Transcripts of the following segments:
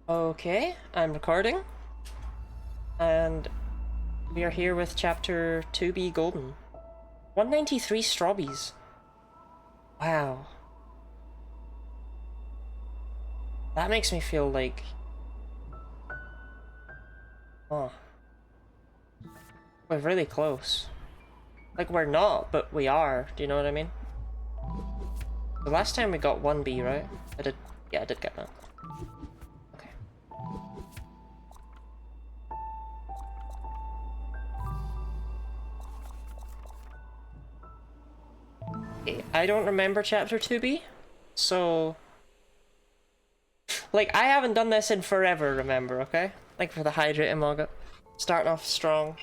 Okay, I'm recording, and we are here with chapter 2B Golden. 193 strawbies. Wow. That makes me feel like... Oh. We're really close. Like, we're not, but we are. Do you know what I mean? The last time we got 1B, right? Yeah, I did get that. Okay. I don't remember chapter 2B, so... Like, I haven't done this in forever, remember, okay? Like, for the hydrating manga. Starting off strong.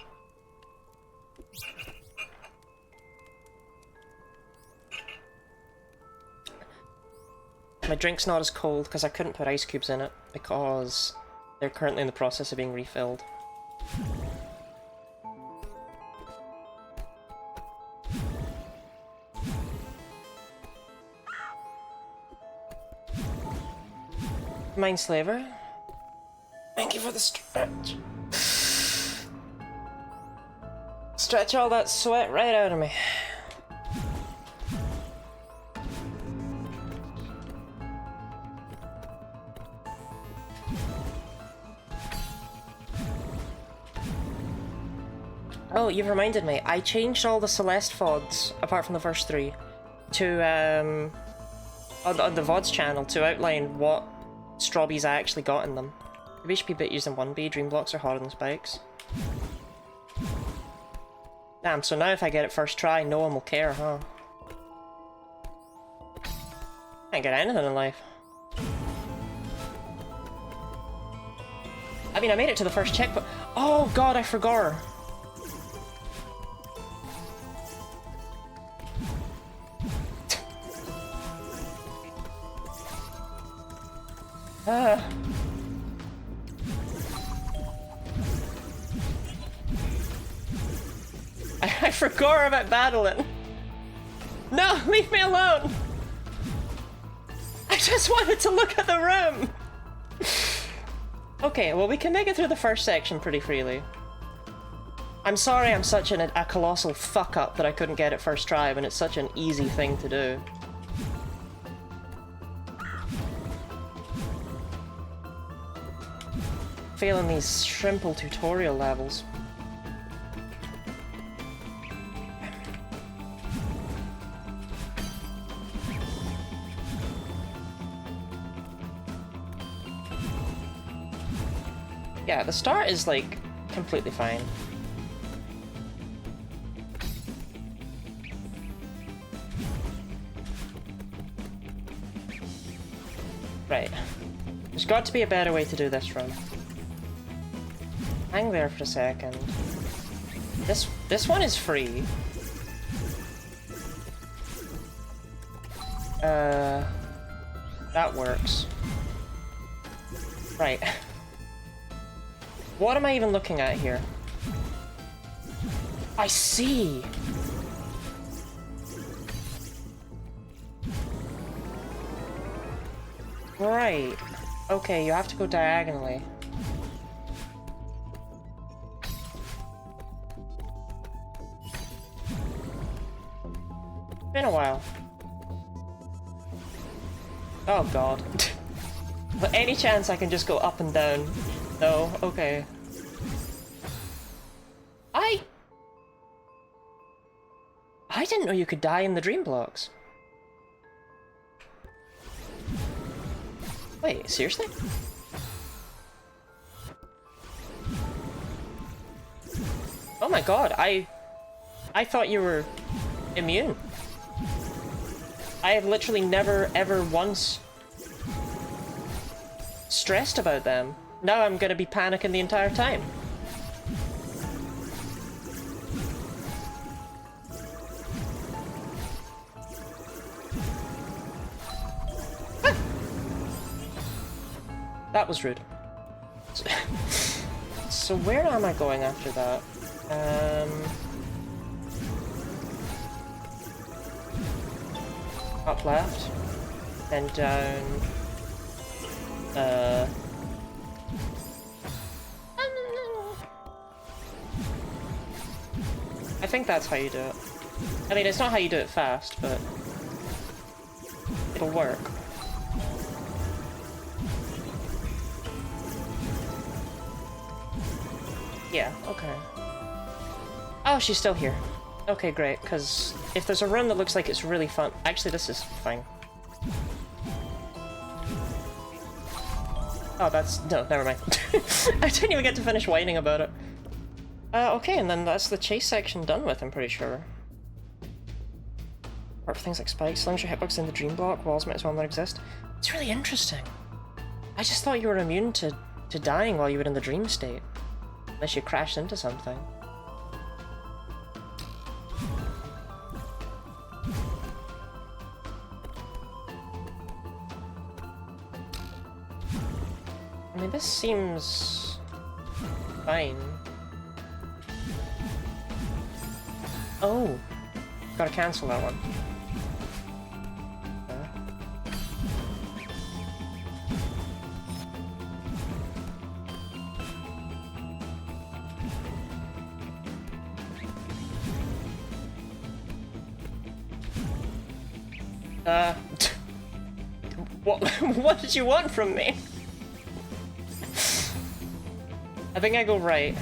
My drink's not as cold because I couldn't put ice cubes in it because they're currently in the process of being refilled. Mindslaver. Thank you for the stretch. Stretch all that sweat right out of me. Oh, you've reminded me. I changed all the Celeste VODs, apart from the first three, to, on the VODs channel to outline what strawbies I actually got in them. Maybe I should be a bit using 1B. Dream blocks are harder than spikes. Damn, so now if I get it first try, no one will care, huh? Can't get anything in life. I mean, I made it to the first checkpoint. Oh god, I forgot. I forgot about battling. No, leave me alone. I just wanted to look at the room. Okay, well we can make it through the first section pretty freely. I'm sorry I'm such a colossal fuck up that I couldn't get it first try when it's such an easy thing to do. Failing these shrimple tutorial levels. Yeah, the start is like completely fine. Right. There's got to be a better way to do this run. Hang there for a second. This one is free. That works. Right. What am I even looking at here? I see! Right. Okay, you have to go diagonally. Been a while. Oh god. But any chance I can just go up and down? No? Okay. I didn't know you could die in the dream blocks. Wait, seriously? Oh my god, I thought you were immune. I have literally never ever once stressed about them. Now I'm gonna be panicking the entire time. That was rude. So where am I going after that? Up left, then down, I think that's how you do it. I mean, it's not how you do it fast, but it'll work. Yeah, okay. Oh, she's still here. Okay, great, because if there's a run that looks like it's really fun... Actually, this is fine. Oh, that's... No, never mind. I didn't even get to finish whining about it. Okay, and then that's the chase section done with, I'm pretty sure. Apart from things like spikes, slings your hitbox in the dream block, walls might as well not exist. It's really interesting. I just thought you were immune to dying while you were in the dream state. Unless you crashed into something. I mean, this seems fine. Oh, gotta cancel that one. What did you want from me? I think I go right.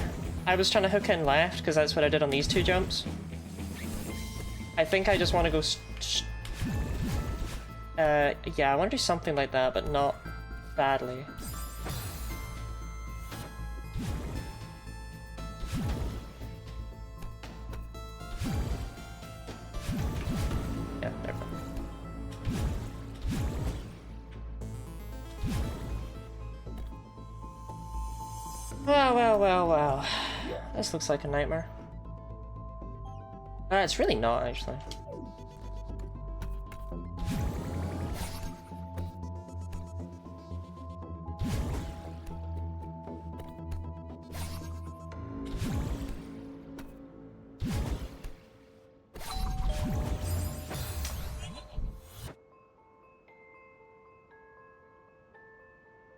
I was trying to hook in left, because that's what I did on these two jumps. I think I just want to go yeah, I want to do something like that, but not badly. Yeah, there we go. Well. This looks like a nightmare. It's really not, actually.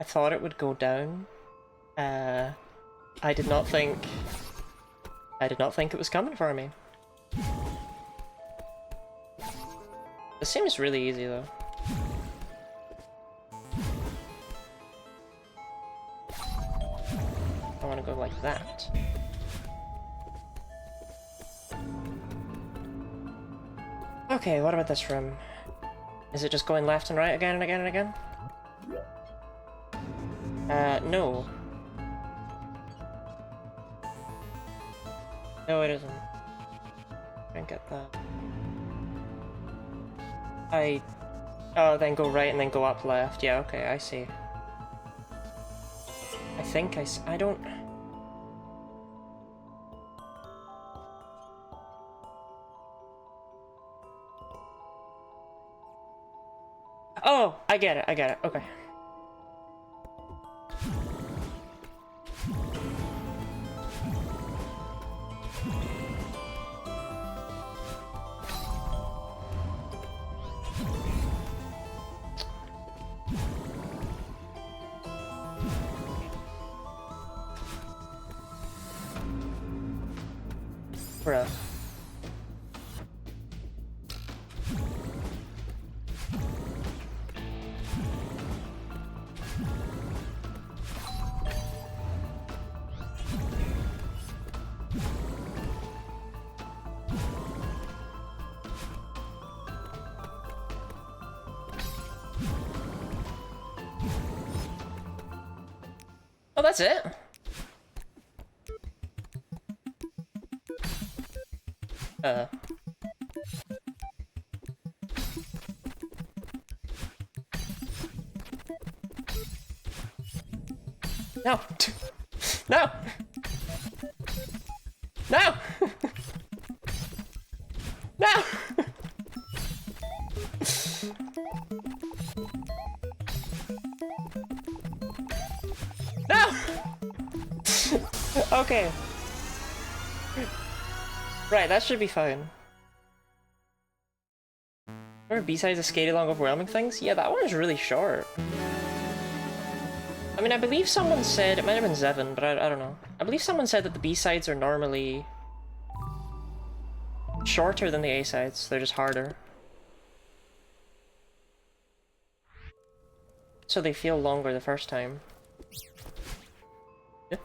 I thought it would go down. I did not think it was coming for me. This seems really easy though. I want to go like that. Okay, what about this room? Is it just going left and right again and again and again? No. No, it isn't. Can't get that. Oh, then go right and then go up left. Yeah, okay, I see. I think I don't... Oh, I get it, okay. Bruh. Oh, that's it? No! No! No! No! No! Okay. Right, that should be fine. Remember B-sides of Skate Along Overwhelming Things? Yeah, that one's really short. I mean, I believe someone said, it might have been Zevin, but I don't know. I believe someone said that the B-sides are normally shorter than the A-sides, they're just harder. So they feel longer the first time. Yeah.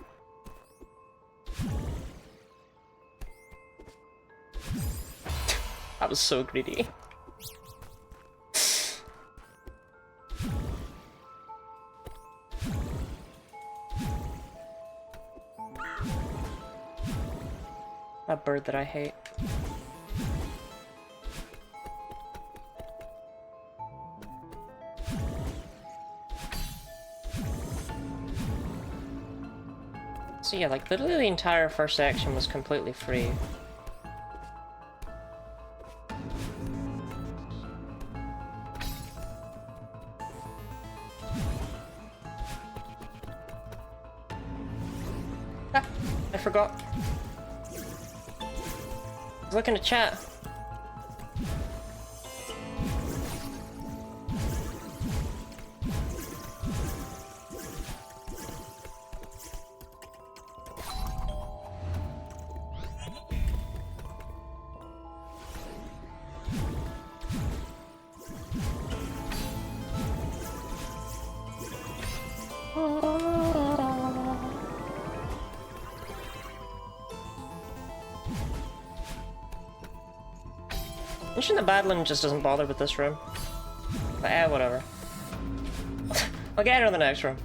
That was so greedy. That bird that I hate. So yeah, like literally the entire first section was completely free. Ah, I forgot. I was looking at chat. Mention that Badland just doesn't bother with this room. But whatever. I'll get her in the next room.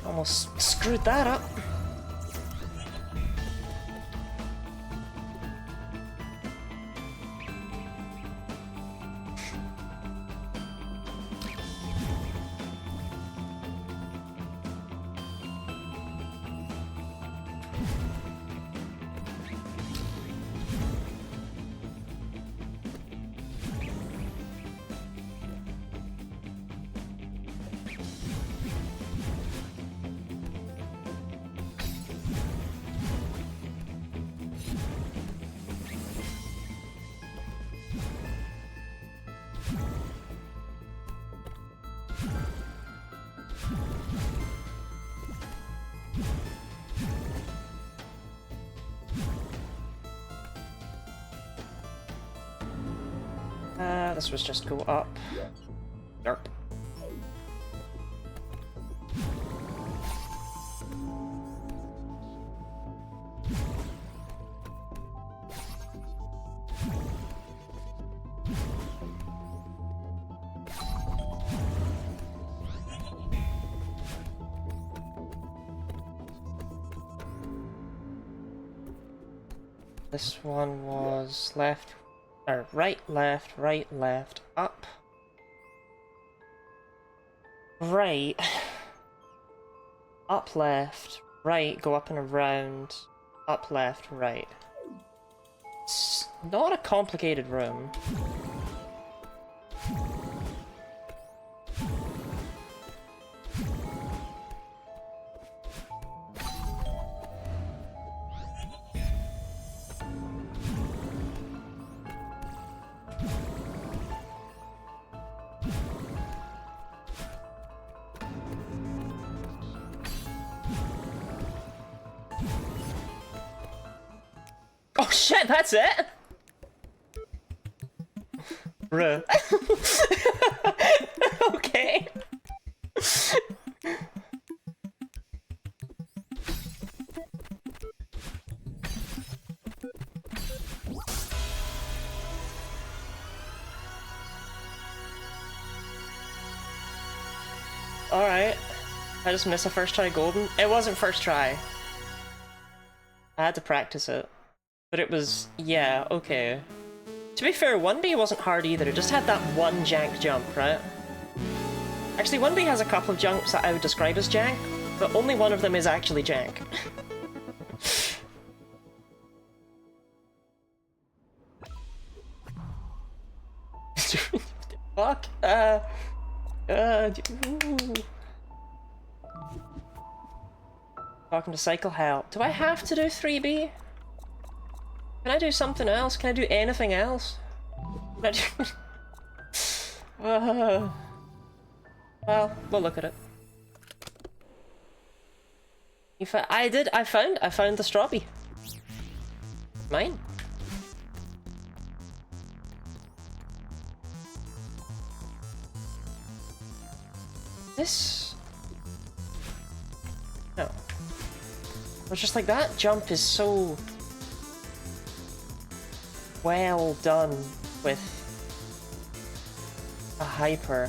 Almost screwed that up. This was just go up. Derp. This one was left, or right, left, up. Right. Up, left, right, go up and around. Up, left, right. It's not a complicated room. Oh shit, that's it? Bruh. Okay. Alright. I just missed a first try golden. It wasn't first try. I had to practice it. But it was, yeah, okay. To be fair, 1B wasn't hard either, it just had that one jank jump, right? Actually, 1B has a couple of jumps that I would describe as jank, but only one of them is actually jank. Fuck. Ooh. Talking to Cycle Help. Do I have to do 3B? Can I do something else? Can I do anything else? Can I do... well, we'll look at it. I found the strawberry. Mine. This... no. It's just like, that jump is so... well done with a hyper.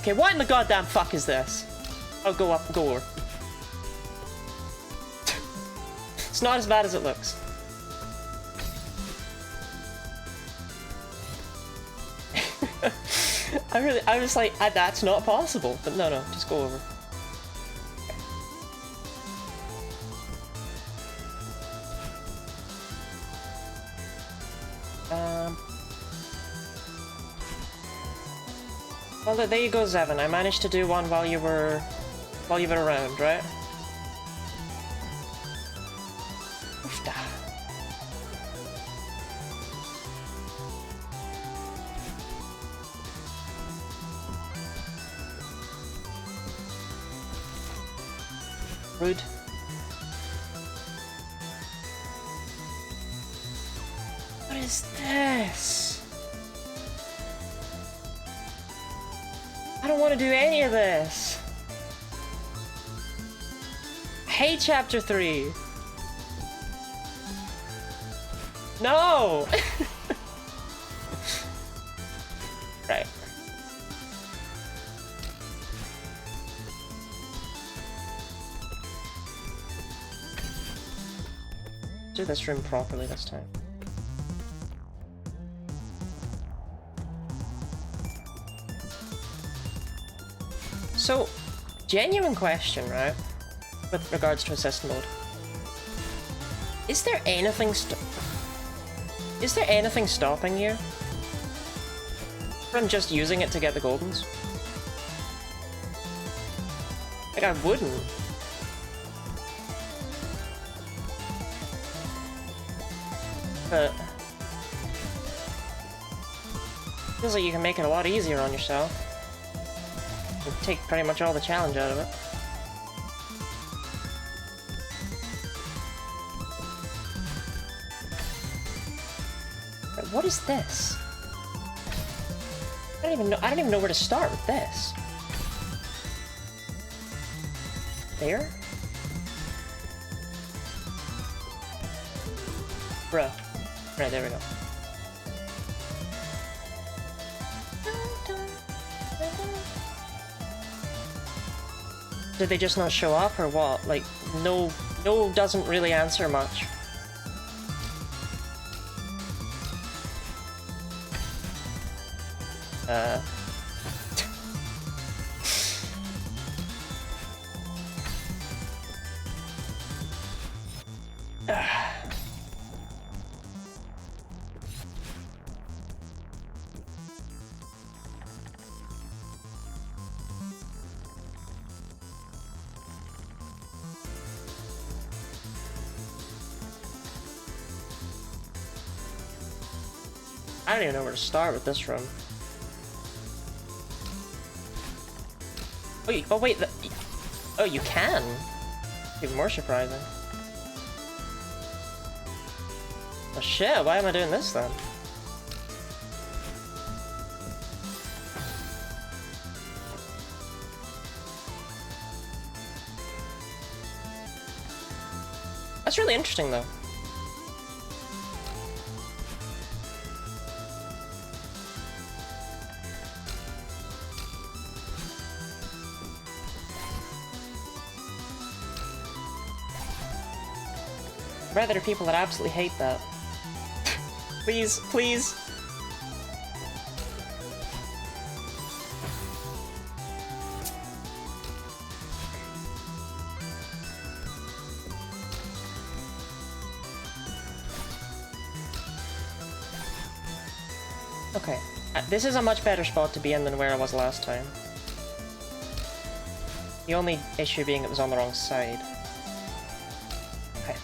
Okay, what in the goddamn fuck is this? I'll go up and go over. It's not as bad as it looks. I was like, that's not possible. But no, just go over. Well, there you go, Zevon. I managed to do one while you were around, right? Oofda. Rude. What is this? I don't want to do any of this. I hate Chapter 3. No! Right. Do this room properly this time. So, genuine question, right? With regards to assist mode. Is there anything stopping you from just using it to get the goldens? Like, I wouldn't. But feels like you can make it a lot easier on yourself. And take pretty much all the challenge out of it. Right, what is this? I don't even know where to start with this. There? Bruh. Right, there we go. Did they just not show up or what? Like, no doesn't really answer much. I don't even know where to start with this room. Oh, wait, oh, you can? Even more surprising. Oh shit, why am I doing this then? That's really interesting though. I bet there are people that absolutely hate that. Please, please. Okay. This is a much better spot to be in than where I was last time. The only issue being it was on the wrong side. Okay.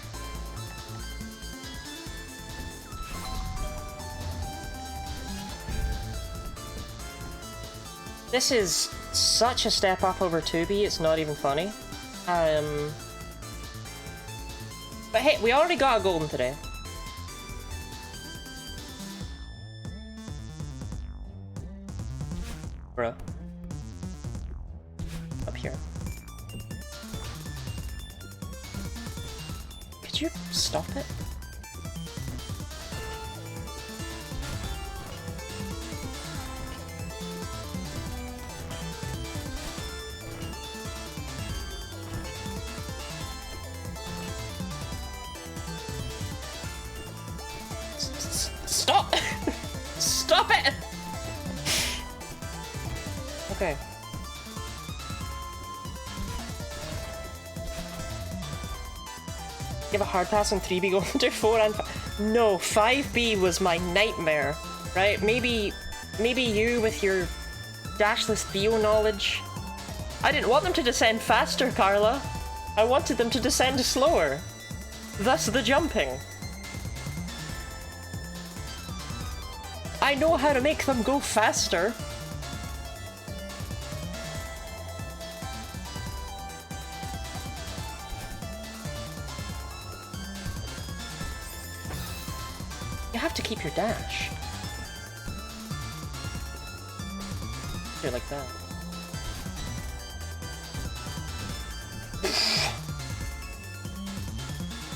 This is such a step up over 2B, it's not even funny. But hey, we already got a golden today. Bruh. Up here. Could you stop it? Stop! Stop it! Okay. You have a hard pass on 3B going to 4 and 5. No, 5B was my nightmare, right? Maybe you with your dashless Theo knowledge. I didn't want them to descend faster, Carla. I wanted them to descend slower. Thus the jumping. I know how to make them go faster. You have to keep your dash. Do it like that.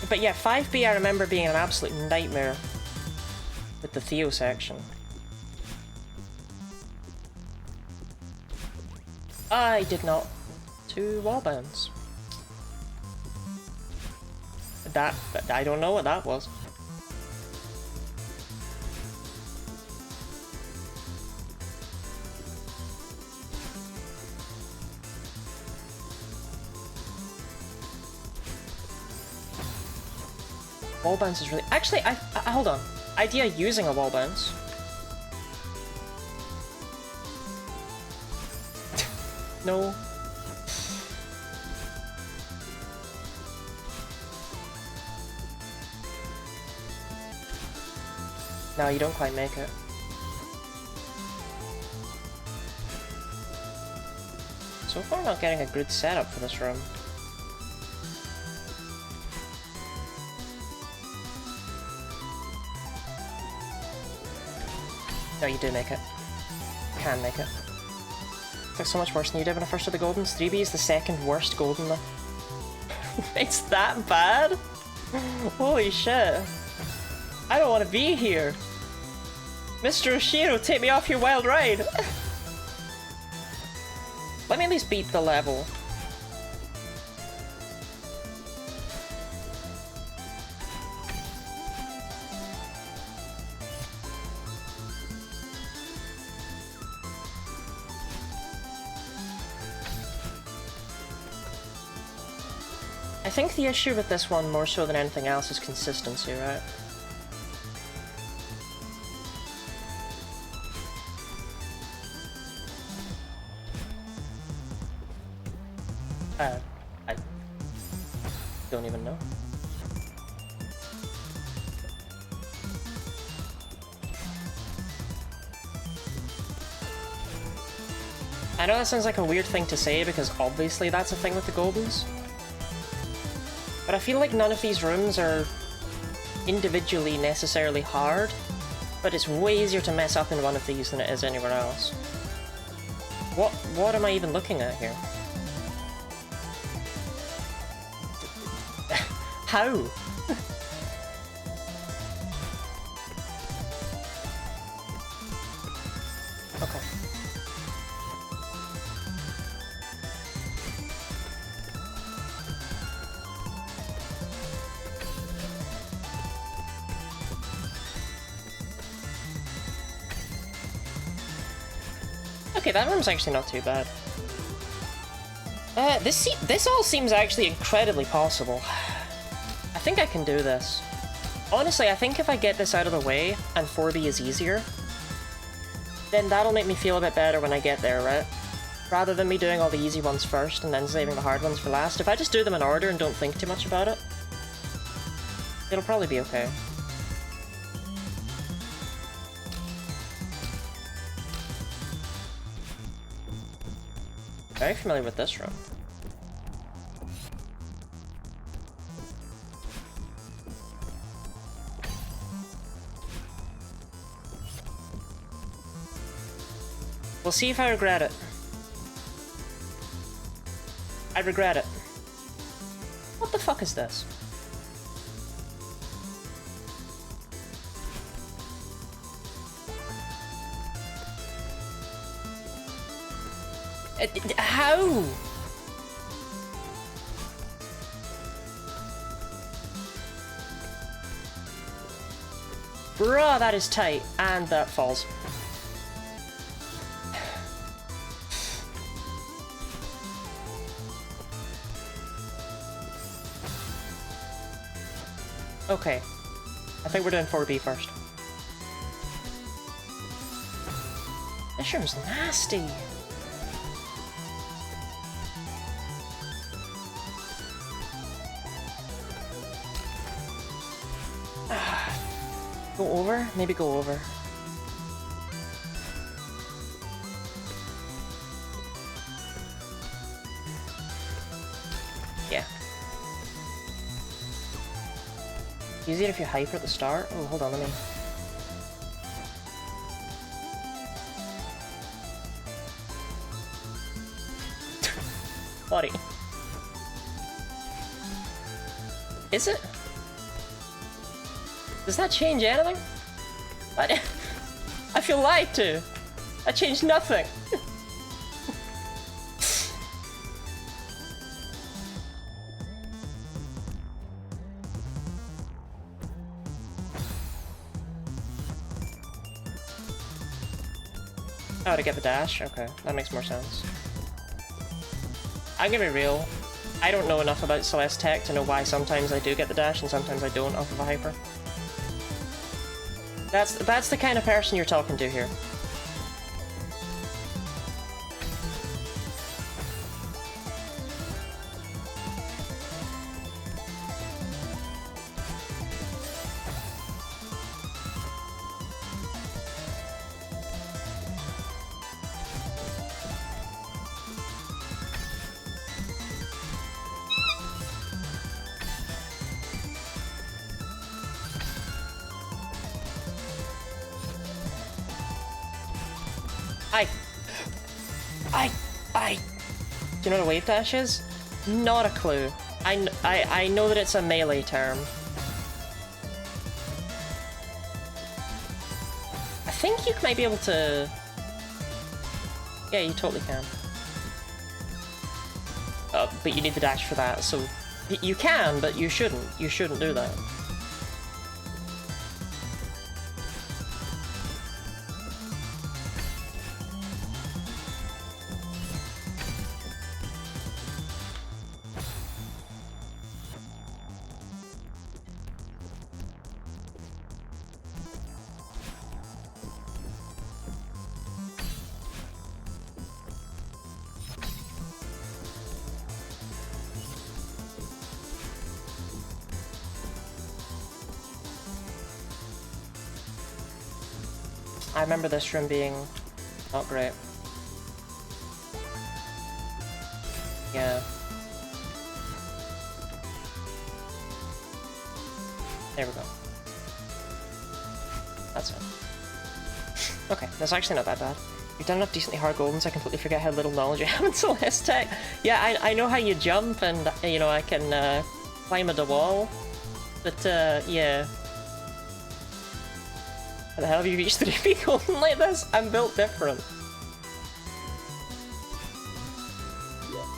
But yeah, 5B I remember being an absolute nightmare with the Theo section. I did not to wall bounce. That, I don't know what that was. Wall bounce is really... Actually, I hold on. Idea using a wall bounce. No. No, you don't quite make it. So far, not getting a good setup for this room. No, you do make it. Can make it. It's like so much worse than you did when I first did the Goldens. 3B is the second worst Golden though. It's that bad? Holy shit. I don't want to be here. Mr. Oshiro, take me off your wild ride. Let me at least beat the level. I think the issue with this one, more so than anything else, is consistency, right? I don't even know. I know that sounds like a weird thing to say because obviously that's a thing with the Goldens. But I feel like none of these rooms are individually necessarily hard, but it's way easier to mess up in one of these than it is anywhere else. What am I even looking at here? How? Okay. Okay, that room's actually not too bad. This all seems actually incredibly possible. I think I can do this. Honestly, I think if I get this out of the way, and 4B is easier, then that'll make me feel a bit better when I get there, right? Rather than me doing all the easy ones first and then saving the hard ones for last. If I just do them in order and don't think too much about it, it'll probably be okay. Very familiar with this room. We'll see if I regret it. I regret it. What the fuck is this? How? Bruh, that is tight. And that falls. Okay. I think we're doing 4B first. This room's nasty. Go over? Maybe go over. Yeah. Easier if you hyper at the start? Oh, hold on, let me... Buddy. Is it? Does that change anything? I feel lied to. That changed nothing. Oh, to get the dash? Okay, that makes more sense. I'm gonna be real. I don't know enough about Celeste tech to know why sometimes I do get the dash and sometimes I don't off of a hyper. That's the kind of person you're talking to here. Do you know what a wave dash is? Not a clue. I know that it's a melee term. I think you might be able to... Yeah, you totally can. But you need the dash for that, so... You can, but you shouldn't. You shouldn't do that. I remember this room being not great. Yeah. There we go. That's it. Okay, that's actually not that bad. You've done enough decently hard goldens, I completely forget how little knowledge you have in Celeste tech. Yeah, I know how you jump and, you know, I can climb a wall. But, yeah. How the hell have you reached 3B golden like this? I'm built different.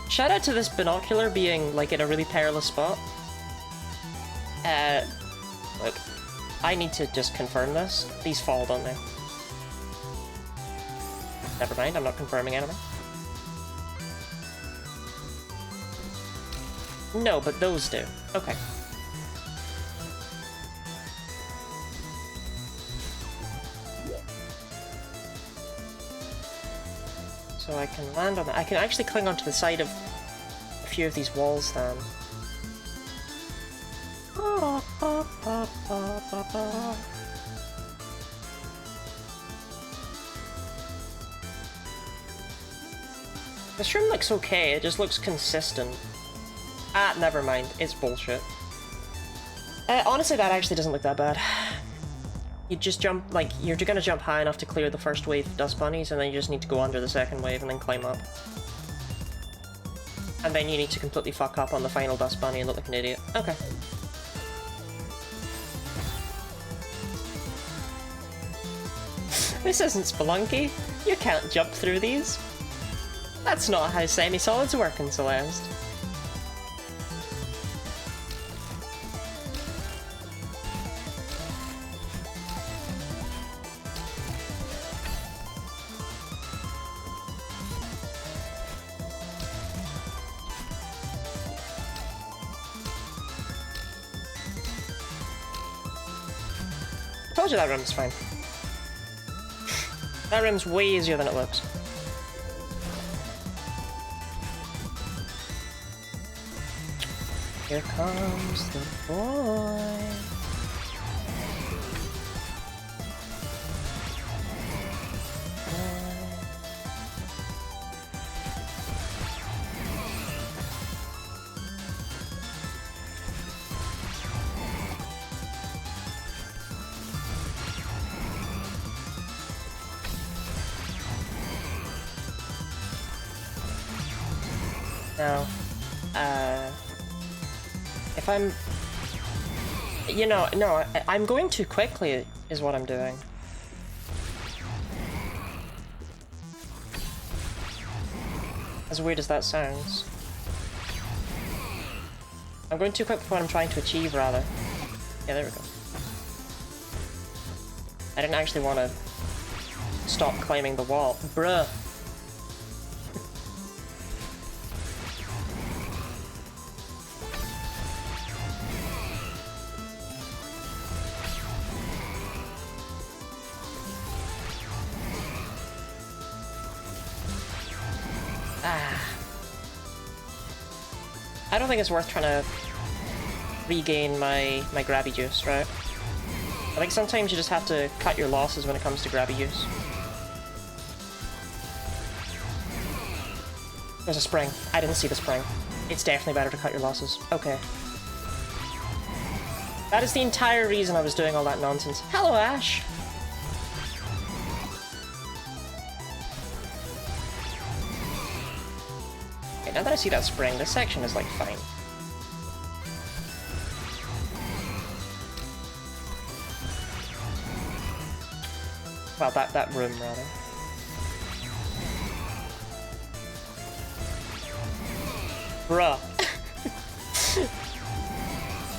Shout out to this binocular being, like, in a really perilous spot. Look, I need to just confirm this. These fall, don't they? Never mind, I'm not confirming anything. No, but those do. Okay. So I can land on that. I can actually cling onto the side of a few of these walls then. This room looks okay, it just looks consistent. Ah, never mind, it's bullshit. Honestly, that actually doesn't look that bad. You just jump, like, you're gonna jump high enough to clear the first wave of dust bunnies, and then you just need to go under the second wave and then climb up. And then you need to completely fuck up on the final dust bunny and look like an idiot. Okay. This isn't Spelunky. You can't jump through these. That's not how semi-solids work in Celeste. I told you that room's fine. That room's way easier than it looks. Here comes the boy. Now, if I'm... You know, no, I'm going too quickly is what I'm doing. As weird as that sounds. I'm going too quick for what I'm trying to achieve, rather. Yeah, there we go. I didn't actually want to stop climbing the wall. Bruh. I don't think it's worth trying to regain my grabby juice, right? I think sometimes you just have to cut your losses when it comes to grabby juice. There's a spring. I didn't see the spring. It's definitely better to cut your losses. Okay. That is the entire reason I was doing all that nonsense. Hello, Ash! Now that I see that spring, this section is, like, fine. Well, that room, rather. Bruh.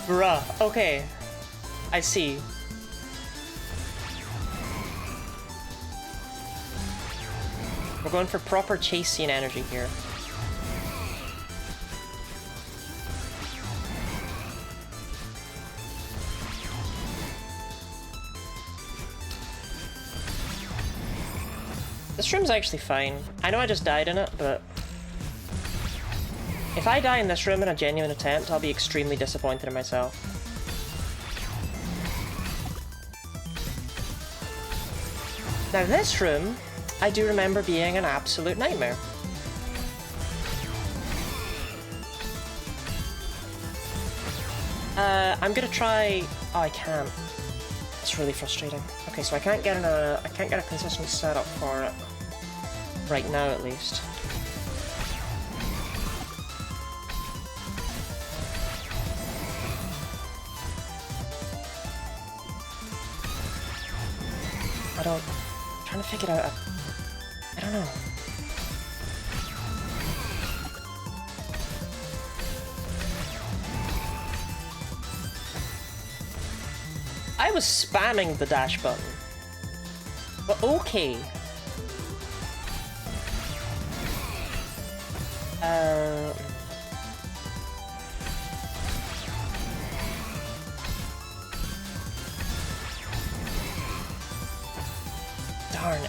Bruh. Okay. I see. We're going for proper chase scene energy here. This room's actually fine. I know I just died in it, but... if I die in this room in a genuine attempt, I'll be extremely disappointed in myself. Now this room, I do remember being an absolute nightmare. I'm gonna try... oh, I can't. It's really frustrating. Okay, so I can't get a consistent setup for it. Right now, at least. I'm trying to figure out I don't know. I was spamming the dash button. But okay. Darn,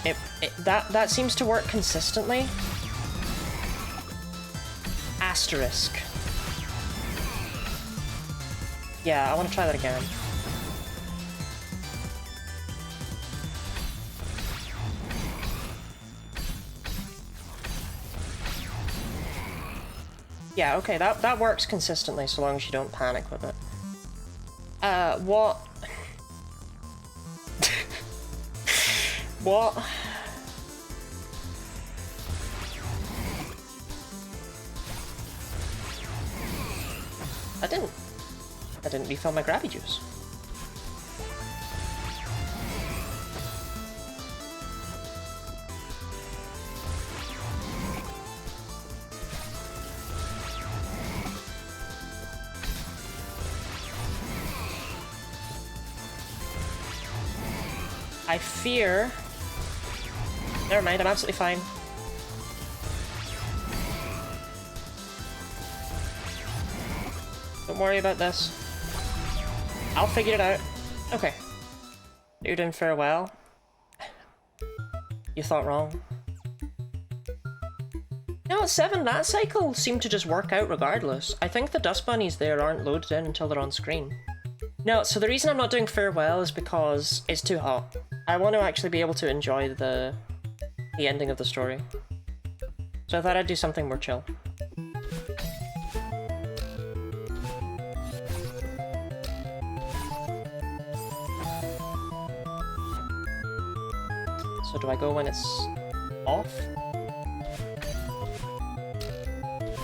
that seems to work consistently. Asterisk. Yeah, I want to try that again. Yeah, okay, that works consistently so long as you don't panic with it. What? What? I didn't refill my grabby juice. I fear... Never mind, I'm absolutely fine. Don't worry about this. I'll figure it out. Okay. You're doing farewell. You thought wrong. No, at 7, that cycle seemed to just work out regardless. I think the dust bunnies there aren't loaded in until they're on screen. No, so the reason I'm not doing farewell is because it's too hot. I want to actually be able to enjoy the ending of the story. So I thought I'd do something more chill. So do I go when it's off?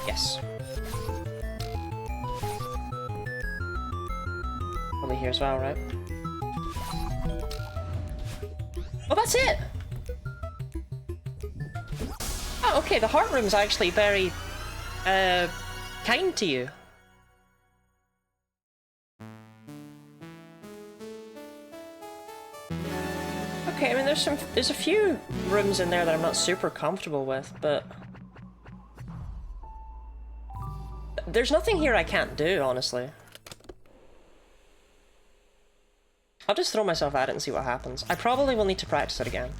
Yes. Probably here as well, right? Oh, that's it! Oh, okay, the heart room's actually very, kind to you. Okay, I mean, there's a few rooms in there that I'm not super comfortable with, but... There's nothing here I can't do, honestly. I'll just throw myself at it and see what happens. I probably will need to practice it again.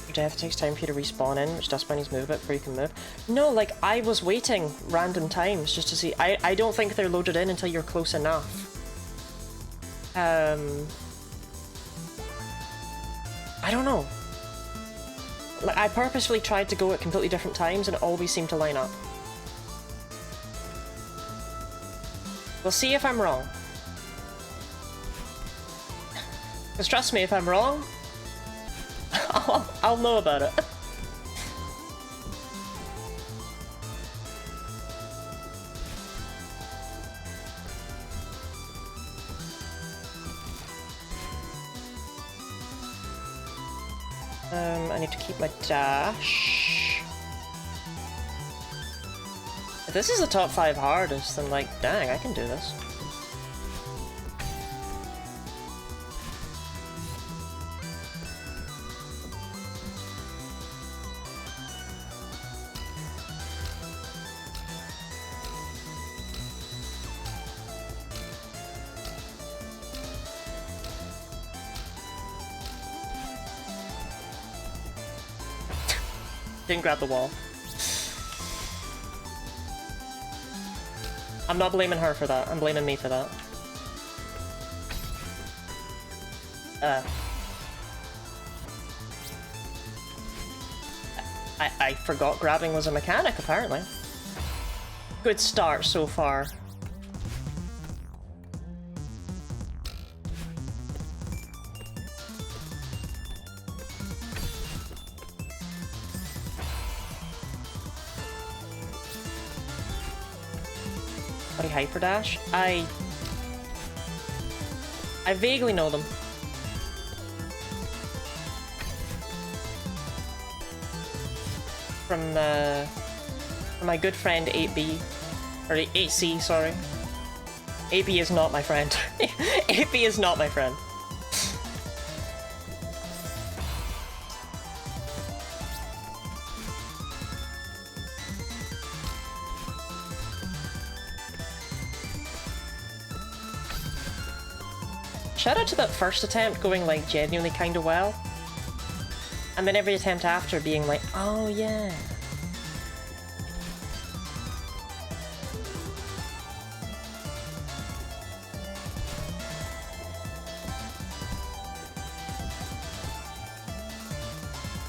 Your death takes time for you to respawn in, which dust bunnies move a bit before you can move. No, like, I was waiting random times just to see. I don't think they're loaded in until you're close enough. I don't know. Like, I purposefully tried to go at completely different times and it always seemed to line up. We'll see if I'm wrong. Because trust me, if I'm wrong, I'll know about it. I need to keep my dash. If this is the top 5 hardest, then like, dang, I can do this. Didn't grab the wall. I'm not blaming her for that. I'm blaming me for that. I forgot grabbing was a mechanic, apparently. Good start so far. Hyperdash? I vaguely know them. From my good friend 8B. Or 8C, sorry. 8B is not my friend. 8B is not my friend. Shout out to that first attempt going like genuinely kind of well. And then every attempt after being like, oh yeah.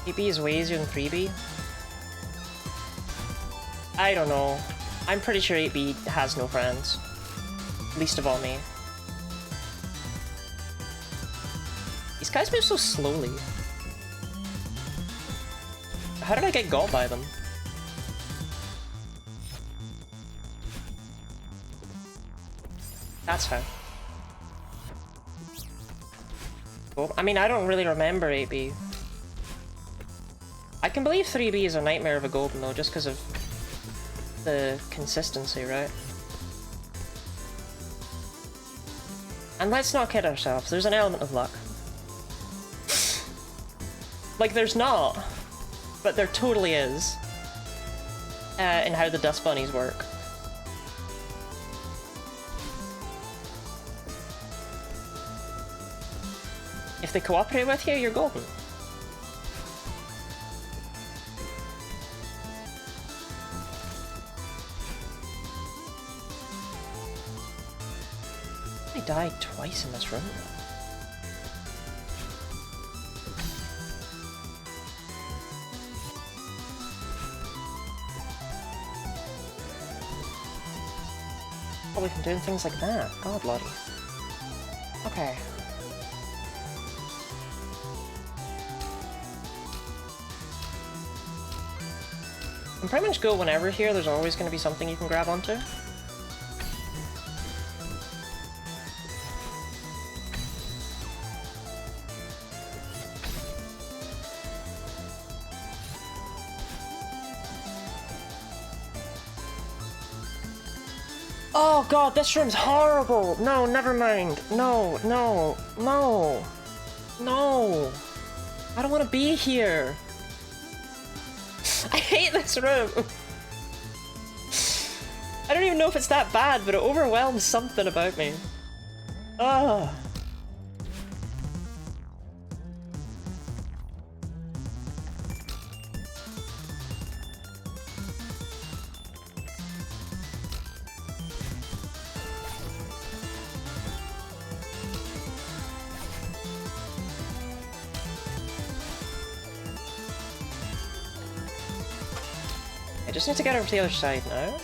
AB is way easier than 3B. I don't know. I'm pretty sure 8B has no friends. Least of all me. These guys move so slowly. How did I get got by them? That's how. Well, I mean, I don't really remember 8B. I can believe 3B is a nightmare of a golden though, just because of the consistency, right? And let's not kid ourselves, there's an element of luck. Like, there's not, but there totally is. In how the dust bunnies work. If they cooperate with you, you're golden. I died twice in this room. Probably from doing things like that. God, Lottie. Okay. You can pretty much go whenever here, there's always going to be something you can grab onto. Oh god, this room's horrible! No, never mind. No, no, no. No. I don't want to be here. I hate this room. I don't even know if it's that bad, but it overwhelms something about me. Ugh. I just need to get over to the other side now.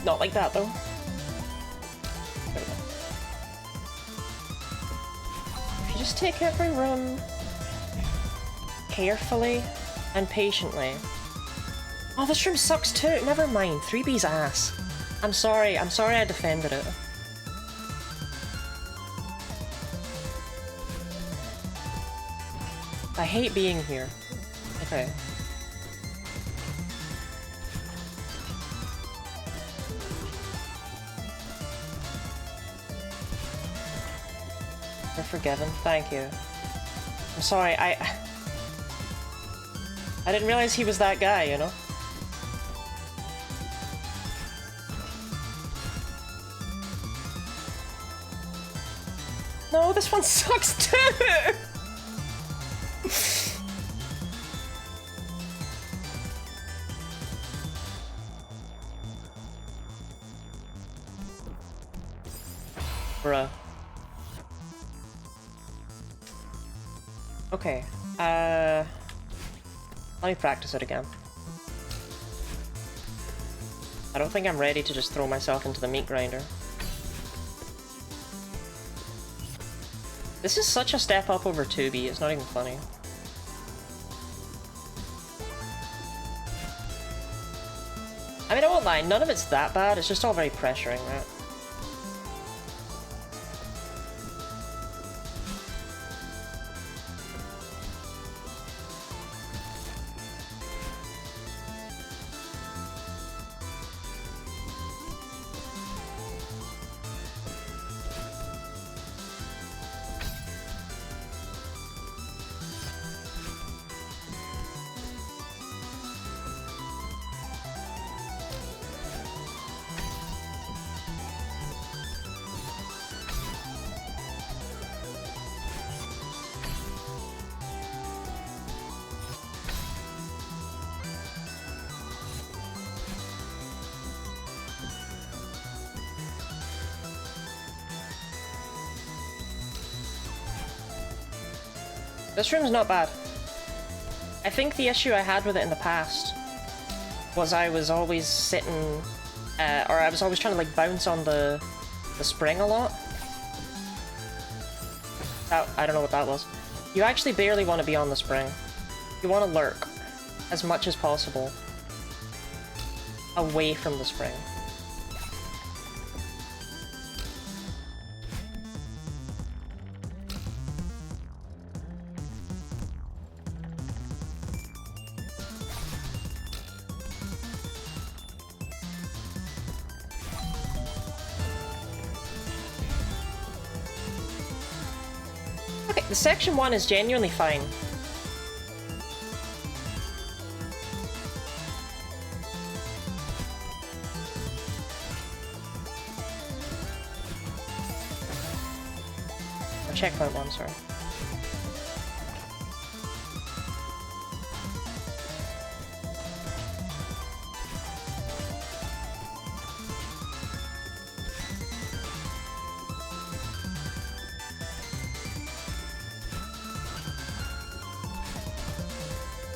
Not like that, though. There we go. If you just take every room carefully and patiently. Oh, this room sucks too. Never mind. 3B's ass. I'm sorry I defended it. I hate being here. Okay. You're forgiven. Thank you. I'm sorry, I didn't realize he was that guy, you know? No, this one sucks too! Bruh. Okay, let me practice it again. I don't think I'm ready to just throw myself into the meat grinder. This is such a step up over 2B, it's not even funny. I mean, I won't lie, none of it's that bad, it's just all very pressuring, right? This room's not bad. I think the issue I had with it in the past was I was always sitting, or I was always trying to like bounce on the spring a lot. That, I don't know what that was. You actually barely want to be on the spring. You want to lurk as much as possible away from the spring. Okay, the section 1 is genuinely fine. Checkpoint 1, sorry.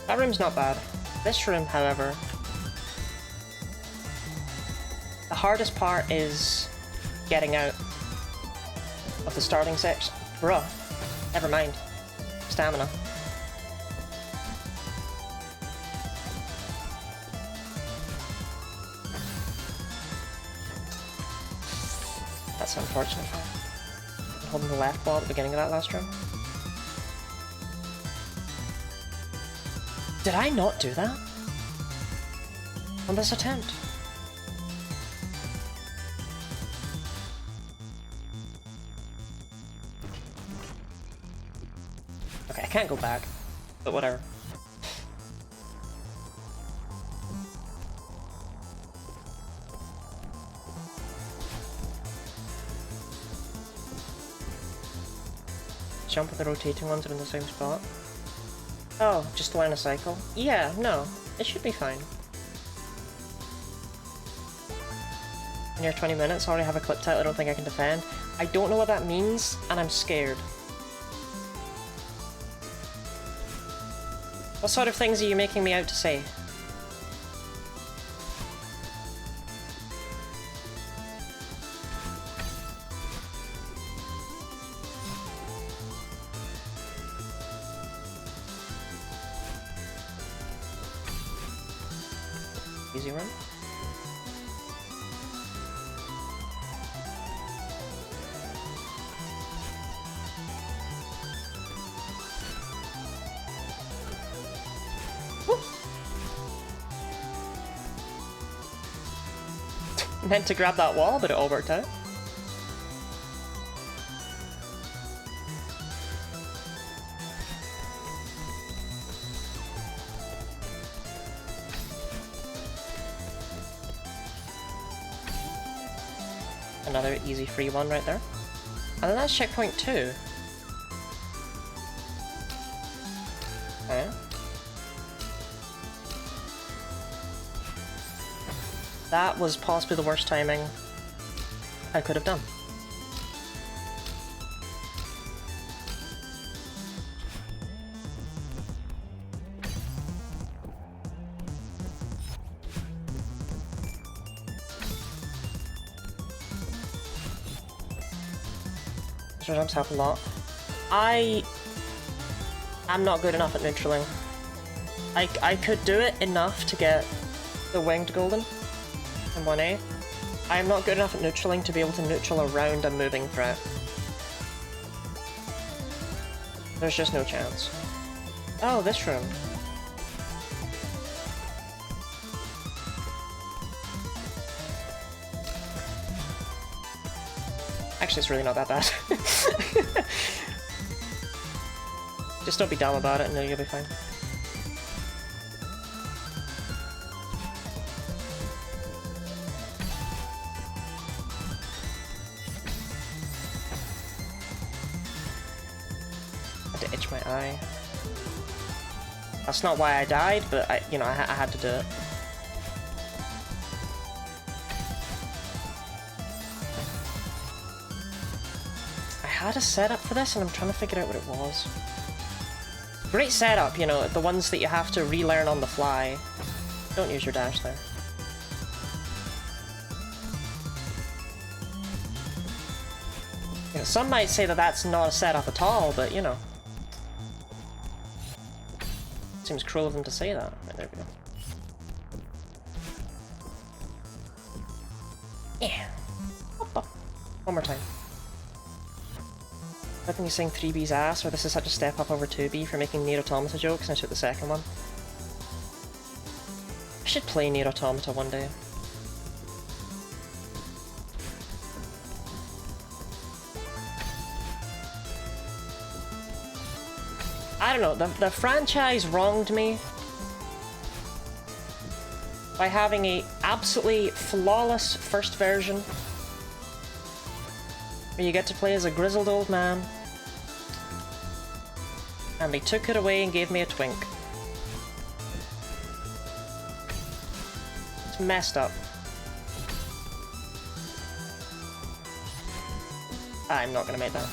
That room's not bad. This room, however, the hardest part is getting out of the starting section. Bruh. Never mind. Stamina. That's unfortunate. I'm holding the left ball at the beginning of that last room. Did I not do that? On this attempt? Okay, I can't go back, but whatever. Jump with the rotating ones in the same spot. Oh, just learn a cycle? Yeah, no, it should be fine. Near 20 minutes, already have a clip title I don't think I can defend. I don't know what that means, and I'm scared. What sort of things are you making me out to say? Easy run. Meant to grab that wall, but it all worked out. Another easy free one right there. And then that's checkpoint 2. Okay. That was possibly the worst timing I could have done. Extra jumps help a lot. I'm not good enough at neutraling. I could do it enough to get the winged golden in 1A. I am not good enough at neutraling to be able to neutral around a moving threat. There's just no chance. Oh, this room. Actually, it's really not that bad. Just don't be dumb about it and then you'll be fine. I had to itch my eye. That's not why I died, but I had to do it. I had a setup for this and I'm trying to figure out what it was. Great setup, you know, the ones that you have to relearn on the fly. Don't use your dash there. You know, some might say that that's not a setup at all, but you know. Seems cruel of them to say that. Right, there we go. Yeah. One more time. I think he's saying 3B's ass, or this is such a step up over 2B for making Nier Automata jokes, and I took the second one. I should play Nier Automata one day. I don't know, the franchise wronged me by having a absolutely flawless first version where you get to play as a grizzled old man, and they took it away and gave me a twink. It's messed up. I'm not gonna make that.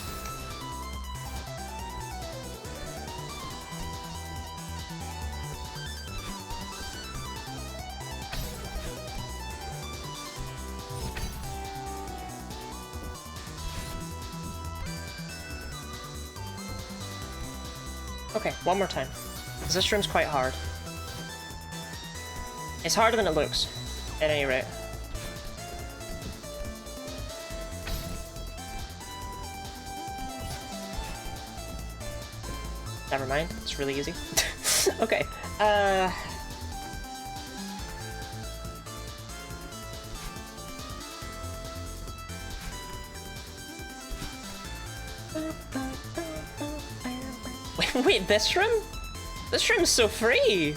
Okay, one more time. Because this room's quite hard. It's harder than it looks, at any rate. Never mind, it's really easy. Okay, Wait, this room? This room's so free!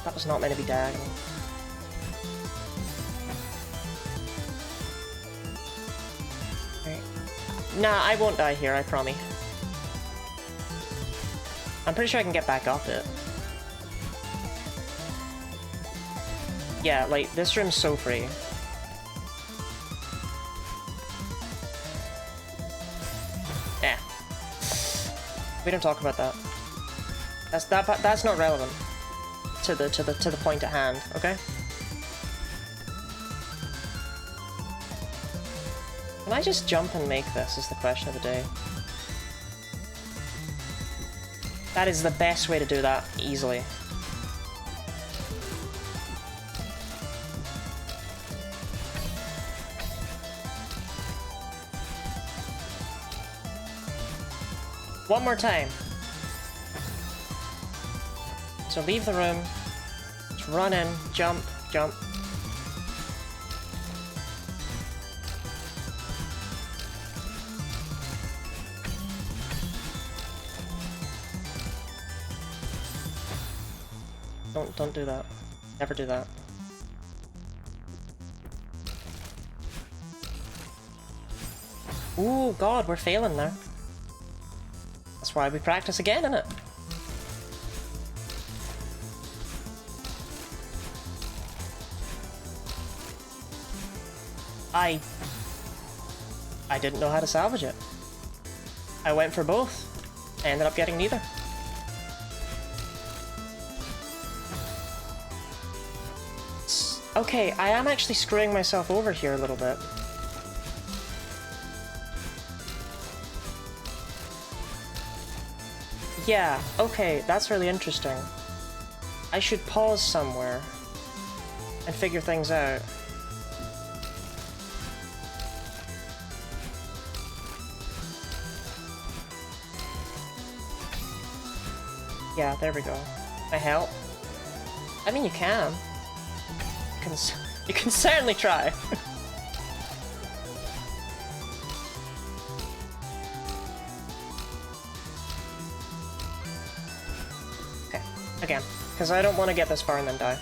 That was not meant to be diagonal. Right. Nah, I won't die here, I promise. I'm pretty sure I can get back up it. Yeah, like, this room's so free. Eh. We don't talk about that. That's not relevant to the point at hand, okay? Can I just jump and make this is the question of the day. That is the best way to do that, easily. One more time. So leave the room, just run in, jump, jump. Don't do that. Never do that. Ooh, God, we're failing there. That's why we practice again, innit? I didn't know how to salvage it. I went for both. I ended up getting neither. Okay, I am actually screwing myself over here a little bit. Yeah, okay, that's really interesting. I should pause somewhere and figure things out. Yeah, there we go. Can I help? I mean, you can. You can certainly try. Okay, again, because I don't want to get this far and then die.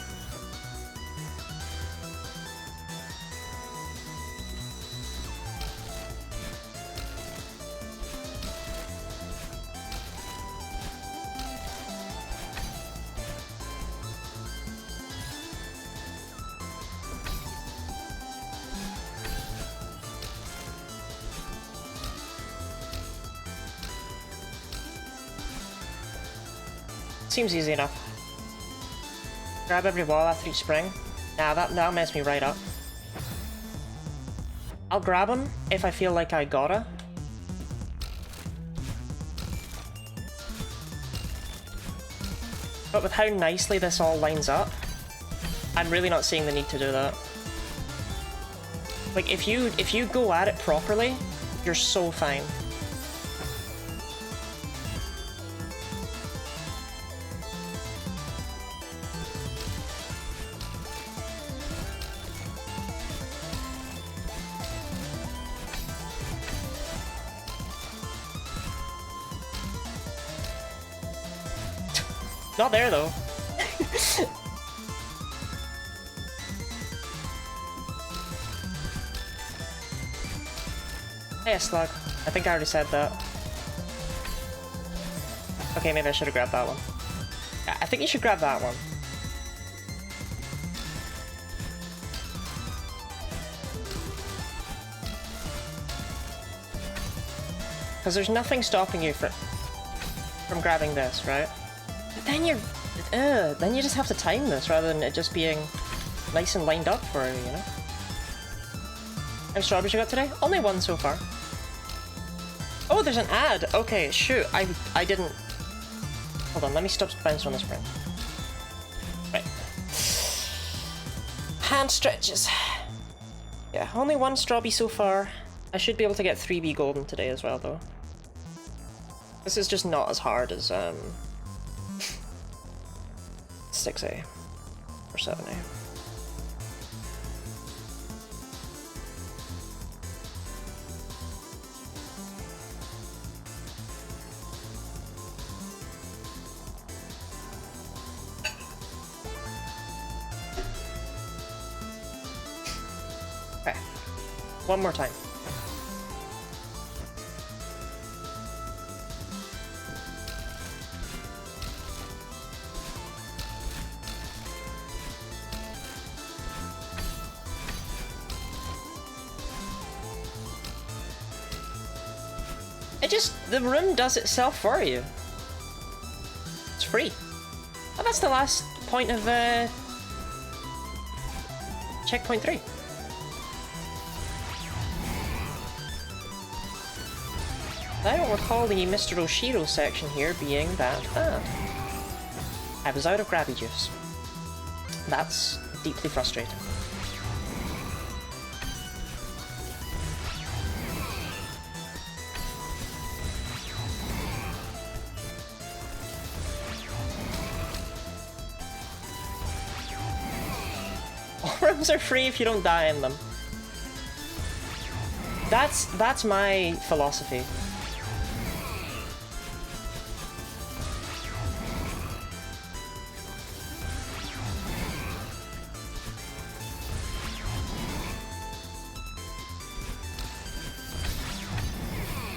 Seems easy enough. Grab every wall after each spring. Nah, that'll mess me right up. I'll grab him if I feel like I gotta. But with how nicely this all lines up, I'm really not seeing the need to do that. Like, if you go at it properly, you're so fine. Not there, though. Hey, a slug. I think I already said that. Okay, maybe I should have grabbed that one. Yeah, I think you should grab that one. Because there's nothing stopping you from grabbing this, right? But then you just have to time this rather than it just being nice and lined up for you, you know? How many strawberries you got today? Only one so far. Oh, there's an ad! Okay, shoot, I didn't... Hold on, let me stop bouncing on the spring. Right. Hand stretches. Yeah, only one strawberry so far. I should be able to get 3B golden today as well, though. This is just not as hard as, 6A. Or 7A. Okay. One more time. The room does itself for you. It's free. Oh, that's the last point of checkpoint 3. I don't recall the Mr. Oshiro section here being that bad. I was out of grabby juice. That's deeply frustrating. Rooms are free if you don't die in them. That's my philosophy.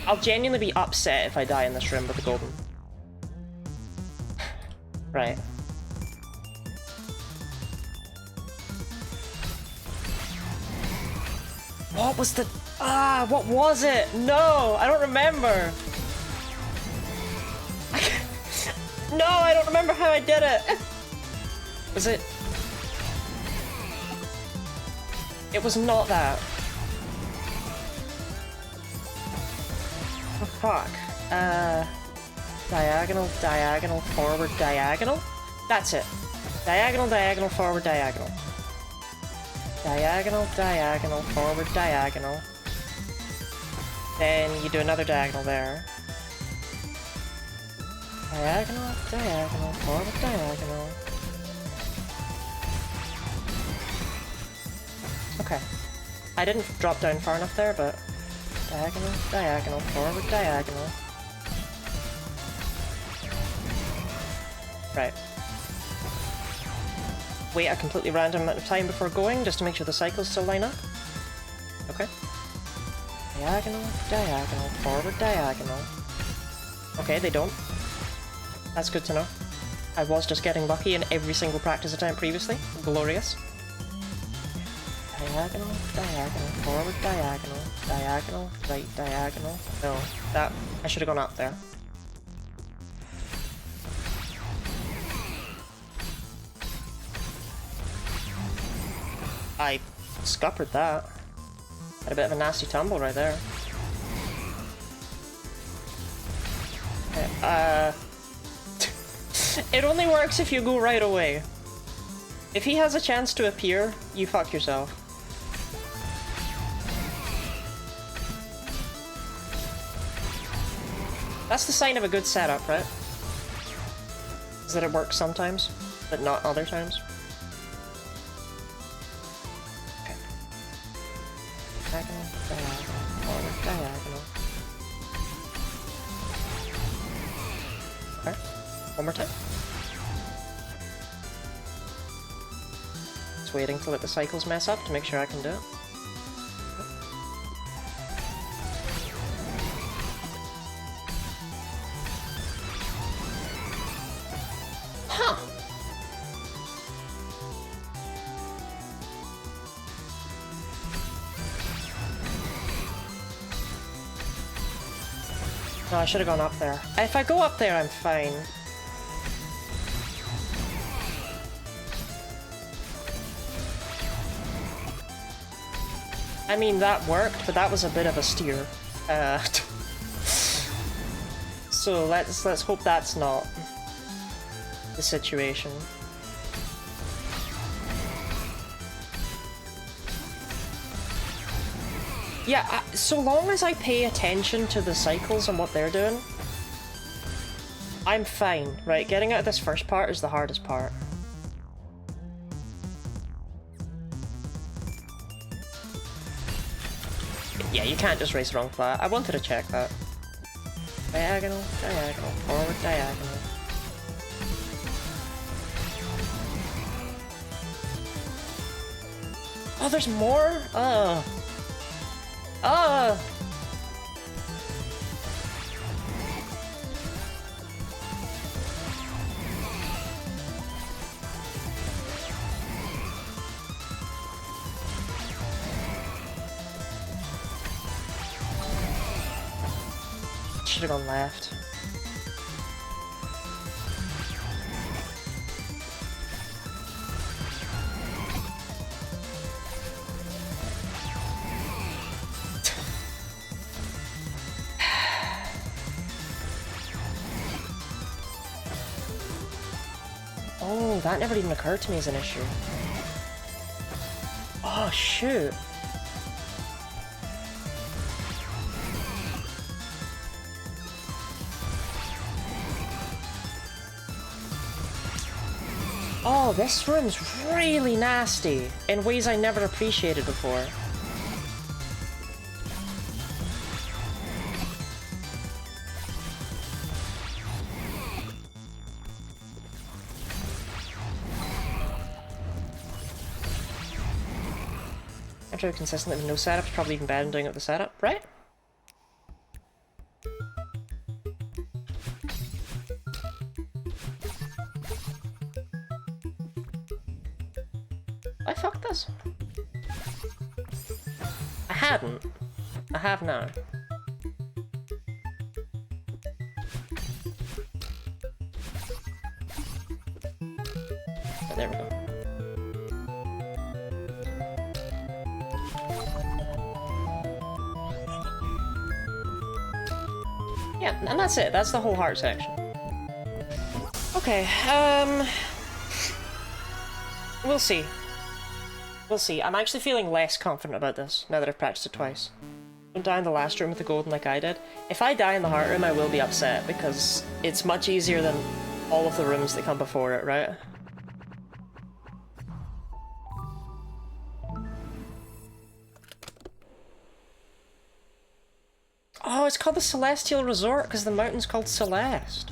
I'll genuinely be upset if I die in this room with the golden. Right. What was the... what was it? No, I don't remember. No, I don't remember how I did it. Was it... It was not that. Oh, fuck. Diagonal, diagonal, forward, diagonal? That's it. Diagonal, diagonal, forward, diagonal. Diagonal, diagonal, forward, diagonal. Then you do another diagonal there. Diagonal, diagonal, forward, diagonal. Okay. I didn't drop down far enough there, but... Diagonal, diagonal, forward, diagonal. Right. Wait a completely random amount of time before going, just to make sure the cycles still line up. Okay. Diagonal, diagonal, forward, diagonal. Okay, they don't. That's good to know. I was just getting lucky in every single practice attempt previously. Glorious. Diagonal, diagonal, forward, diagonal, diagonal, right, diagonal. No, that... I should have gone up there. I scuppered that. Had a bit of a nasty tumble right there. Okay, it only works if you go right away. If he has a chance to appear, you fuck yourself. That's the sign of a good setup, right? Is that it works sometimes, but not other times. Okay. Diagonal, diagonal, forward, diagonal. Okay, one more time. Just waiting to let the cycles mess up to make sure I can do it. Huh! No, I should have gone up there. If I go up there, I'm fine. I mean, that worked, but that was a bit of a steer. So let's hope that's not the situation. Yeah, so long as I pay attention to the cycles and what they're doing, I'm fine, right? Getting out of this first part is the hardest part. Yeah, you can't just race wrong flat. I wanted to check that. Diagonal, diagonal, forward, diagonal. Oh, there's more? Should have gone left. Oh, that never even occurred to me as an issue. Oh, shoot. Oh, this room's really nasty in ways I never appreciated before. I'm sure consistently with no setup is probably even better than doing it with the setup, right? I fucked this. I hadn't. I have now. Oh, there we go. Yeah, and that's it. That's the whole heart section. Okay, we'll see. We'll see. I'm actually feeling less confident about this now that I've practiced it twice. Don't die in the last room with the golden like I did. If I die in the heart room, I will be upset because it's much easier than all of the rooms that come before it, right? Oh, it's called the Celestial Resort because the mountain's called Celeste.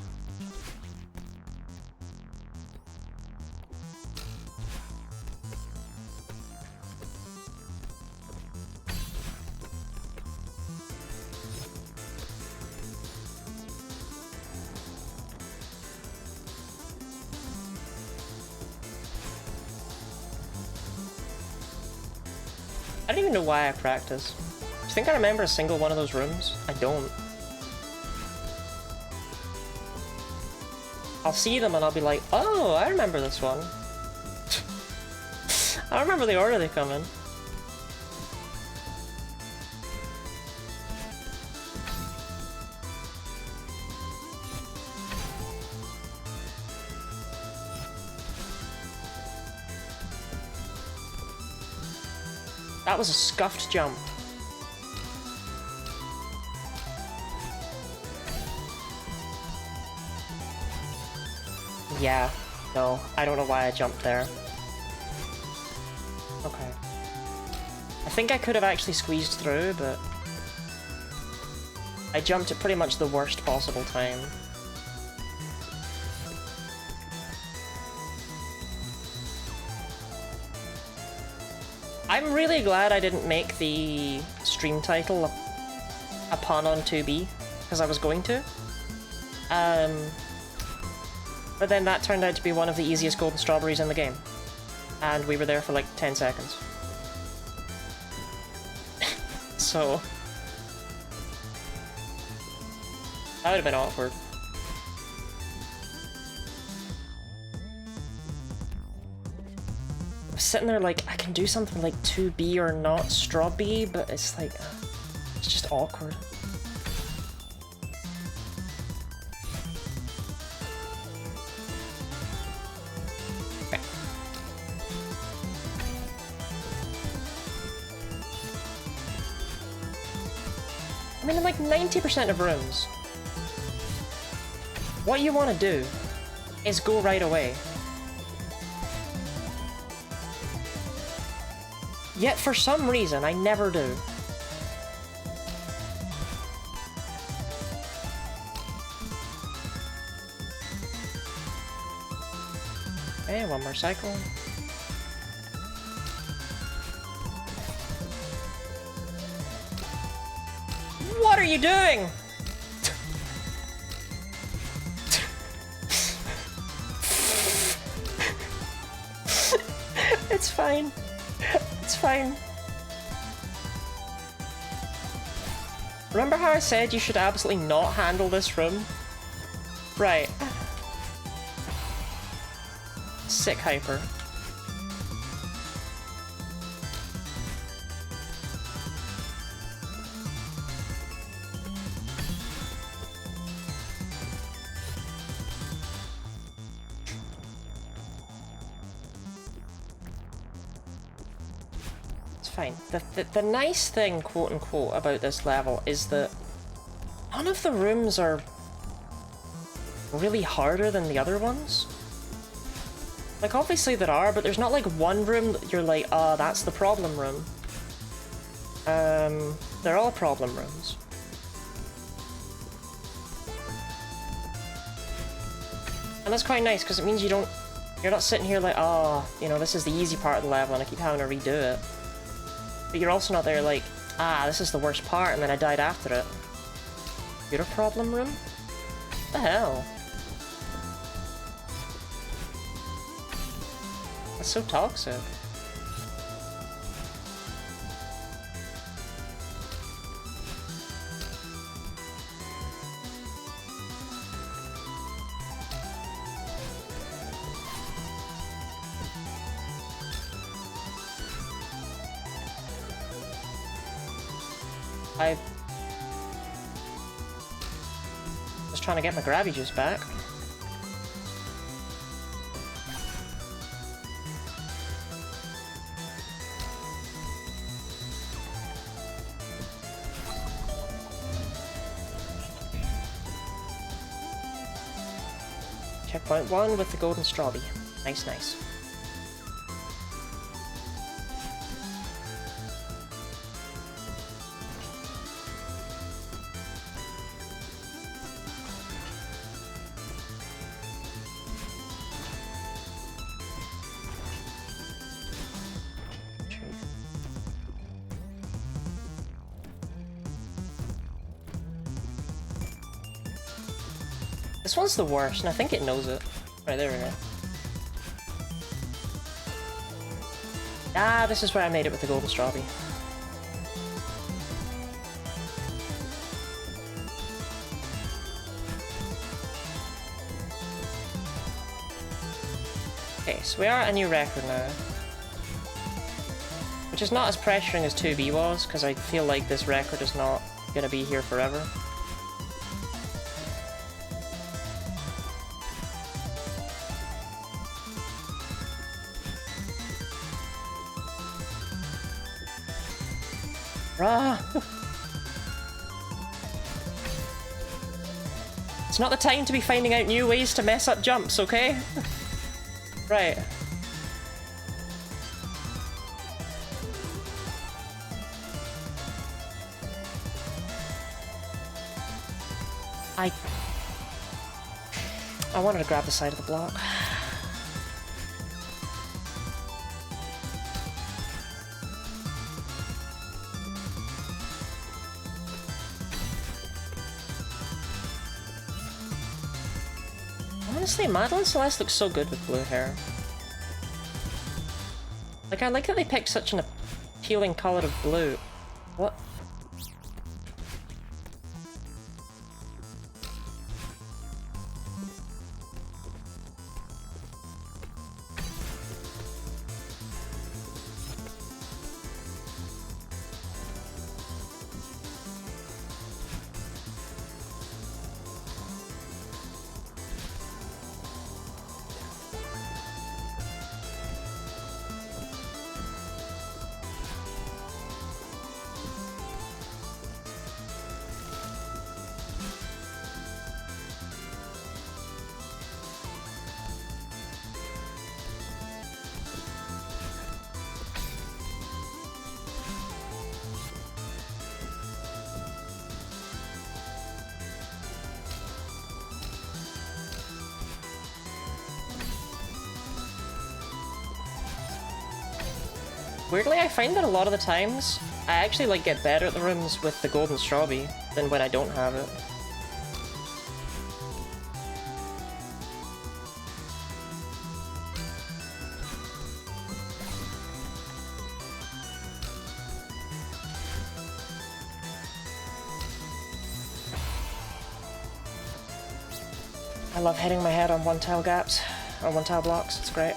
I don't even know why I practice. Do you think I remember a single one of those rooms? I don't. I'll see them and I'll be like, oh, I remember this one. I remember the order they come in. That was a scuffed jump. Yeah, no, I don't know why I jumped there. Okay. I think I could have actually squeezed through, but I jumped at pretty much the worst possible time. I'm really glad I didn't make the stream title a pun on 2B, because I was going to. But then that turned out to be one of the easiest golden strawberries in the game. And we were there for like 10 seconds. So... that would have been awkward. I was sitting there like, I can do something like 2B or not strawberry, but it's like... it's just awkward. I mean, in like 90% of rooms, what you want to do is go right away. Yet for some reason, I never do. Okay, one more cycle. What are you doing? It's fine. It's fine. Remember how I said you should absolutely not handle this room? Right. Sick hyper. Fine. The nice thing, quote-unquote, about this level is that none of the rooms are really harder than the other ones. Like, obviously there are, but there's not like one room that you're like, ah, that's the problem room. They're all problem rooms. And that's quite nice, because it means you're not sitting here like, oh, you know, this is the easy part of the level and I keep having to redo it. But you're also not there like, ah, this is the worst part, and then I died after it. You're a problem room? What the hell? That's so toxic. I was trying to get my grabby juice back. Checkpoint 1 with the golden strawberry. Nice, nice. This one's the worst, and I think it knows it. Right, there we go. Ah, this is where I made it with the golden strawberry. Okay, so we are at a new record now. Which is not as pressuring as 2B was, because I feel like this record is not gonna be here forever. Rah! It's not the time to be finding out new ways to mess up jumps, okay? Right. I wanted to grab the side of the block. Honestly, Madeline Celeste looks so good with blue hair. Like, I like that they picked such an appealing color of blue. What? Weirdly, I find that a lot of the times, I actually like get better at the rooms with the golden strawberry than when I don't have it. I love hitting my head on one-tile gaps, or one-tile blocks, it's great.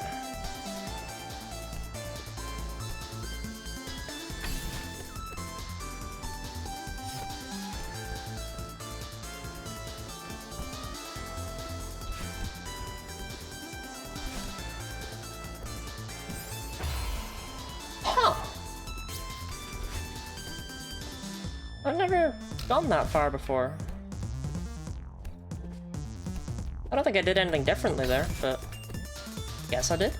I've never gone that far before. I don't think I did anything differently there, but yes, I did.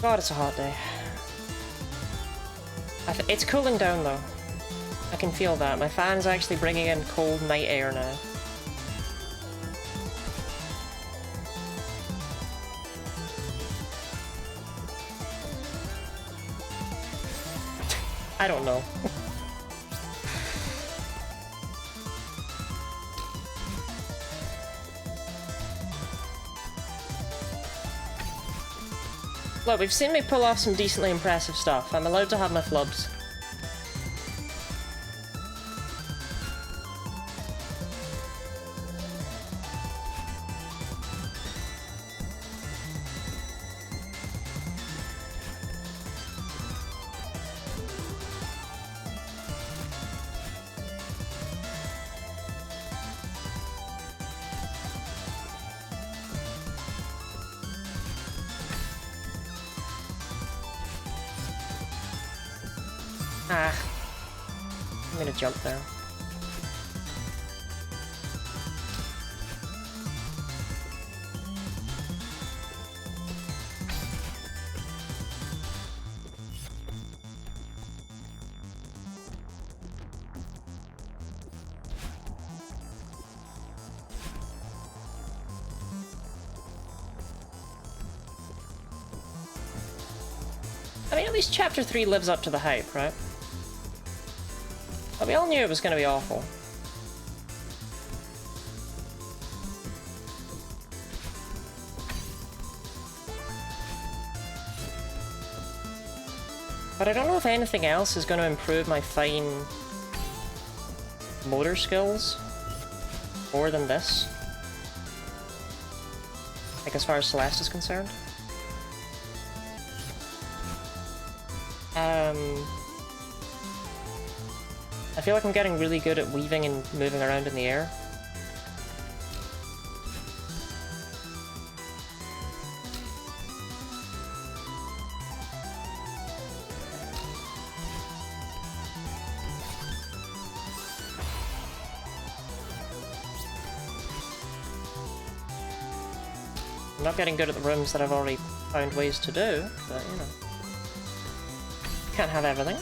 God, it's a hot day. It's cooling down though. I can feel that. My fan's actually bringing in cold night air now. I don't know. Look, we've seen me pull off some decently impressive stuff. I'm allowed to have my flubs. Ah, I'm gonna jump there. I mean, at least Chapter 3 lives up to the hype, right? But we all knew it was going to be awful. But I don't know if anything else is going to improve my fine motor skills more than this. Like, as far as Celeste is concerned. I feel like I'm getting really good at weaving and moving around in the air. I'm not getting good at the rooms that I've already found ways to do, but you know. Can't have everything.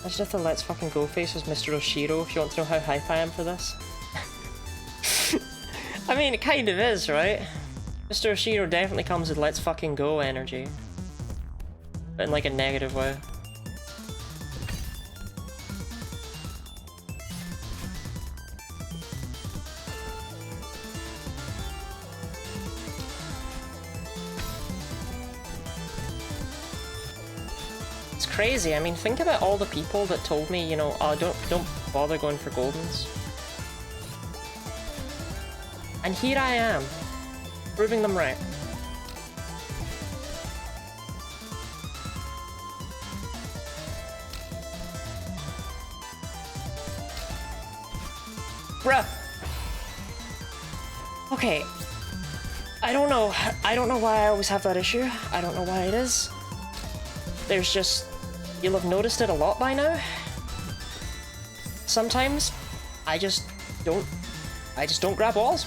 Imagine if the Let's Fucking Go face was Mr. Oshiro, if you want to know how hype I am for this. I mean, it kind of is, right? Mr. Oshiro definitely comes with Let's Fucking Go energy. But in like a negative way. Crazy. I mean, think about all the people that told me, you know, oh, don't bother going for Goldens. And here I am, proving them right. Bruh. Okay. I don't know why I always have that issue. I don't know why it is. There's just... You'll have noticed it a lot by now. Sometimes, I just don't grab walls.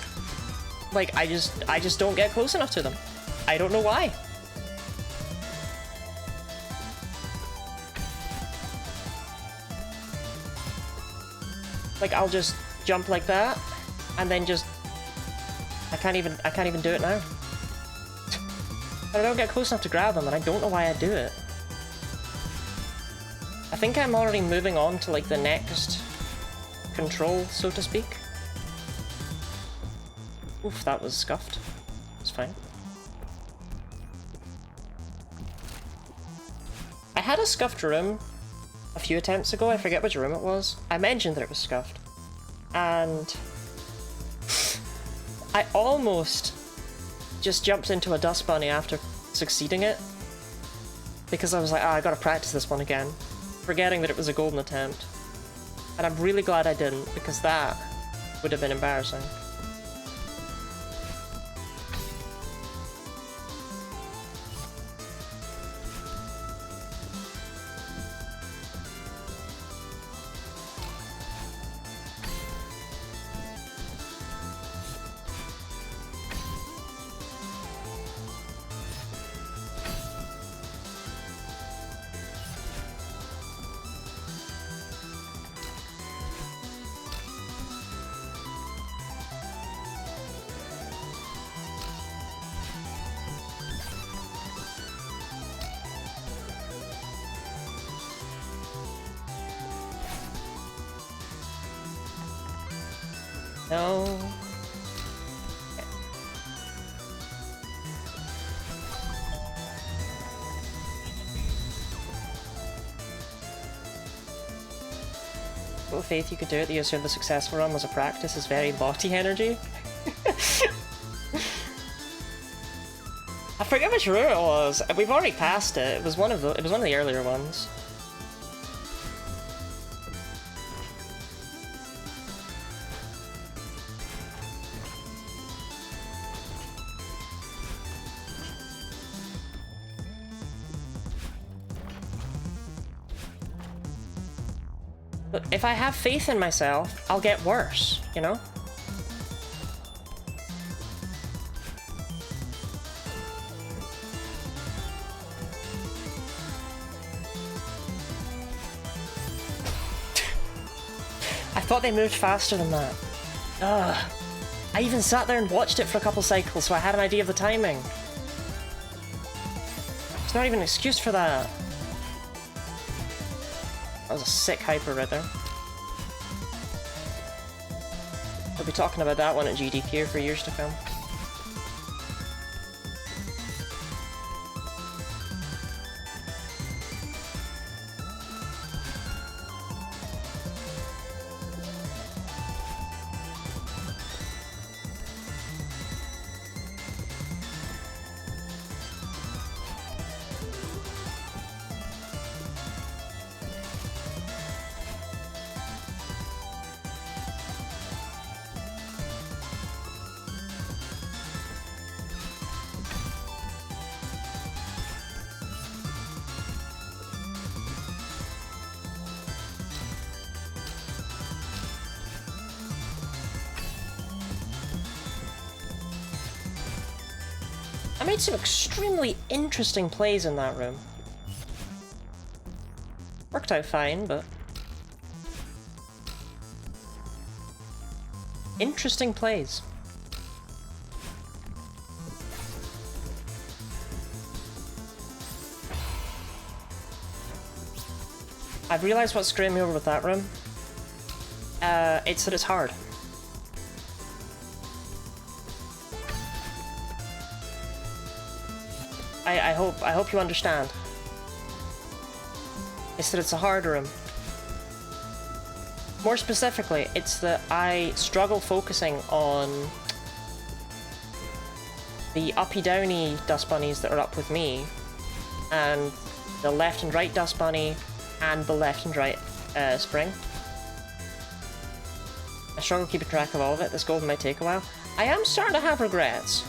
Like, I just don't get close enough to them. I don't know why. Like, I'll just jump like that, and then just... I can't even do it now. But I don't get close enough to grab them, and I don't know why I do it. I think I'm already moving on to, like, the next control, so to speak. Oof, that was scuffed. It's fine. I had a scuffed room a few attempts ago, I forget which room it was. I mentioned that it was scuffed. And... I almost just jumped into a dust bunny after succeeding it. Because I was like, I gotta practice this one again. Forgetting that it was a golden attempt. And I'm really glad I didn't, because that would have been embarrassing. No. Okay. What faith you could do it, you assume the successful run was a practice is very botty energy? I forget which route it was. We've already passed it. It was one of the earlier ones. But if I have faith in myself, I'll get worse, you know? I thought they moved faster than that. Ugh. I even sat there and watched it for a couple cycles, so I had an idea of the timing. There's not even an excuse for that. That was a sick hyper right there. We'll be talking about that one at GDQ for years to come. I made some extremely interesting plays in that room. Worked out fine, but... interesting plays. I've realised what screwed me over with that room. It's that it's hard. I hope you understand. It's that it's a hard room. More specifically, it's that I struggle focusing on the uppy-downy dust bunnies that are up with me, and the left and right dust bunny, and the left and right spring. I struggle keeping track of all of it. This golden might take a while. I am starting to have regrets.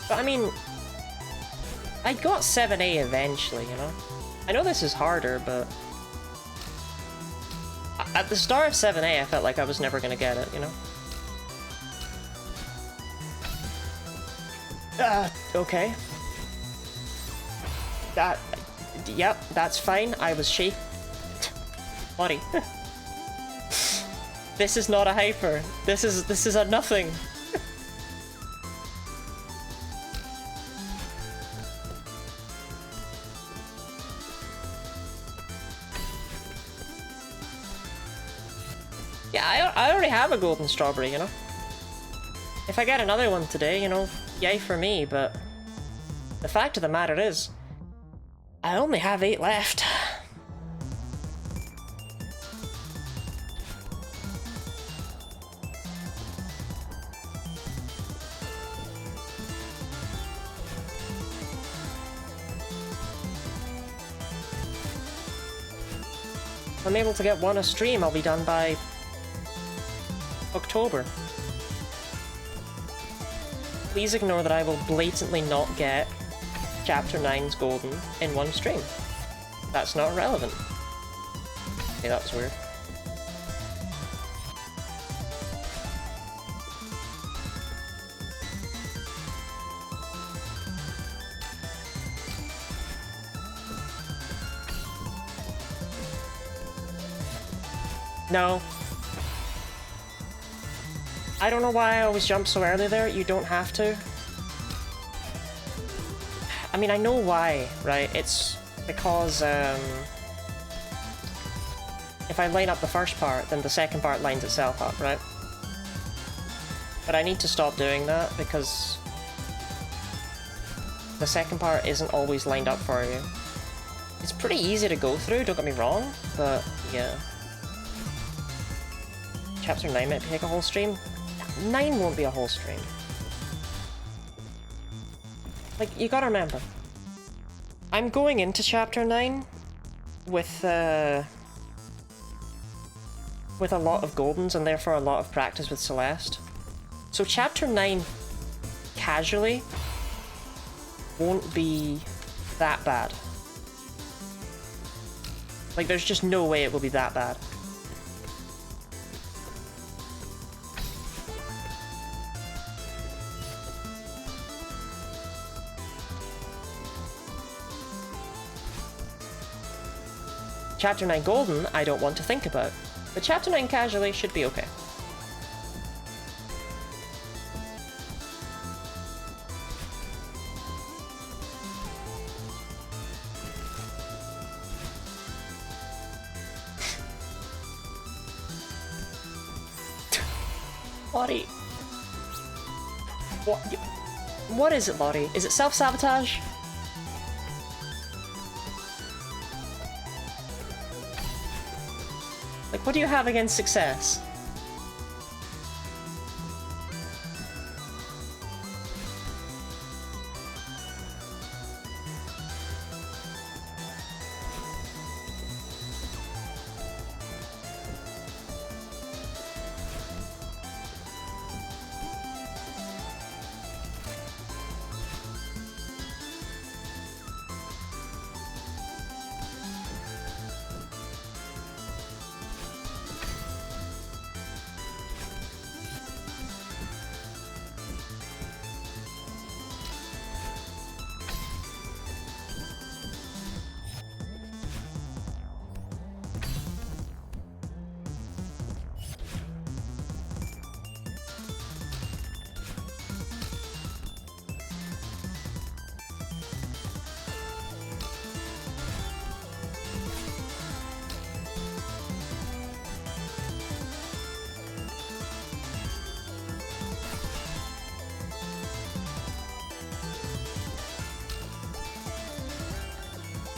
But I mean, I got 7A eventually, you know? I know this is harder, but... at the start of 7A, I felt like I was never gonna get it, you know? Okay. Yep, that's fine. I was Buddy. This is not a hyper. This is a nothing. Yeah, I already have a golden strawberry, you know? If I get another one today, you know, yay for me, but the fact of the matter is, I only have 8 left. If I'm able to get one a stream, I'll be done by October. Please ignore that I will blatantly not get Chapter 9's golden in one stream. That's not relevant. Okay, that was weird. No. I don't know why I always jump so early there. You don't have to. I mean, I know why, right? It's because, if I line up the first part, then the second part lines itself up, right? But I need to stop doing that, because the second part isn't always lined up for you. It's pretty easy to go through, don't get me wrong, but yeah. Chapter 9 might take a whole stream. 9 won't be a whole stream. Like, you gotta remember, I'm going into Chapter 9 with a lot of Goldens and therefore a lot of practice with Celeste. So Chapter 9, casually, won't be that bad. Like, there's just no way it will be that bad. Chapter 9 Golden, I don't want to think about, but Chapter 9 casually should be okay. Lottie. What? What is it, Lottie? Is it self-sabotage? Like, what do you have against success?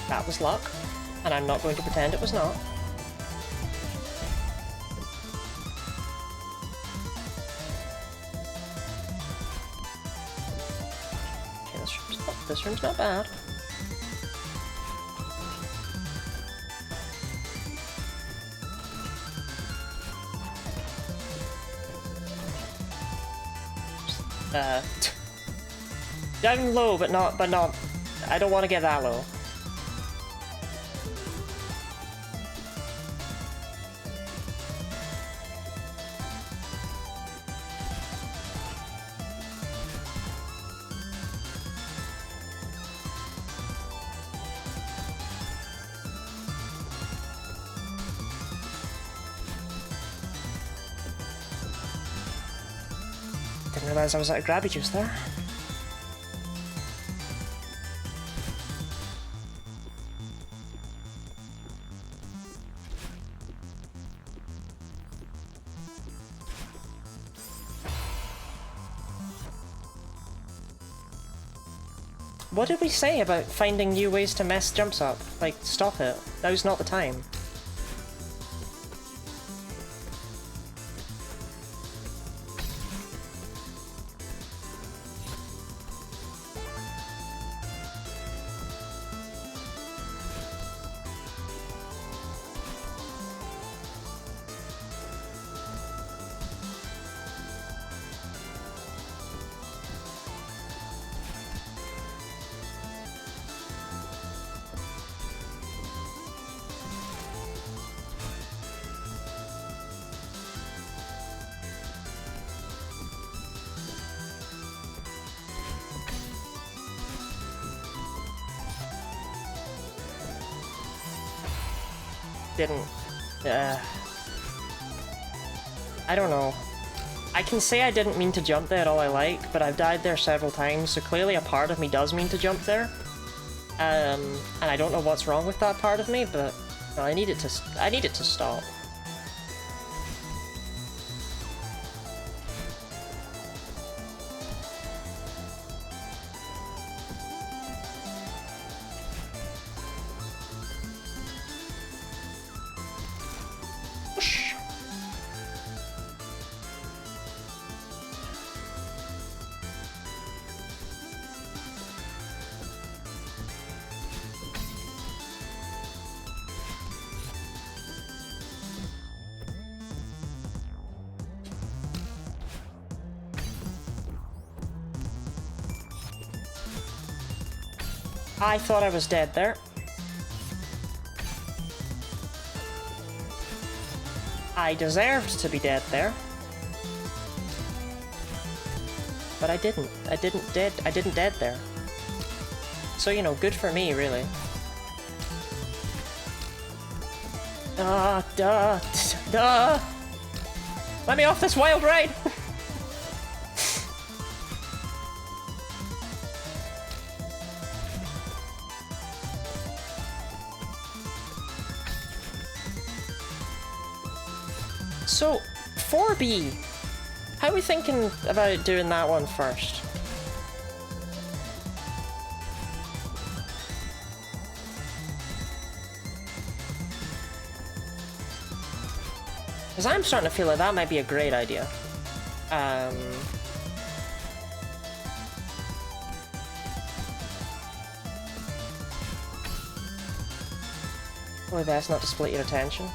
That was luck, and I'm not going to pretend it was not. Okay, this room's not bad. Down low, but not, I don't want to get that low. Didn't realize I was out of grabby juice there. What did we say about finding new ways to mess jumps up? Like, stop it. Now's not the time. Didn't, I don't know. I can say I didn't mean to jump there all I like, but I've died there several times, so clearly a part of me does mean to jump there. And I don't know what's wrong with that part of me, but no, I need it to stop. I thought I was dead there. I deserved to be dead there. But I didn't. I didn't dead there. So, you know, good for me, really. Duh. Let me off this wild ride! So, 4B. How are we thinking about doing that one first? Because I'm starting to feel like that might be a great idea. Probably best not to split your attention.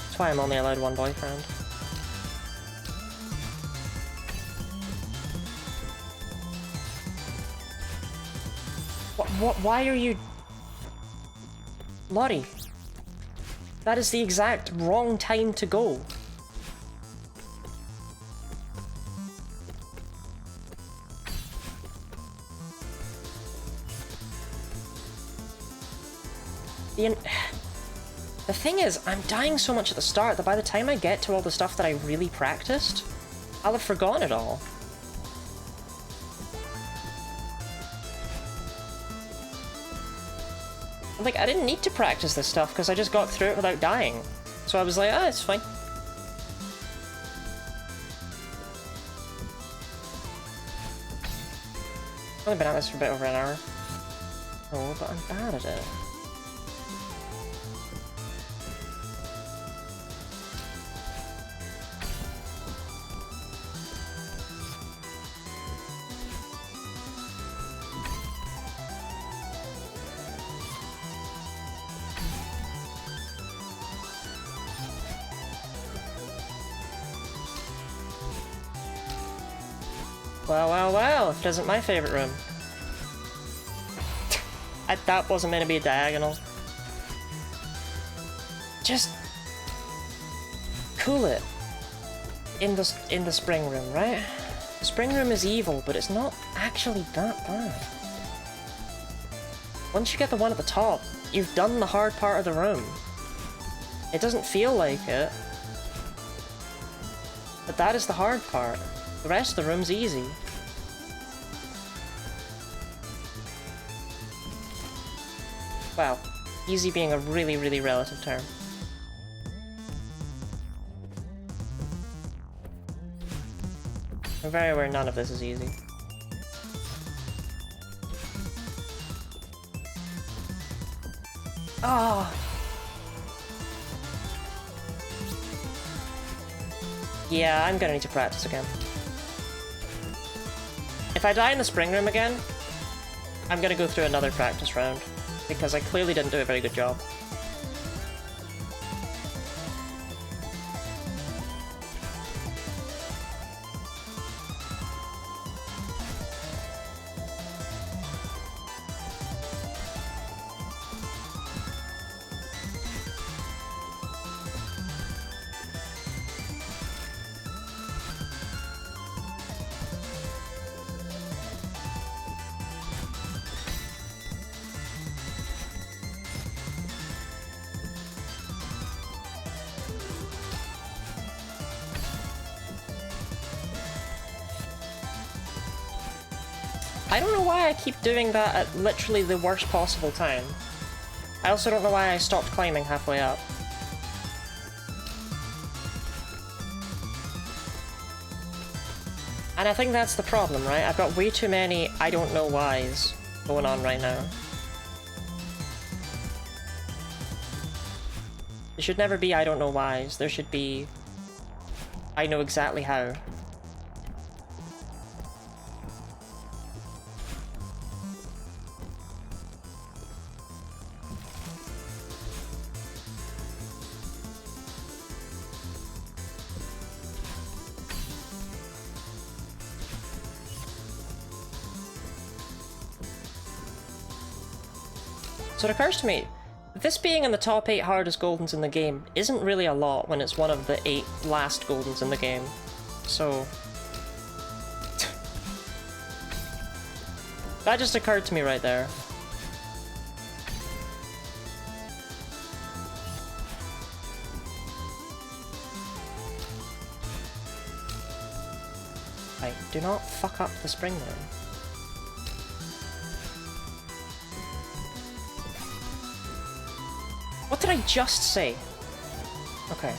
That's why I'm only allowed one boyfriend. What? Why are you... Lottie, that is the exact wrong time to go. The thing is, I'm dying so much at the start that by the time I get to all the stuff that I really practiced, I'll have forgotten it all. Like, I didn't need to practice this stuff because I just got through it without dying. So I was like, ah, it's fine. I've only been at this for a bit over an hour. Oh, but I'm bad at it. Well, if it isn't my favourite room. That wasn't meant to be a diagonal. Just... cool it. In the spring room, right? The spring room is evil, but it's not actually that bad. Once you get the one at the top, you've done the hard part of the room. It doesn't feel like it. But that is the hard part. The rest of the room's easy. Wow. Easy being a really, really relative term. I'm very aware none of this is easy. Oh! Yeah, I'm gonna need to practice again. If I die in the spring room again, I'm gonna go through another practice round, because I clearly didn't do a very good job. I don't know why I keep doing that at literally the worst possible time. I also don't know why I stopped climbing halfway up. And I think that's the problem, right? I've got way too many I don't know whys going on right now. There should never be I don't know whys. There should be I know exactly how. So it occurs to me, this being in the top 8 hardest Goldens in the game isn't really a lot when it's one of the 8 last Goldens in the game. So... that just occurred to me right there. Right, do not fuck up the spring room. What did I just say? Okay.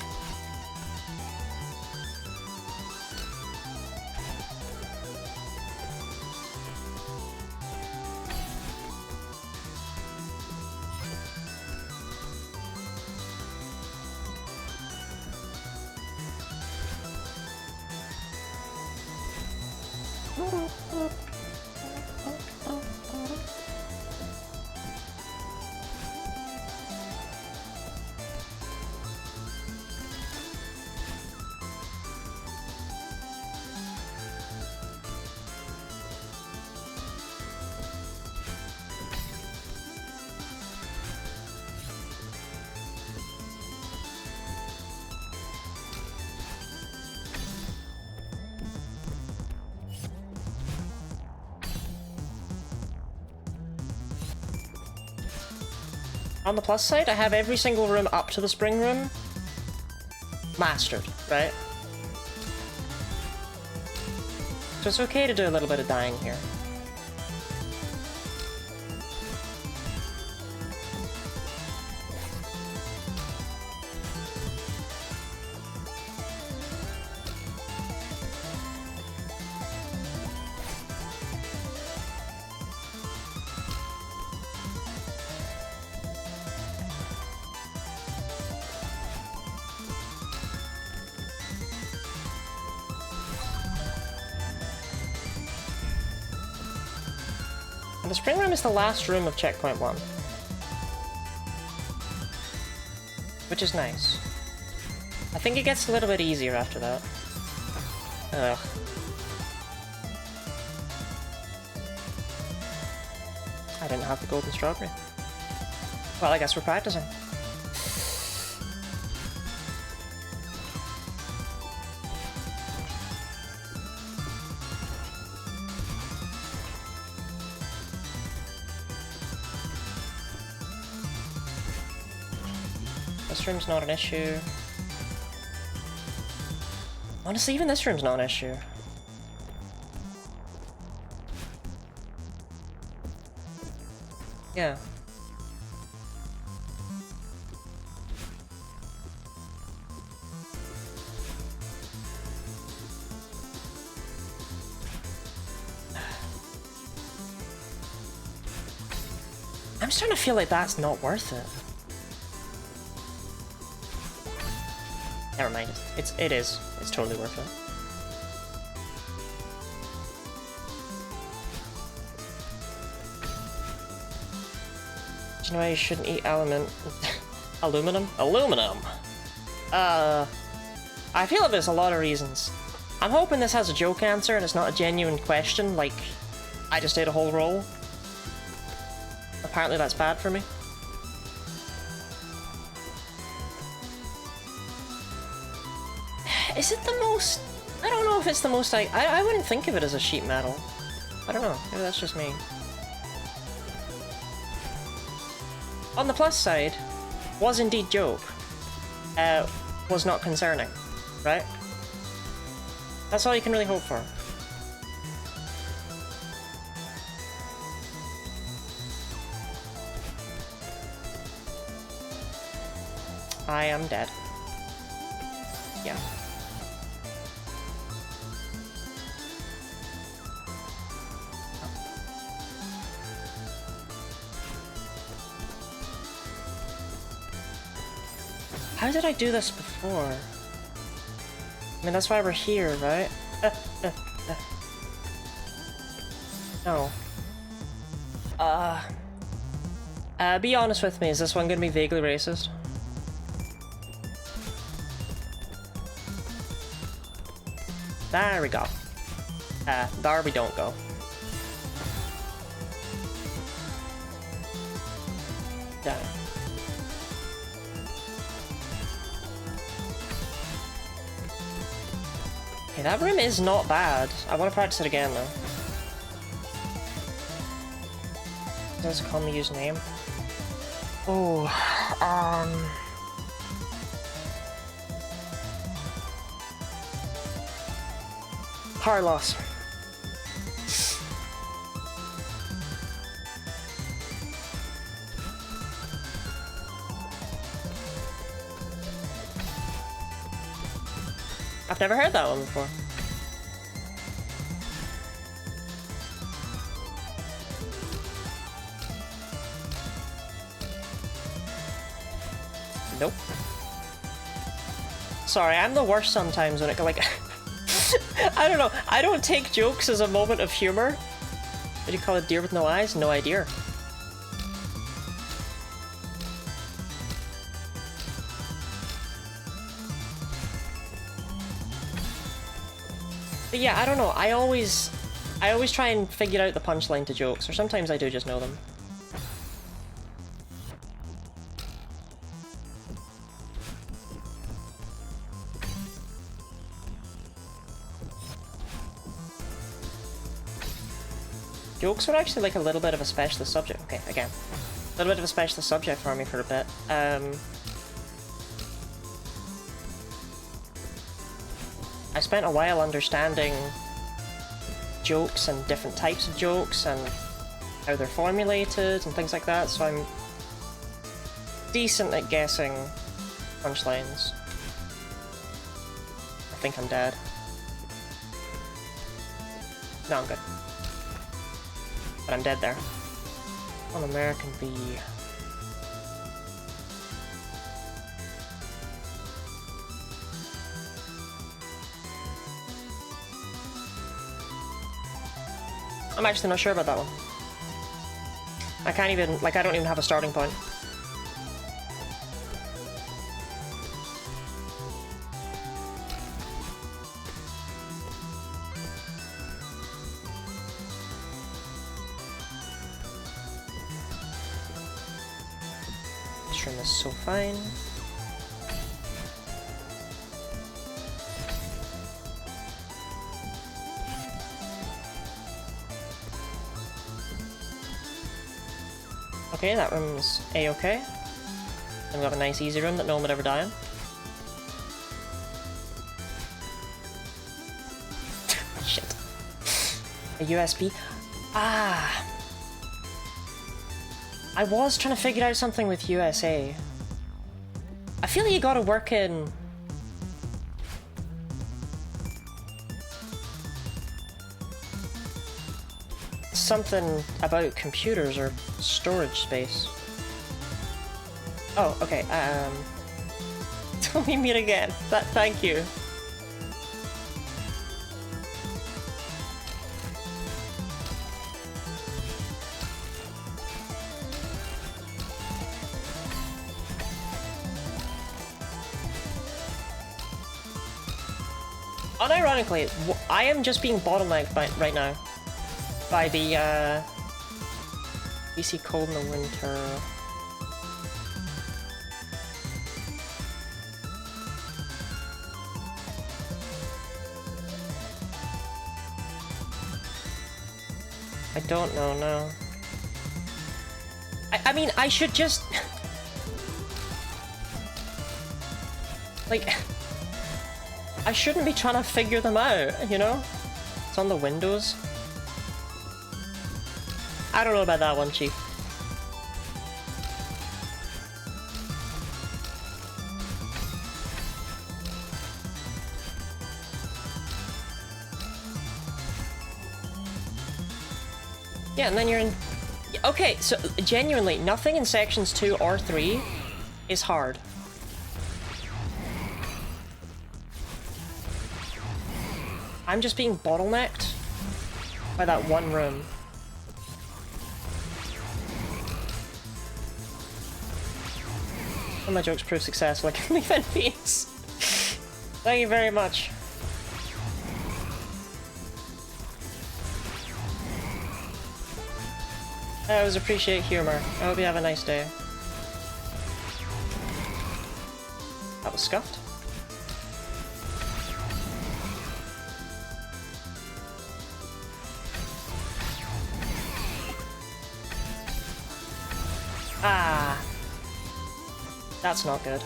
On the plus side, I have every single room up to the spring room mastered, right? So it's okay to do a little bit of dying here. The spring room is the last room of checkpoint 1. Which is nice. I think it gets a little bit easier after that. Ugh. I didn't have the golden strawberry. Well, I guess we're practicing. This room's not an issue. Honestly, even this room's not an issue. Yeah. I'm starting to feel like that's not worth it. Never mind. It is. It's totally worth it. Do you know why you shouldn't eat aluminum? Aluminum! I feel like there's a lot of reasons. I'm hoping this has a joke answer and it's not a genuine question, like, I just ate a whole roll. Apparently that's bad for me. Is it the most... I don't know if it's the most... I wouldn't think of it as a sheet metal. I don't know. Maybe that's just me. On the plus side, was indeed joke. Was not concerning. Right? That's all you can really hope for. I am dead. Yeah. How did I do this before? I mean, that's why we're here, right? No. Be honest with me, is this one gonna be vaguely racist? There we go. There we don't go. Damn. Okay, that room is not bad. I want to practice it again, though. Does it call me use name? Oh, Carlos. I've never heard that one before. Nope. Sorry, I'm the worst sometimes when it like I don't know. I don't take jokes as a moment of humor. What do you call it? Deer with no eyes? No idea. But yeah, I don't know. I always try and figure out the punchline to jokes, or sometimes I do just know them. Jokes are actually like a little bit of a specialist subject. Okay, again. A little bit of a specialist subject for me for a bit. I spent a while understanding jokes and different types of jokes and how they're formulated and things like that, so I'm decent at guessing punchlines. I think I'm dead. No, I'm good. But I'm dead there. An American bee. I'm actually not sure about that one. I can't even, like, I don't even have a starting point. This room is so fine. Okay, that room's a-okay. And we have a nice easy room that no one would ever die in. Shit. A USB? Ah! I was trying to figure out something with USA. I feel like you gotta work in... something about computers or storage space. Oh, okay, Tell me meet again. Thank you. Unironically, I am just being bottlenecked right now. By the, PC cold in the winter. I don't know, no. I mean, I should just... like... I shouldn't be trying to figure them out, you know? It's on the windows. I don't know about that one, Chief. Yeah, and then you're in... Okay, so genuinely, nothing in sections 2 or 3 is hard. I'm just being bottlenecked by that one room. My jokes prove successful. I can leave in peace. Thank you very much. I always appreciate humor. I hope you have a nice day. That was scuffed. Ah. That's not good.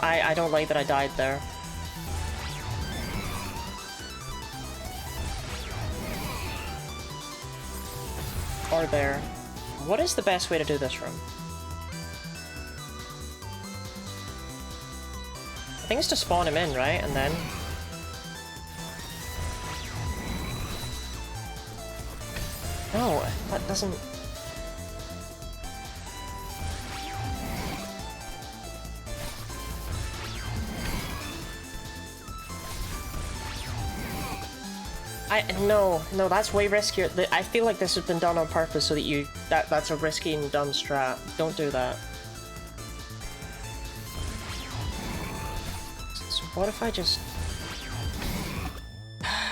I don't like that I died there. Or there. What is the best way to do this room? I think it's to spawn him in, right? And then... No, that doesn't... No, that's way riskier. I feel like this has been done on purpose so that that's a risky and dumb strat. Don't do that. So what if I just...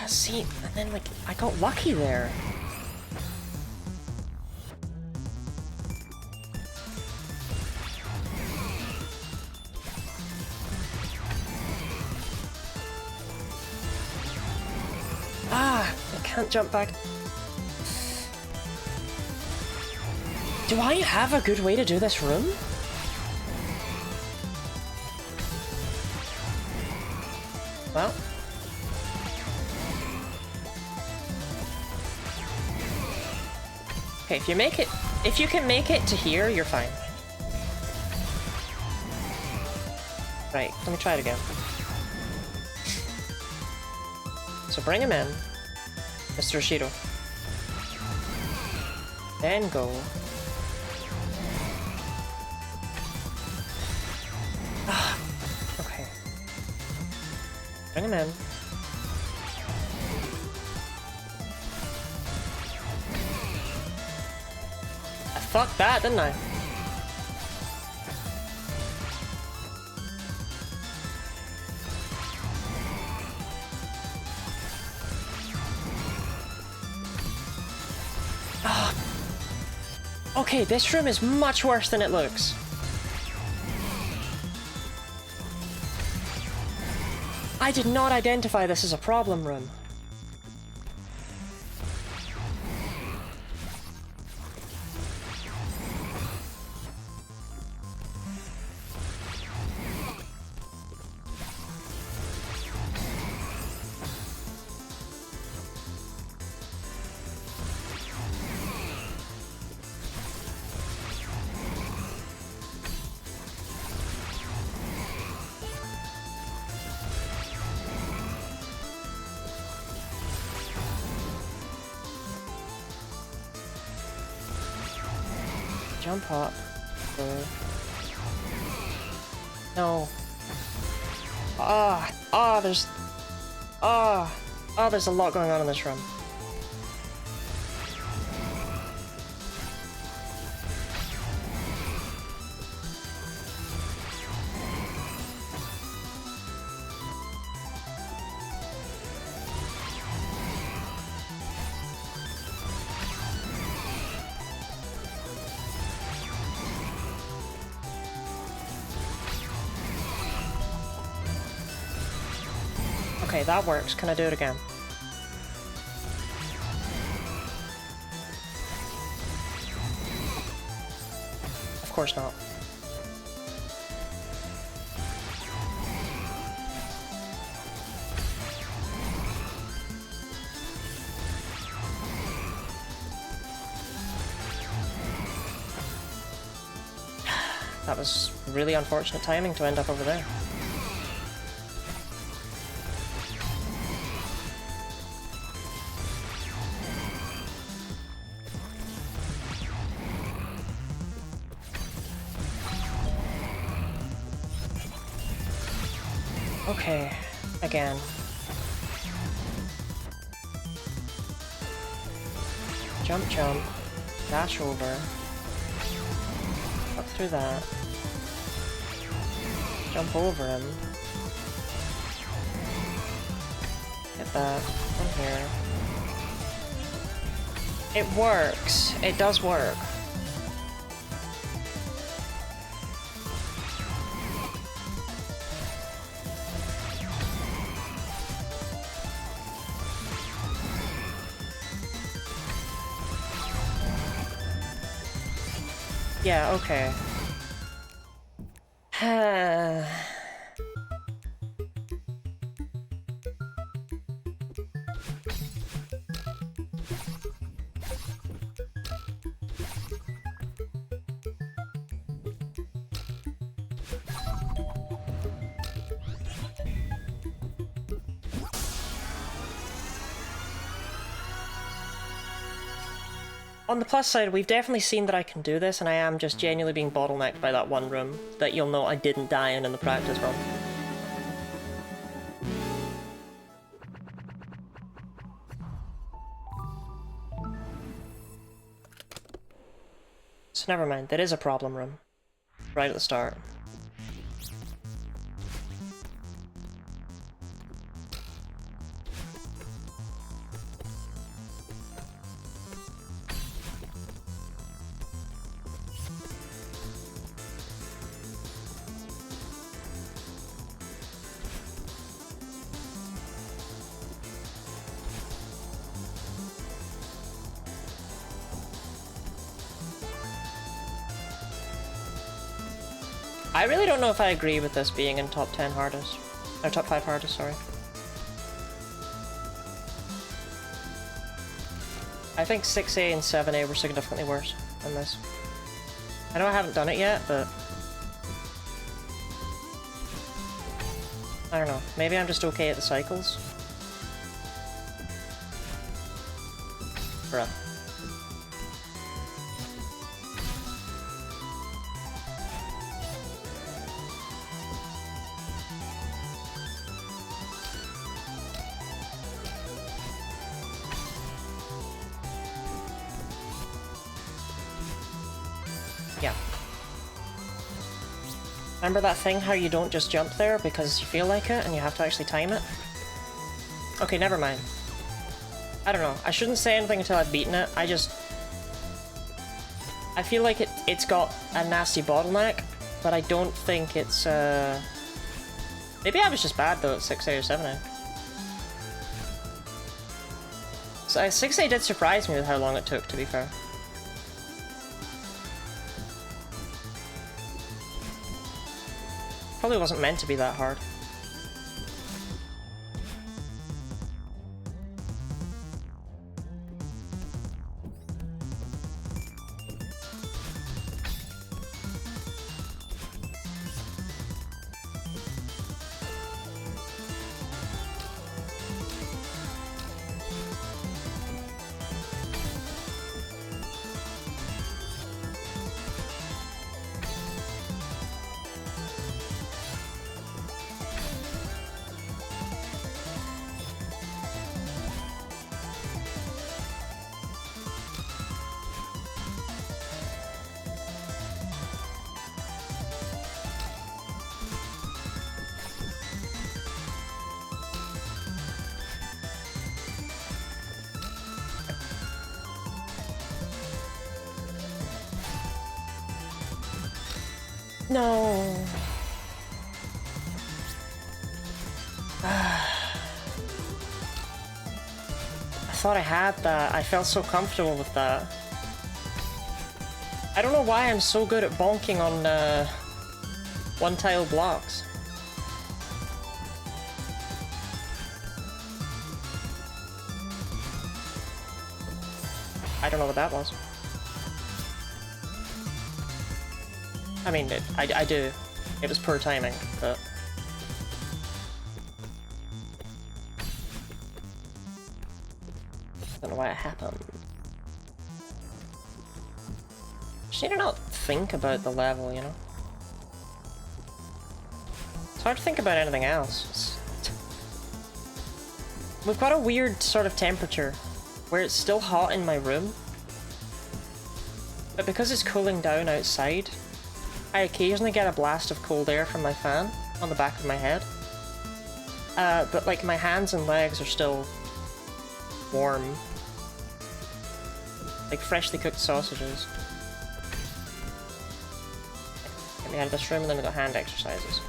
See, and then like, I got lucky there. Can't jump back. Do I have a good way to do this room? Well. Okay, if you can make it to here, you're fine. Right, let me try it again. So bring him in. Mr. Shido. Then go. Okay. Bring him in. I fucked that, didn't I? Okay, this room is much worse than it looks. I did not identify this as a problem room. Jump up. No. There's a lot going on in this room. Okay, that works. Can I do it again? Of course not. That was really unfortunate timing to end up over there. Okay, again. Jump, jump, dash over, up through that, jump over him, hit that, from here. It works, it does work. Yeah, okay. On the plus side, we've definitely seen that I can do this, and I am just genuinely being bottlenecked by that one room that you'll note I didn't die in the practice run. So never mind, there is a problem room. Right at the start. I really don't know if I agree with this being in top 10 hardest. Or top 5 hardest, sorry. I think 6A and 7A were significantly worse than this. I know I haven't done it yet, but... I don't know. Maybe I'm just okay at the cycles. Bruh. Yeah. Remember that thing how you don't just jump there because you feel like it and you have to actually time it? Okay, never mind. I don't know. I shouldn't say anything until I've beaten it. I feel like it's got a nasty bottleneck, but I don't think it's maybe I was just bad though at 6A or 7A. So 6A did surprise me with how long it took, to be fair. Probably wasn't meant to be that hard. No. I thought I had that. I felt so comfortable with that. I don't know why I'm so good at bonking on one-tile blocks. I don't know what that was. I mean, I do. It was poor timing, but... I don't know why it happened. Just need to not think about the level, you know? It's hard to think about anything else. We've got a weird sort of temperature, where it's still hot in my room, but because it's cooling down outside, I occasionally get a blast of cold air from my fan on the back of my head. But like my hands and legs are still warm. Like freshly cooked sausages. Get me out of this room and then we got hand exercises.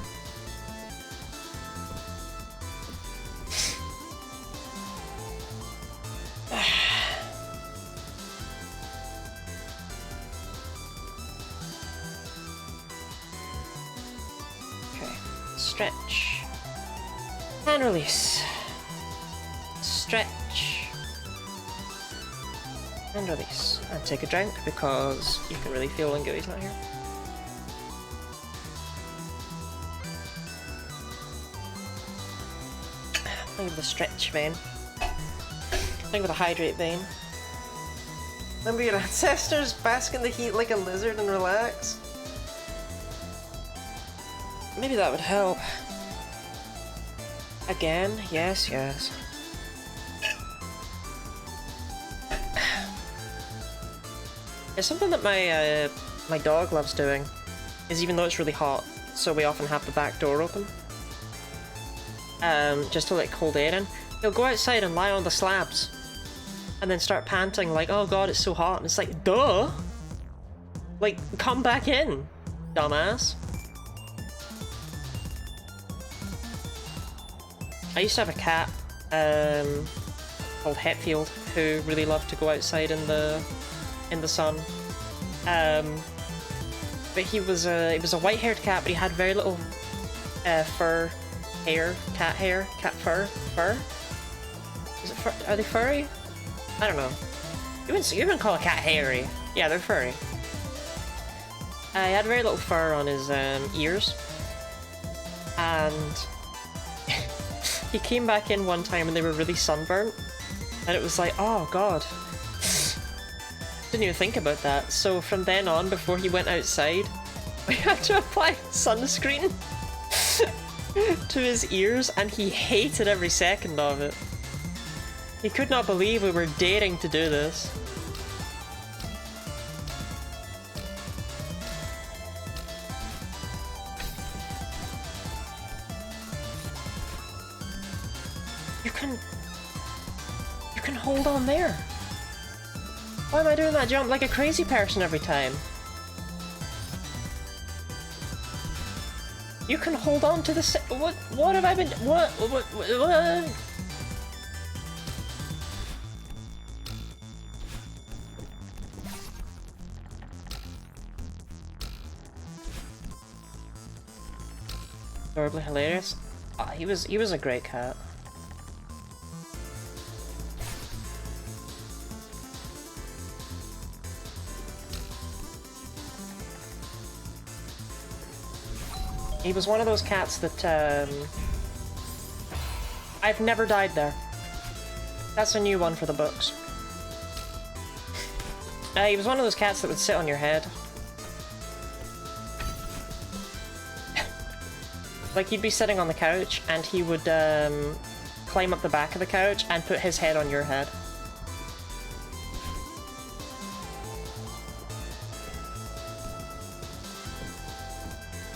Stretch. And release. Stretch. And release. And take a drink because you can really feel when Gooey's not here. Think of the stretch vein. Think of the hydrate vein. Remember your ancestors, bask in the heat like a lizard and relax? Maybe that would help. Again, yes, yes. It's something that my dog loves doing, is even though it's really hot, so we often have the back door open, just to let cold air in, he'll go outside and lie on the slabs, and then start panting like, oh god, it's so hot, and it's like, duh! Like, come back in, dumbass. I used to have a cat, called Hetfield, who really loved to go outside in the sun. But he was a white-haired cat, but he had very little fur, cat fur. Is it fur? Are they furry? I don't know. You wouldn't call a cat hairy. Yeah, they're furry. He had very little fur on his ears, and he came back in one time and they were really sunburnt, and it was like, oh god. Didn't even think about that. So from then on, before he went outside, we had to apply sunscreen to his ears, and he hated every second of it. He could not believe we were daring to do this. You can hold on there. Why am I doing that jump like a crazy person every time? You can hold on to the what have I been- what? Adorably hilarious. He was a great cat. He was one of those cats that, I've never died there. That's a new one for the books. He was one of those cats that would sit on your head. Like, he'd be sitting on the couch, and he would, climb up the back of the couch and put his head on your head.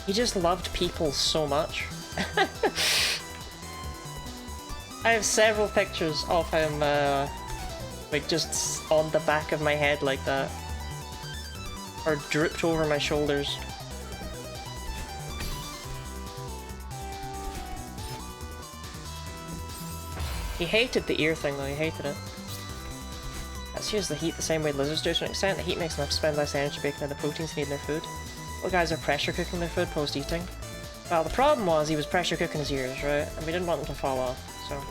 He just loved people so much. I have several pictures of him, like, just on the back of my head like that. Or drooped over my shoulders. He hated the ear thing though, he hated it. Let's use the heat the same way lizards do to an extent. The heat makes them spend less energy breaking down the proteins needed in their food. Little guys are pressure cooking their food post-eating. Well, the problem was he was pressure cooking his ears, right? And we didn't want them to fall off, so...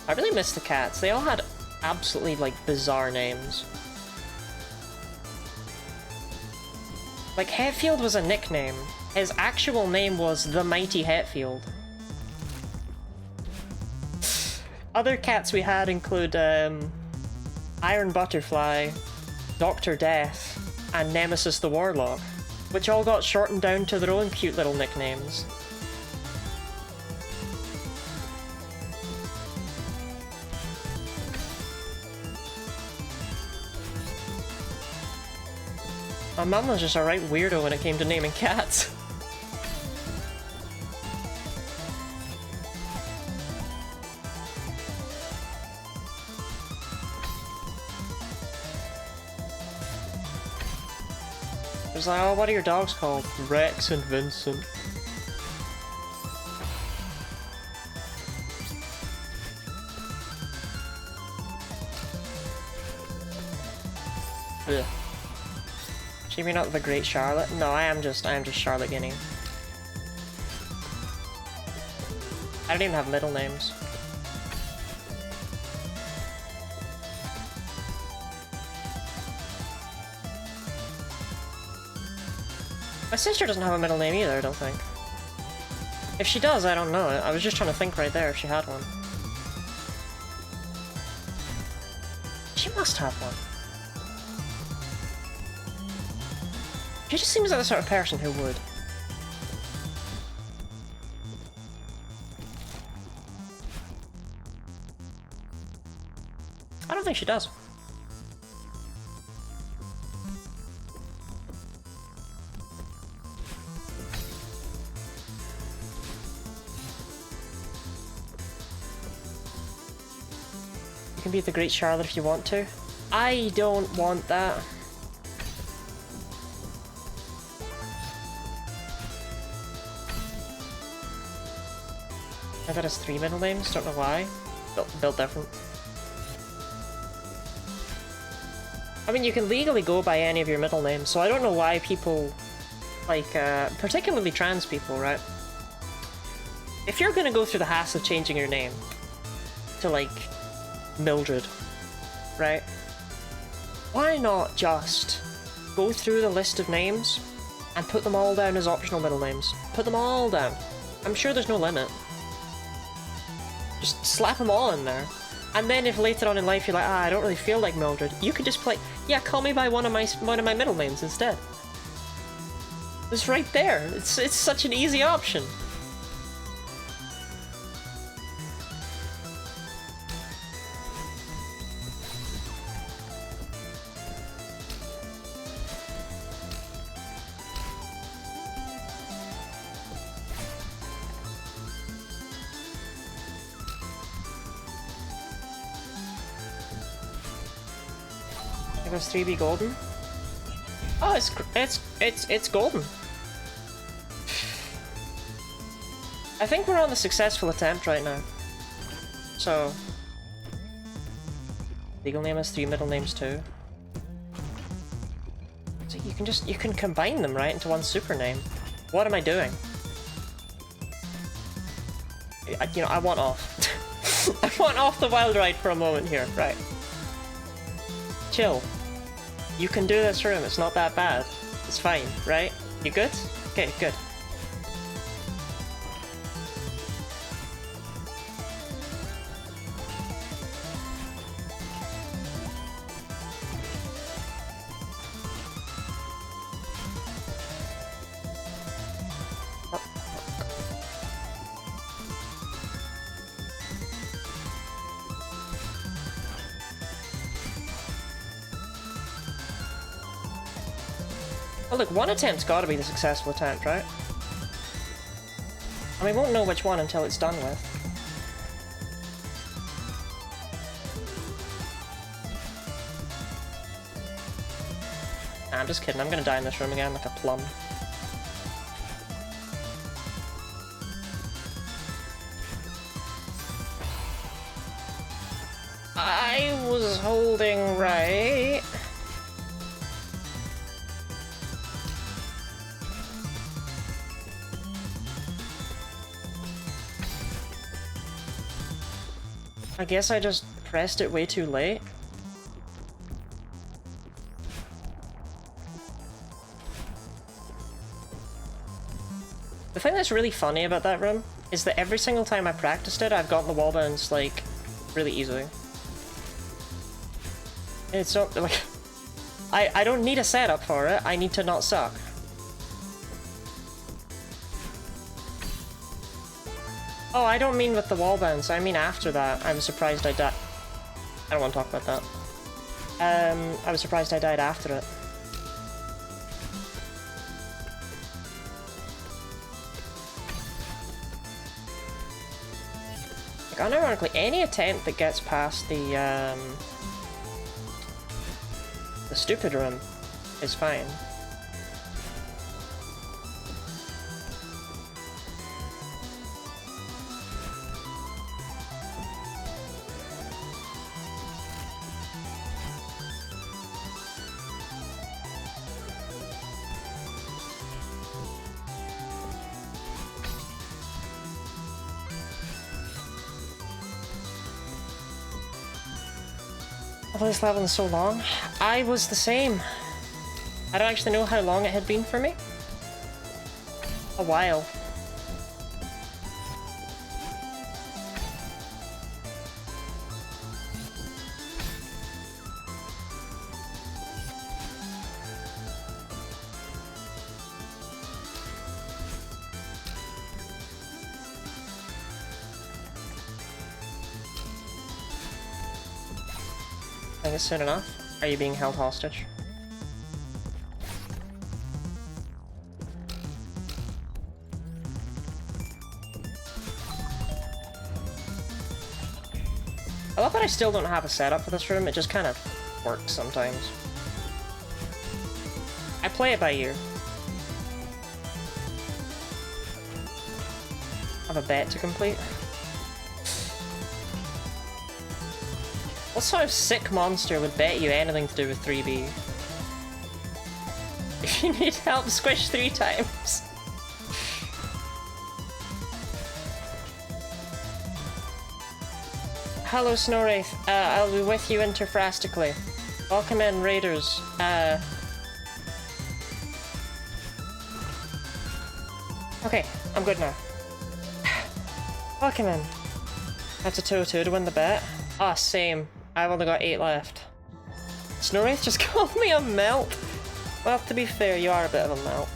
I really miss the cats. They all had absolutely, like, bizarre names. Like, Hetfield was a nickname. His actual name was the Mighty Hetfield. Other cats we had include Iron Butterfly, Dr. Death, and Nemesis the Warlock, which all got shortened down to their own cute little nicknames. My mum was just a right weirdo when it came to naming cats. It was like, oh, what are your dogs called? Rex and Vincent. Ugh. Should we not the Great Charlotte? No, I am just Charlotte Guinea. I don't even have middle names. My sister doesn't have a middle name either, I don't think. If she does, I don't know. I was just trying to think right there if she had one. She must have one. She just seems like the sort of person who would. I don't think she does. You can be the Great Charlotte if you want to. I don't want that. I bet it's 3 middle names, don't know why. Built different. I mean, you can legally go by any of your middle names, so I don't know why people, like, particularly trans people, right? If you're gonna go through the hassle of changing your name to, like, Mildred, right? Why not just go through the list of names and put them all down as optional middle names? Put them all down. I'm sure there's no limit. Just slap them all in there. And then if later on in life you're like, I don't really feel like Mildred, you can just play, yeah, call me by one of my middle names instead. It's right there. It's such an easy option. Goes 3B golden. Oh, it's golden. I think we're on the successful attempt right now. So legal name has 3 middle names too. So you can combine them right into one super name. What am I doing? You know, I want off. I want off the wild ride for a moment here. Right. Chill. You can do this room, it's not that bad. It's fine, right? You good? Okay, good. Oh look, one attempt's gotta be the successful attempt, right? And we won't know which one until it's done with. Nah, I'm just kidding, I'm gonna die in this room again like a plum. I was holding right. I guess I just pressed it way too late. The thing that's really funny about that room is that every single time I practiced it, I've gotten the wall bounce, like, really easily. It's not, like... I don't need a setup for it, I need to not suck. Oh, I don't mean with the wall bounce, I mean after that. I was surprised I died. I don't want to talk about that. I was surprised I died after it. Like, unironically, any attempt that gets past the stupid room is fine. This level is so long. I was the same. I don't actually know how long it had been for me. a while. I think it's soon enough. Are you being held hostage? I love that I still don't have a setup for this room, it just kind of works sometimes. I play it by ear. I have a bet to complete. What sort of sick monster would bet you anything to do with 3B? If you need help, squish 3 times. Hello, Snowwraith. I'll be with you interfrastically. Welcome in, Raiders. Okay, I'm good now. Welcome in. That's a 2-2 to win the bet. Ah, same. I've only got 8 left. Snowwraith just called me a melt. Well, to be fair, you are a bit of a melt.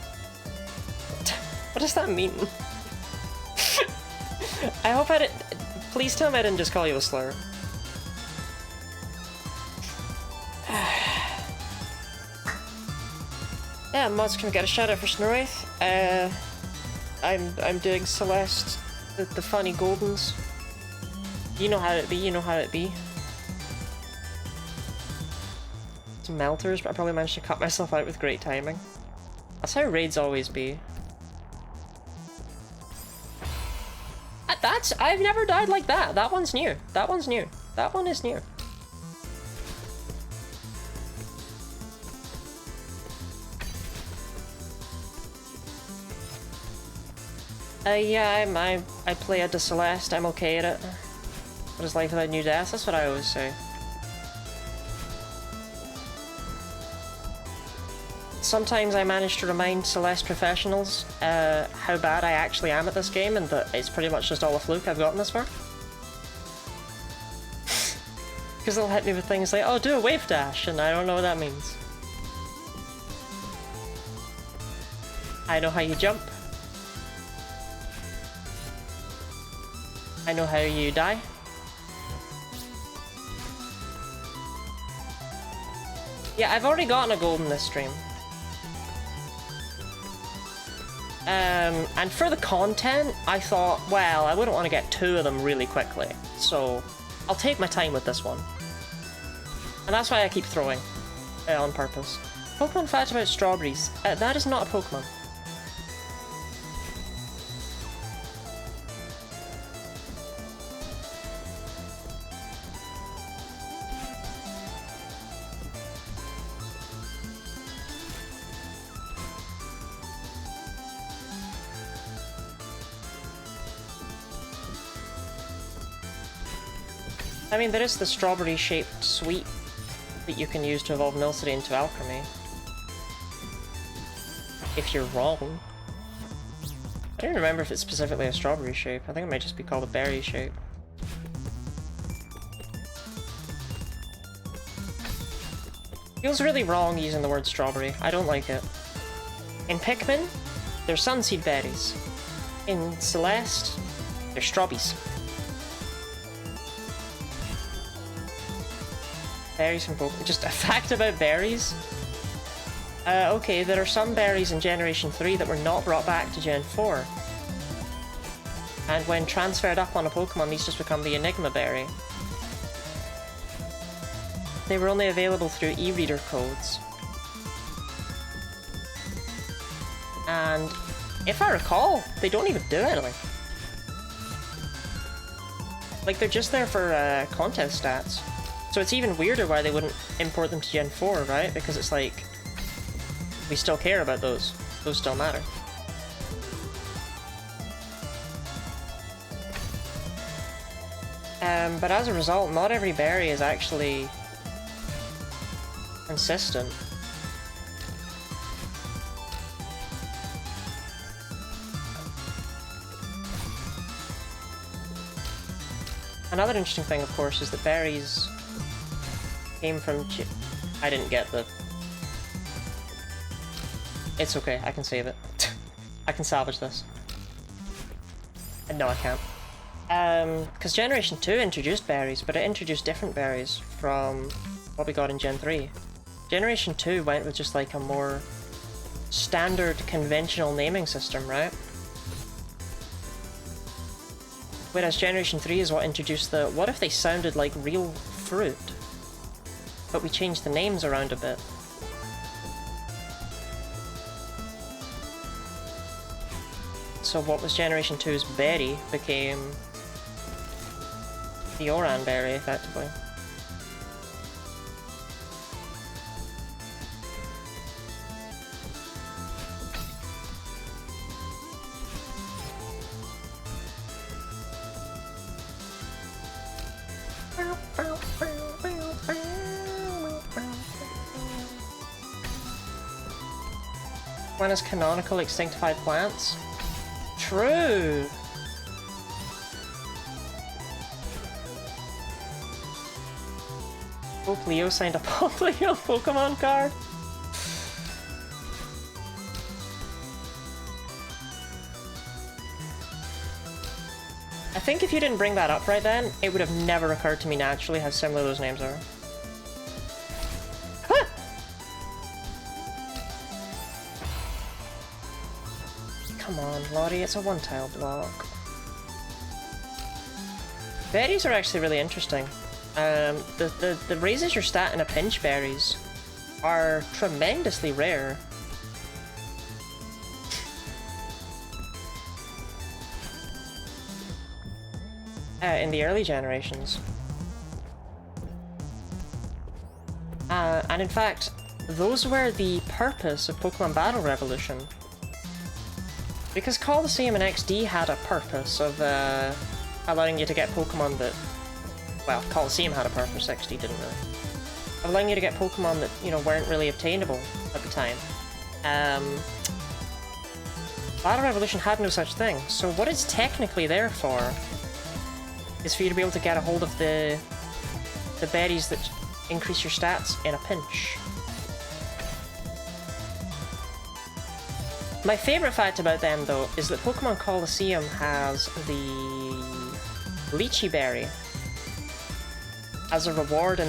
What does that mean? I hope I didn't... Please tell me I didn't just call you a slur. Yeah, mods, can we get a shout out for Snowwraith? I'm doing Celeste, the funny Goldens. You know how it be, you know how it be. Some melters, but I probably managed to cut myself out with great timing. That's how raids always be. I've never died like that. That one's new. That one's new. That one is new. Yeah, I play at the Celeste. I'm okay at it. What is life without new deaths? That's what I always say. Sometimes I manage to remind Celeste professionals how bad I actually am at this game and that it's pretty much just all a fluke I've gotten this far. Because they'll hit me with things like, oh, do a wave dash, and I don't know what that means. I know how you jump. I know how you die. Yeah, I've already gotten a gold in this stream. And for the content, I thought, well, I wouldn't want to get 2 of them really quickly, so I'll take my time with this one. And that's why I keep throwing on purpose. Pokemon fact about strawberries. That is not a Pokemon. I mean, there is the strawberry-shaped sweet that you can use to evolve Nilcity into Alchemy. If you're wrong. I don't remember if it's specifically a strawberry shape. I think it might just be called a berry shape. Feels really wrong using the word strawberry. I don't like it. In Pikmin, they're sunseed berries. In Celeste, they're strawbies. Berries from Pokemon. Just a fact about berries. Okay, there are some berries in Generation 3 that were not brought back to Gen 4. And when transferred up on a Pokemon, these just become the Enigma Berry. They were only available through e-reader codes. And if I recall, they don't even do anything. Like, they're just there for contest stats. So it's even weirder why they wouldn't import them to Gen 4, right? Because it's like, we still care about those. Those still matter. But as a result, not every berry is actually consistent. Another interesting thing, of course, is that berries came from... I didn't get the... It's okay, I can save it. I can salvage this. No, I can't. Because Generation 2 introduced berries, but it introduced different berries from what we got in Gen 3. Generation 2 went with just like a more standard, conventional naming system, right? Whereas Generation 3 is what introduced the, what if they sounded like real fruit? But we changed the names around a bit. So what was Generation 2's berry became the Oran berry, effectively. When is canonical extinctified plants? True! Hope Leo signed a Leo Pokemon card. I think if you didn't bring that up right then, it would have never occurred to me naturally how similar those names are. Ah! Come on, Lottie, it's a one-tile block. Berries are actually really interesting. The raises your stat in a pinch berries are tremendously rare. In the early generations. And in fact, those were the purpose of Pokemon Battle Revolution. Because Colosseum and XD had a purpose of allowing you to get Pokemon that... Well, Colosseum had a purpose, XD didn't really. Allowing you to get Pokemon that, you know, weren't really obtainable at the time. Battle Revolution had no such thing, so what it's technically there for is for you to be able to get a hold of the berries that increase your stats in a pinch. My favourite fact about them, though, is that Pokemon Colosseum has the Lychee Berry as a reward in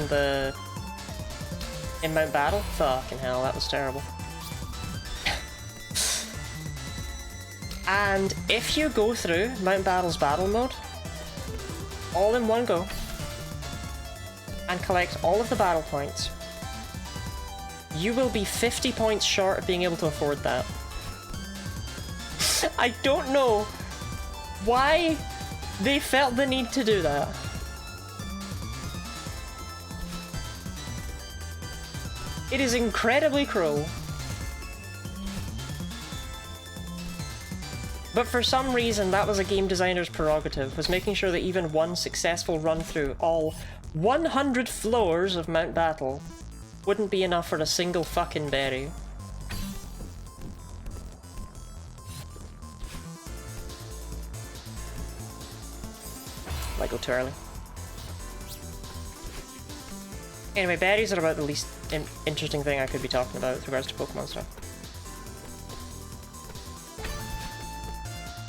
Mount Battle. Fucking hell, that was terrible. And if you go through Mount Battle's battle mode, all in one go, and collect all of the battle points, you will be 50 points short of being able to afford that. I don't know why they felt the need to do that. It is incredibly cruel. But for some reason, that was a game designer's prerogative, was making sure that even one successful run through all 100 floors of Mount Battle wouldn't be enough for a single fucking berry. Might go too early. Anyway, berries are about the least interesting thing I could be talking about with regards to Pokemon stuff.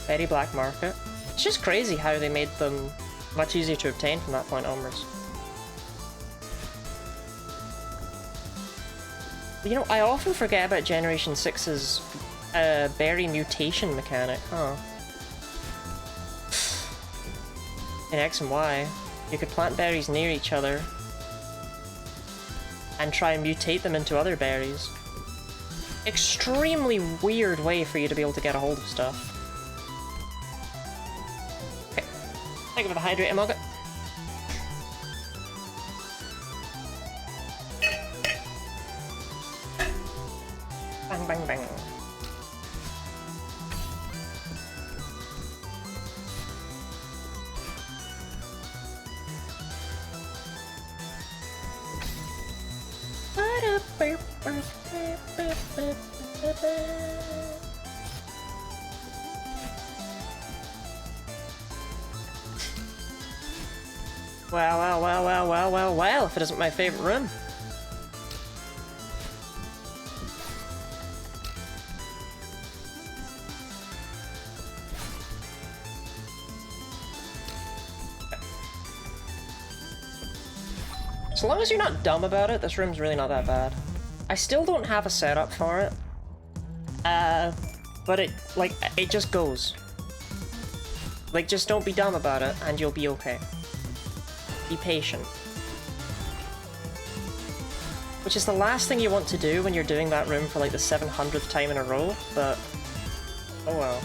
Berry Black Market. It's just crazy how they made them much easier to obtain from that point onwards. You know, I often forget about Generation 6's berry mutation mechanic, huh? In X and Y, you could plant berries near each other and try and mutate them into other berries. Extremely weird way for you to be able to get a hold of stuff. Okay, thank you for the hydrate, Emogga. Bang, bang, bang. Well, well, well, well, well, well, well, if it isn't my favorite room. So long as you're not dumb about it, this room's really not that bad. I still don't have a setup for it. But it just goes. Like, just don't be dumb about it, and you'll be okay. Be patient. Which is the last thing you want to do when you're doing that room for like the 700th time in a row, but oh well.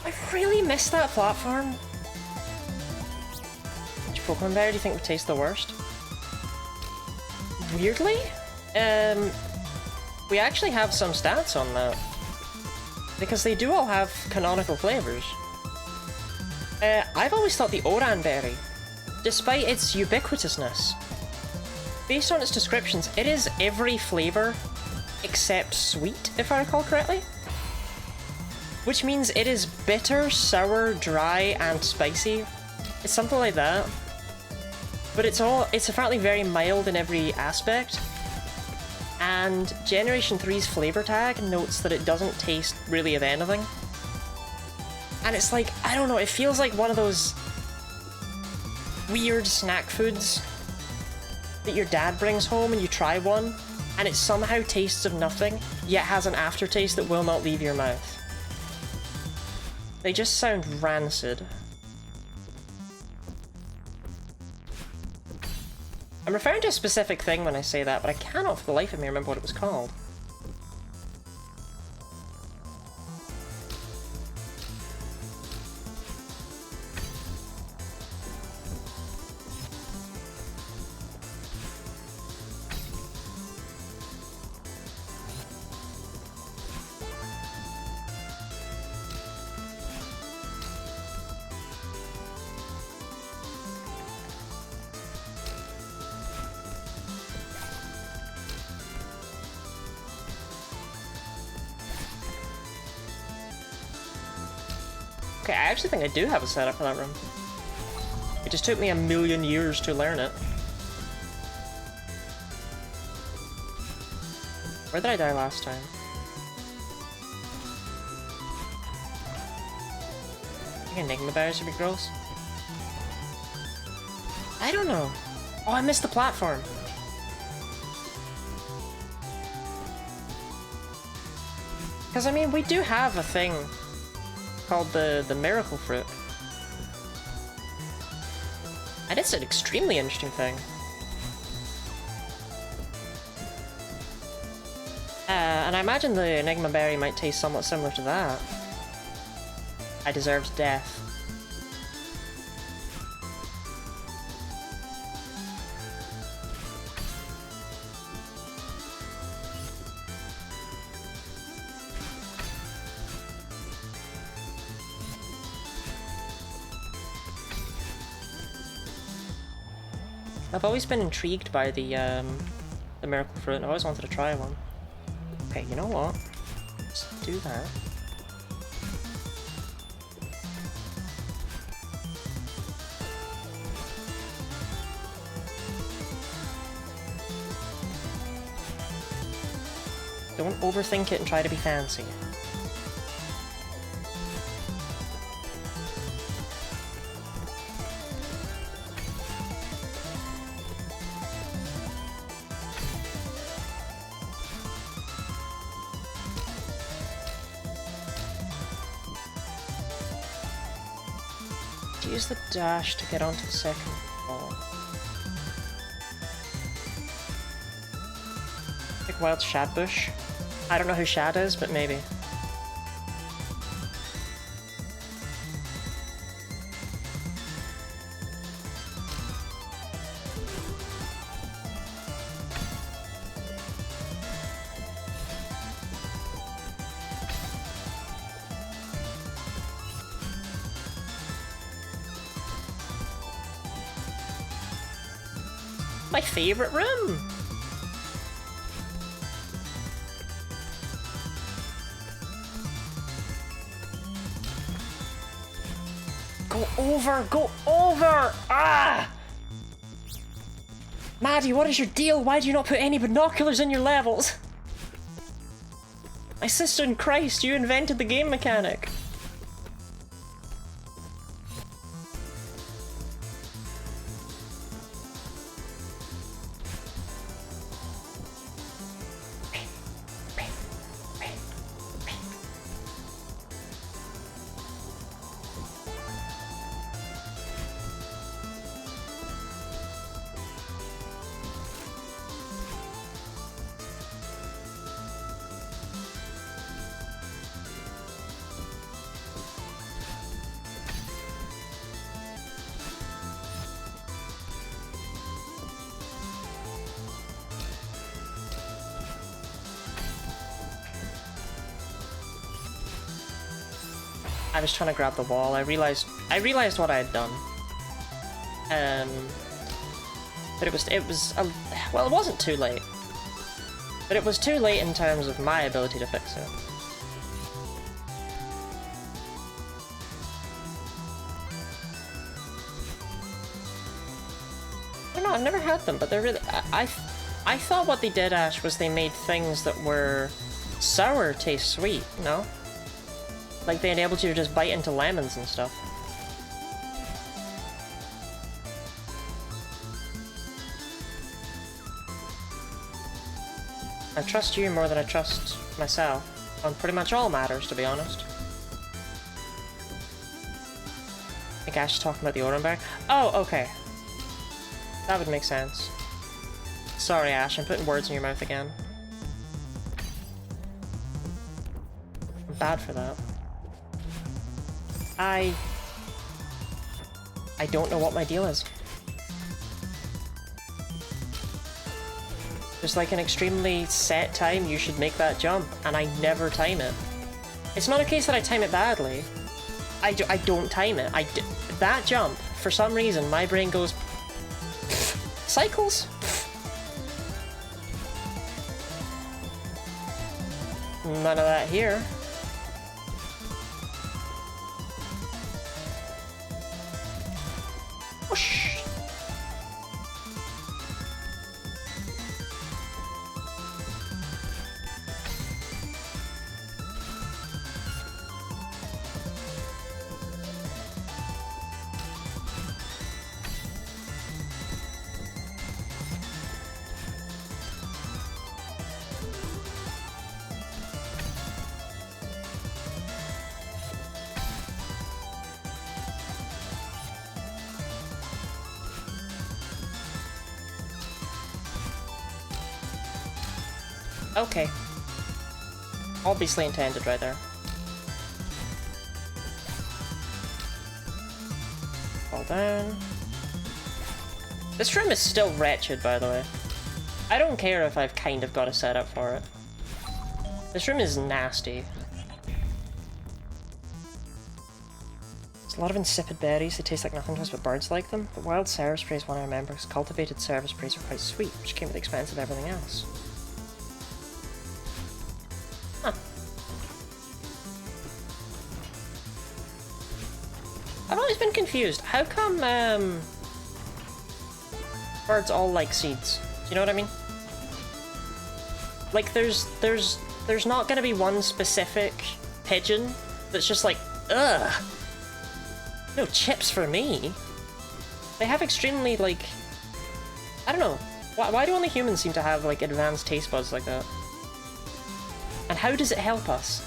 I really missed that platform. Which Pokemon berry do you think would taste the worst? Weirdly, we actually have some stats on that. Because they do all have canonical flavors. I've always thought the Oran berry, despite its ubiquitousness, based on its descriptions, it is every flavor except sweet, if I recall correctly. Which means it is bitter, sour, dry, and spicy. It's something like that. But it's apparently very mild in every aspect. And Generation 3's flavor tag notes that it doesn't taste really of anything. And it's like, I don't know, it feels like one of those weird snack foods that your dad brings home and you try one, and it somehow tastes of nothing, yet has an aftertaste that will not leave your mouth. They just sound rancid. I'm referring to a specific thing when I say that, but I cannot for the life of me remember what it was called. Okay, I actually think I do have a setup for that room. It just took me a million years to learn it. Where did I die last time? I think Enigma berries would be gross. I don't know. Oh, I missed the platform. Because, I mean, we do have a thing called the Miracle Fruit. And it's an extremely interesting thing. And I imagine the Enigma Berry might taste somewhat similar to that. I deserved death. I've always been intrigued by the Miracle Fruit, and I always wanted to try one. Okay, you know what? Let's do that. Don't overthink it and try to be fancy. Use the dash to get onto the second wall. Like Wild Shadbush. I don't know who Shad is, but maybe. My favorite room! Go over! Go over! Ah! Maddie, what is your deal? Why do you not put any binoculars in your levels? My sister in Christ, you invented the game mechanic. I was trying to grab the wall. I realized what I had done. But well, it wasn't too late. But it was too late in terms of my ability to fix it. I don't know, I've never had them, but they're really... I thought what they did, Ash, was they made things that were sour taste sweet, no? Like they enabled you to just bite into lemons and stuff. I trust you more than I trust myself on pretty much all matters, to be honest. I think Ash is talking about the Orenberg. Oh, okay. That would make sense. Sorry, Ash, I'm putting words in your mouth again. I'm bad for that. I don't know what my deal is. There's like an extremely set time you should make that jump, and I never time it. It's not a case that I time it badly. I don't time it. That jump, for some reason, my brain goes... Cycles? None of that here. Whoosh. Okay. Obviously intended right there. Fall down. This room is still wretched, by the way. I don't care if I've kind of got a setup for it. This room is nasty. There's a lot of insipid berries. They taste like nothing to us, but birds like them. But wild service berries, one I remember, because cultivated service berries are quite sweet, which came at the expense of everything else. Huh. I've always been confused. How come, birds all like seeds? Do you know what I mean? Like, there's not gonna be one specific pigeon that's just like, ugh! No chips for me! They have extremely, like... I don't know. Why do only humans seem to have, like, advanced taste buds like that? And how does it help us?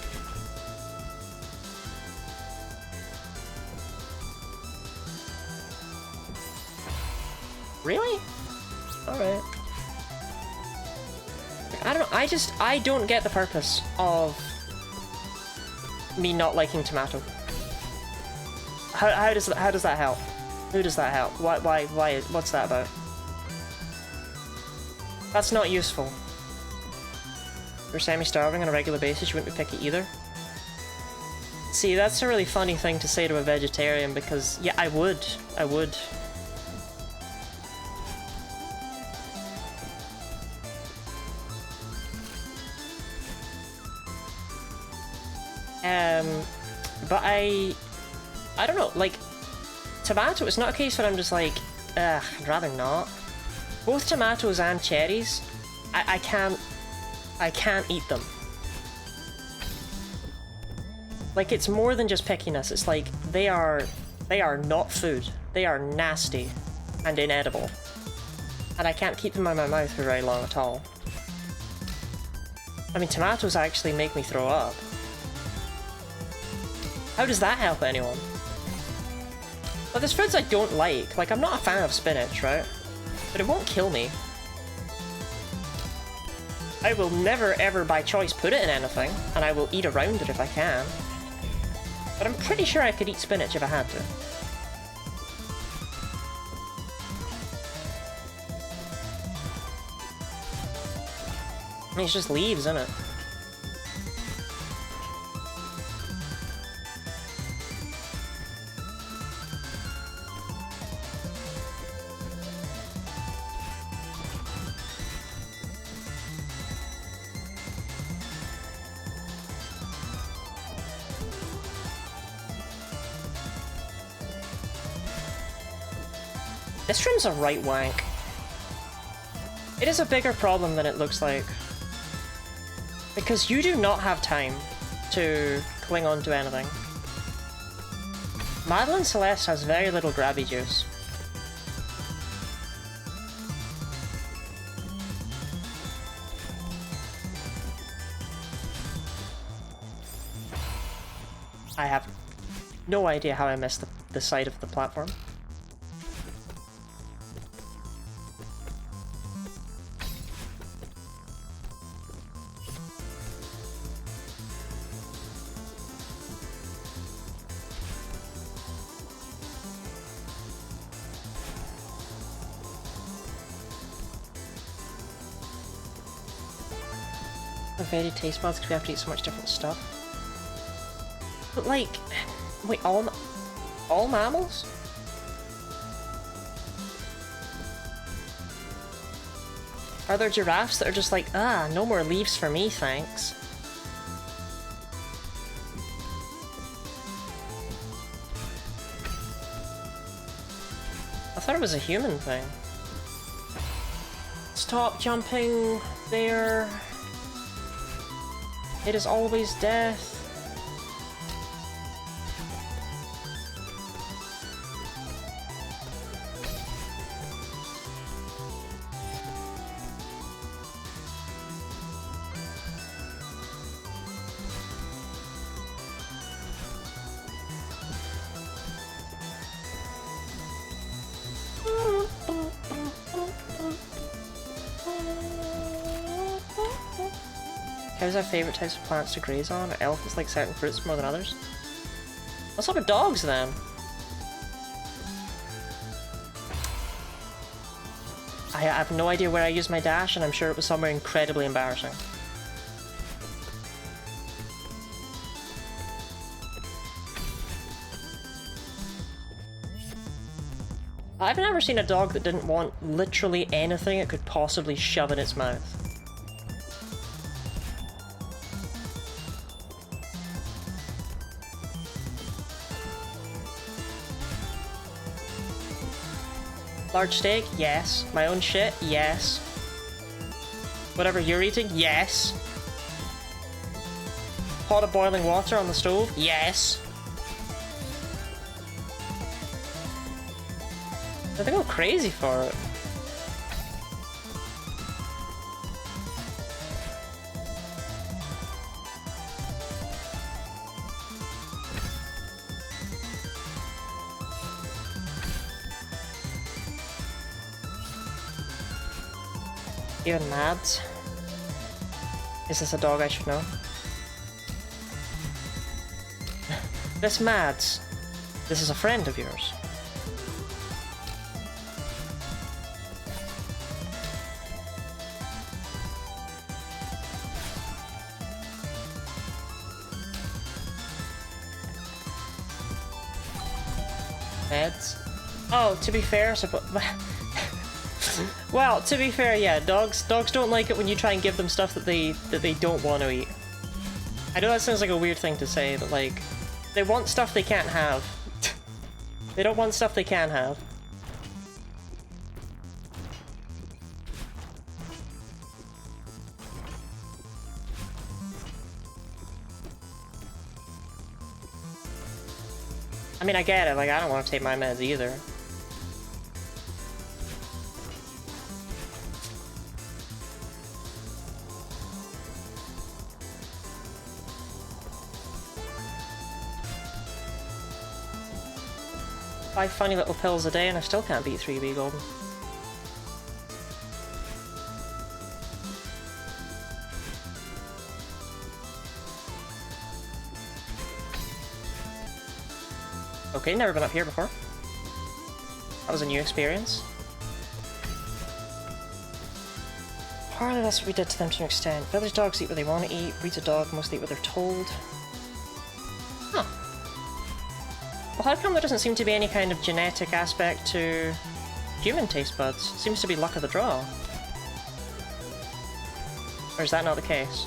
Really? Alright. I don't know, I don't get the purpose of me not liking tomato. How does that help? Who does that help? Why, what's that about? That's not useful. If you're semi-starving on a regular basis, you wouldn't be picky either. See, that's a really funny thing to say to a vegetarian because, yeah, I would. But I don't know, like, tomato, it's not a case where I'm just like, ugh, I'd rather not. Both tomatoes and cherries, I can't eat them. Like, it's more than just pickiness, it's like, they are not food. They are nasty and inedible. And I can't keep them in my mouth for very long at all. I mean, tomatoes actually make me throw up. How does that help anyone? But there's foods I don't like. Like, I'm not a fan of spinach, right? But it won't kill me. I will never ever by choice put it in anything, and I will eat around it if I can. But I'm pretty sure I could eat spinach if I had to. I mean, it's just leaves, isn't it? This room's a right wank. It is a bigger problem than it looks like. Because you do not have time to cling on to anything. Madeline Celeste has very little grabby juice. I have no idea how I missed the side of the platform. Very taste buds because we have to eat so much different stuff. But like, wait, all mammals? Are there giraffes that are just like, ah, no more leaves for me, thanks? I thought it was a human thing. Stop jumping there. It is always death. Cows have favourite types of plants to graze on, or elephants like certain fruits more than others? What's up with dogs then? I have no idea where I used my dash, and I'm sure it was somewhere incredibly embarrassing. I've never seen a dog that didn't want literally anything it could possibly shove in its mouth. Large steak? Yes. My own shit? Yes. Whatever you're eating? Yes. Pot of boiling water on the stove? Yes. They go crazy for it. Even Mads? Is this a dog I should know? This Mads. This is a friend of yours. Meds? Oh, to be fair, well, to be fair, yeah, dogs don't like it when you try and give them stuff that they don't want to eat. I know that sounds like a weird thing to say, but like, they want stuff they can't have. They don't want stuff they can have. I mean, I get it, like, I don't want to take my meds either. Five funny little pills a day and I still can't beat 3B Golden. Okay, never been up here before. That was a new experience. Apparently that's what we did to them to an extent. Village dogs eat what they want to eat, breeds of dog mostly eat what they're told. Huh. Well, how come there doesn't seem to be any kind of genetic aspect to human taste buds? Seems to be luck of the draw. Or is that not the case?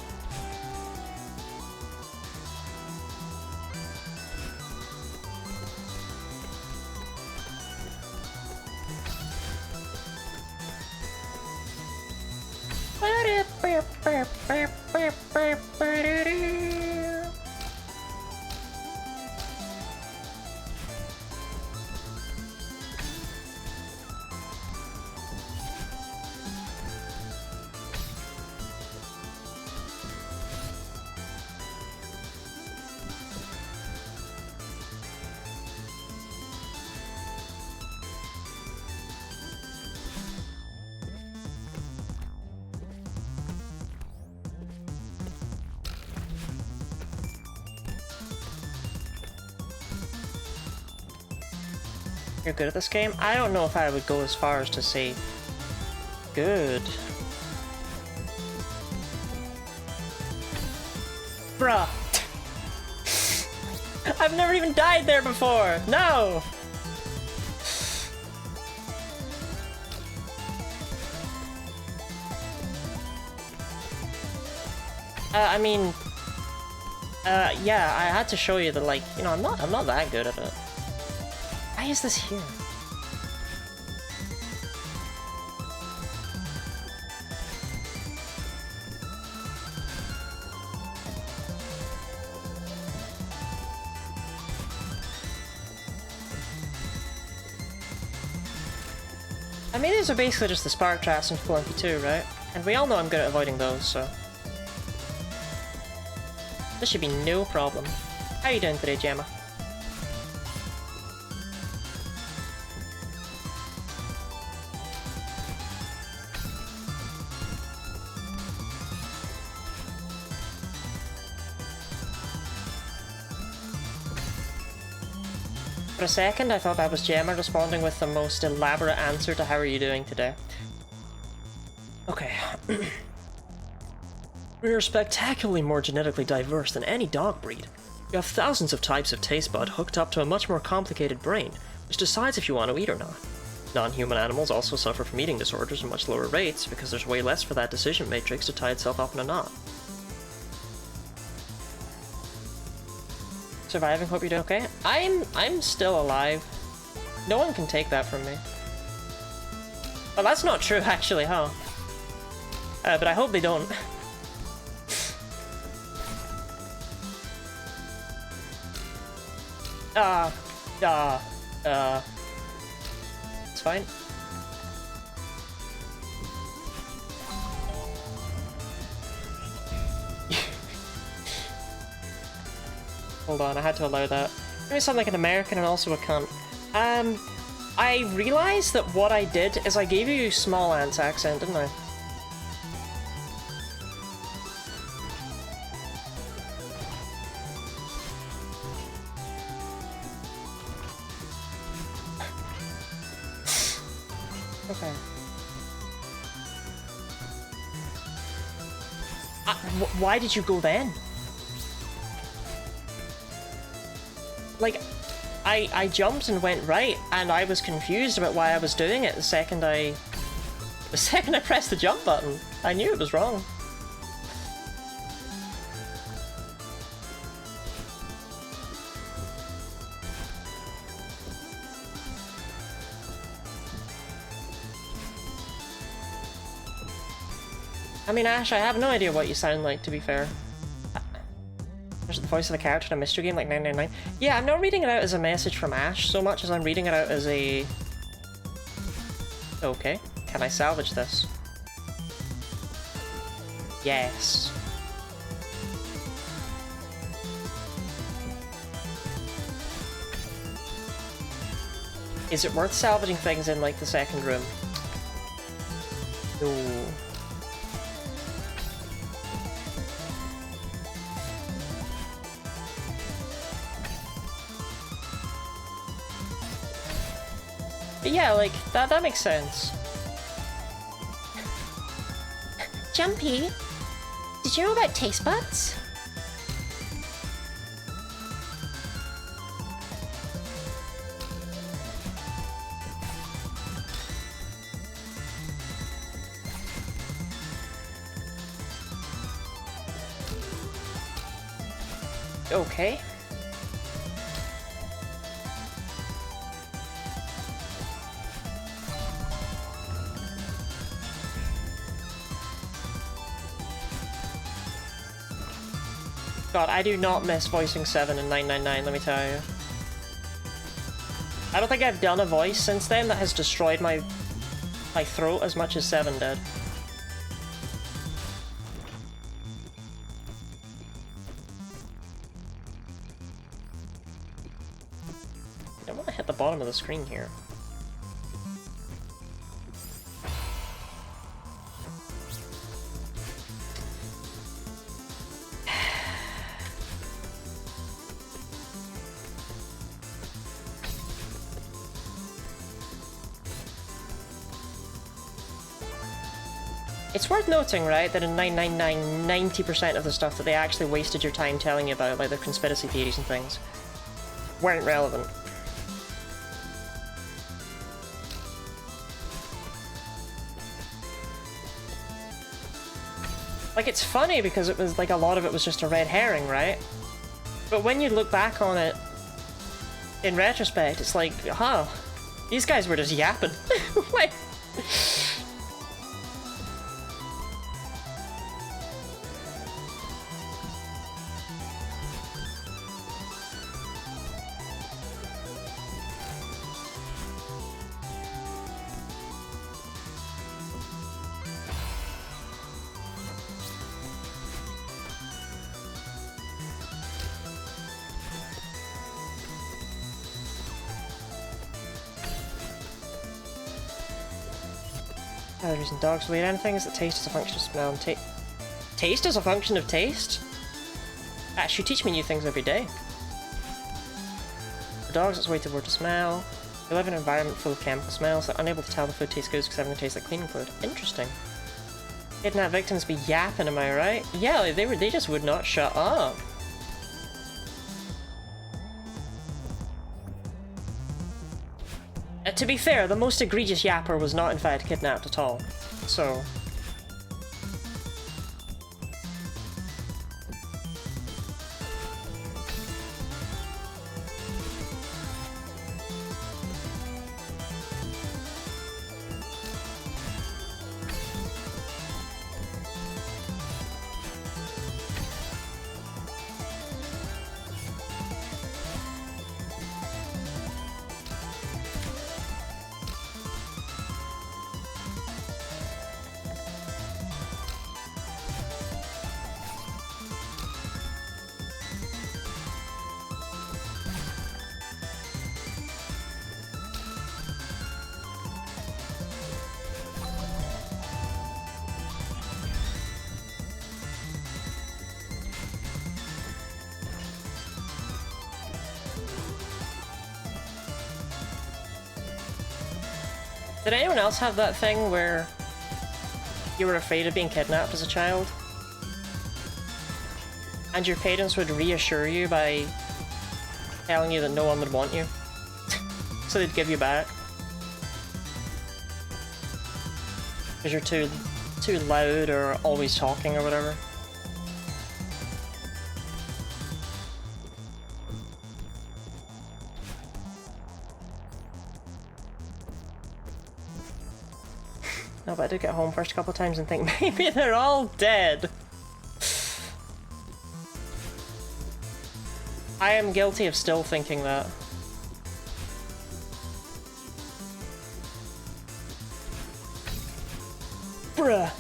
You're good at this game? I don't know if I would go as far as to say good. Bruh! I've never even died there before! No! I mean... yeah, I had to show you that, like, you know, I'm not that good at it. Why is this here? I mean, these are basically just the spark traps in Full MP2, right? And we all know I'm good at avoiding those, so... this should be no problem. How you doing today, Gemma? For a second, I thought that was Gemma responding with the most elaborate answer to how are you doing today. Okay. We are spectacularly more genetically diverse than any dog breed. You have thousands of types of taste bud hooked up to a much more complicated brain, which decides if you want to eat or not. Non-human animals also suffer from eating disorders at much lower rates because there's way less for that decision matrix to tie itself up in a knot. Surviving, hope you're doing okay. I'm still alive. No one can take that from me. Well, that's not true, actually, huh? But I hope they don't. It's fine. Hold on, I had to allow that. I sound like an American and also a cunt. I realized that what I did is I gave you small ants accent, didn't I? Okay. Why did you go then? Like, I jumped and went right, and I was confused about why I was doing it the second I pressed the jump button. I knew it was wrong. I mean, Ash, I have no idea what you sound like, to be fair. There's the voice of a character in a mystery game like 999. Yeah, I'm not reading it out as a message from Ash so much as I'm reading it out as a... Okay, can I salvage this? Yes. Is it worth salvaging things in, like, the second room? No. But yeah, like, that makes sense. Jumpy, did you know about taste buds? Okay. God, I do not miss voicing 7 and 999, let me tell you. I don't think I've done a voice since then that has destroyed my throat as much as 7 did. I want to hit the bottom of the screen here. It's worth noting, right, that in 999, 90% of the stuff that they actually wasted your time telling you about, like their conspiracy theories and things, weren't relevant. Like, it's funny because it was, like, a lot of it was just a red herring, right? But when you look back on it, in retrospect, it's like, huh, these guys were just yapping. Like... Other reason dogs will eat anything is that taste is a function of smell and taste is a function of taste? Ash, you teach me new things every day. For dogs, it's weighted toward the smell. They live in an environment full of chemical smells. They're unable to tell the food tastes good because everything tastes like cleaning fluid. Interesting. Kidnapped victims be yapping, am I right? Yeah, like they just would not shut up. To be fair, the most egregious yapper was not in fact kidnapped at all, so... Did anyone else have that thing where you were afraid of being kidnapped as a child? And your parents would reassure you by telling you that no one would want you? So they'd give you back? Because you're too loud or always talking or whatever? No, but I did get home first a couple of times and think maybe they're all dead. I am guilty of still thinking that. Bruh.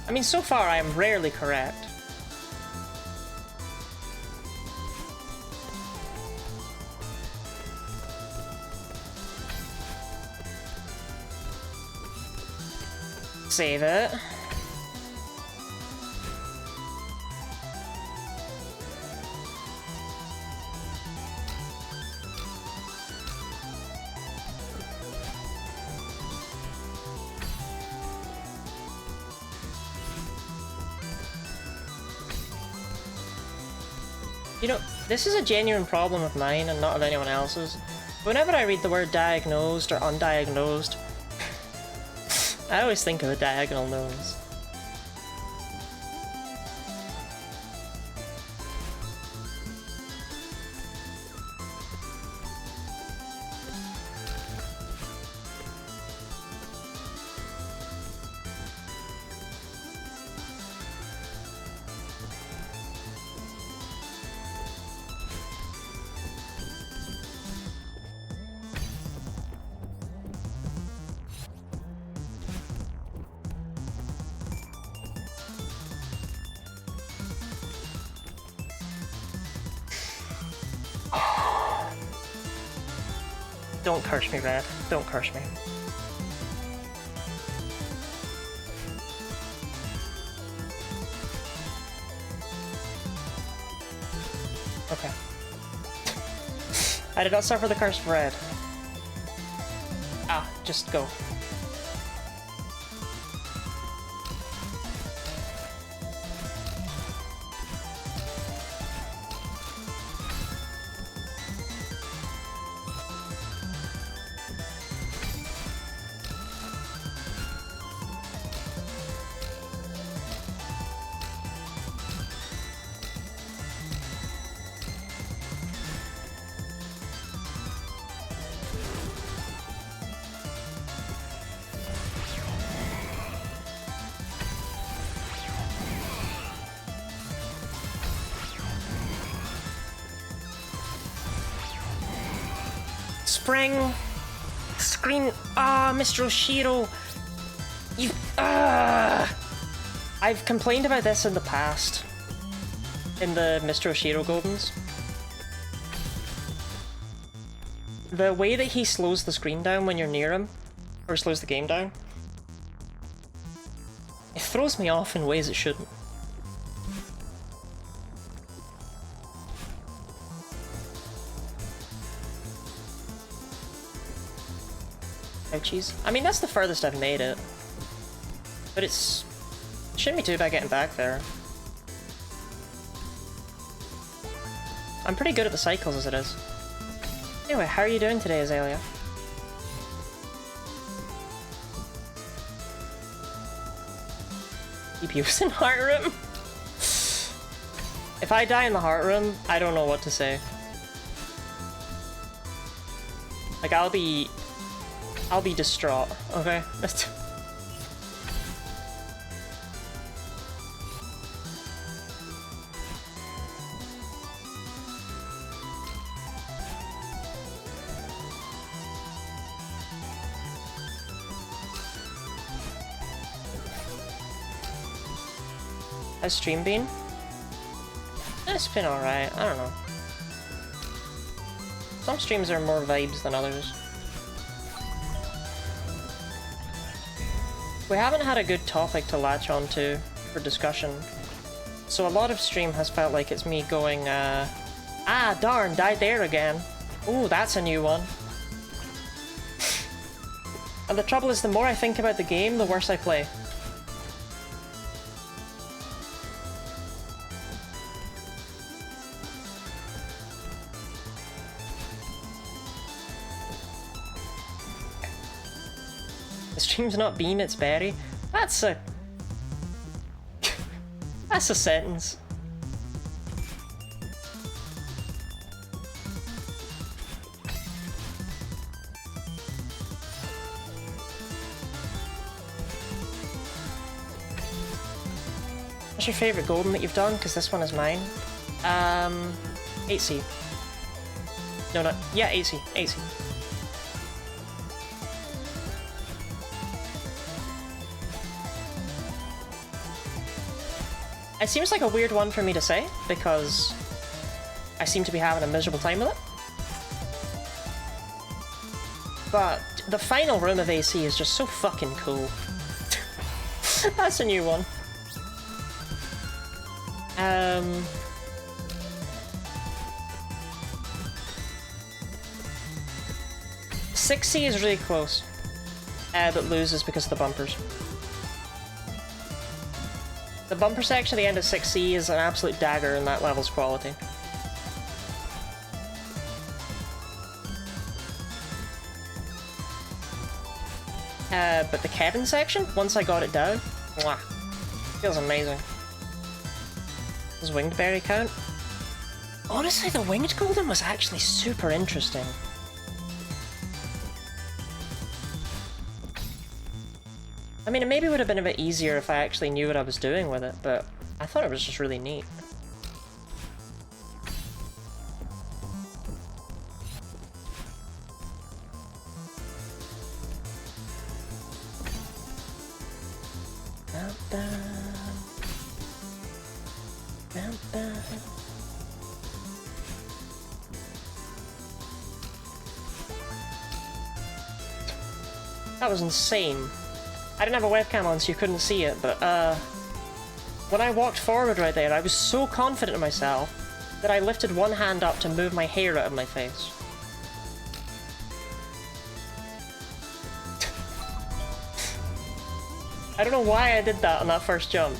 I mean, so far I am rarely correct. Save it. You know, this is a genuine problem of mine and not of anyone else's. Whenever I read the word diagnosed or undiagnosed, I always think of a diagonal nose. Don't curse me, Red. Don't curse me. Okay. I did not suffer the curse of Red. Ah, just go. Spring! Screen! Ah, Mr. Oshiro! You... I've complained about this in the past. In the Mr. Oshiro Goldens. The way that he slows the screen down when you're near him, or slows the game down, it throws me off in ways it shouldn't. Ouchies. I mean, that's the furthest I've made it. But it shouldn't be too bad getting back there. I'm pretty good at the cycles as it is. Anyway, how are you doing today, Azalea? Keep using heart room? If I die in the heart room, I don't know what to say. Like, I'll be distraught, okay? Has stream been? It's been alright, I don't know. Some streams are more vibes than others. We haven't had a good topic to latch onto for discussion, so a lot of stream has felt like it's me going, ah, darn, died there again. Ooh, that's a new one. And the trouble is, the more I think about the game, the worse I play. The stream's not beam, it's berry. That's a... That's a sentence. What's your favourite golden that you've done? Because this one is mine. 8C. No, not... Yeah, 8C. 8C. It seems like a weird one for me to say, because I seem to be having a miserable time with it. But the final room of AC is just so fucking cool. That's a new one. 6C is really close, but loses because of the bumpers. The bumper section at the end of 6C is an absolute dagger in that level's quality. But the Kevin section, once I got it down, mwah, feels amazing. Does Winged Berry count? Honestly, the Winged Golden was actually super interesting. I mean, it maybe would have been a bit easier if I actually knew what I was doing with it, but I thought it was just really neat. That was insane. I didn't have a webcam on, so you couldn't see it, but when I walked forward right there, I was so confident in myself that I lifted one hand up to move my hair out of my face. I don't know why I did that on that first jump.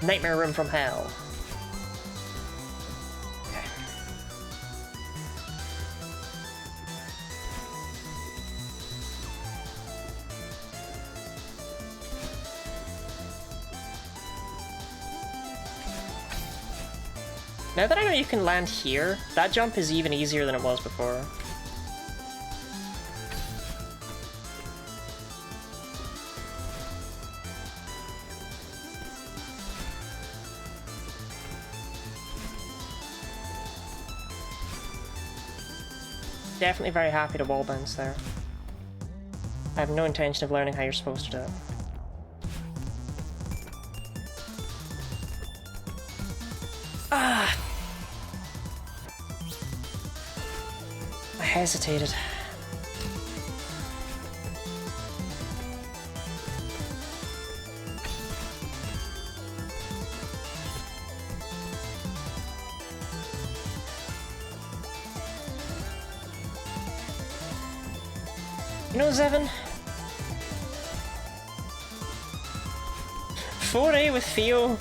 Nightmare Room from Hell. Okay. Now that I know you can land here, that jump is even easier than it was before. Definitely very happy to wall bounce there. I have no intention of learning how you're supposed to do it. Ah! I hesitated. You know, Zevin? 4A with Theo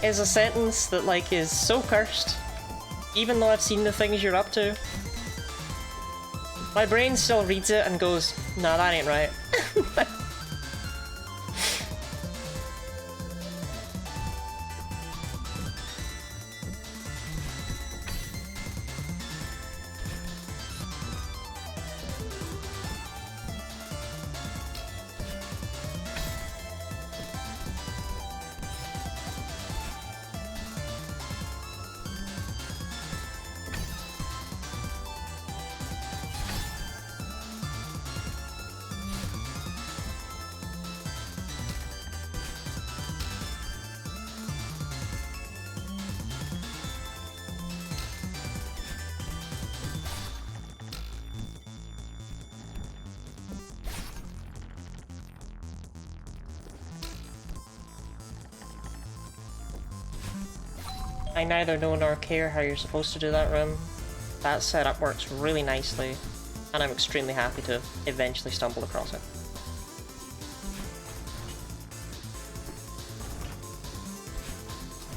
is a sentence that, like, is so cursed. Even though I've seen the things you're up to. My brain still reads it and goes, nah, that ain't right. I neither know nor care how you're supposed to do that room. That setup works really nicely, and I'm extremely happy to eventually stumble across it.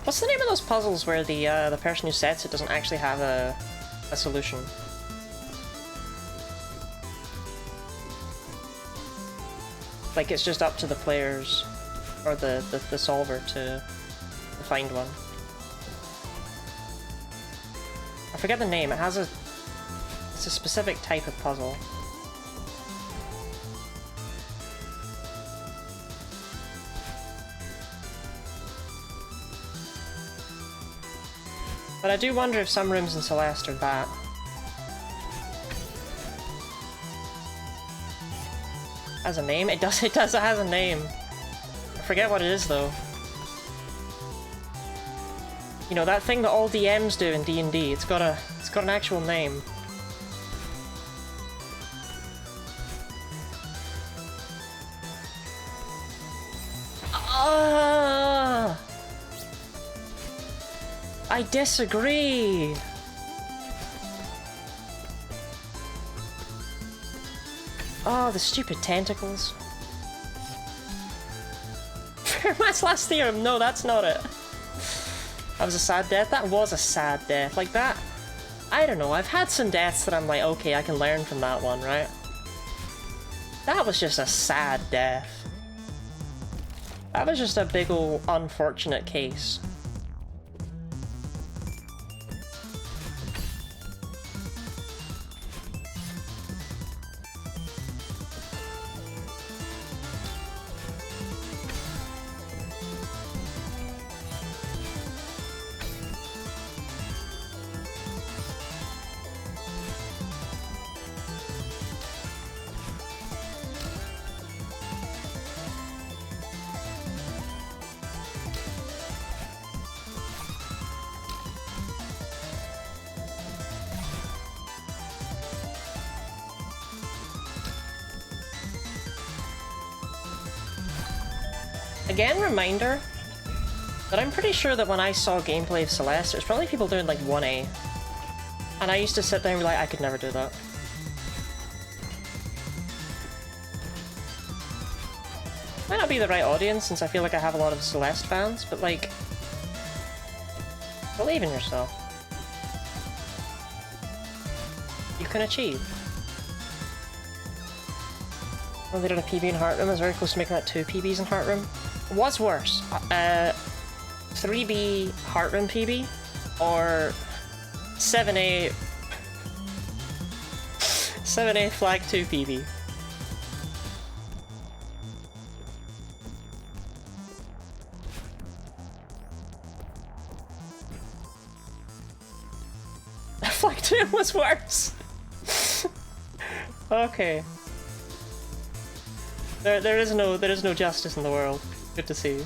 What's the name of those puzzles where the person who sets it doesn't actually have a solution? Like, it's just up to the players, or the solver to find one. I forget the name, it's a specific type of puzzle. But I do wonder if some rooms in Celeste are that. Has a name? It does, it has a name. I forget what it is though. You know, that thing that all DMs do in D&D, it's got an actual name. I disagree! Oh, the stupid tentacles. Fermat's last theorem! No, that's not it. That was a sad death? That was a sad death. Like that... I don't know, I've had some deaths that I'm like, okay, I can learn from that one, right? That was just a sad death. That was just a big ol' unfortunate case. Again, reminder that I'm pretty sure that when I saw gameplay of Celeste, there's probably people doing like 1A. And I used to sit there and be like, I could never do that. Might not be the right audience since I feel like I have a lot of Celeste fans, but like, believe in yourself. You can achieve. Well, they did a PB in Heartroom. I was very close to making that 2 PBs in Heartroom. What's worse? 3B Heartroom PB or 7A 7A Flag 2 PB? Flag 2 was worse. Okay. There is no justice in the world. Good to see.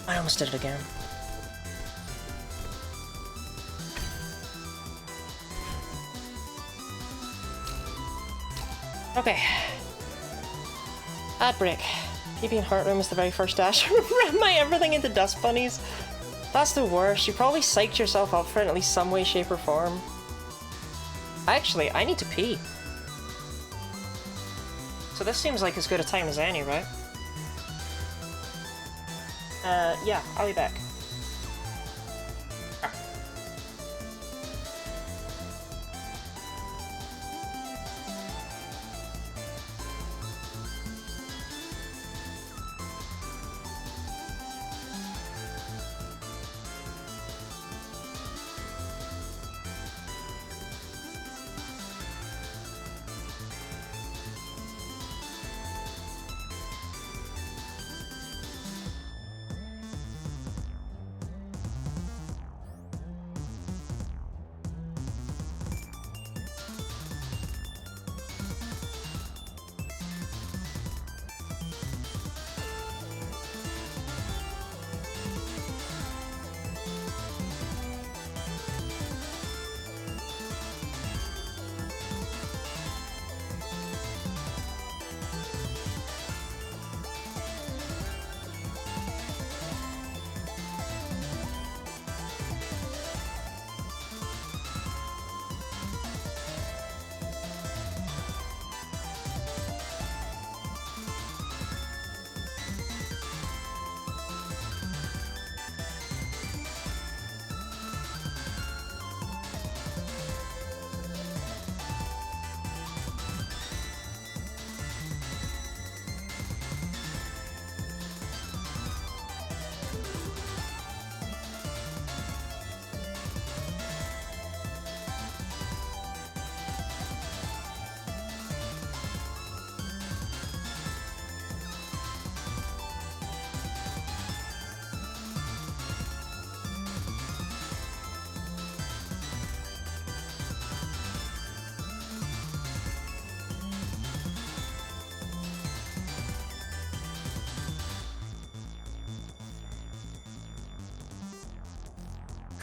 I almost did it again. Okay. Ad break. PB and Heartroom is the very first dash. Ram my everything into dust bunnies. That's the worst. You probably psyched yourself up for it in at least some way, shape, or form. Actually, I need to pee. So this seems like as good a time as any, right? Yeah, I'll be back.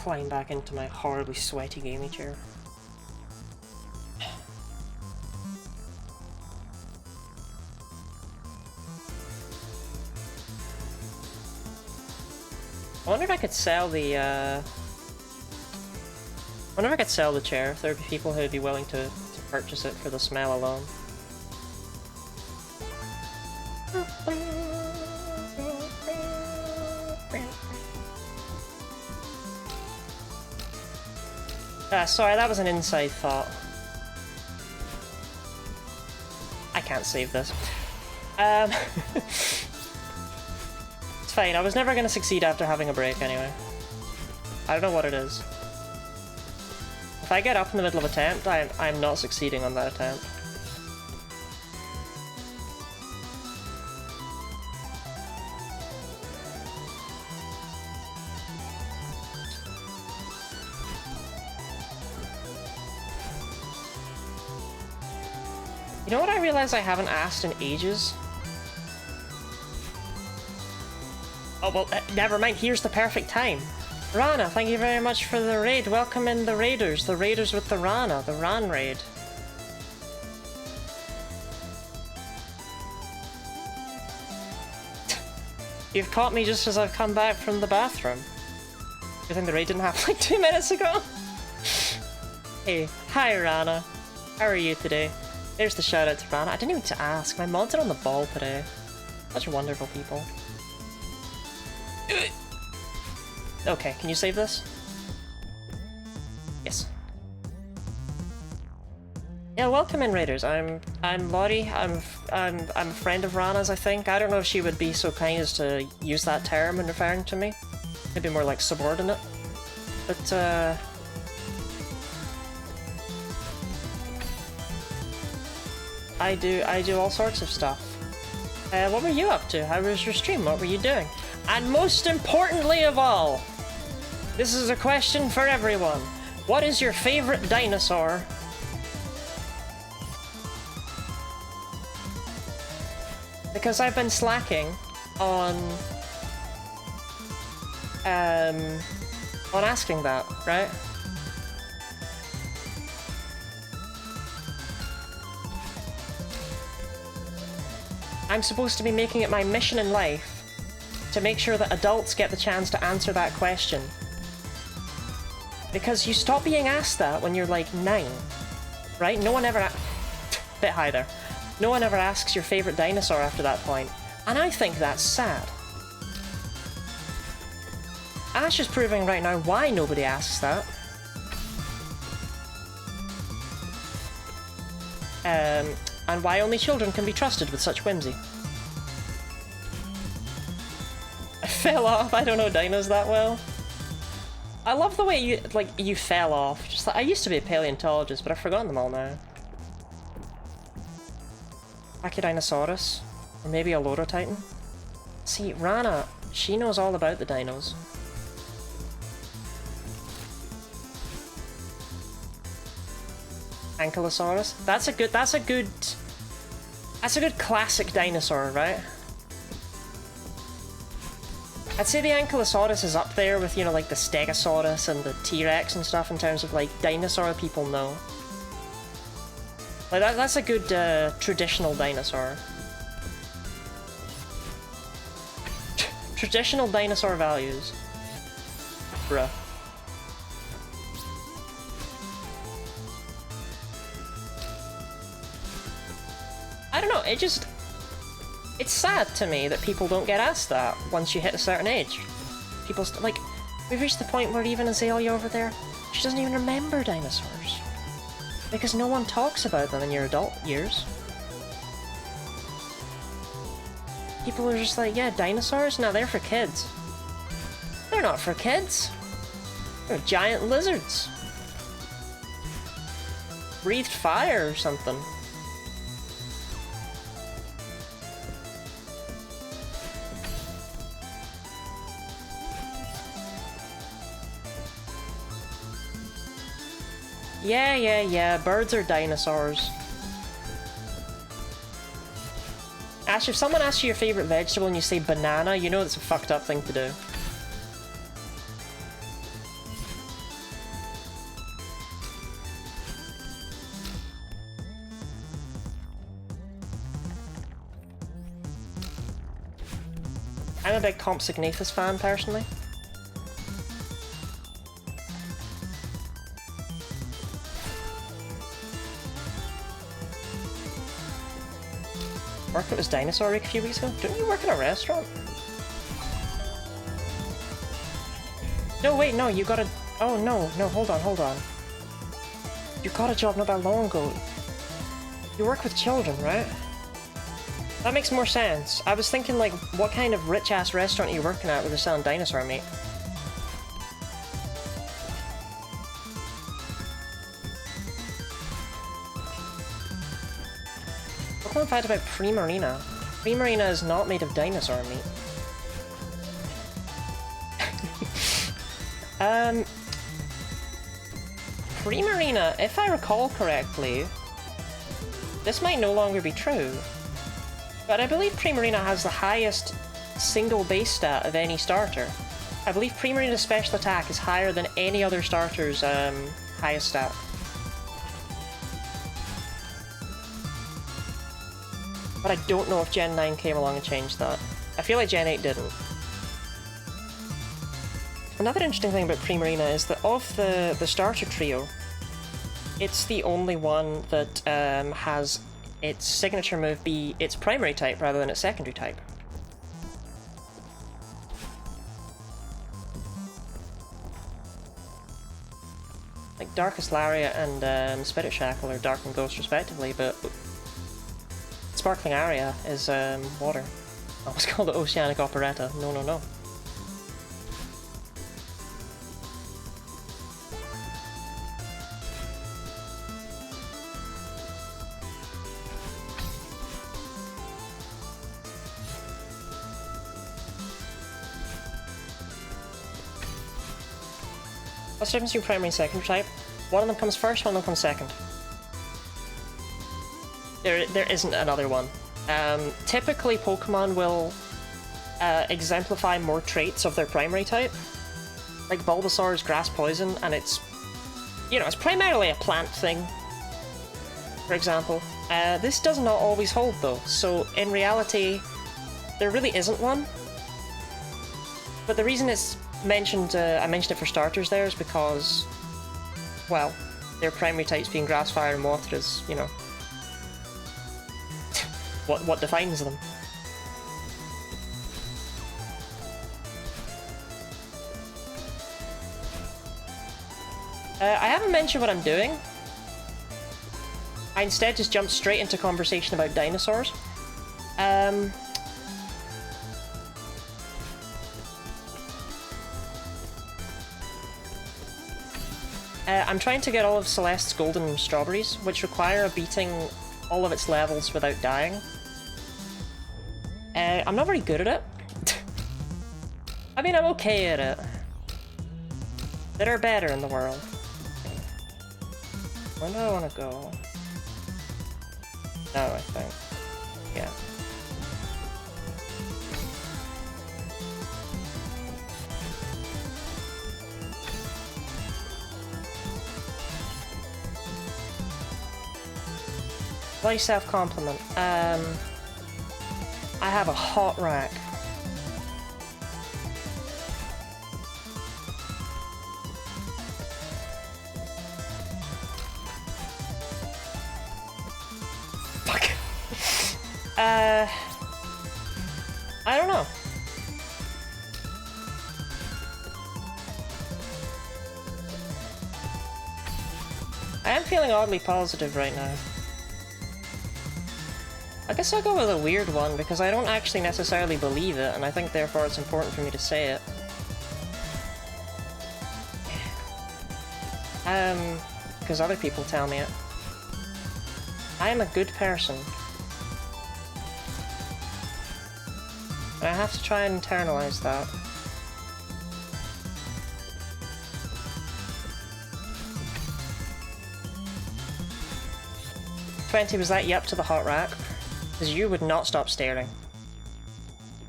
climb back into my horribly sweaty gaming chair. I wonder if I could sell the, I wonder if I could sell the chair, if there'd be people who'd be willing to purchase it for the smell alone. Sorry, that was an inside thought. I can't save this. It's fine, I was never gonna succeed after having a break anyway. I don't know what it is. If I get up in the middle of attempt, I'm not succeeding on that attempt. You know what I realize I haven't asked in ages? Oh, well, never mind. Here's the perfect time. Rana, thank you very much for the raid. Welcome in the raiders. The raiders with the Rana. The Ran raid. You've caught me just as I've come back from the bathroom. Good thing the raid didn't happen like 2 minutes ago. Hey, hi Rana. How are you today? There's the shout out to Rana. I didn't even to ask. My mods are on the ball today. Such wonderful people. Okay, can you save this? Yes. Yeah, welcome in raiders. I'm Lottie. I'm a friend of Rana's, I think. I don't know if she would be so kind as to use that term in referring to me. Maybe more like subordinate. But I do all sorts of stuff. What were you up to? How was your stream? What were you doing? And most importantly of all, this is a question for everyone. What is your favorite dinosaur? Because I've been slacking on asking that, right? I'm supposed to be making it my mission in life to make sure that adults get the chance to answer that question. Because you stop being asked that when you're like 9, right? No one ever bit high there. No one ever asks your favorite dinosaur after that point. And I think that's sad. Ash is proving right now why nobody asks that. And why only children can be trusted with such whimsy. I fell off. I don't know dinos that well. I love the way you fell off. Just like, I used to be a paleontologist, but I've forgotten them all now. Brachydinosaurus, or maybe a Lorotitan. See, Rana, she knows all about the dinos. Ankylosaurus. That's a good classic dinosaur, right? I'd say the Ankylosaurus is up there with, you know, like the Stegosaurus and the T-Rex and stuff in terms of, like, dinosaur people know. Like, that's a good, traditional dinosaur. Traditional dinosaur values. Bruh. I don't know, it's sad to me that people don't get asked that once you hit a certain age. People like, we've reached the point where even Azalea over there, she doesn't even remember dinosaurs. Because no one talks about them in your adult years. People are just like, yeah, dinosaurs? No, they're for kids. They're not for kids. They're giant lizards. Breathed fire or something. Yeah, birds are dinosaurs. Ash, if someone asks you your favorite vegetable and you say banana, you know it's a fucked up thing to do. I'm a big Comp Signathus fan, personally. Work at was Dinosaur Week a few weeks ago? Didn't you work in a restaurant? No, wait, no, you got a... Oh, no, hold on. You got a job not that long ago. You work with children, right? That makes more sense. I was thinking, like, what kind of rich-ass restaurant are you working at where they're selling dinosaur meat? One fact about Primarina. Primarina is not made of dinosaur meat. Primarina, if I recall correctly, this might no longer be true, but I believe Primarina has the highest single base stat of any starter. I believe Primarina's special attack is higher than any other starter's highest stat. But I don't know if Gen 9 came along and changed that. I feel like Gen 8 didn't. Another interesting thing about Primarina is that of the starter trio, it's the only one that has its signature move be its primary type rather than its secondary type. Like Darkest Lariat and Spirit Shackle are Dark and Ghost respectively, but Sparkling Aria is water. I was called the Oceanic Operetta. No. What's the difference between primary and secondary type? One of them comes first, one of them comes second. There isn't another one. Typically, Pokemon will exemplify more traits of their primary type. Like Bulbasaur's Grass Poison, and it's, you know, it's primarily a plant thing, for example. This does not always hold, though, so in reality, there really isn't one. But the reason it's mentioned, I mentioned it for starters there, is because, well, their primary types being Grass, Fire, and Water is, you know, what defines them. I haven't mentioned what I'm doing. I instead just jumped straight into conversation about dinosaurs. I'm trying to get all of Celeste's golden strawberries, which require beating all of its levels without dying. I'm not very good at it. I mean, I'm okay at it. There are better in the world. Where do I want to go? No, I think. Yeah. Why self-compliment? I have a hot rack. Fuck. I don't know. I am feeling oddly positive right now. I guess I'll go with a weird one, because I don't actually necessarily believe it, and I think therefore it's important for me to say it. Because other people tell me it. I am a good person. And I have to try and internalize that. Was that yep to the hot rack? Because you would not stop staring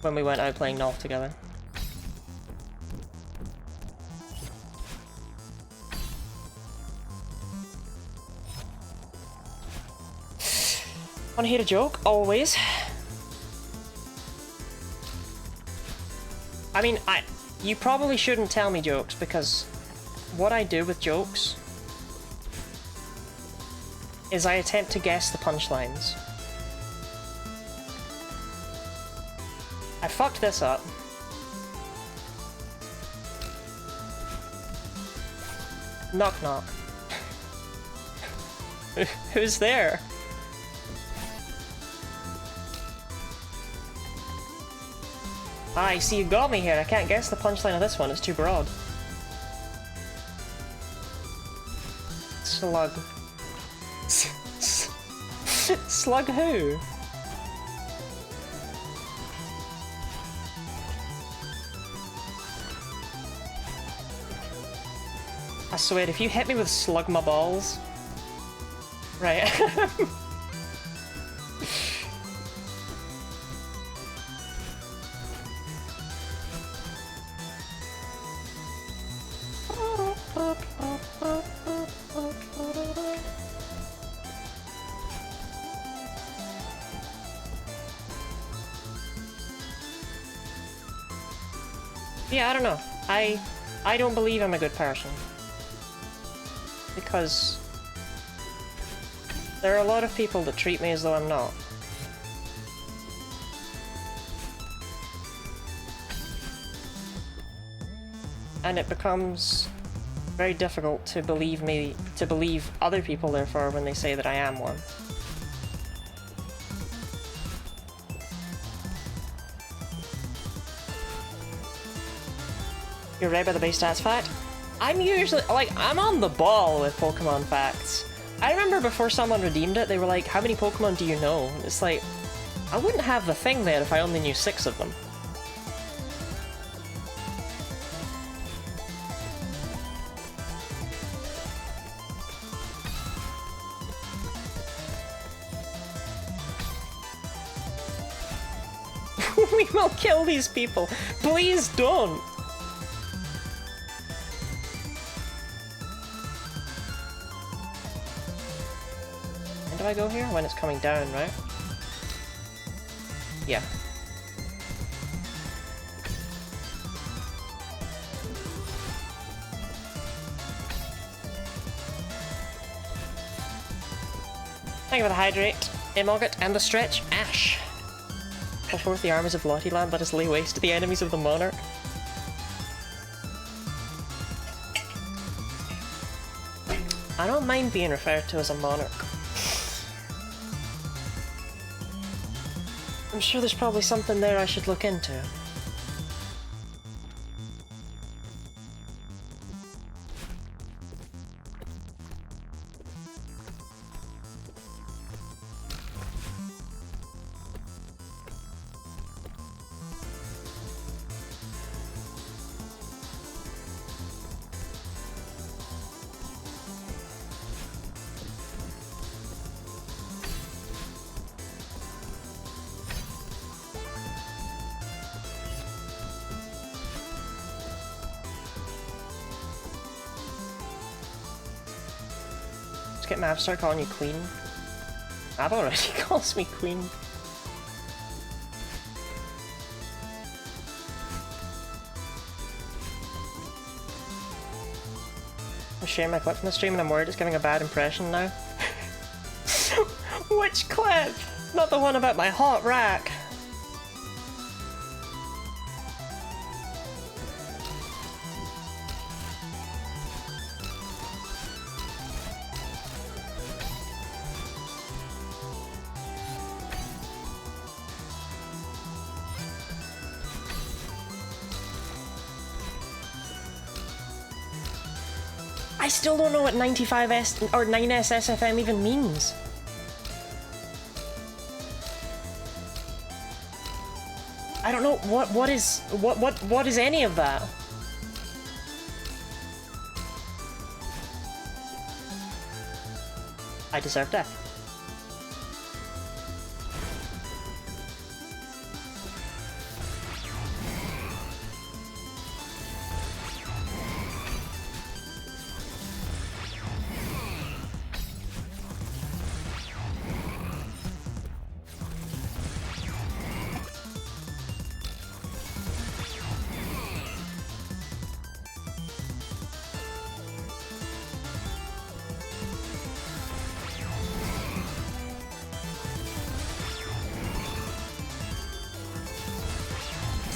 when we went out playing Nolf together. Wanna hear a joke? Always. I mean, you probably shouldn't tell me jokes, because what I do with jokes is I attempt to guess the punchlines. I fucked this up. Knock knock. Who's there? I see you got me here. I can't guess the punchline of this one. It's too broad. Slug. Slug who? I swear, if you hit me with slug my balls... Right. Yeah, I don't know. I don't believe I'm a good person. Because there are a lot of people that treat me as though I'm not. And it becomes very difficult to believe other people, therefore, when they say that I am one. You're right by the base stats fact? I'm usually, like, I'm on the ball with Pokemon facts. I remember before someone redeemed it, they were like, how many Pokemon do you know? And it's like, I wouldn't have the thing there if I only knew 6 of them. We will kill these people! Please don't! When do I go here? When it's coming down, right? Yeah. Thank you for the hydrate, Emogget, and the stretch, Ash. Call forth the armies of Lottie-land, let us lay waste to the enemies of the monarch. I don't mind being referred to as a monarch. I'm sure there's probably something there I should look into. Get Mav start calling you Queen. Mav already calls me Queen. I'm sharing my clip from the stream and I'm worried it's giving a bad impression now. Which clip? Not the one about my hot rack. I still don't know what 95S or 9S SFM even means. I don't know what is any of that. I deserve death.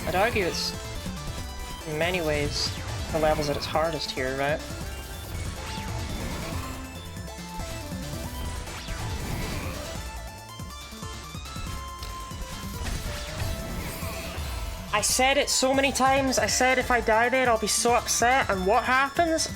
I'd argue it's, in many ways, the levels at its hardest here, right? I said it so many times. I said if I die there, I'll be so upset. And what happens?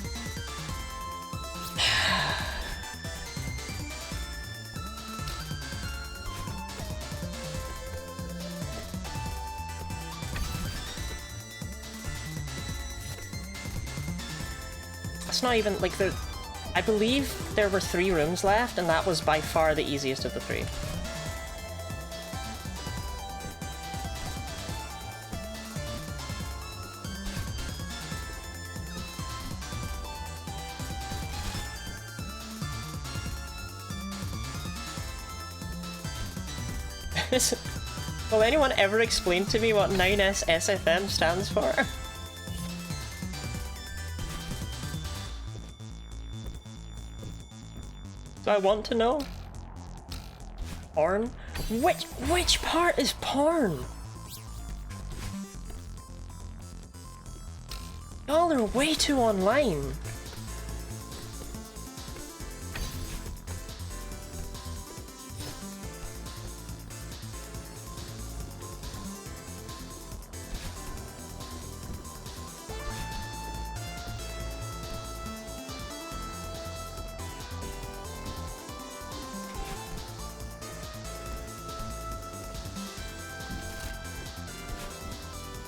It's not even like the. I believe there were 3 rooms left, and that was by far the easiest of the 3. Will anyone ever explain to me what 9S SFM stands for? Do I want to know? Porn? Which part is porn? Y'all are way too online.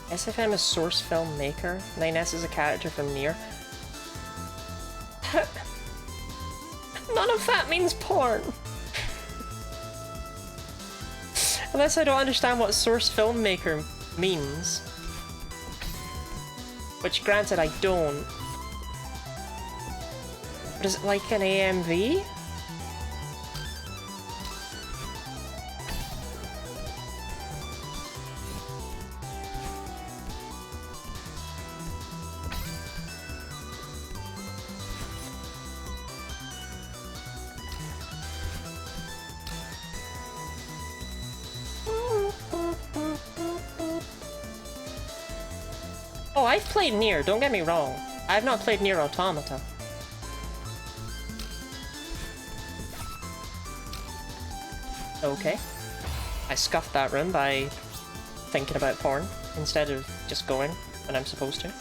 SFM is source filmmaker. 9S is a character from Nier. None of that means porn. Unless I don't understand what source filmmaker means. Which, granted, I don't. But is it like an AMV? Oh, I've played Nier, don't get me wrong. I've not played Nier Automata. Okay. I scuffed that room by thinking about porn instead of just going when I'm supposed to.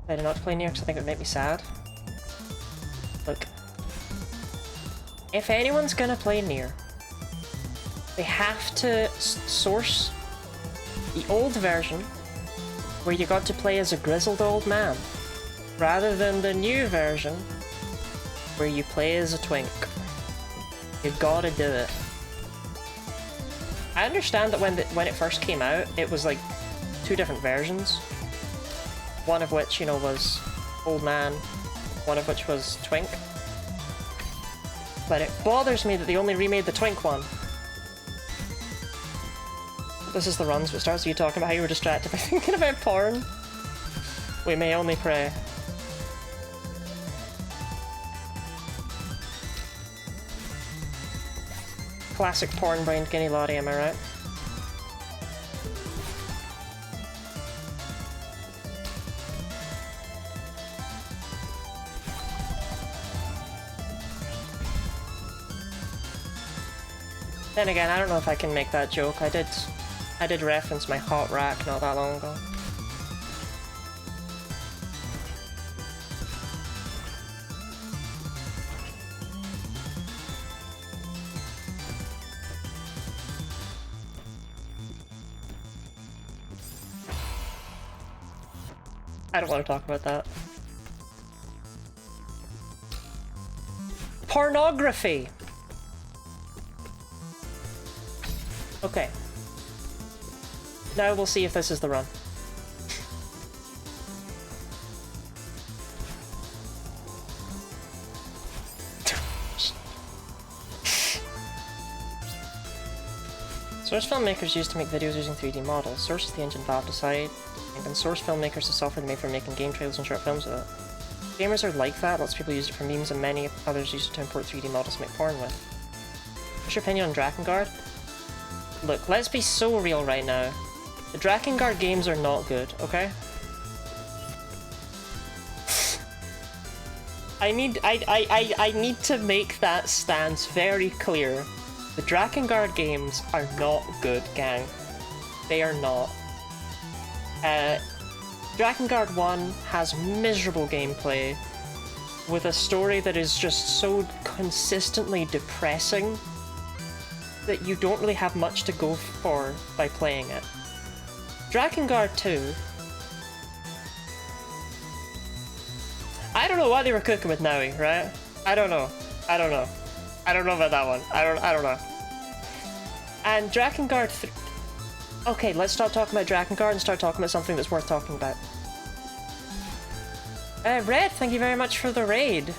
I did not play Nier because I think it would make me sad. Look. If anyone's gonna play Nier, they have to source the old version where you got to play as a grizzled old man, rather than the new version where you play as a twink. You gotta do it. I understand that when it first came out, it was like 2 different versions. One of which, you know, was old man, one of which was twink. But it bothers me that they only remade the twink one. This is the runs. It starts with you talking about how you were distracted by thinking about porn. We may only pray. Classic porn-brained Guinea Lottie, am I right? Then again, I don't know if I can make that joke. I did reference my hot rack not that long ago. I don't want to talk about that. Pornography! Okay. Now we'll see if this is the run. Source filmmakers used to make videos using 3D models. Source is the engine Valve decide, and Source filmmakers the software they made for making game trailers and short films with it. Gamers are like that, lots of people use it for memes, and many others use it to import 3D models to make porn with. What's your opinion on Drakengard? Look, let's be so real right now. The Drakengard games are not good, okay? I need to make that stance very clear. The Drakengard games are not good, gang. They are not. Drakengard 1 has miserable gameplay, with a story that is just so consistently depressing that you don't really have much to go for by playing it. Drakengard 2... I don't know what they were cooking with Naui, right? I don't know. I don't know. I don't know about that one. I don't know. And Drakengard 3... Okay, let's stop talking about Drakengard and start talking about something that's worth talking about. Red, thank you very much for the raid.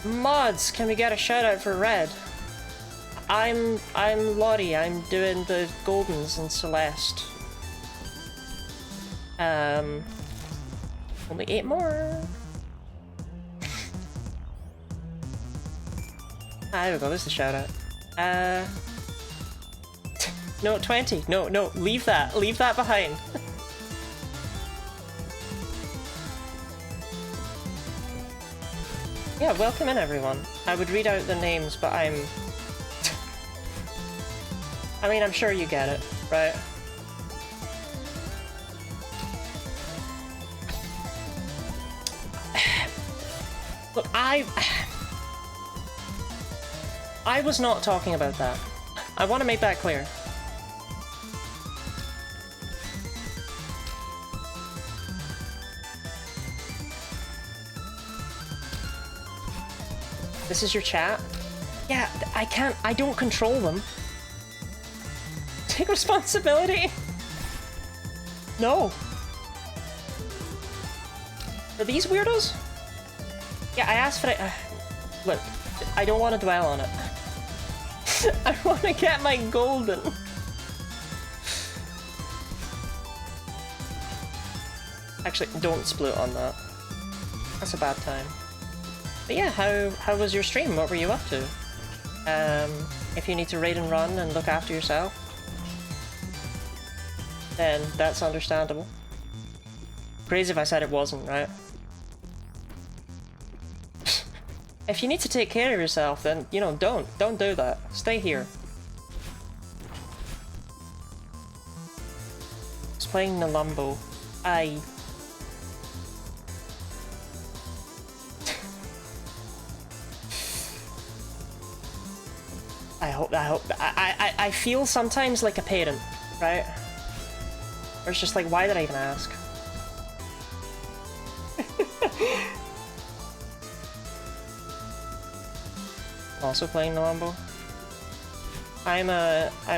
Mods, can we get a shout out for Red? I'm Lottie, I'm doing the Goldens and Celeste. Only 8 more. There we go, there's the shout out. No, 20. No, leave that. Leave that behind. Yeah, welcome in everyone. I would read out the names, but I mean, I'm sure you get it, right? Look, I was not talking about that. I want to make that clear. This is your chat? Yeah, I don't control them. Take responsibility. No. Are these weirdos? Yeah, I asked for it. Look, I don't want to dwell on it. I want to get my golden. Actually, don't split on that. That's a bad time. But yeah, how was your stream? What were you up to? If you need to raid and run and look after yourself, then that's understandable. Crazy if I said it wasn't, right? If you need to take care of yourself, then, you know, don't do that. Stay here. I was playing Nalumbo. I feel sometimes like a parent, right? Or it's just like, why did I even ask? Also playing Nalumbo. I'm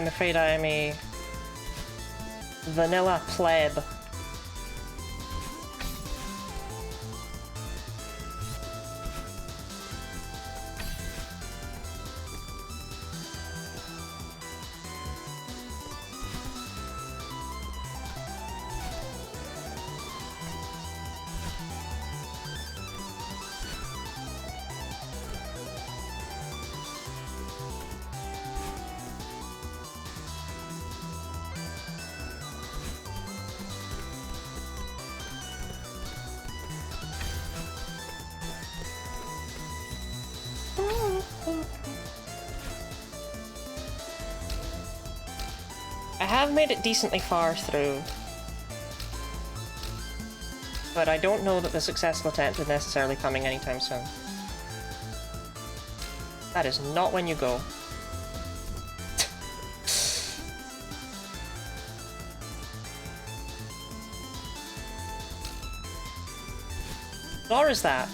afraid I am a vanilla pleb. I have made it decently far through, but I don't know that the successful attempt is necessarily coming anytime soon. That is not when you go. Nor is that.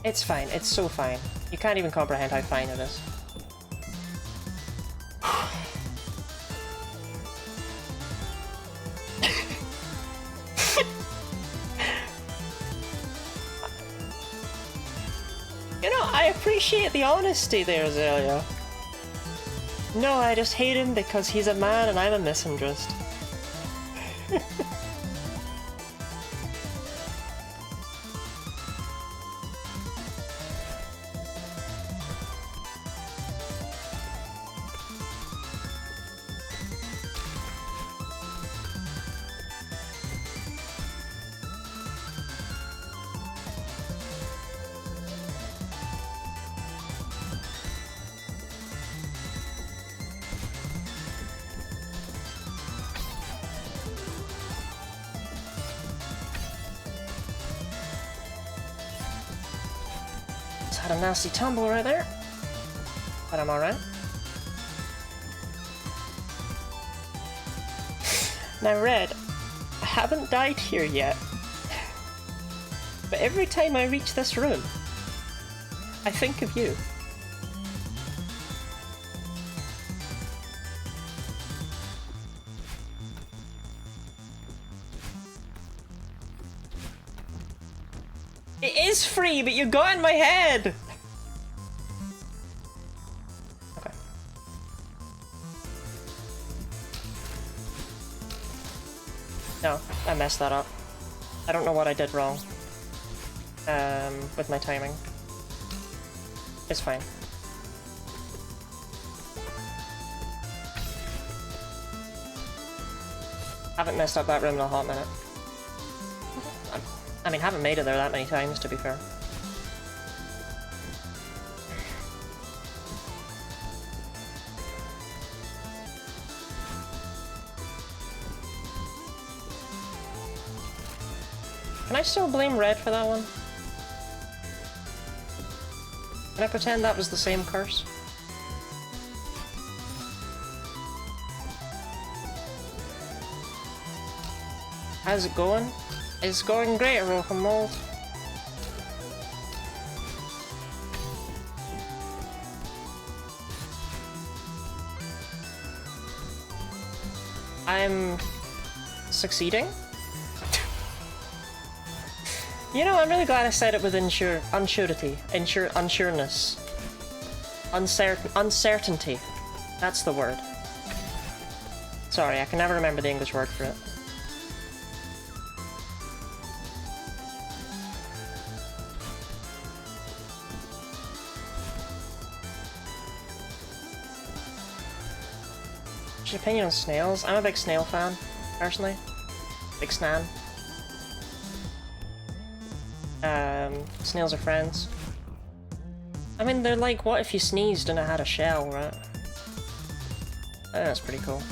It's fine, it's so fine. You can't even comprehend how fine it is. You know, I appreciate the honesty there, Zelia. No, I just hate him because he's a man and I'm a misandrist. Had a nasty tumble right there, but I'm alright. Now Red, I haven't died here yet, but every time I reach this room, I think of you. It is free, but you got in my head! Okay. No, I messed that up. I don't know what I did wrong. With my timing. It's fine. Haven't messed up that room in a hot minute. I mean, haven't made it there that many times, to be fair. Can I still blame Red for that one? Can I pretend that was the same curse? How's it going? It's going great, Roken Mold. I'm succeeding. You know, I'm really glad I said it with unsurety, unsureness, uncertainty. That's the word. Sorry, I can never remember the English word for it. What's your opinion on snails? I'm a big snail fan, personally. Big snan. Snails are friends. I mean, they're like, what if you sneezed and it had a shell, right? I think that's pretty cool.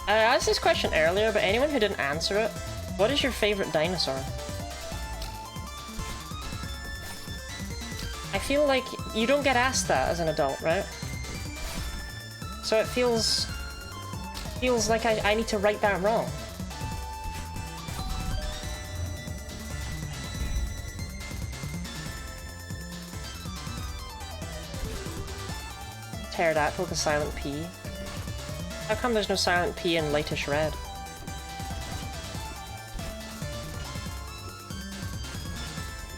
I asked this question earlier, but anyone who didn't answer it, what is your favorite dinosaur? I feel like you don't get asked that as an adult, right? So it feels like I need to right that wrong. Pterodactyl with a silent P. How come there's no silent P in lightish red?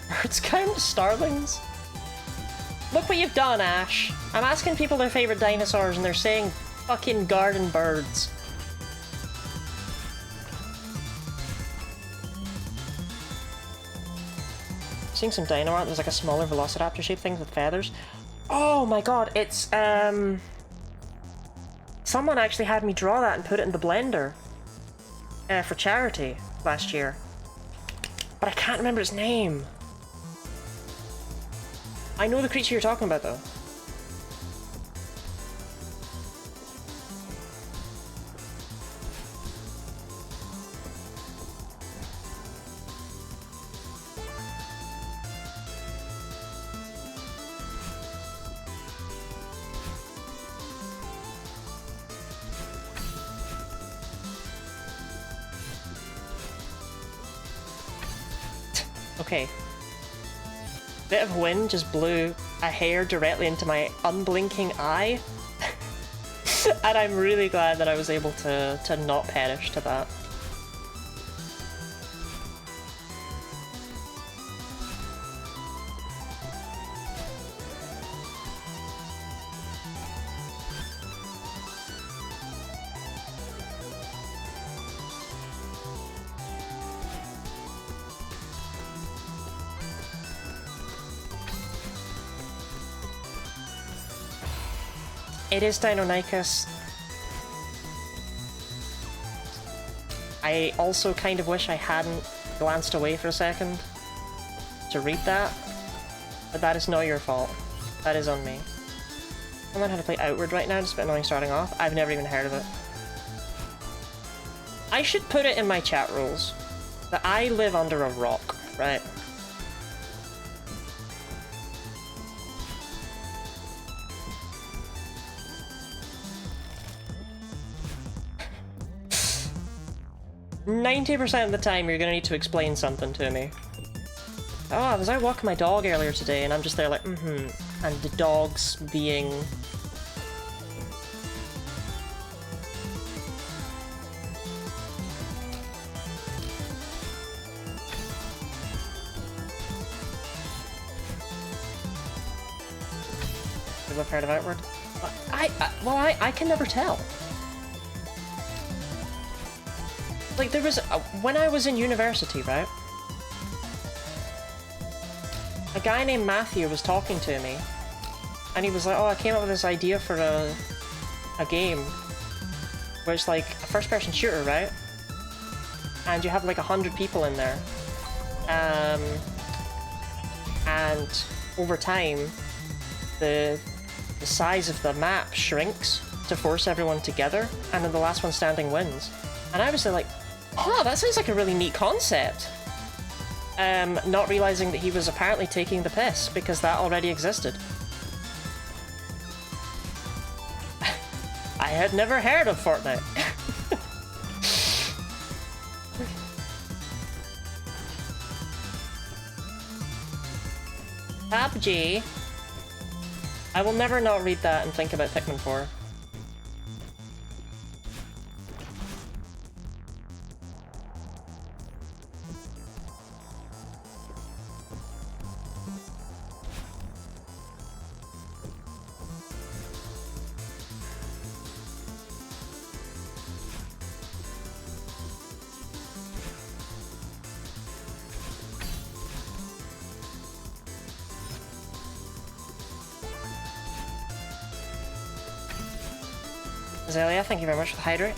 Birds count starlings? Look what you've done, Ash. I'm asking people their favorite dinosaurs and they're saying fucking garden birds. Seeing some dino art, there's like a smaller velociraptor shaped thing with feathers. Oh my god, it's someone actually had me draw that and put it in the blender for charity last year. But I can't remember its name. I know the creature you're talking about though. Okay. Bit of wind just blew a hair directly into my unblinking eye. And I'm really glad that I was able to not perish to that. It is Deinonychus. I also kind of wish I hadn't glanced away for a second to read that, but that is not your fault. That is on me. I learn how to play Outward right now, it's a bit annoying starting off. I've never even heard of it. I should put it in my chat rules that I live under a rock, right? %of the time you're gonna need to explain something to me. Oh, I was out walking my dog earlier today and I'm just there like, and the dog's being... I've heard of Outward. I can never tell. Like, there was... when I was in university, right? A guy named Matthew was talking to me. And he was like, oh, I came up with this idea for a game. Where it's like a first-person shooter, right? And you have like 100 people in there. And over time, the size of the map shrinks to force everyone together. And then the last one standing wins. And I was like... oh, that sounds like a really neat concept. Not realizing that he was apparently taking the piss, because that already existed. I had never heard of Fortnite. PUBG. I will never not read that and think about Pikmin 4. Azalea, thank you very much for the hydrate.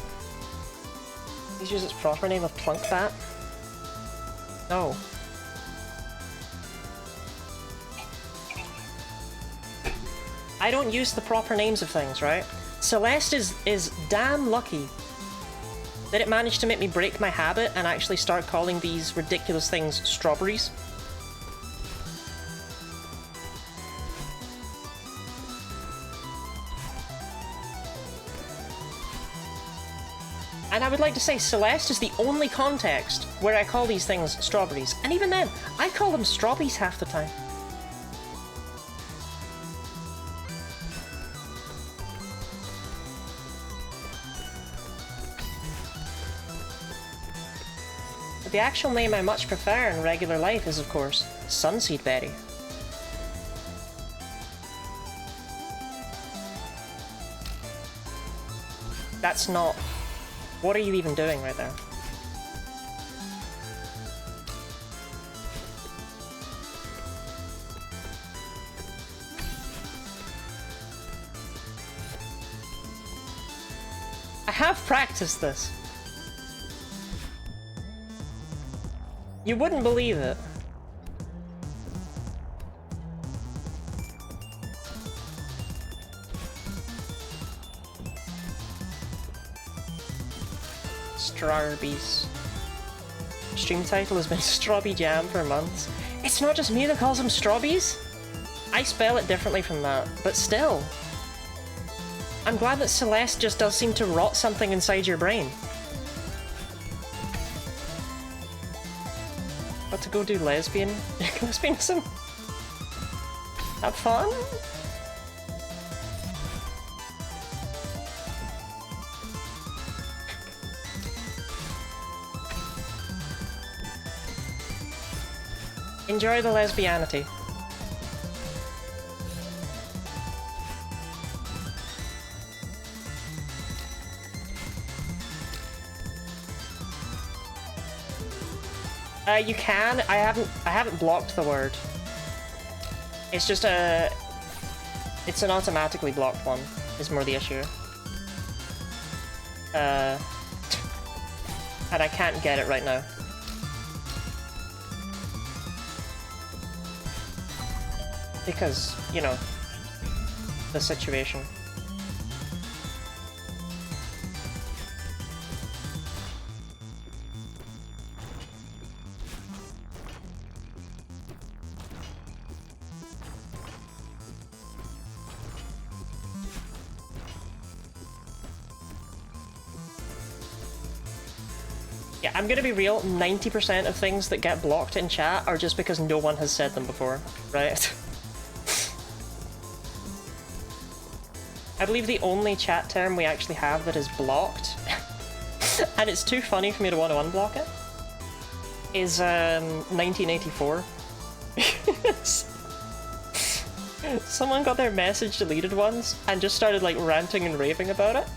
Please use its proper name of Plunkbat. No. I don't use the proper names of things, right? Celeste is damn lucky that it managed to make me break my habit and actually start calling these ridiculous things strawberries. And I would like to say Celeste is the only context where I call these things strawberries. And even then, I call them strawberries half the time. But the actual name I much prefer in regular life is, of course, Sunseed Berry. That's not... what are you even doing right there? I have practiced this. You wouldn't believe it. Strawberries. Stream title has been Strawby Jam for months. It's not just me that calls them strawbies. I spell it differently from that, but still. I'm glad that Celeste just does seem to rot something inside your brain. But to go do lesbianism. Have fun? Enjoy the lesbianity. You can. I haven't blocked the word. It's just it's an automatically blocked one, is more the issue. And I can't get it right now. Because, you know, the situation. Yeah, I'm gonna be real, 90% of things that get blocked in chat are just because no one has said them before, right? I believe the only chat term we actually have that is blocked, and it's too funny for me to want to unblock it, is 1984. Someone got their message deleted once and just started like ranting and raving about it.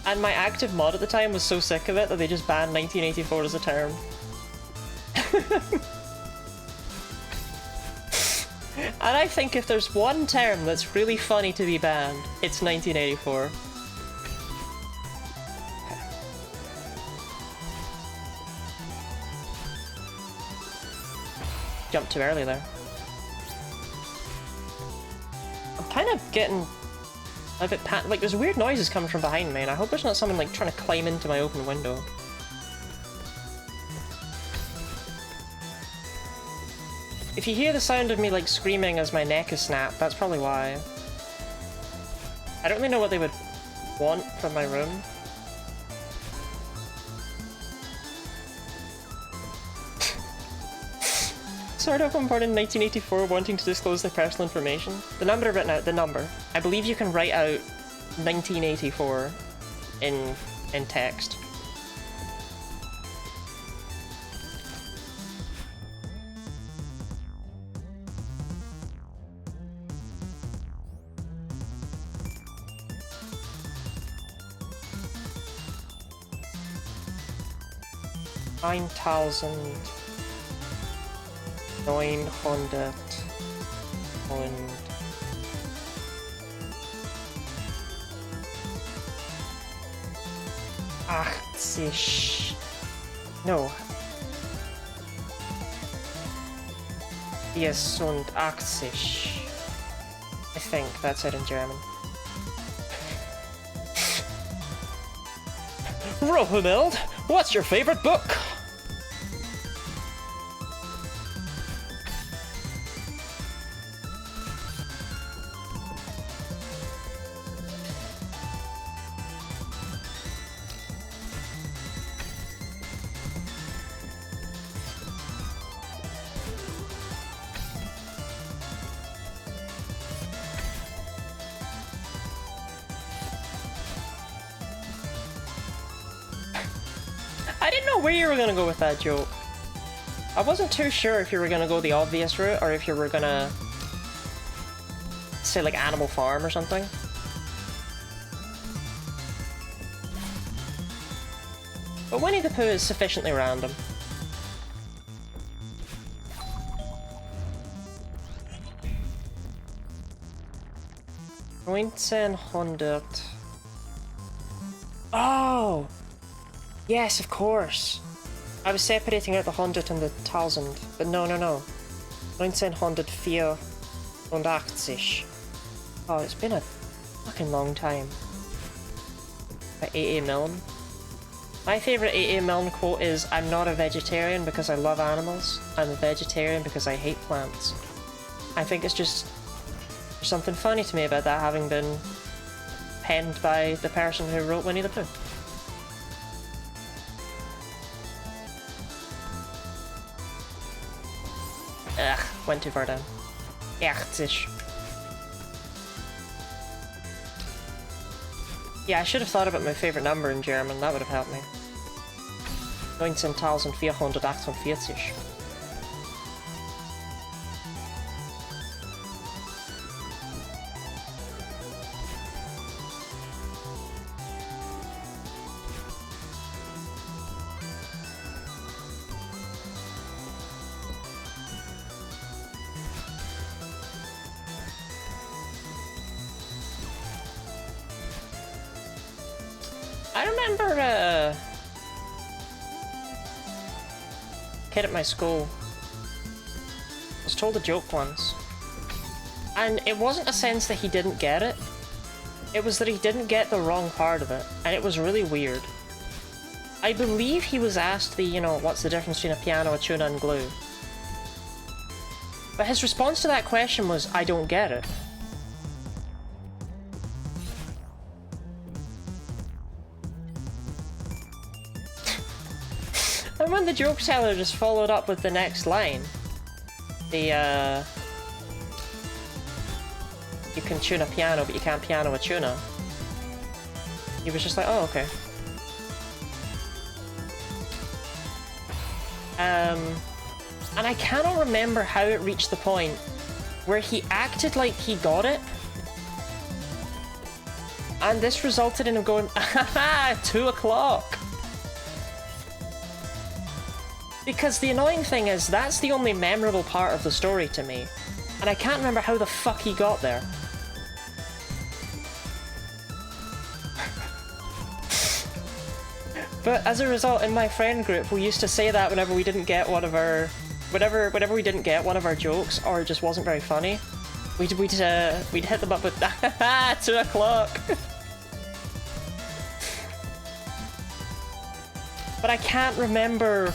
And my active mod at the time was so sick of it that they just banned 1984 as a term. And I think if there's one term that's really funny to be banned, it's 1984. Jumped too early there. I'm kind of getting a bit like there's weird noises coming from behind me, and I hope there's not someone like trying to climb into my open window. If you hear the sound of me like screaming as my neck is snapped, that's probably why. I don't really know what they would want from my room. Sort of born in 1984 wanting to disclose their personal information. The number I've written out, the number. I believe you can write out 1984 in text. $9,900 und 80. No. 84. I think that's it in German. Rohemild, what's your favorite book? I didn't know where you were gonna go with that joke. I wasn't too sure if you were gonna go the obvious route or if you were gonna say like Animal Farm or something. But Winnie the Pooh is sufficiently random. $1900. Oh! Yes, of course. I was separating out the 100 and the 1000, but no. 1984. Oh, it's been a fucking long time. By A.A. Milne. My favourite A.A. Milne quote is, "I'm not a vegetarian because I love animals. I'm a vegetarian because I hate plants." I think it's just... there's something funny to me about that having been penned by the person who wrote Winnie the Pooh. went too far down. 80. Yeah, I should have thought about my favourite number in German, that would have helped me. 19.448. I remember a kid at my school was told a joke once, and it wasn't a sense that he didn't get it, it was that he didn't get the wrong part of it, and it was really weird. I believe he was asked the, you know, what's the difference between a piano, a tuna, and glue? But his response to that question was, I don't get it. And when the joke teller just followed up with the next line, the, you can tune a piano, but you can't piano a tuna, he was just like, oh, okay. And I cannot remember how it reached the point where he acted like he got it, and this resulted in him going, ah, 2 o'clock. Because the annoying thing is, that's the only memorable part of the story to me, and I can't remember how the fuck he got there. But as a result, in my friend group, we used to say that whenever we didn't get one of our... Whenever we didn't get one of our jokes, or it just wasn't very funny, we'd hit them up with, haha, 2 o'clock! But I can't remember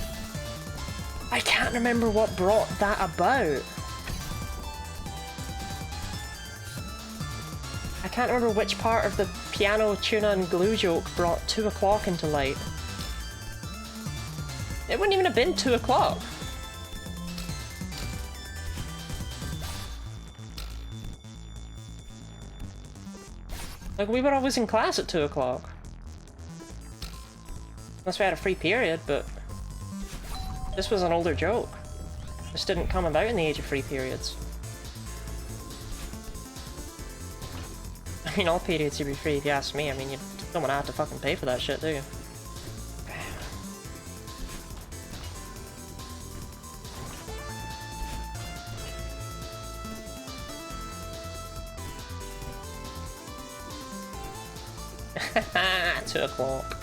what brought that about. I can't remember which part of the piano, tuna, and glue joke brought 2 o'clock into light. It wouldn't even have been 2 o'clock. Like, we were always in class at 2 o'clock. Unless we had a free period, but... this was an older joke. This didn't come about in the age of free periods. I mean, all periods should be free if you ask me. I mean, you don't want to have to fucking pay for that shit, do you? Haha, 2 o'clock.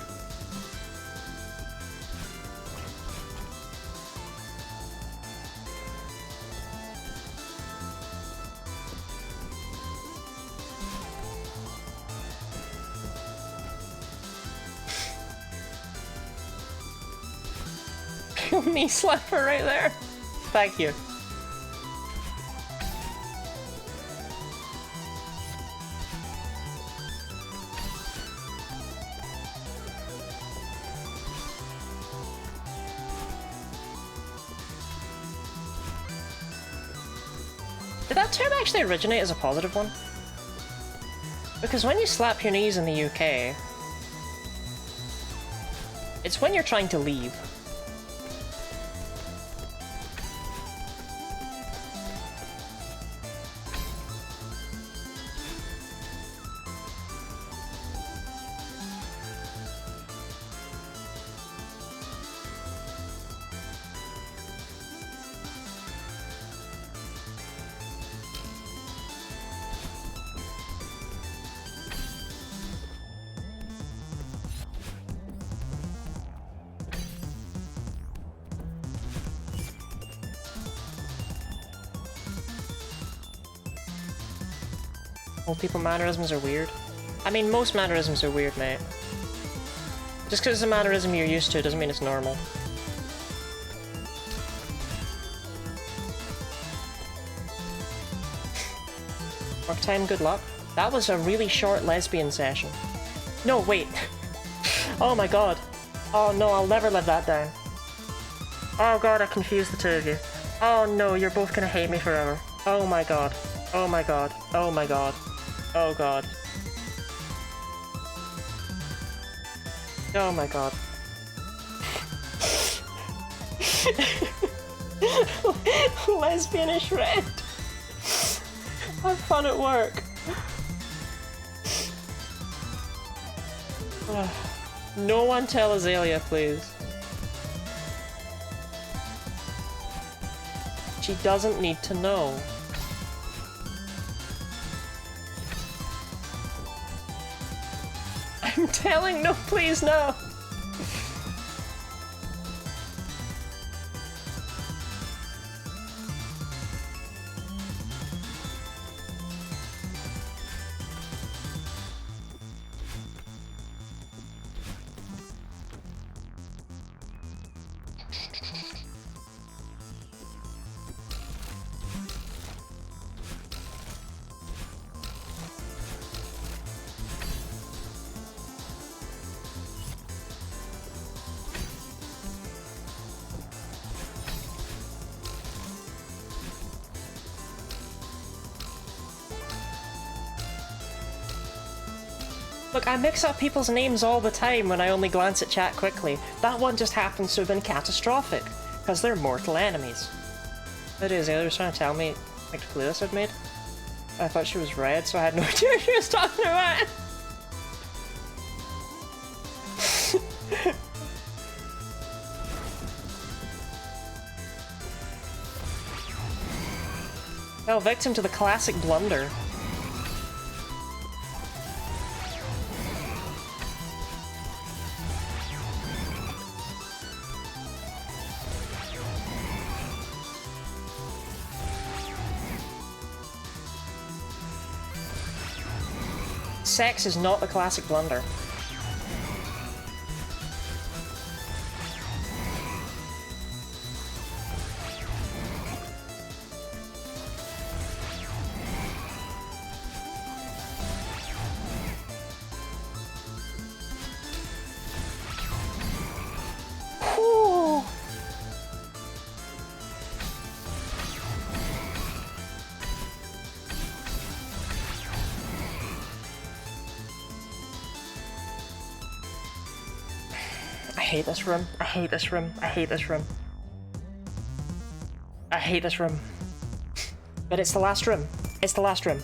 Knee slapper right there. Thank you. Did that term actually originate as a positive one? Because when you slap your knees in the UK, it's when you're trying to leave. Old people mannerisms are weird. I mean, most mannerisms are weird, mate. Just because it's a mannerism you're used to doesn't mean it's normal. Work time, good luck. That was a really short lesbian session. No, wait. Oh my god. Oh no, I'll never live that down. Oh god, I confused the two of you. Oh no, you're both gonna hate me forever. Oh my god. Oh my god. Oh my god. Oh god. Oh my god. Lesbianish red. Have fun at work. No one tell Azalea, please. She doesn't need to know. I'm telling, no, please, no. Look, I mix up people's names all the time when I only glance at chat quickly. That one just happens to have been catastrophic, because they're mortal enemies. It is, Ayla was trying to tell me like the playlist I'd made. I thought she was red, so I had no idea what she was talking about. Fell victim to the classic blunder. Sex is not the classic blunder. Whew. I hate this room. I hate this room. I hate this room. I hate this room. But it's the last room. It's the last room.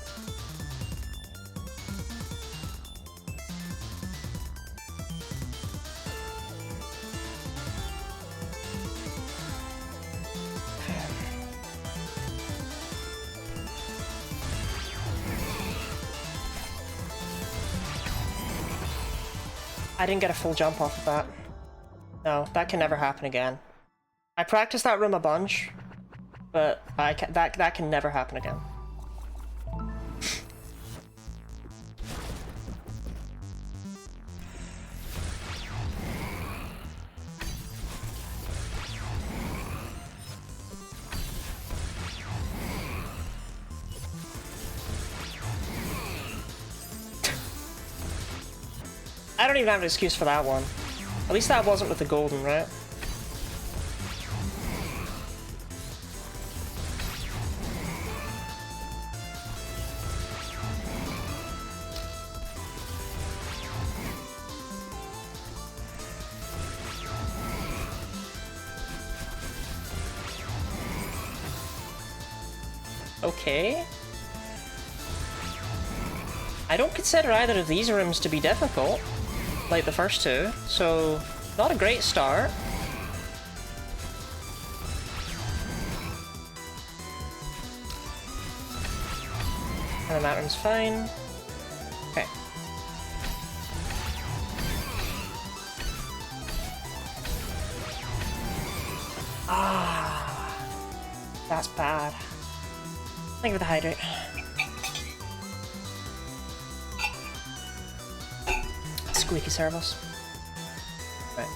I didn't get a full jump off of that. No, that can never happen again. I practiced that room a bunch, but that can never happen again. I don't even have an excuse for that one. At least that wasn't with the golden, right? Okay. I don't consider either of these rooms to be difficult, like the first two, so not a great start. And then that room's fine. Okay. Ah, that's bad. Thank you for the hydrate. Squeaky servos. Right.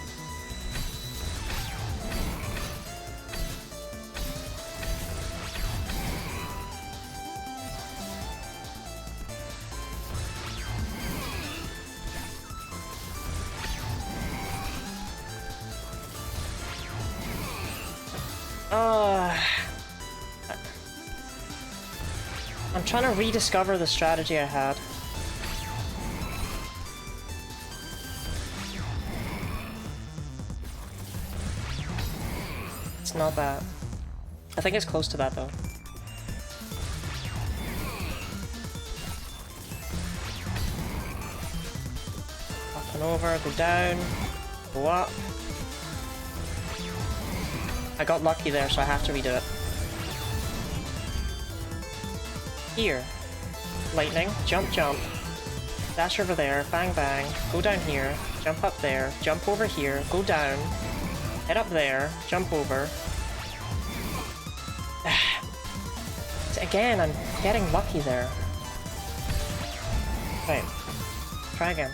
I'm trying to rediscover the strategy I had. It's not that. I think it's close to that though. Up and over, go down, go up. I got lucky there, so I have to redo it. Here. Lightning, jump, jump. Dash over there, bang, bang. Go down here, jump up there, jump over here, go down. Head up there, jump over. Again, I'm getting lucky there. Right. Try again.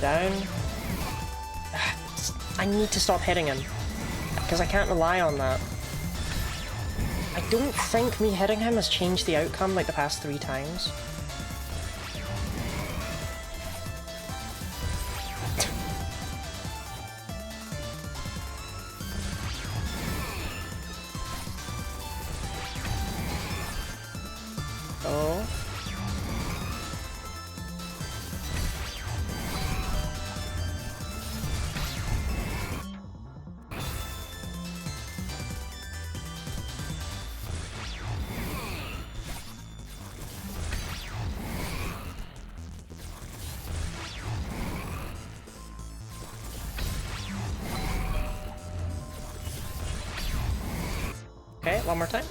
Down. I need to stop hitting him, because I can't rely on that. I don't think me hitting him has changed the outcome like the past 3 times. Oh. Okay, one more time.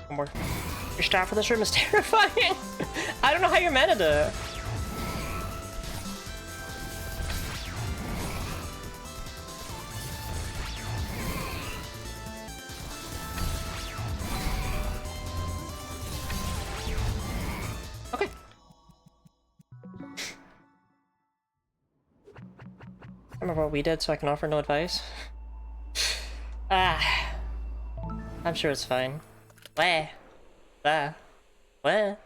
One more. Your strat for this room is terrifying. I don't know how you're meant to do it. Okay. I remember what we did, so I can offer no advice. Ah. I'm sure it's fine. Where? There. Where?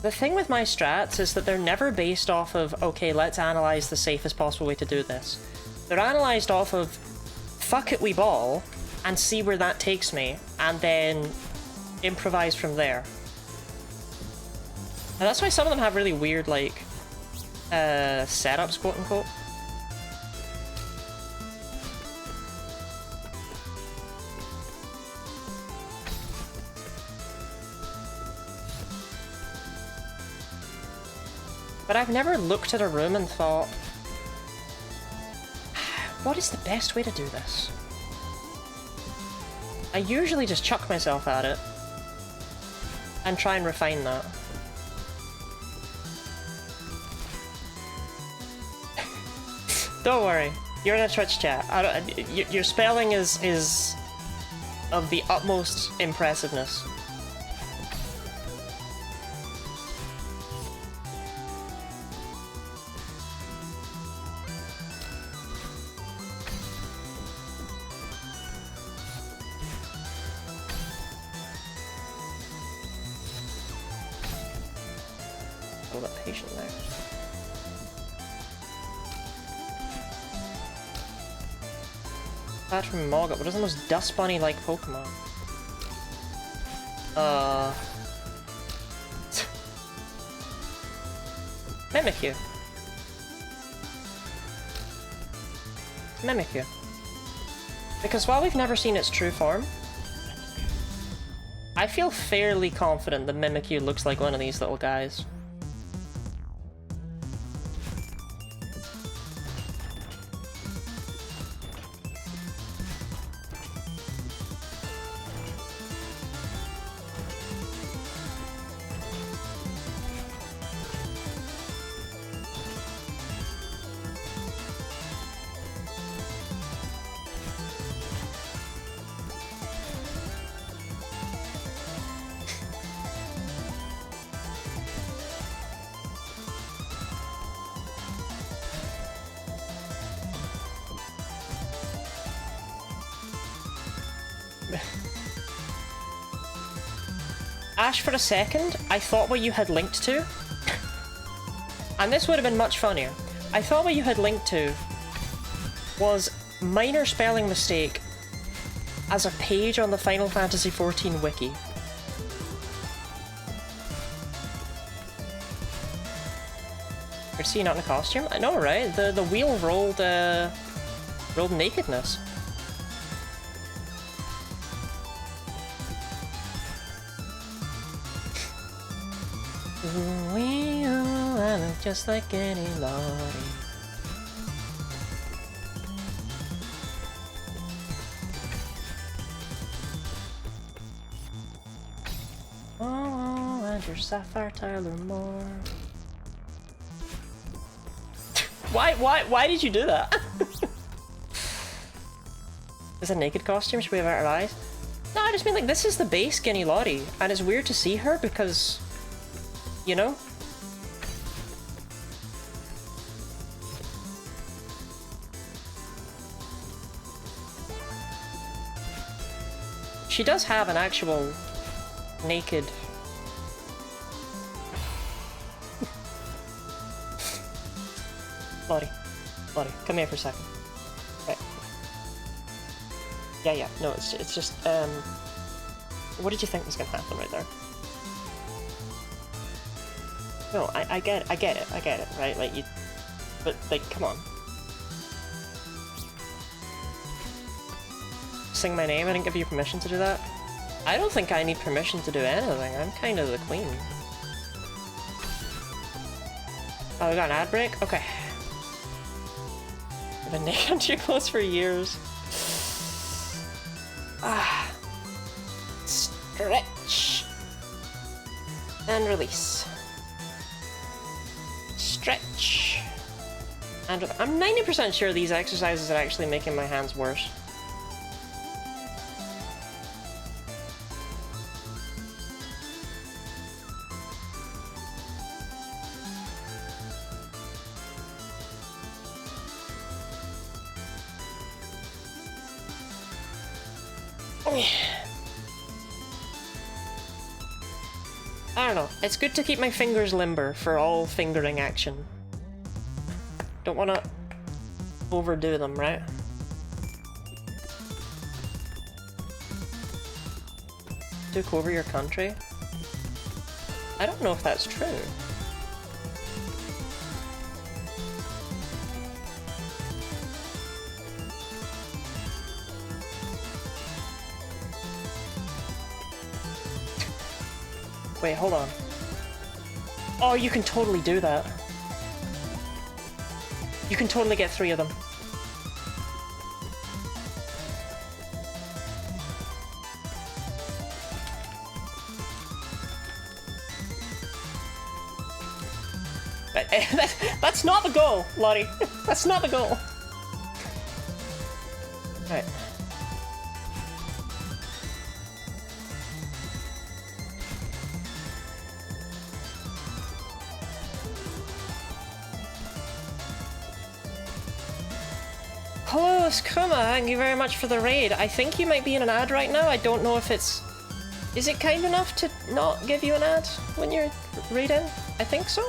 The thing with my strats is that they're never based off of, okay, let's analyze the safest possible way to do this. They're analyzed off of, fuck it, we ball, and see where that takes me, and then improvise from there. And that's why some of them have really weird, like, setups, quote-unquote. But I've never looked at a room and thought, what is the best way to do this? I usually just chuck myself at it and try and refine that. Don't worry, you're in a Twitch chat. Your spelling is of the utmost impressiveness. A little bit patient there. Apart from Moggot, what is the most dust bunny-like Pokemon? Mimikyu. Mimikyu. Because while we've never seen its true form, I feel fairly confident that Mimikyu looks like one of these little guys. Ash, for a second, I thought what you had linked to, and this would have been much funnier, I thought what you had linked to was minor spelling mistake as a page on the Final Fantasy XIV wiki. You're seeing not in a costume? I know, right? The wheel rolled nakedness. I look just like any lottie. Oh, and your Sapphire Tyler Moore. Why did you do that? Is a naked costume? Should we have our eyes? No, I just mean like this is the base Skinny Lottie, and it's weird to see her because, you know? She does have an actual naked... Lottie, come here for a second. Right. Yeah, no, it's just, what did you think was gonna happen right there? No, I get it, right? Like, you... But, like, come on. Sing my name? I didn't give you permission to do that? I don't think I need permission to do anything. I'm kind of the queen. Oh, we got an ad break? Okay. I've been naked under your clothes for years. Ah. Stretch. And release. Stretch. And I'm 90% sure these exercises are actually making my hands worse. I don't know. It's good to keep my fingers limber for all fingering action. Don't want to overdo them, right? Took over your country? I don't know if that's true. Wait, hold on. Oh, you can totally do that. You can totally get 3 of them. That's not the goal, Lottie. That's not the goal. Right. Hello, Skuma, thank you very much for the raid. I think you might be in an ad right now. I don't know if it's... Is it kind enough to not give you an ad when you're raiding? I think so.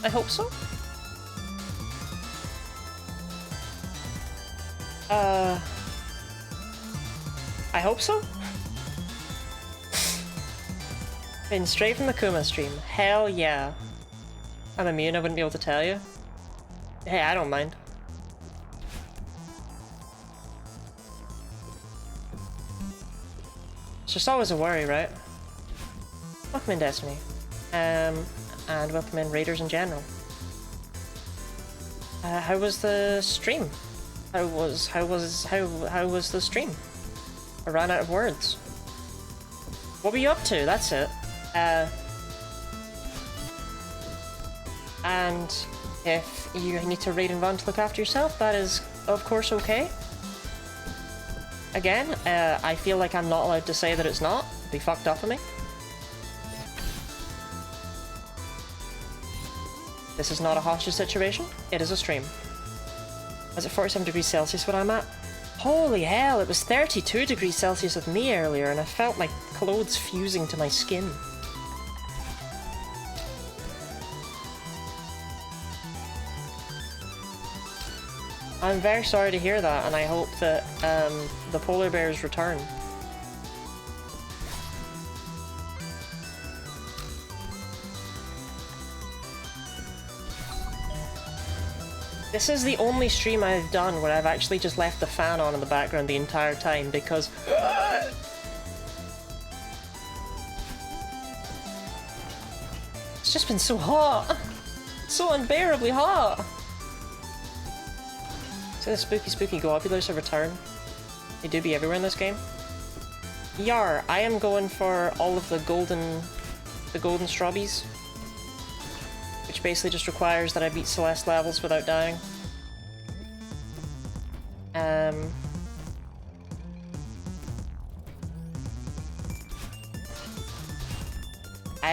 I hope so. I hope so. Been straight from the Kuma stream. Hell yeah. I'm immune, I wouldn't be able to tell you. Hey, I don't mind. It's just always a worry, right? Welcome in Destiny. And welcome in Raiders in general. How was the stream? How was the stream? I ran out of words. What were you up to? That's it. And if you need to raid and run to look after yourself, that is of course okay. Again, I feel like I'm not allowed to say that it's not. It'd be fucked up of me. This is not a hostage situation. It is a stream. Is it 47 degrees Celsius what I'm at? Holy hell, it was 32 degrees Celsius with me earlier and I felt my clothes fusing to my skin. I'm very sorry to hear that, and I hope that the polar bears return. This is the only stream I've done where I've actually just left the fan on in the background the entire time because it's just been so hot. So unbearably hot. So the spooky globulars have returned. They do be everywhere in this game. Yar, I am going for all of the golden strawbies. Which basically just requires that I beat Celeste levels without dying. I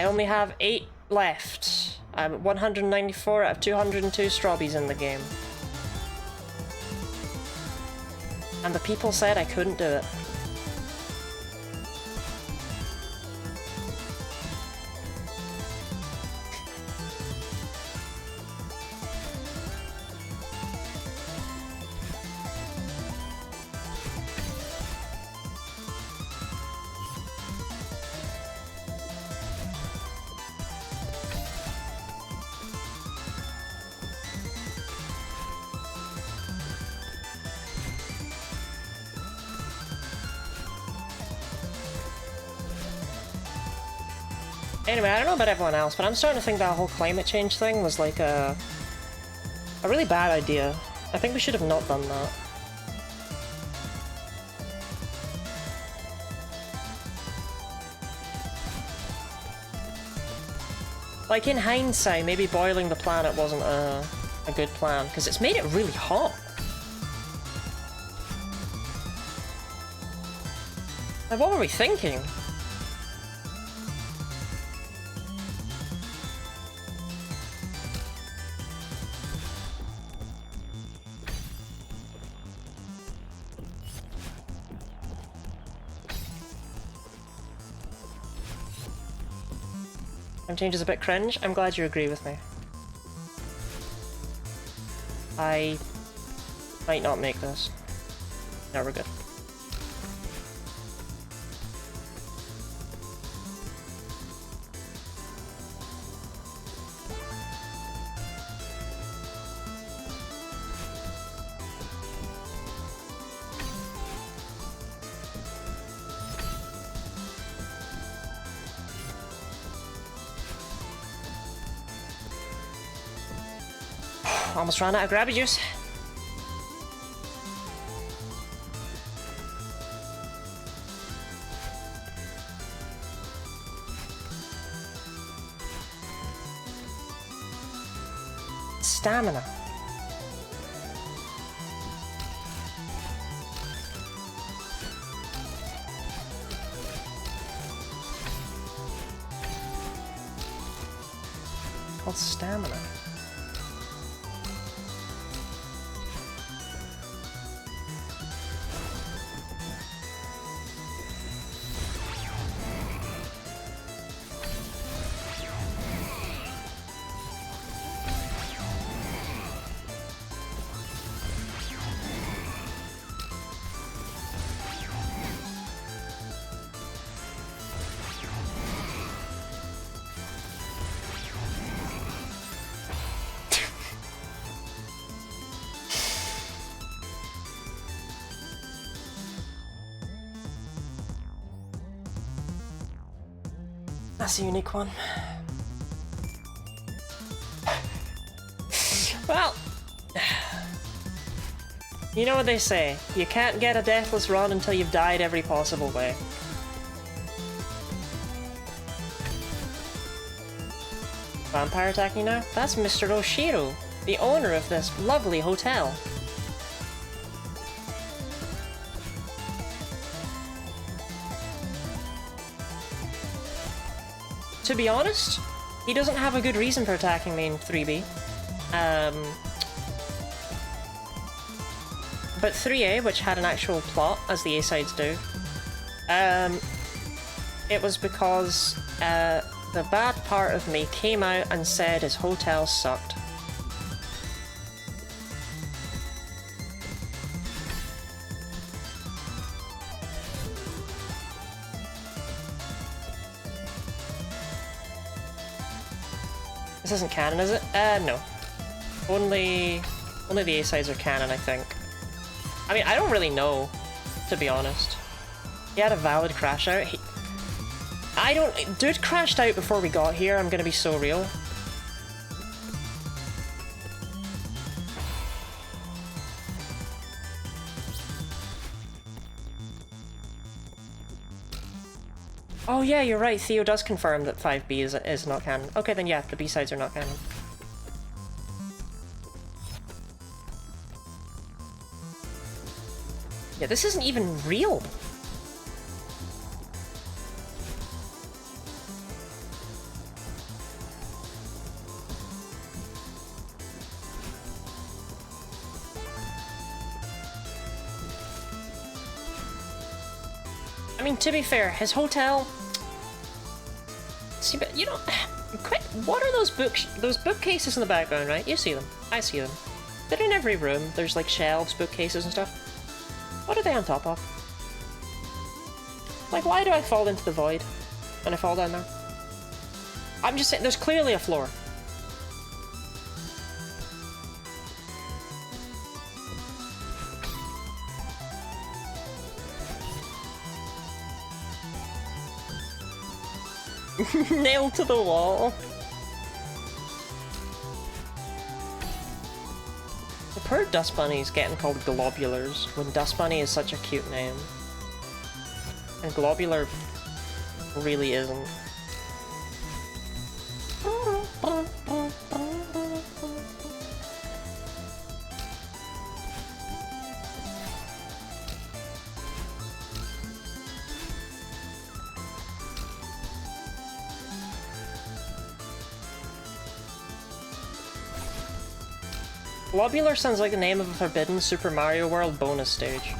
only have 8 left. I'm at 194 out of 202 strawbies in the game. And the people said I couldn't do it. Anyway, I don't know about everyone else, but I'm starting to think that whole climate change thing was like a really bad idea. I think we should have not done that. Like, in hindsight, maybe boiling the planet wasn't a good plan, because it's made it really hot. Like, what were we thinking? Change is a bit cringe. I'm glad you agree with me. I might not make this. No, we're good. Almost ran out of grabby juice. Stamina. Called stamina. That's a unique one. Well, you know what they say, you can't get a deathless run until you've died every possible way. Vampire attacking now? That's Mr. Oshiro, the owner of this lovely hotel. To be honest, he doesn't have a good reason for attacking me in 3B. But 3A, which had an actual plot, as the A-sides do, it was because the bad part of me came out and said his hotel sucked. This isn't canon, is it? No. Only the A-sides are canon, I think. I mean, I don't really know, to be honest. He had a valid crash out. Dude crashed out before we got here, I'm gonna be so real. Oh yeah, you're right, Theo does confirm that 5B is not canon. Okay, then yeah, the B-sides are not canon. Yeah, this isn't even real. I mean, to be fair, his hotel... See, but you know... What are those bookcases in the background, right? You see them. I see them. They're in every room. There's like shelves, bookcases and stuff. What are they on top of? Like, why do I fall into the void when I fall down there? I'm just saying, there's clearly a floor. Nailed to the wall. I've heard dust bunnies getting called globulars when dust bunny is such a cute name. And globular really isn't. Globular sounds like the name of a Forbidden Super Mario World bonus stage.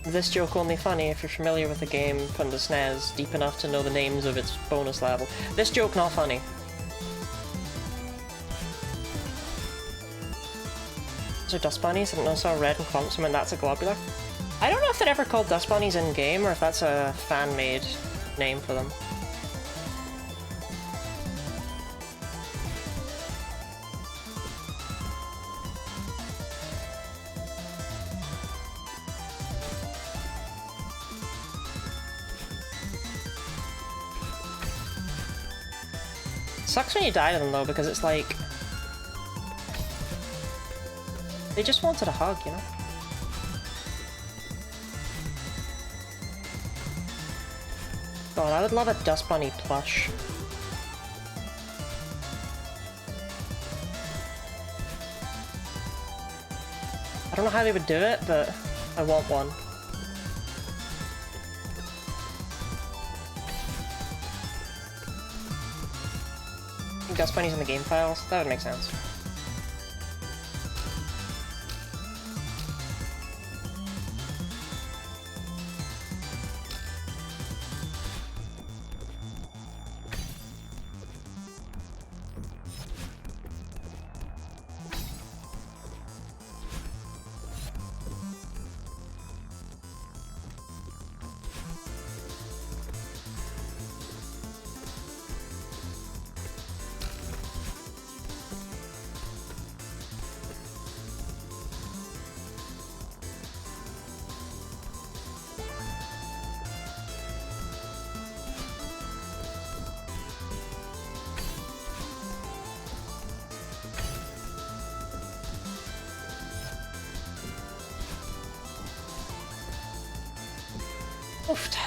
This joke only funny if you're familiar with the game from the SNES, deep enough to know the names of its bonus level. This joke not funny. Those are dust bunnies. I didn't know I saw red and clumps and that's a globular. I don't know if they're ever called dust bunnies in game or if that's a fan-made name for them. Sucks when you die to them though, because it's like they just wanted a hug, you know? God, I would love a dust bunny plush. I don't know how they would do it, but I want one. Dust bunnies in the game files? That would make sense. Oofed.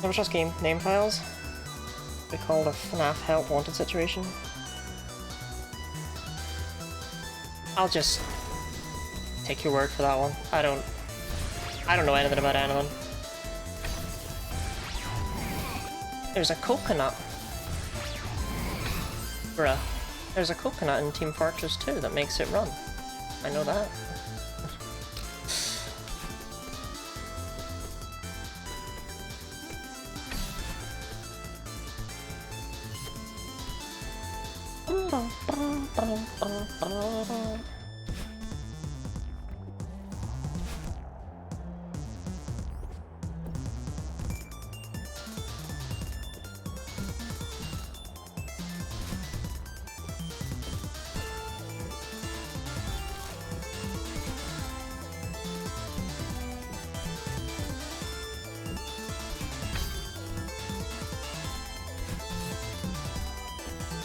What's this game? Name files? We call the FNAF help wanted situation. I'll just take your word for that one. I don't know anything about anyone. There's a coconut. Bruh. There's a coconut in Team Fortress 2 that makes it run. I know that.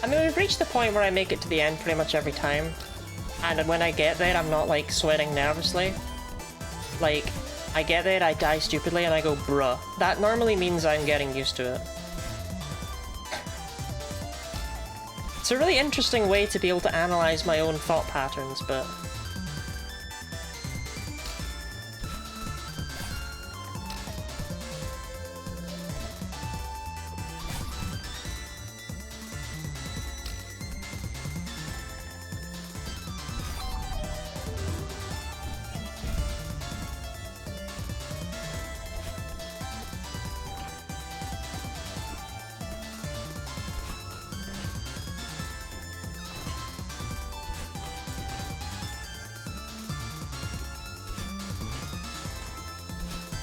I mean, we've reached the point where I make it to the end pretty much every time. And when I get there, I'm not, like, sweating nervously. Like, I get there, I die stupidly, and I go, bruh. That normally means I'm getting used to it. It's a really interesting way to be able to analyze my own thought patterns, but...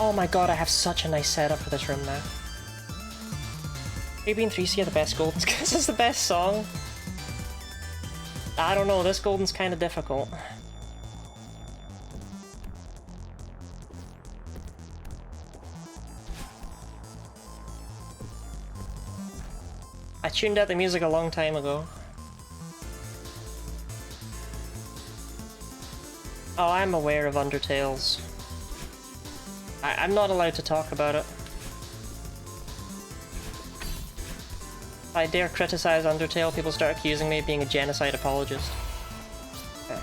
Oh my god, I have such a nice setup for this room now. Maybe in 3C are the best Goldens because it's the best song. I don't know, this Golden's kind of difficult. I tuned out the music a long time ago. Oh, I'm aware of Undertale's. I'm not allowed to talk about it. If I dare criticize Undertale, people start accusing me of being a genocide apologist. Okay.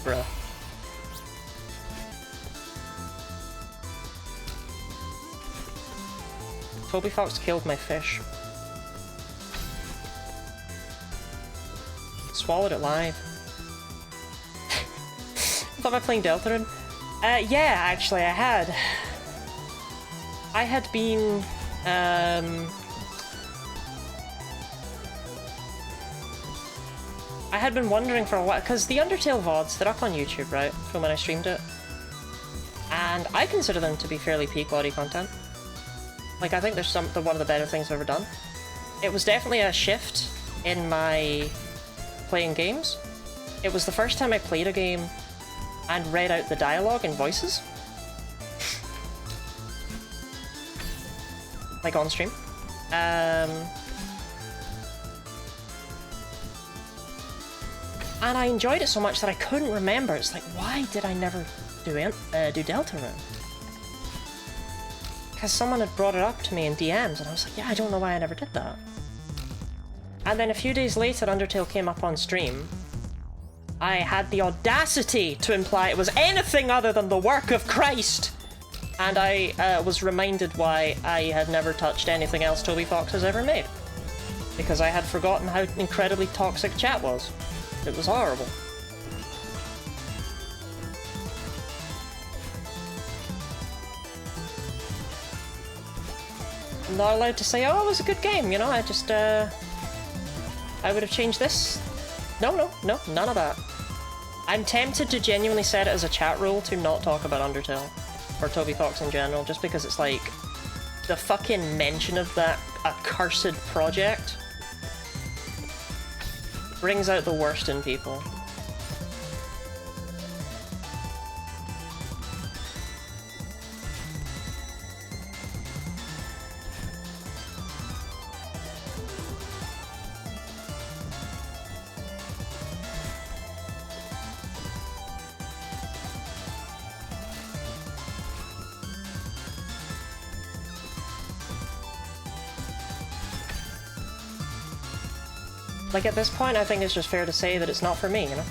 Bruh. Toby Fox killed my fish. Swallowed it live. I thought about playing Deltarune. Yeah, actually, I had. I had been, I had been wondering for a while, because the Undertale VODs, they're up on YouTube, right, from when I streamed it. And I consider them to be fairly peak quality content. Like, I think they're one of the better things I've ever done. It was definitely a shift in my playing games. It was the first time I played a game and read out the dialogue in voices. Like on stream. And I enjoyed it so much that I couldn't remember. It's like, why did I never do Deltarune? Because someone had brought it up to me in DMs and I was like, yeah, I don't know why I never did that. And then a few days later, Undertale came up on stream. I had the audacity to imply it was anything other than the work of Christ! And I was reminded why I had never touched anything else Toby Fox has ever made. Because I had forgotten how incredibly toxic chat was. It was horrible. I'm not allowed to say, oh, it was a good game, you know, I just, I would have changed this. No, none of that. I'm tempted to genuinely set it as a chat rule to not talk about Undertale. Or Toby Fox in general, just because it's like, the fucking mention of that accursed project brings out the worst in people. Like, at this point, I think it's just fair to say that it's not for me, you know?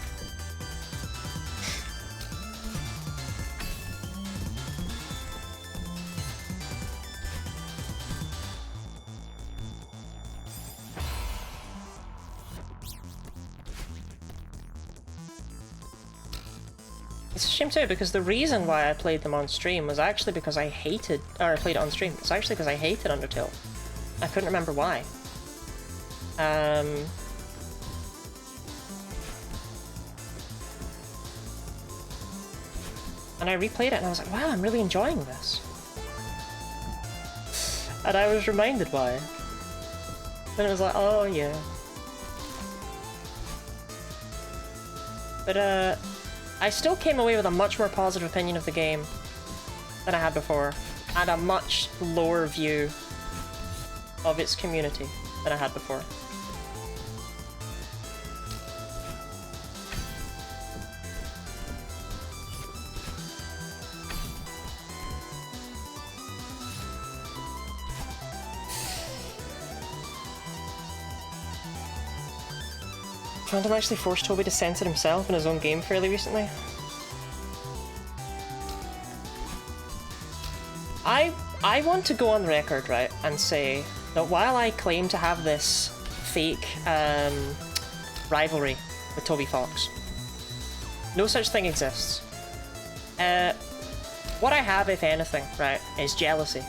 It's a shame too, because the reason why I played them on stream was actually because I hated, or I played it on stream, it's actually because I hated Undertale. I couldn't remember why. And I replayed it and I was like, wow, I'm really enjoying this. And I was reminded why. Then it was like, oh yeah. But I still came away with a much more positive opinion of the game than I had before, and a much lower view of its community than I had before. Phantom actually forced Toby to censor himself in his own game fairly recently. I want to go on record, right, and say that while I claim to have this fake rivalry with Toby Fox, no such thing exists. What I have, if anything, right, is jealousy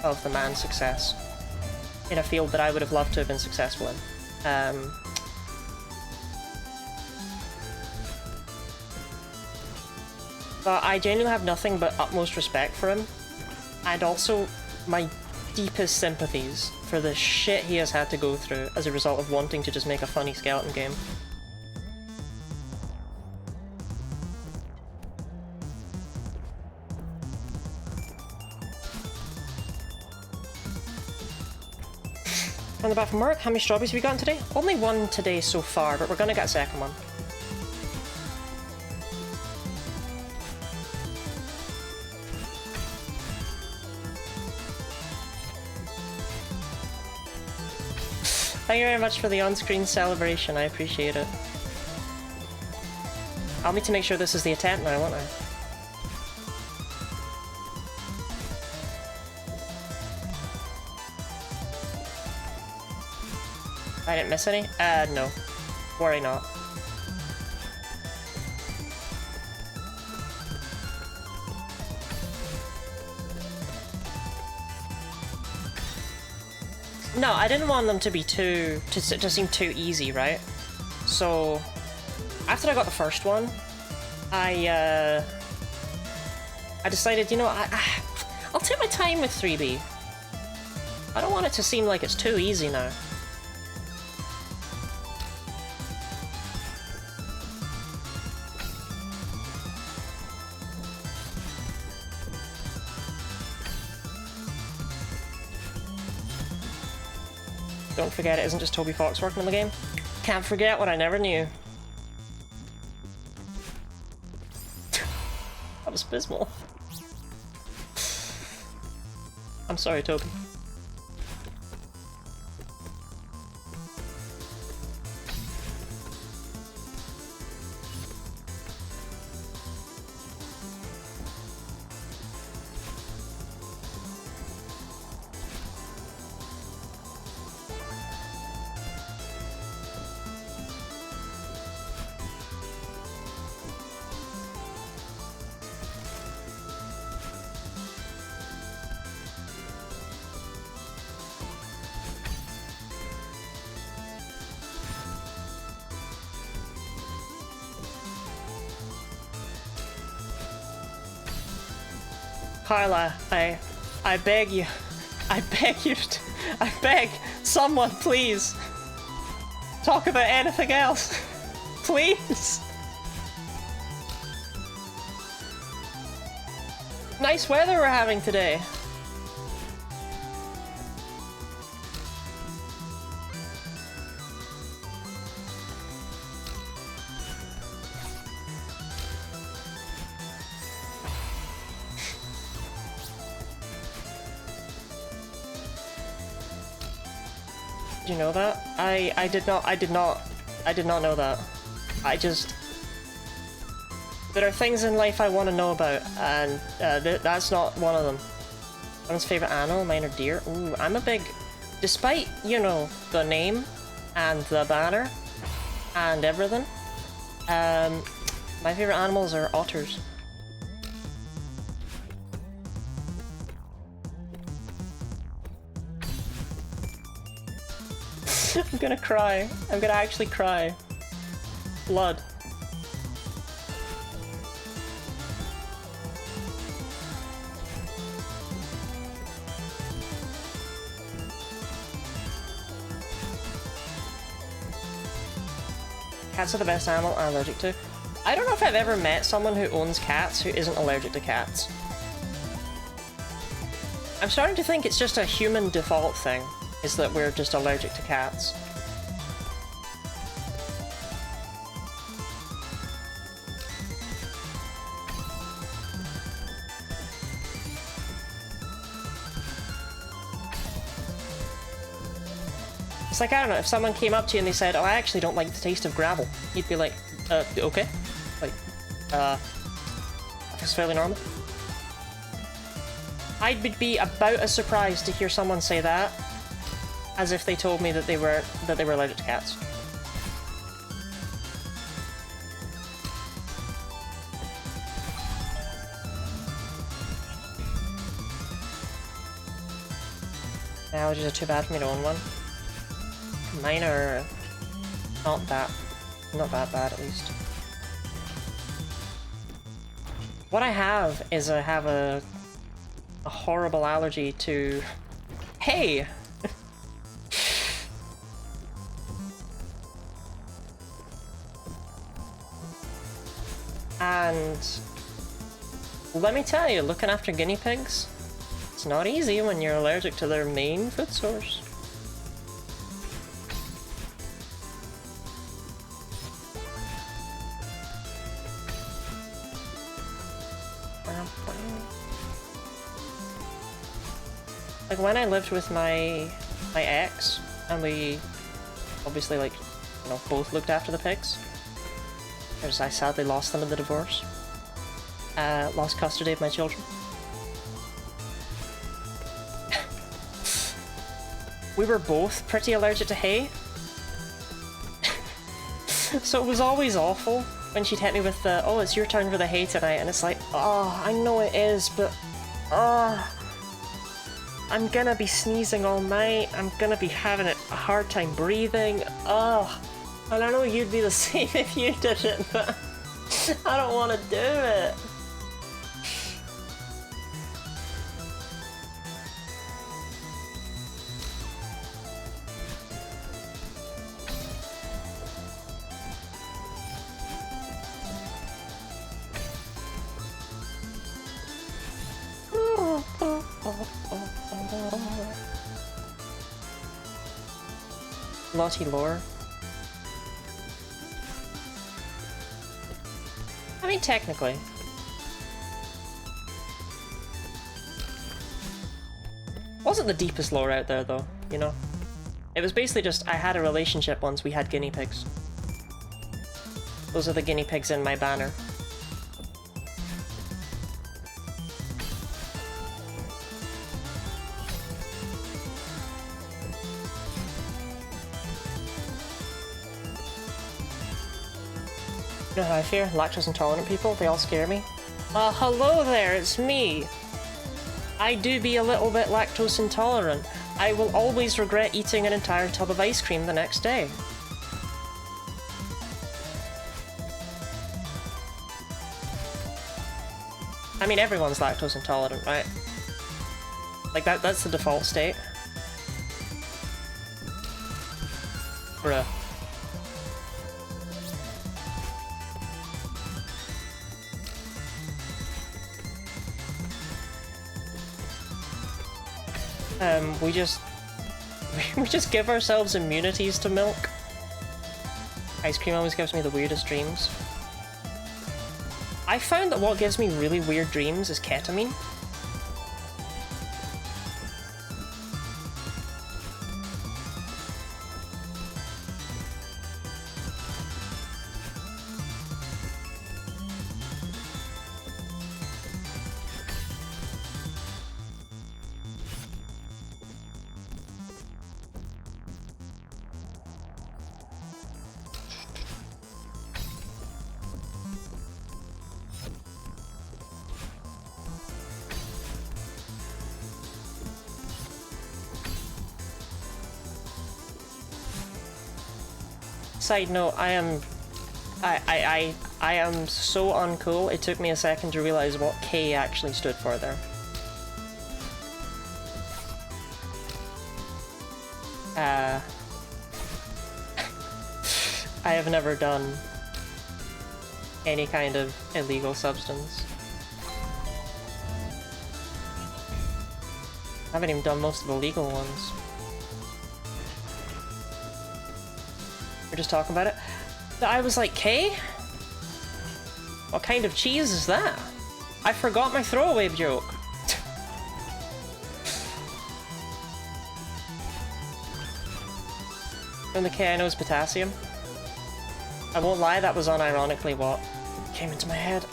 of the man's success in a field that I would have loved to have been successful in. But I genuinely have nothing but utmost respect for him, and also my deepest sympathies for the shit he has had to go through as a result of wanting to just make a funny skeleton game. On the back from work, how many strawberries have we gotten today? Only one today so far, but we're gonna get a second one. Thank you very much for the on-screen celebration, I appreciate it. I'll need to make sure this is the attempt now, won't I? I didn't miss any? No. Worry not. No, I didn't want them to be to seem too easy, right? So, after I got the first one, I decided, you know, I'll take my time with 3B. I don't want it to seem like it's too easy now. Don't forget, it isn't just Toby Fox working on the game. Can't forget what I never knew. That was abysmal. I'm sorry, Toby. Carla, I beg you. I beg you. I beg someone, please. Talk about anything else. Please. Nice weather we're having today. Did you know that? I did not know that. I just... There are things in life I want to know about, and that's not one of them. Someone's favourite animal, mine are deer. Ooh, I'm a big... Despite, you know, the name and the banner and everything, my favourite animals are otters. I'm gonna cry. I'm gonna actually cry. Blood. Cats are the best animal I'm allergic to. I don't know if I've ever met someone who owns cats who isn't allergic to cats. I'm starting to think it's just a human default thing, is that we're just allergic to cats. It's like, I don't know, if someone came up to you and they said, oh, I actually don't like the taste of gravel, you'd be like, okay. Like, that's fairly normal. I would be about as surprised to hear someone say that as if they told me that they were allergic to cats. Allergies are too bad for me to own one. Mine are not that bad, at least. What I have is I have a horrible allergy to hay. And let me tell you, looking after guinea pigs, it's not easy when you're allergic to their main food source. Like when I lived with my ex, and we obviously, like, you know, both looked after the pigs, because I sadly lost them in the divorce. Lost custody of my children. We were both pretty allergic to hay. So it was always awful when she'd hit me with the, oh, it's your turn for the hay tonight, and it's like, oh, I know it is, but, I'm gonna be sneezing all night, I'm gonna be having a hard time breathing, and I know you'd be the same if you did it, but I don't want to do it. Lottie lore. I mean, technically. Wasn't the deepest lore out there, though, you know? It was basically just, I had a relationship once, we had guinea pigs. Those are the guinea pigs in my banner. You know how I fear? Lactose intolerant people, they all scare me. Hello there, it's me! I do be a little bit lactose intolerant. I will always regret eating an entire tub of ice cream the next day. I mean, everyone's lactose intolerant, right? Like, that's the default state. Bruh. We just give ourselves immunities to milk. Ice cream always gives me the weirdest dreams. I found that what gives me really weird dreams is ketamine. Side note, I am so uncool, it took me a second to realize what K actually stood for there. I have never done any kind of illegal substance. I haven't even done most of the legal ones. We're just talking about it. I was like, K? What kind of cheese is that? I forgot my throwaway joke. And the K I know is potassium. I won't lie, that was unironically what came into my head.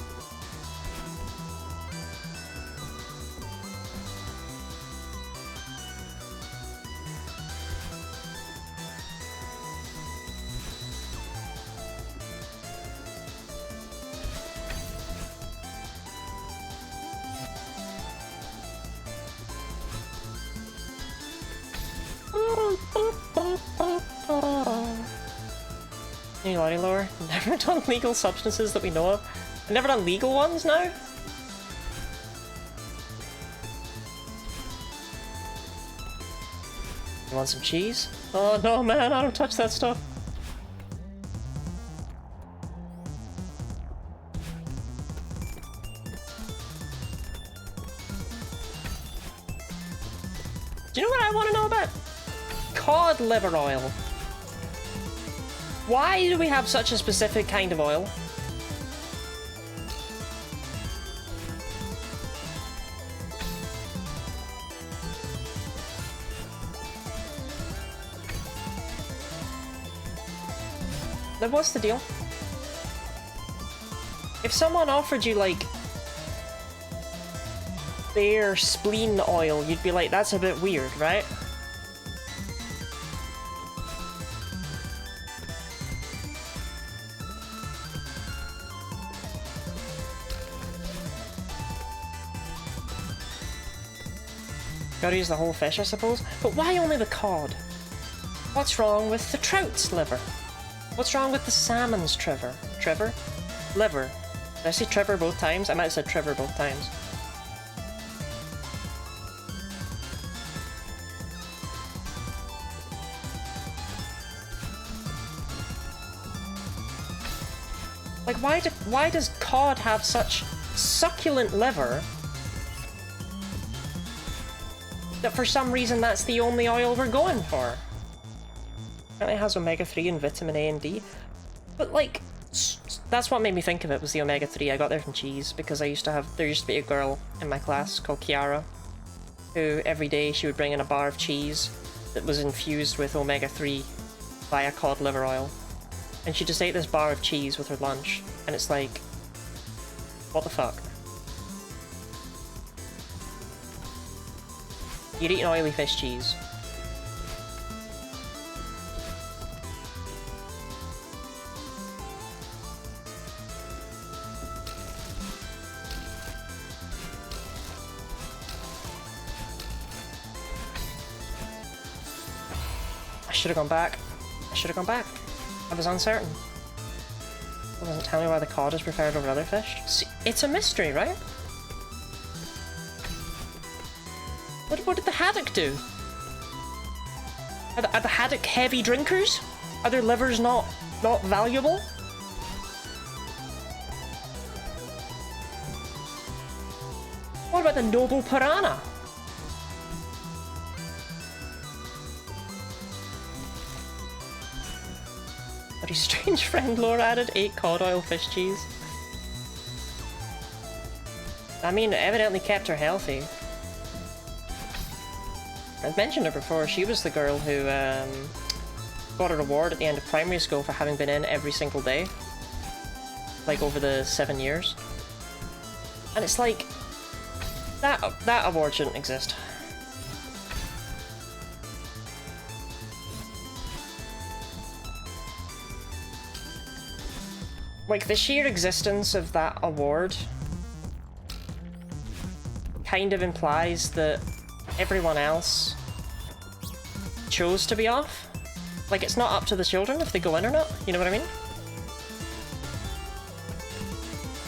Any lottie lore? Never done legal substances that we know of. I've never done legal ones now? You want some cheese? Oh no man, I don't touch that stuff. Do you know what I want to know about? Cod liver oil. Why do we have such a specific kind of oil? Like, what's the deal? If someone offered you, like, their spleen oil, you'd be like, that's a bit weird, right? Gotta use the whole fish, I suppose. But why only the cod? What's wrong with the trout's liver? What's wrong with the salmon's liver? Liver. Did I say Trevor both times? I might have said Trevor both times. Like, why does cod have such succulent liver that for some reason that's the only oil we're going for? Apparently it has omega-3 and vitamin A and D. But like, that's what made me think of it, was the omega-3. I got there from cheese, because there used to be a girl in my class called Kiara, who every day she would bring in a bar of cheese that was infused with omega-3 via cod liver oil. And she just ate this bar of cheese with her lunch, and it's like, what the fuck? You're eating oily fish cheese. I should have gone back. I should have gone back. I was uncertain. It doesn't tell me why the cod is preferred over other fish. See, it's a mystery, right? What did the haddock do? Are the haddock heavy drinkers? Are their livers not valuable? What about the noble piranha? Very strange friend lore added. 8 cod oil fish cheese. I mean, it evidently kept her healthy. I've mentioned her before. She was the girl who got a reward at the end of primary school for having been in every single day. Like, over the 7 years. And it's like, that award shouldn't exist. Like, the sheer existence of that award kind of implies that everyone else chose to be off. Like, it's not up to the children if they go in or not, you know what I mean?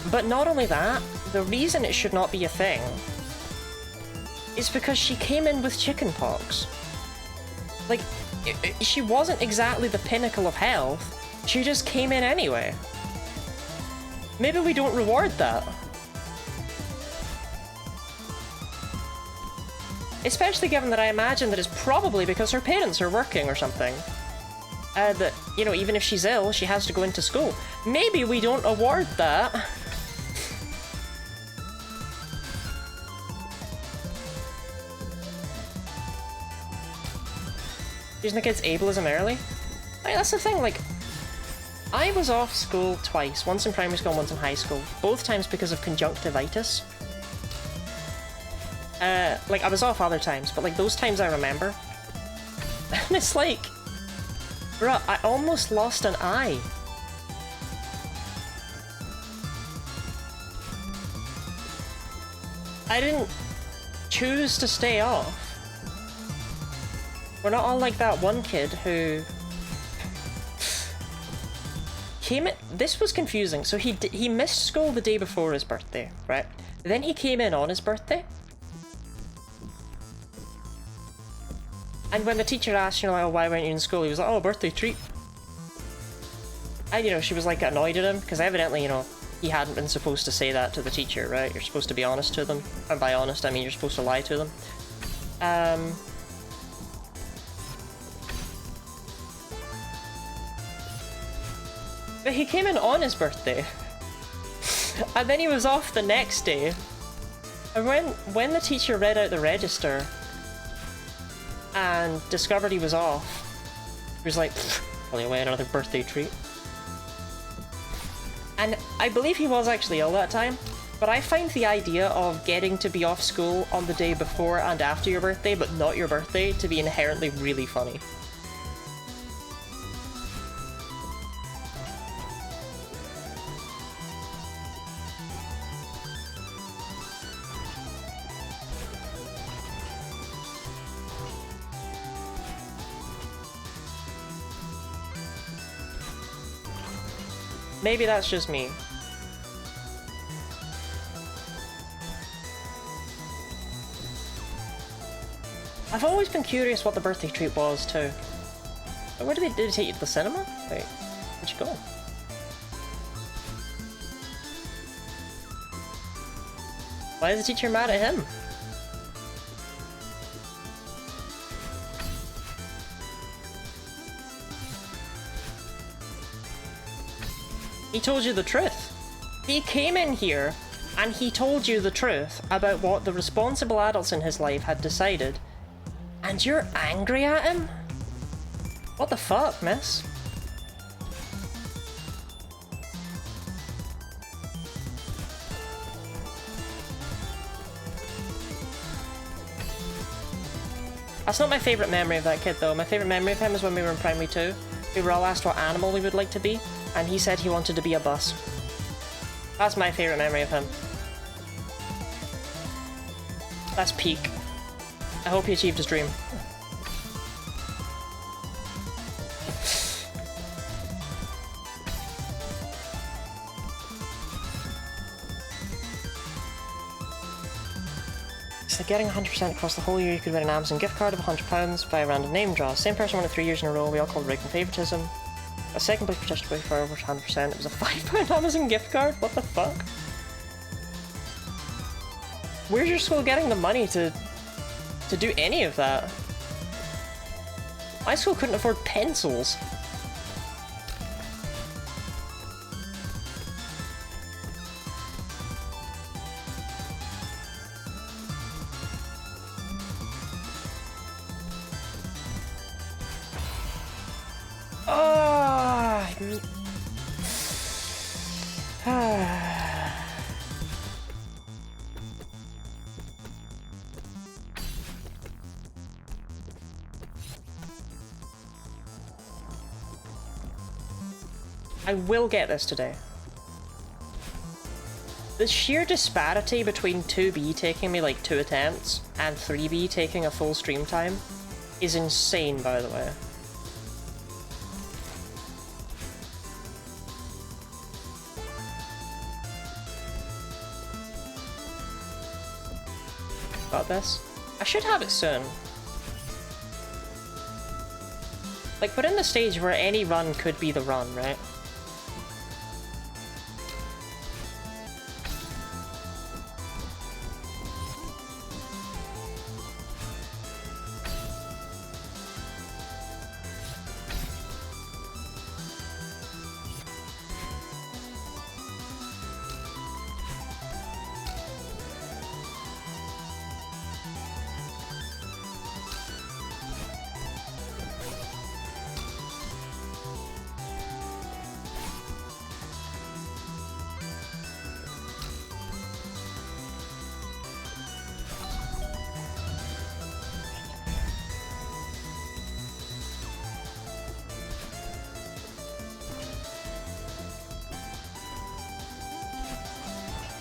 But not only that, the reason it should not be a thing is because she came in with chickenpox. Like, she wasn't exactly the pinnacle of health, she just came in anyway. Maybe we don't reward that. Especially given that I imagine that it's probably because her parents are working or something. That, you know, even if she's ill, she has to go into school. Maybe we don't award that. Using the kids' ableism early? Like, that's the thing, like, I was off school twice, once in primary school and once in high school, both times because of conjunctivitis. Like, I was off other times, but like, those times I remember. And it's like, bruh, I almost lost an eye. I didn't choose to stay off. We're not all like that one kid who came in. This was confusing. So he missed school the day before his birthday, right? Then he came in on his birthday. And when the teacher asked, you know, like, oh, why weren't you in school? He was like, oh, birthday treat. And, you know, she was, like, annoyed at him, because evidently, you know, he hadn't been supposed to say that to the teacher, right? You're supposed to be honest to them. And by honest, I mean you're supposed to lie to them. But he came in on his birthday. And then he was off the next day. And when the teacher read out the register and discovered he was off, he was like, probably away another birthday treat. And I believe he was actually ill that time, but I find the idea of getting to be off school on the day before and after your birthday, but not your birthday, to be inherently really funny. Maybe that's just me. I've always been curious what the birthday treat was, too. Where did they take you to the cinema? Wait, where'd you go? Why is the teacher mad at him? He told you the truth. He came in here and he told you the truth about what the responsible adults in his life had decided, and you're angry at him? What the fuck, miss? That's not my favourite memory of that kid, though. My favourite memory of him is when we were in primary 2. We were all asked what animal we would like to be, and he said he wanted to be a bus. That's my favourite memory of him. That's peak. I hope he achieved his dream. So getting 100% across the whole year, you could win an Amazon gift card of £100 by a random name draw. Same person won it 3 years in a row. We all called rigged and favouritism. A second place participant for over 100%. It was a £5 Amazon gift card? What the fuck? Where's your school getting the money to do any of that? My school couldn't afford pencils. I will get this today. The sheer disparity between 2B taking me like 2 attempts and 3B taking a full stream time is insane, by the way. this. I should have it soon. Like, we're in the stage where any run could be the run, right?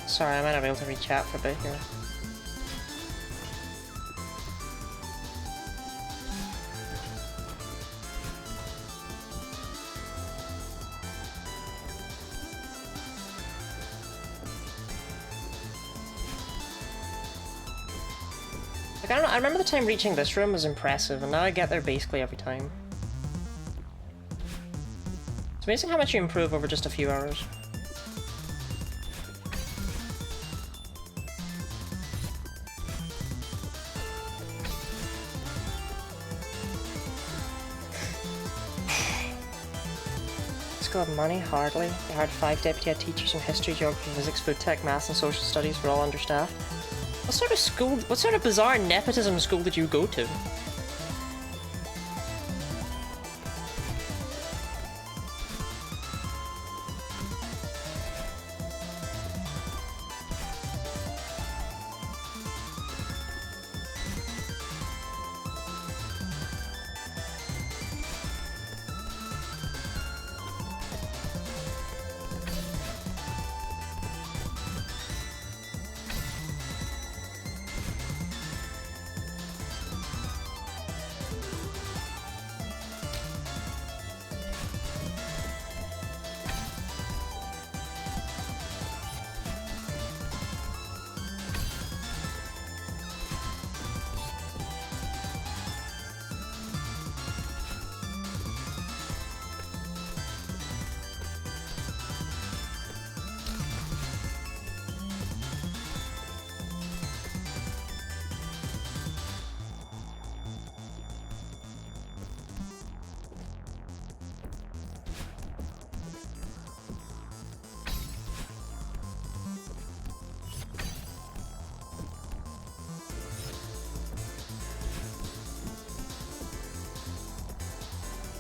Sorry, I might not be able to read chat for a bit here. Like, I don't know, I remember the time reaching this room was impressive, and now I get there basically every time. It's amazing how much you improve over just a few hours. School of money? Hardly. They hired 5 deputy head teachers in history, geography, physics, food tech, maths and social studies were all understaffed. What sort of school, what sort of bizarre nepotism school did you go to?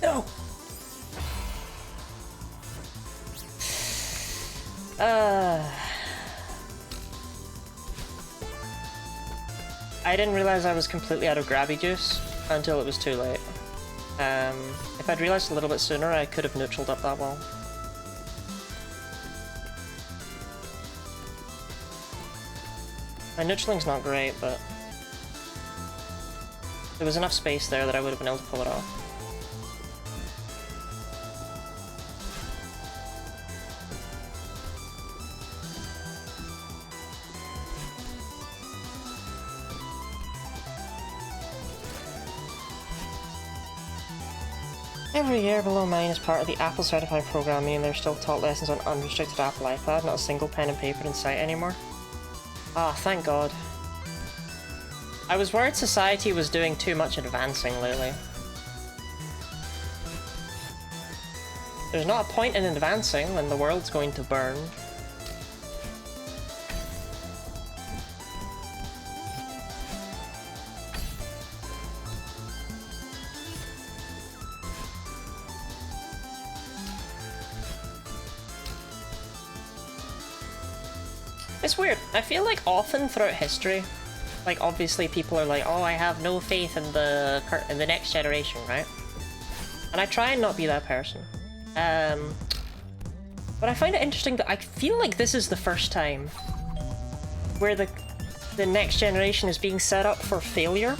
No! I didn't realize I was completely out of grabby juice until it was too late. If I'd realized a little bit sooner, I could have neutraled up that wall. My neutraling's not great, but there was enough space there that I would have been able to pull it off. Every year below mine is part of the Apple certified program, meaning they're still taught lessons on unrestricted Apple iPad, not a single pen and paper in sight anymore. Ah, thank God. I was worried society was doing too much advancing lately. There's not a point in advancing when the world's going to burn. It's weird. I feel like often throughout history, like obviously people are like, oh, I have no faith in the next generation, right? And I try and not be that person. But I find it interesting that I feel like this is the first time where the next generation is being set up for failure.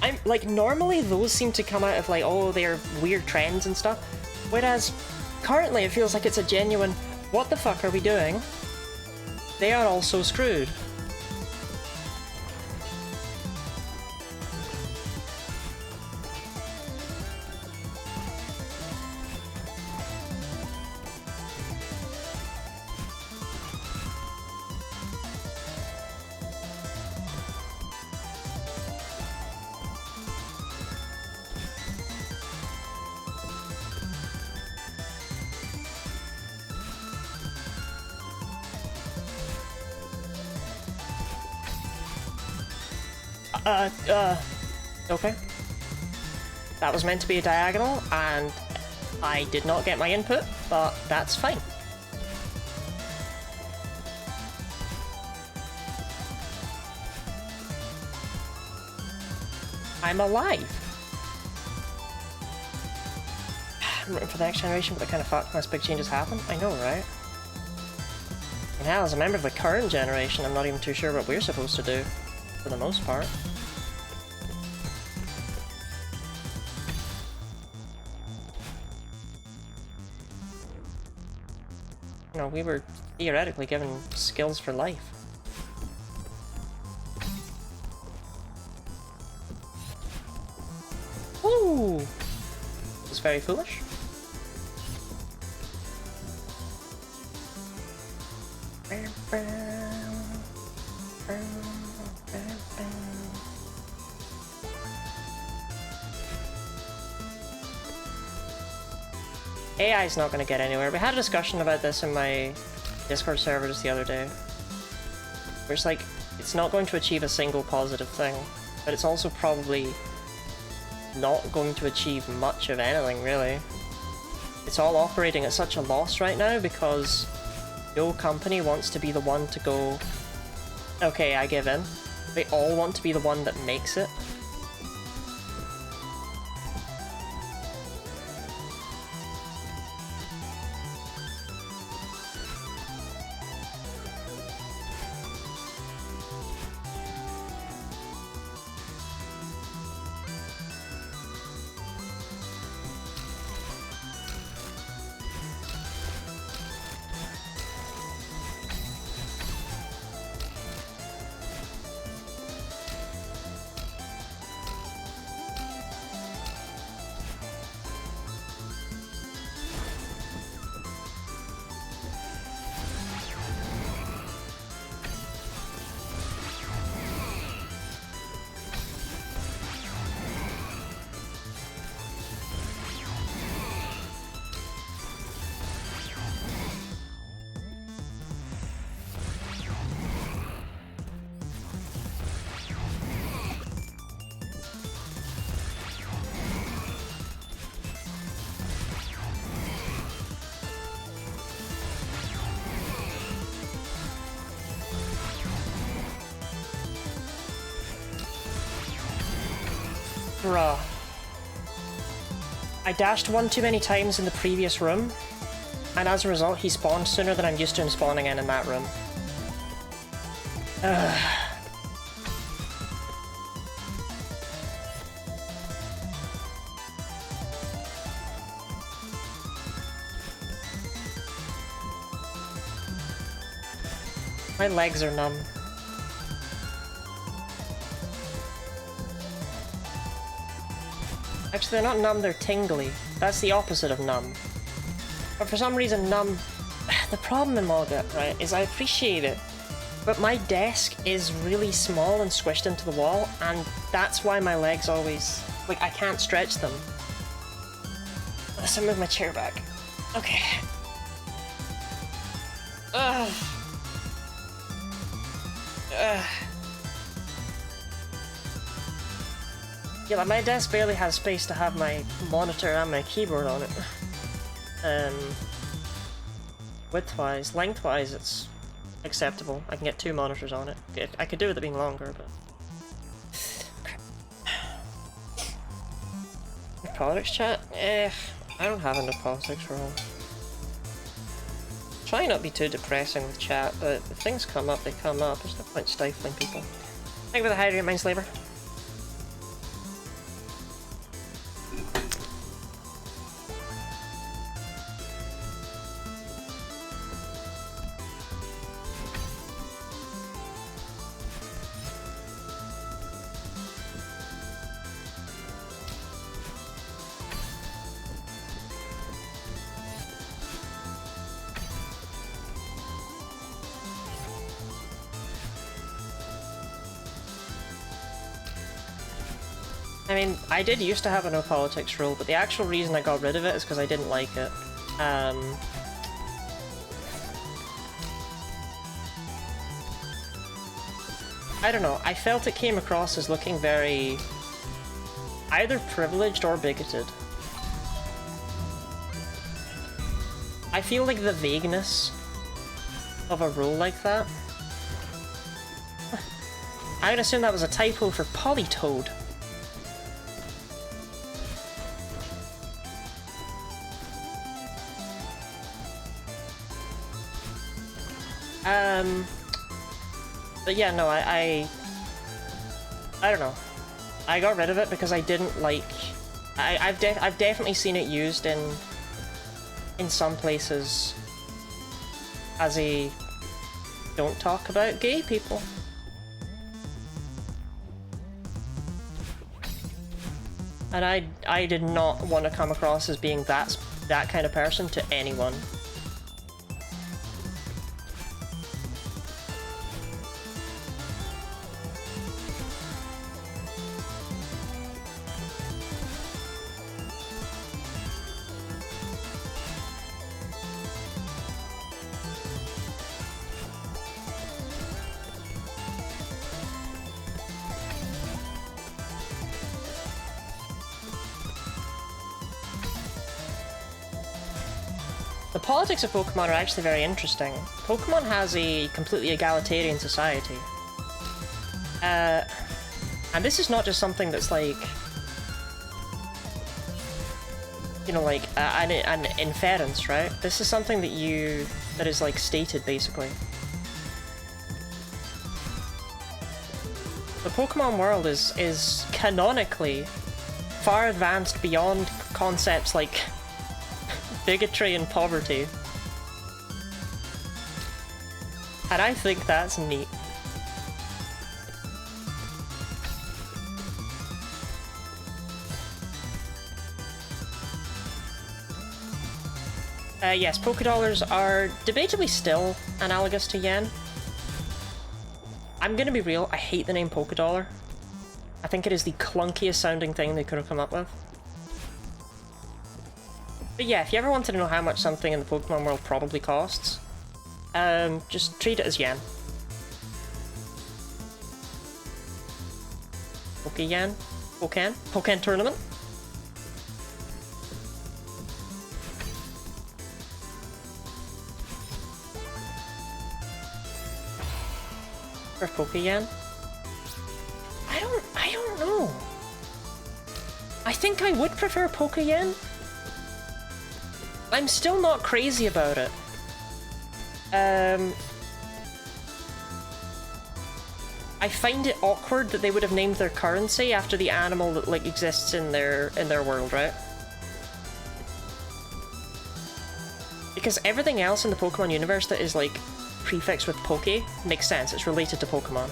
I'm like, normally those seem to come out of like, oh, they're weird trends and stuff. Whereas currently it feels like it's a genuine, what the fuck are we doing? They are also screwed. Okay. That was meant to be a diagonal, and I did not get my input, but that's fine. I'm alive. I'm rooting for the next generation, but they're kind of fucked unless big changes happen. I know, right? And hell, as a member of the current generation, I'm not even too sure what we're supposed to do, for the most part. You know, we were theoretically given skills for life. Ooh! It's very foolish. AI is not going to get anywhere. We had a discussion about this in my Discord server just the other day. Where it's like, it's not going to achieve a single positive thing, but it's also probably not going to achieve much of anything, really. It's all operating at such a loss right now because no company wants to be the one to go, okay, I give in. They all want to be the one that makes it. Bruh. I dashed one too many times in the previous room, and as a result he spawned sooner than I'm used to him spawning in that room. Ugh. My legs are numb. Actually, they're not numb, they're tingly. That's the opposite of numb. But for some reason, numb... The problem in Moga, right, is I appreciate it, but my desk is really small and squished into the wall, and that's why my legs always... Like, I can't stretch them. Let's move my chair back. Okay. Ugh. Ugh. Yeah, like my desk barely has space to have my monitor and my keyboard on it. Width-wise, length-wise, it's acceptable. I can get 2 monitors on it. I could do with it being longer, but... Politics chat? I don't have enough politics for all. Try not to be too depressing with chat, but if things come up, they come up. There's no point stifling people. Thank you for the hydrate, Mindslaver. I mean, I did used to have a no politics rule, but the actual reason I got rid of it is because I didn't like it. I don't know, I felt it came across as looking very either privileged or bigoted. I feel like the vagueness of a rule like that. I would assume that was a typo for Polytoad. But yeah, no, I don't know. I got rid of it because I didn't like... I've definitely seen it used in some places as a don't talk about gay people. And I did not want to come across as being that kind of person to anyone. The politics of Pokemon are actually very interesting. Pokemon has a completely egalitarian society. And this is not just something that's like... you know, like, an inference, right? This is something that is, like, stated, basically. The Pokemon world is canonically far advanced beyond concepts like bigotry and poverty. And I think that's neat. Yes, Pokédollars are debatably still analogous to yen. I'm gonna be real, I hate the name Pokédollar. I think it is the clunkiest sounding thing they could have come up with. But yeah, if you ever wanted to know how much something in the Pokemon world probably costs, just treat it as yen. Poke-yen? Pokken? Pokken tournament? For Poke-yen? I don't know. I think I would prefer Poke-yen. I'm still not crazy about it. I find it awkward that they would have named their currency after the animal that like exists in their world, right? Because everything else in the Pokemon universe that is like prefixed with Poke makes sense. It's related to Pokemon.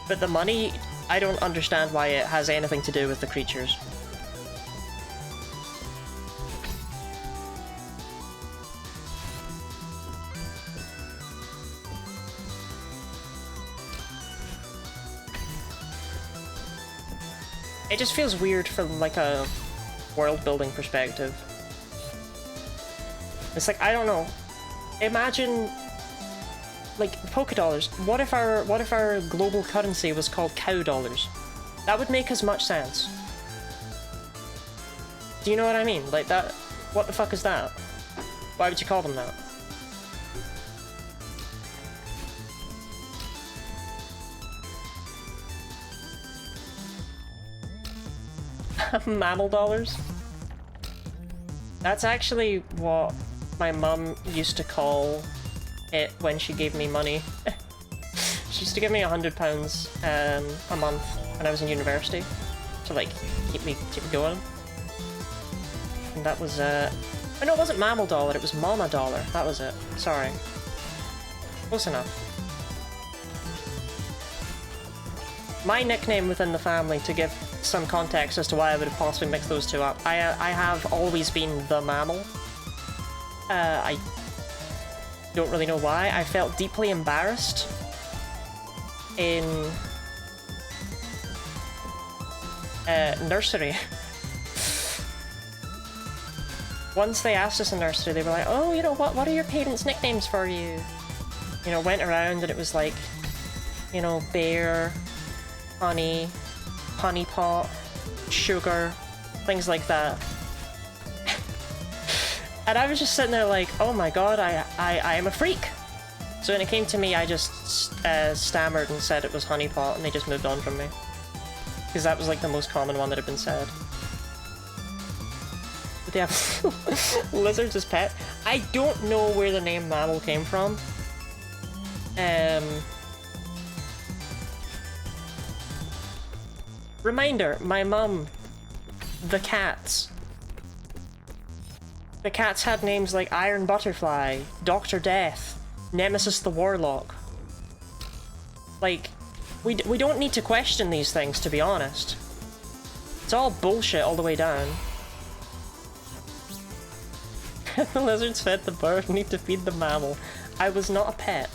But the money, I don't understand why it has anything to do with the creatures. It just feels weird from, like, a world-building perspective. It's like, I don't know. Imagine, like, Pokédollars. What if our global currency was called cow dollars? That would make as much sense. Do you know what I mean? Like, that... What the fuck is that? Why would you call them that? Mammal dollars? That's actually what my mum used to call it when she gave me money. She used to give me £100 a month when I was in university to like keep me going. And that was oh no, it wasn't mammal dollar, it was mama dollar. That was it. Sorry. Close enough. My nickname within the family, to give some context as to why I would have possibly mixed those two up, I have always been the mammal. I don't really know why. I felt deeply embarrassed in nursery. Once they asked us in nursery, they were like, oh, you know, what are your parents' nicknames for you? You know, went around and it was like, You know, bear, honey, honey pot, sugar, things like that. And I was just sitting there like, oh my god, I am a freak. So when it came to me, I just stammered and said it was honey pot, and they just moved on from me. Because that was like the most common one that had been said. But they have lizards as pet. I don't know where the name mammal came from. Reminder, my mum, the cats. The cats had names like Iron Butterfly, Dr. Death, Nemesis the Warlock. Like, we don't need to question these things, to be honest. It's all bullshit all the way down. The lizards fed the bird, need to feed the mammal. I was not a pet.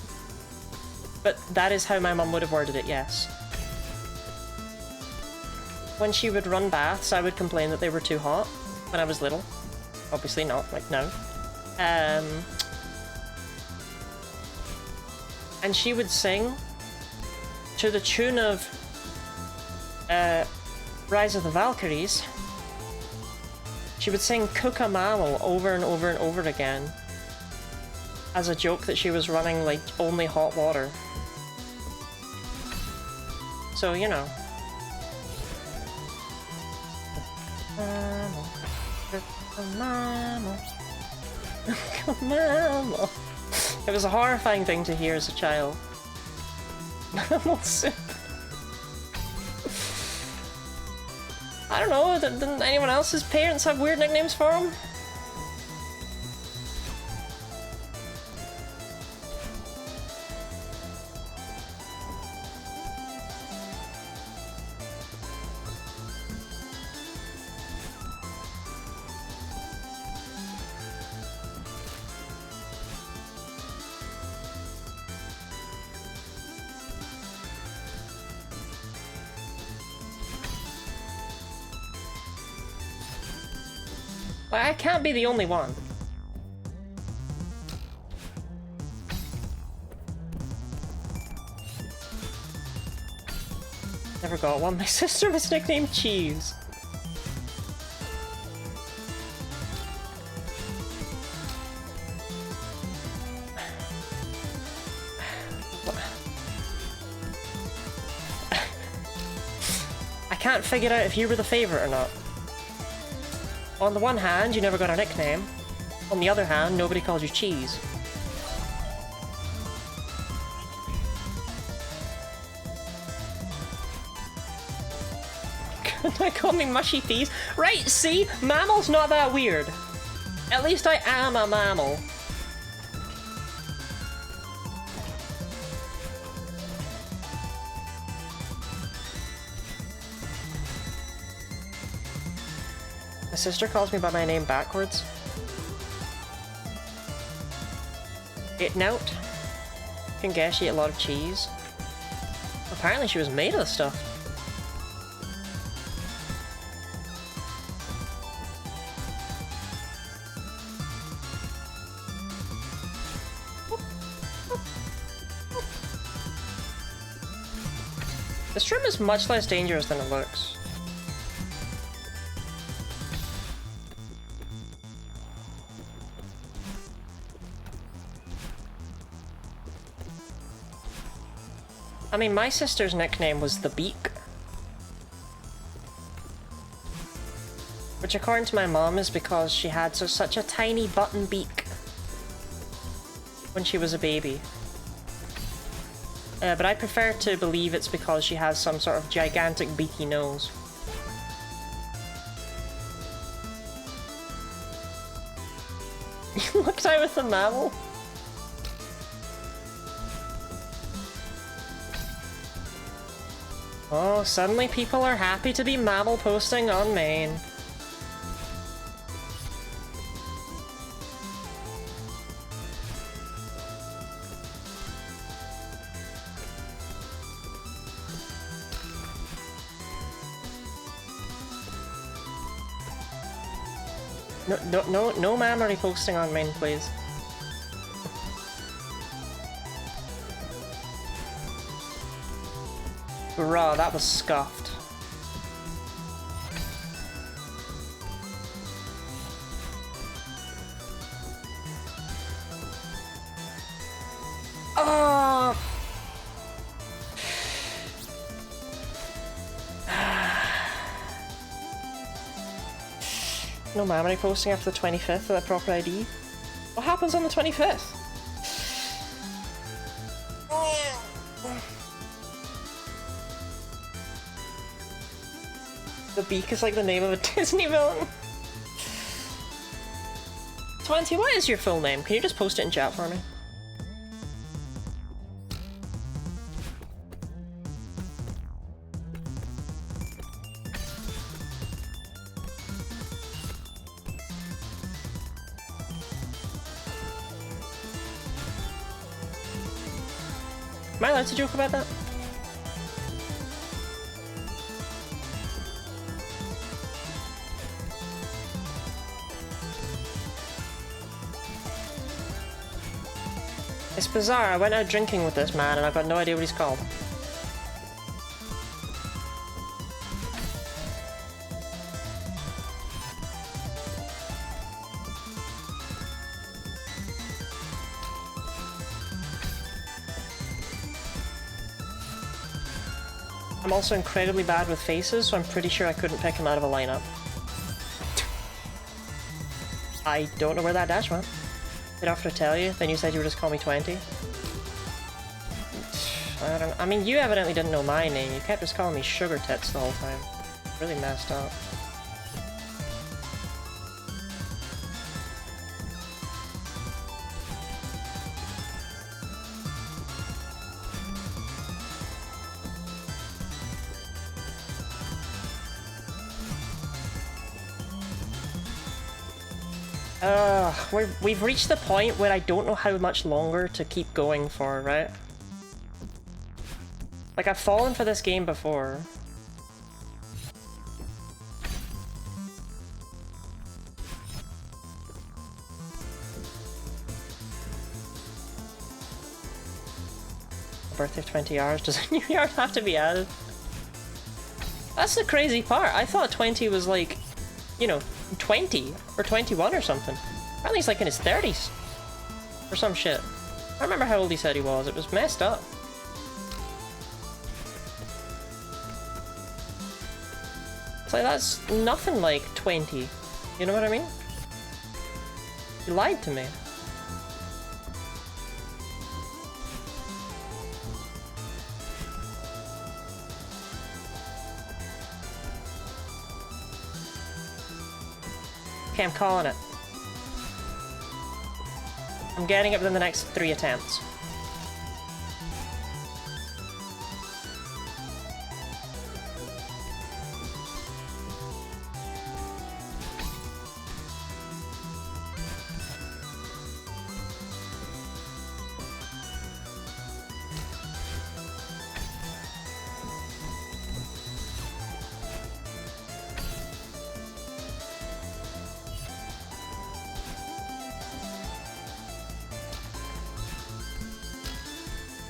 But that is how my mum would have worded it, yes. When she would run baths, I would complain that they were too hot when I was little. Obviously not, like now. And she would sing to the tune of Rise of the Valkyries. She would sing Cook a Mammal over and over and over again as a joke that she was running like only hot water. So, you know. Mammal. Mammal. Mammal. It was a horrifying thing to hear as a child. Mammal soup. I don't know, didn't anyone else's parents have weird nicknames for him? I can't be the only one. Never got one. My sister was nicknamed Cheese. I can't figure out if you were the favourite or not. On the one hand, you never got a nickname. On the other hand, nobody called you Cheese. They call me Mushy Peas. Right, see? Mammal's not that weird. At least I am a mammal. My sister calls me by my name backwards. It note. Can guess she ate a lot of cheese. Apparently she was made of this stuff. This shrimp is much less dangerous than it looks. I mean, my sister's nickname was the Beak. Which, according to my mom, is because she had such a tiny button beak when she was a baby. But I prefer to believe it's because she has some sort of gigantic beaky nose. You looked out with the mammal? Oh, suddenly people are happy to be mammal posting on main. No mammary posting on main, please. Bruh, that was scuffed. Oh! No memory posting after the 25th with a proper ID. What happens on the 25th? The Beak is like the name of a Disney villain. 20, what is your full name? Can you just post it in chat for me? Am I allowed to joke about that? It's bizarre, I went out drinking with this man and I've got no idea what he's called. I'm also incredibly bad with faces, so I'm pretty sure I couldn't pick him out of a lineup. I don't know where that dash went. Did I have to tell you? Then you said you would just call me 20. I don't know. I mean, you evidently didn't know my name. You kept just calling me Sugar Tits the whole time. Really messed up. We've reached the point where I don't know how much longer to keep going for, right? Like, I've fallen for this game before. Birthday of 20 hours, does a new yard have to be added? That's the crazy part. I thought 20 was like, you know, 20 or 21 or something. Apparently he's like in his 30s. Or some shit. I remember how old he said he was. It was messed up. It's like, that's nothing like 20. You know what I mean? You lied to me. Okay, I'm calling it. I'm getting it within the next 3 attempts.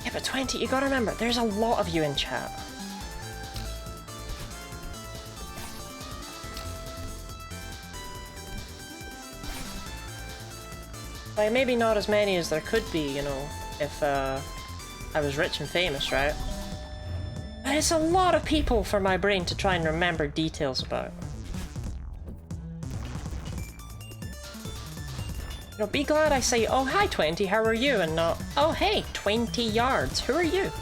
Yeah, but 20, you gotta remember, there's a lot of you in chat. Like, maybe not as many as there could be, you know, if I was rich and famous, right? But it's a lot of people for my brain to try and remember details about. You know, be glad I say, oh, hi, 20, how are you? And not, oh, hey, 20 yards, who are you?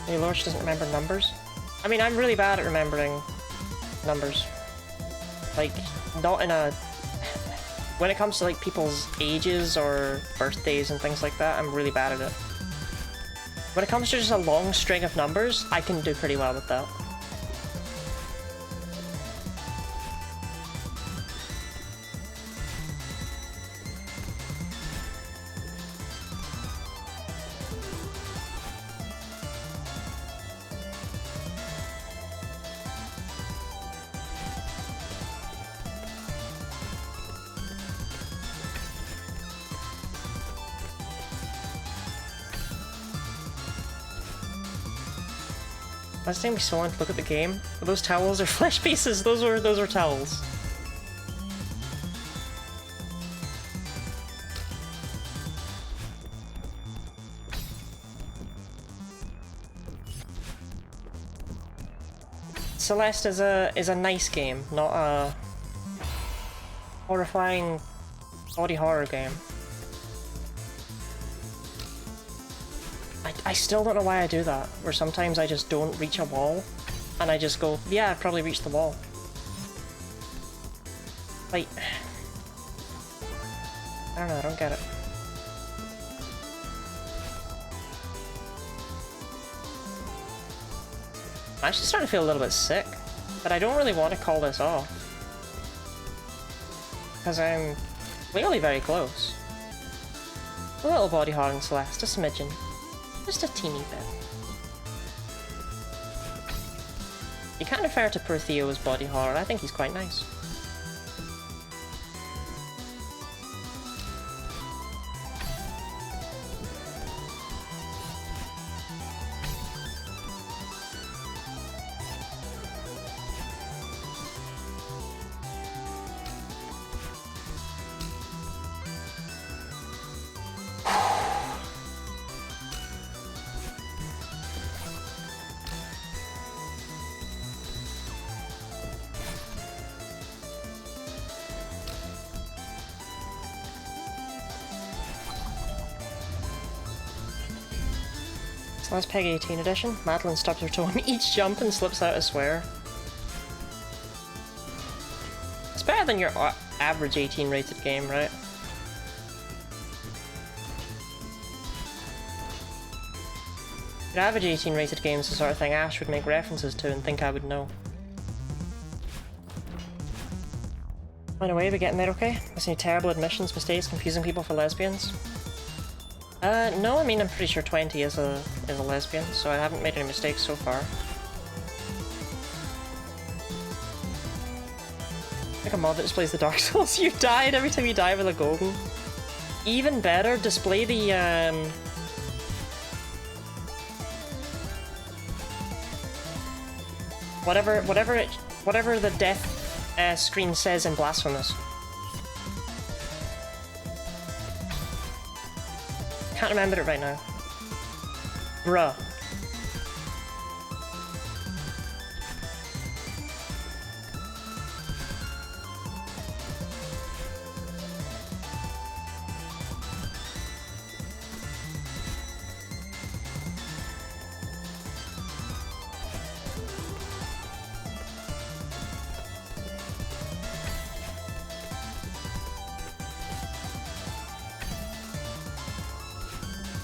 Hey, Lorch doesn't remember numbers? I mean, I'm really bad at remembering numbers. Like, not in a... When it comes to, like, people's ages or birthdays and things like that, I'm really bad at it. When it comes to just a long string of numbers, I can do pretty well with that. Last time we saw him, look at the game. Are those towels or flesh pieces? Those were towels. Celeste is a nice game, not a horrifying body horror game. I still don't know why I do that, where sometimes I just don't reach a wall, and I just go, yeah, I've probably reached the wall. Like, I don't know, I don't get it. I'm actually starting to feel a little bit sick, but I don't really want to call this off. Because I'm clearly very close. A little body horror in Celeste, a smidgen. Just a teeny bit. You kind of fair to poor Theo's body horror, I think he's quite nice. That's Peg 18 edition. Madeline stubs her toe on each jump and slips out a swear. It's better than your average 18 rated game, right? Your average 18 rated game is the sort of thing Ash would make references to and think I would know. Find a way of getting there okay? There's any terrible admissions, mistakes, confusing people for lesbians? No, I mean, I'm pretty sure 20 is a lesbian, so I haven't made any mistakes so far. Like a mod that displays the Dark Souls you died every time you die with a golden. Even better, display the, whatever the death screen says in Blasphemous. Can't remember it right now. Bruh.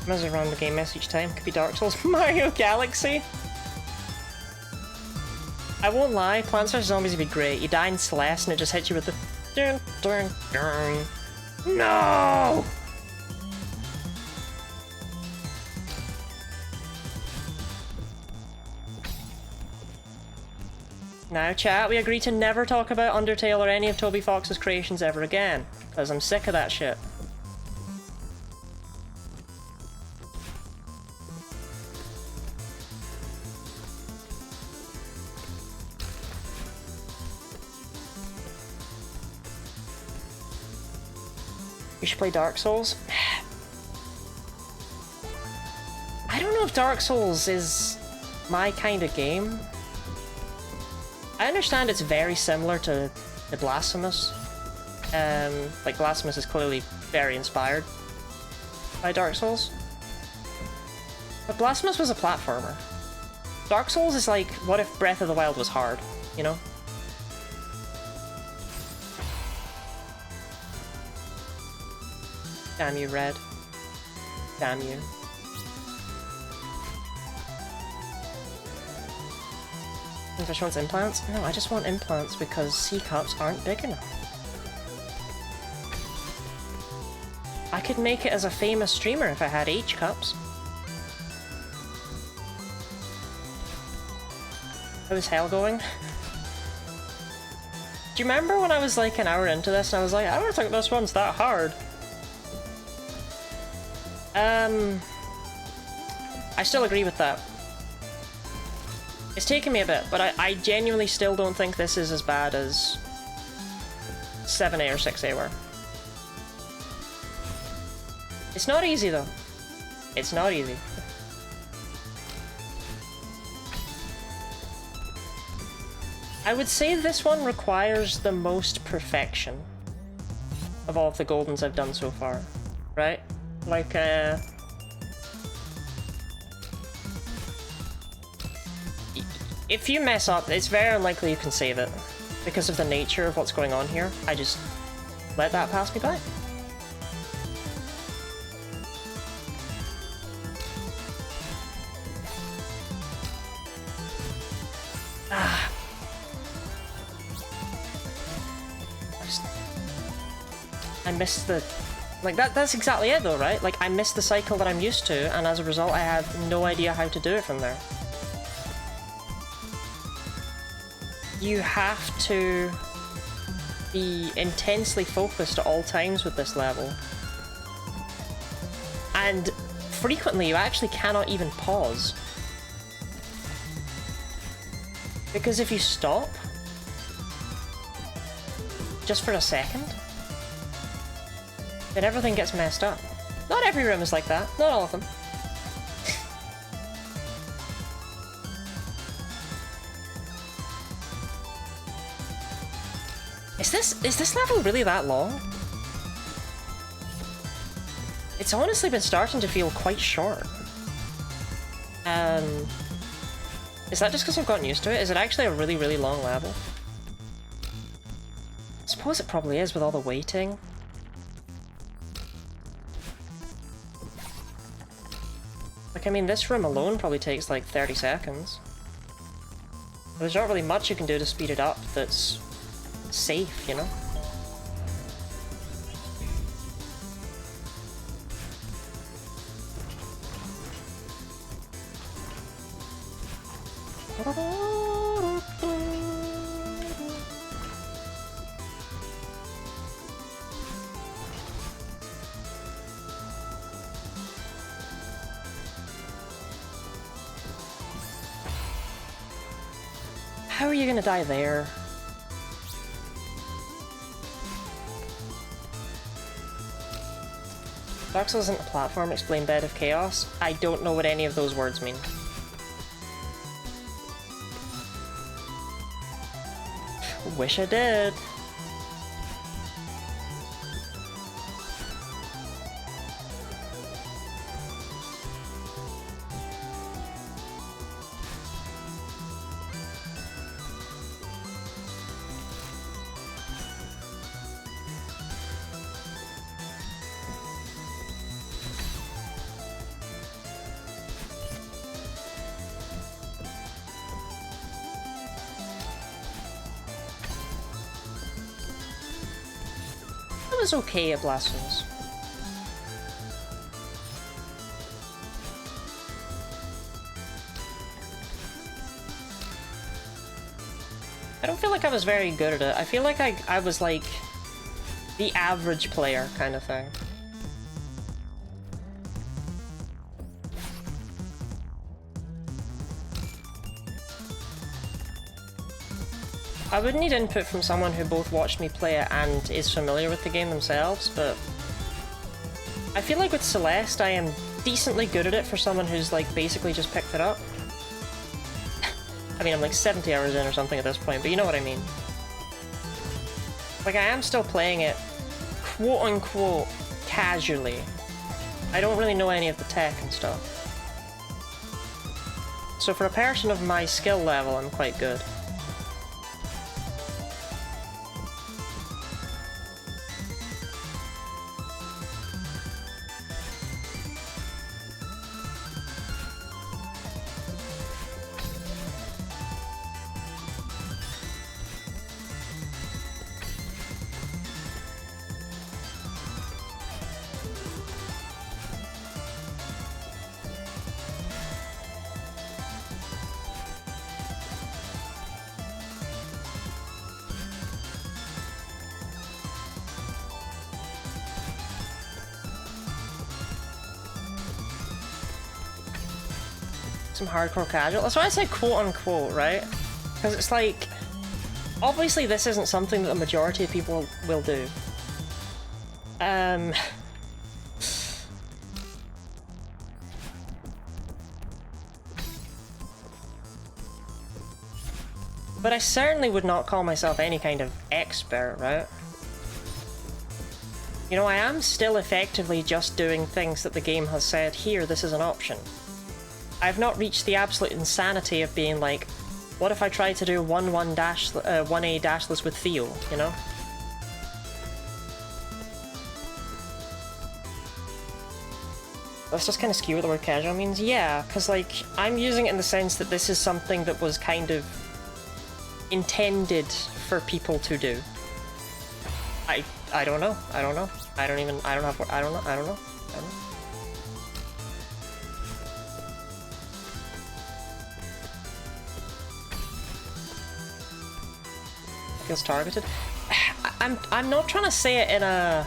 As I run the game mess each time. Could be Dark Souls. Mario Galaxy! I won't lie, Plants vs Zombies would be great. You die in Celeste and it just hits you with the dun dun dun. No! Now chat, we agree to never talk about Undertale or any of Toby Fox's creations ever again. Because I'm sick of that shit. You should play Dark Souls. I don't know if Dark Souls is my kind of game. I understand it's very similar to the Blasphemous. Like Blasphemous is clearly very inspired by Dark Souls. But Blasphemous was a platformer. Dark Souls is like, what if Breath of the Wild was hard, you know? Damn you, Red. Damn you. Fish wants implants? No, I just want implants because C-cups aren't big enough. I could make it as a famous streamer if I had H-cups. How is hell going? Do you remember when I was like an hour into this and I was like, I don't think this one's that hard? I still agree with that. It's taken me a bit, but I genuinely still don't think this is as bad as 7A or 6A were. It's not easy though. It's not easy. I would say this one requires the most perfection of all of the Goldens I've done so far, right? Like, if you mess up, it's very unlikely you can save it because of the nature of what's going on here. I just let that pass me by. I missed the... Like, that's exactly it though, right? Like, I missed the cycle that I'm used to, and as a result I have no idea how to do it from there. You have to be intensely focused at all times with this level. And frequently you actually cannot even pause. Because if you stop, just for a second, then everything gets messed up. Not every room is like that, not all of them. Is this level really that long? It's honestly been starting to feel quite short. Is that just because I've gotten used to it? Is it actually a really, really long level? I suppose it probably is with all the waiting. Like, I mean, this room alone probably takes like 30 seconds. There's not really much you can do to speed it up that's safe, you know? How are you gonna die there? Dark Souls isn't a platform, explain Bed of Chaos. I don't know what any of those words mean. Wish I did. It was okay at Blasphemous. I don't feel like I was very good at it. I feel like I was like the average player kind of thing. I would need input from someone who both watched me play it and is familiar with the game themselves, but I feel like with Celeste I am decently good at it for someone who's like basically just picked it up. I mean, I'm like 70 hours in or something at this point, but you know what I mean. Like, I am still playing it quote-unquote casually. I don't really know any of the tech and stuff. So for a person of my skill level, I'm quite good. some hardcore casual. That's why I say quote unquote, right? Because it's like, obviously this isn't something that the majority of people will do. But I certainly would not call myself any kind of expert, right? You know, I am still effectively just doing things that the game has said, here, this is an option. I've not reached the absolute insanity of being like, what if I tried to do 1-1 dash, 1A dashless with Theo, you know? Let's just kind of skew what the word casual means. Yeah, because like, I'm using it in the sense that this is something that was kind of intended for people to do. I don't know. I don't know. I don't know. I don't know. Feels targeted. I'm not trying to say it in a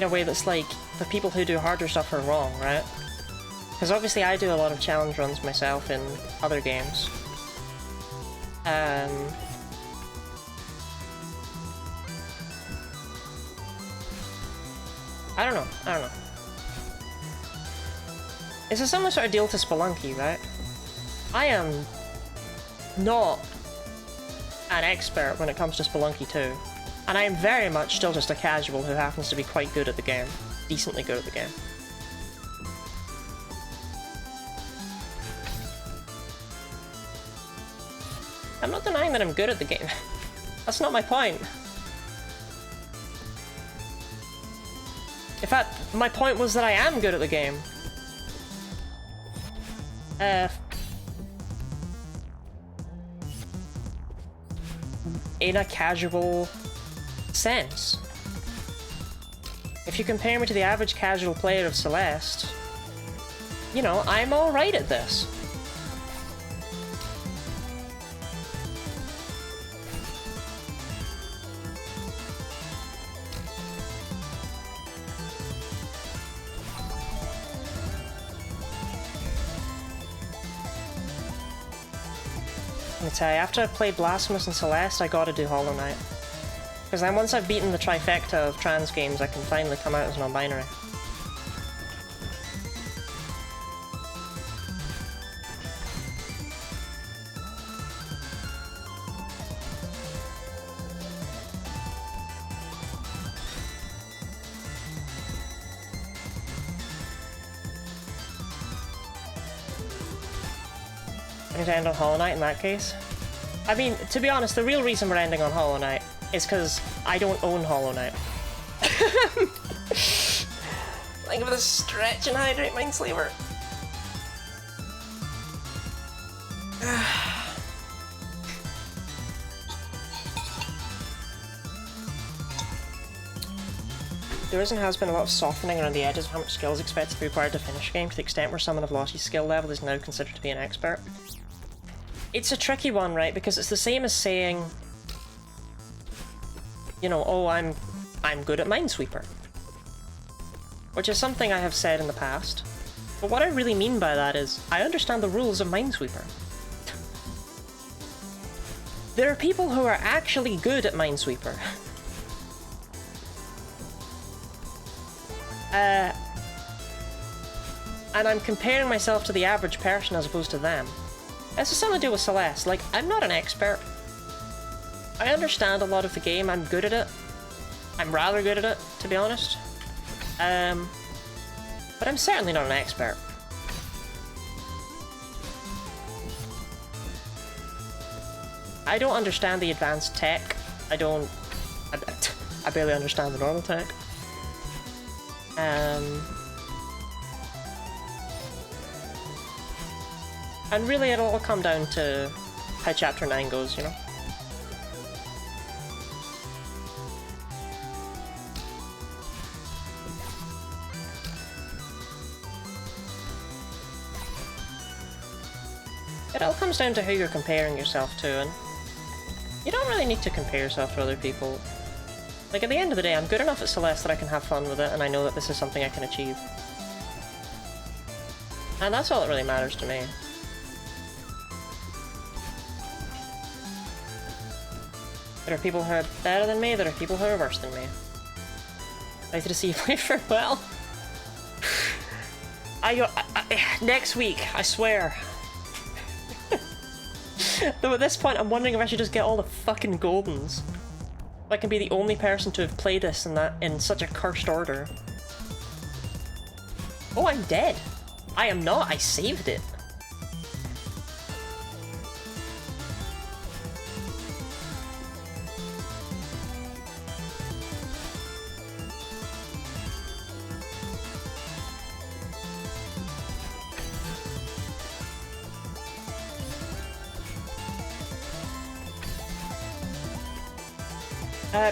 way that's like the people who do harder stuff are wrong, right? Because obviously I do a lot of challenge runs myself in other games. I don't know. It's a similar sort of deal to Spelunky, right? I am not an expert when it comes to Spelunky 2, and I am very much still just a casual who happens to be quite good at the game. Decently good at the game. I'm not denying that I'm good at the game. That's not my point. In fact, my point was that I am good at the game. In a casual sense. If you compare me to the average casual player of Celeste, you know, I'm alright at this. Let me tell you, after I've played Blasphemous and Celeste, I gotta do Hollow Knight. Because then once I've beaten the trifecta of trans games, I can finally come out as non-binary. I need to end on Hollow Knight in that case. I mean, to be honest, the real reason we're ending on Hollow Knight is because I don't own Hollow Knight. Think of the stretch and hydrate Minesleeper. There is and has been a lot of softening around the edges of how much skill is expected to be required to finish a game, to the extent where someone of Lossy's skill level is now considered to be an expert. It's a tricky one, right? Because it's the same as saying, you know, oh, I'm good at Minesweeper. Which is something I have said in the past. But what I really mean by that is, I understand the rules of Minesweeper. There are people who are actually good at Minesweeper. And I'm comparing myself to the average person as opposed to them. This has something to do with Celeste. Like, I'm not an expert. I understand a lot of the game, I'm good at it. I'm rather good at it, to be honest. But I'm certainly not an expert. I don't understand the advanced tech. I barely understand the normal tech. And really it'll all come down to how Chapter 9 goes, you know? It all comes down to who you're comparing yourself to, and you don't really need to compare yourself to other people. Like, at the end of the day, I'm good enough at Celeste that I can have fun with it, and I know that this is something I can achieve. And that's all that really matters to me. There are people who are better than me, there are people who are worse than me. Nice to see you play Farewell. Next week, I swear. Though at this point, I'm wondering if I should just get all the fucking Goldens. If I can be the only person to have played this in such a cursed order. Oh, I'm dead. I am not. I saved it.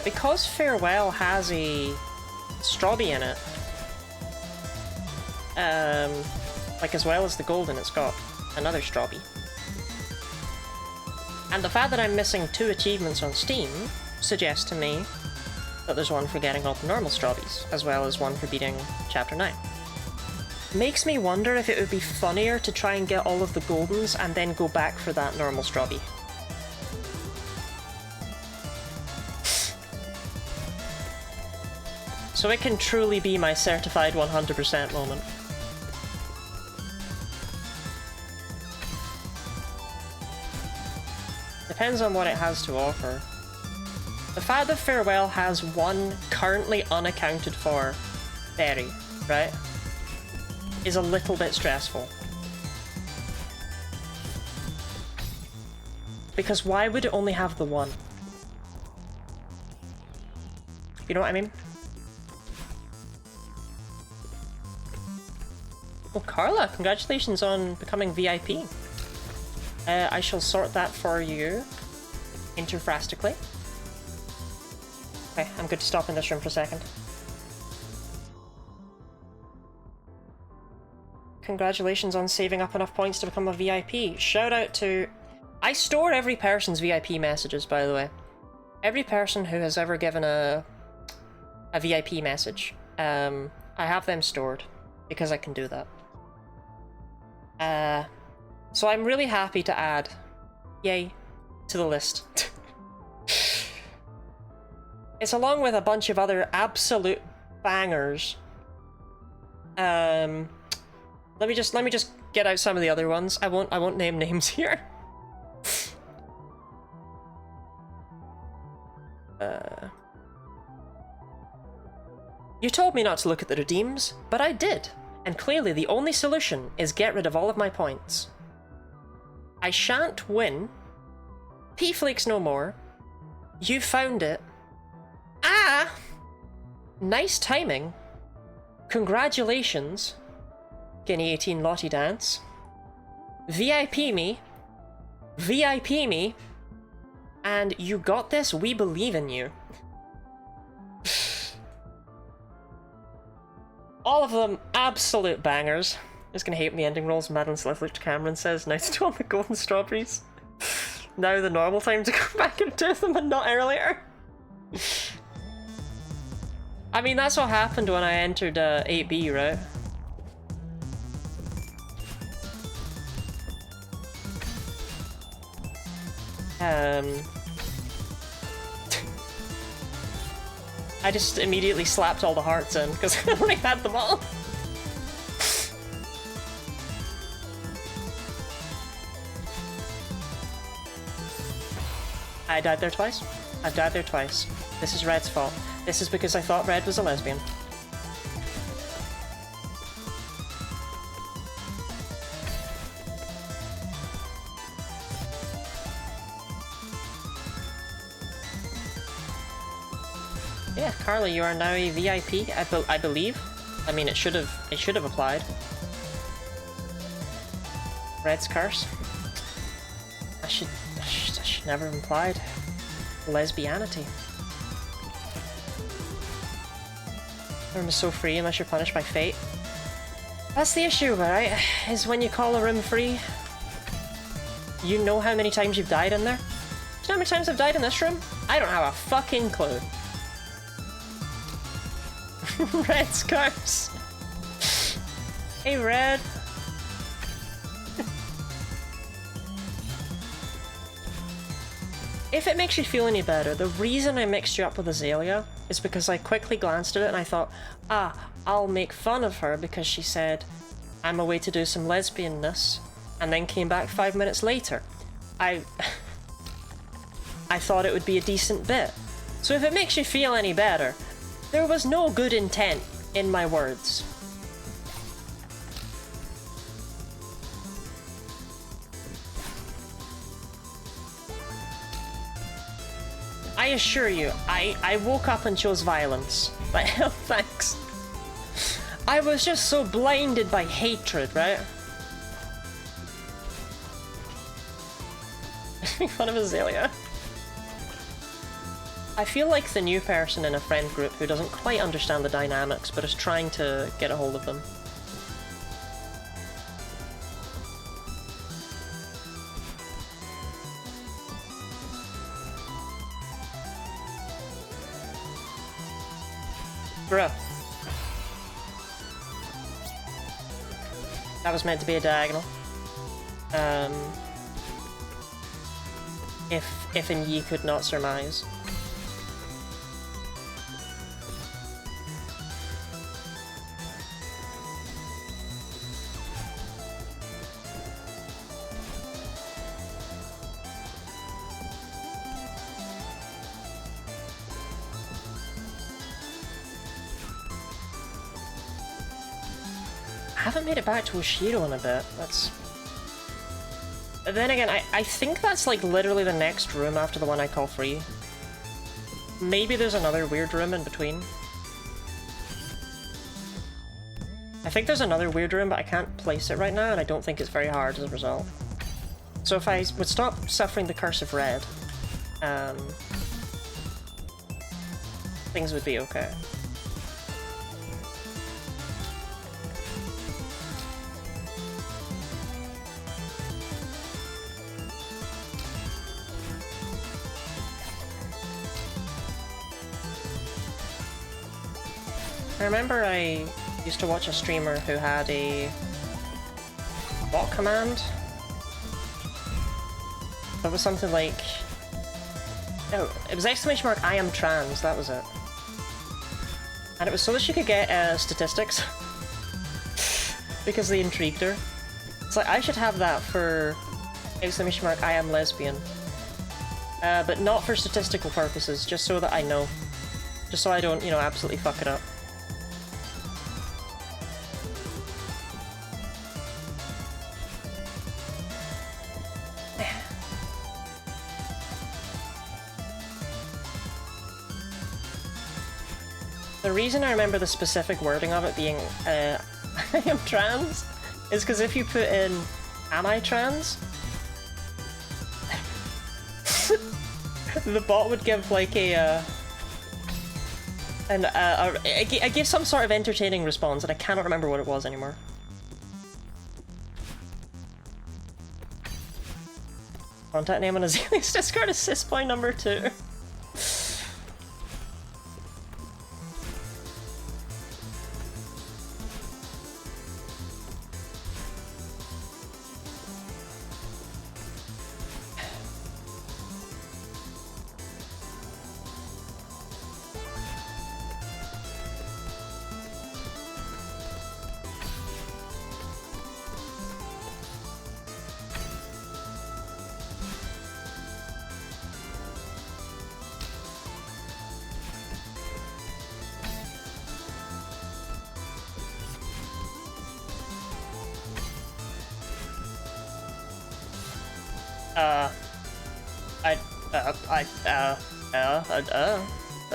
Because Farewell has a Strawby in it, like as well as the Golden, it's got another Strawby. And the fact that I'm missing 2 achievements on Steam suggests to me that there's one for getting all the normal Strawbies, as well as one for beating Chapter 9. Makes me wonder if it would be funnier to try and get all of the Goldens and then go back for that normal Strawby. So it can truly be my certified 100% moment. Depends on what it has to offer. The fact that Farewell has one currently unaccounted for berry, right, is a little bit stressful. Because why would it only have the one? You know what I mean? Oh, Carla, congratulations on becoming VIP. I shall sort that for you interfrastically. Okay, I'm good to stop in this room for a second. Congratulations on saving up enough points to become a VIP. Shout out to... I store every person's VIP messages, by the way. Every person who has ever given a VIP message. I have them stored, because I can do that. So I'm really happy to add, yay, to the list. It's along with a bunch of other absolute bangers. Let me just get out some of the other ones. I won't name names here. You told me not to look at the redeems, but I did. And clearly the only solution is get rid of all of my points. I shan't win. P-Flakes no more. You found it. Ah! Nice timing. Congratulations. Guinea 18 Lottie Dance. VIP me. VIP me. And you got this, we believe in you. All of them absolute bangers. Just gonna hate the ending rolls. Madeline Celeste looked to camera and says, nice to on the golden strawberries. Now the normal time to go back and do them and not earlier. I mean, that's what happened when I entered 8B, right? I just immediately slapped all the hearts in, because I already had them all. I died there twice. I've died there twice. This is Red's fault. This is because I thought Red was a lesbian. Yeah, Carla, you are now a VIP, I believe. I mean, it should have applied. Red's curse. I should never have implied lesbianity. Room is so free unless you're punished by fate. That's the issue, right? Is when you call a room free, you know how many times you've died in there? Do you know how many times I've died in this room? I don't have a fucking clue. Red's curse. Hey, Red. If it makes you feel any better, the reason I mixed you up with Azalea is because I quickly glanced at it and I thought, I'll make fun of her because she said, I'm away to do some lesbianness, and then came back 5 minutes later. I thought it would be a decent bit. So if it makes you feel any better, there was no good intent in my words. I assure you, I woke up and chose violence. Like, oh, thanks. I was just so blinded by hatred, right? Making fun of Azalea. I feel like the new person in a friend group who doesn't quite understand the dynamics, but is trying to get a hold of them. Bruh. That was meant to be a diagonal. If and ye could not surmise. I haven't made it back to Oshiro in a bit. That's... Then again, I think that's like literally the next room after the one I call free. Maybe there's another weird room in between. I think there's another weird room, but I can't place it right now, and I don't think it's very hard as a result. So if I would stop suffering the curse of red, things would be okay. I remember I used to watch a streamer who had a bot command that was something like... Oh, it was exclamation mark I am trans, that was it. And it was so that she could get statistics because they intrigued her. It's like, I should have that for exclamation mark I am lesbian. But not for statistical purposes, just so that I know. Just so I don't, you know, absolutely fuck it up. The reason I remember the specific wording of it being, I am trans, is because if you put in, am I trans? The bot would give like it gave some sort of entertaining response, and I cannot remember what it was anymore. Contact name on Azalea's Discord is sysboy number 2.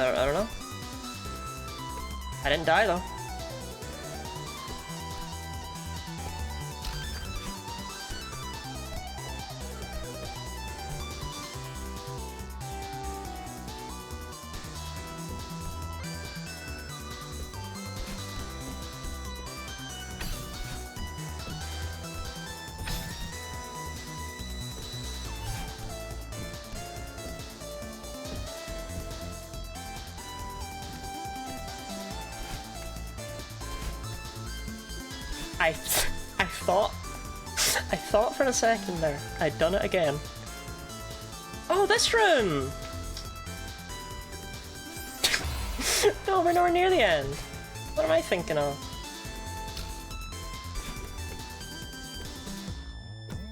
I don't know. I didn't die though. I thought for a second there I'd done it again. Oh, this room! No, we're nowhere near the end. What am I thinking of?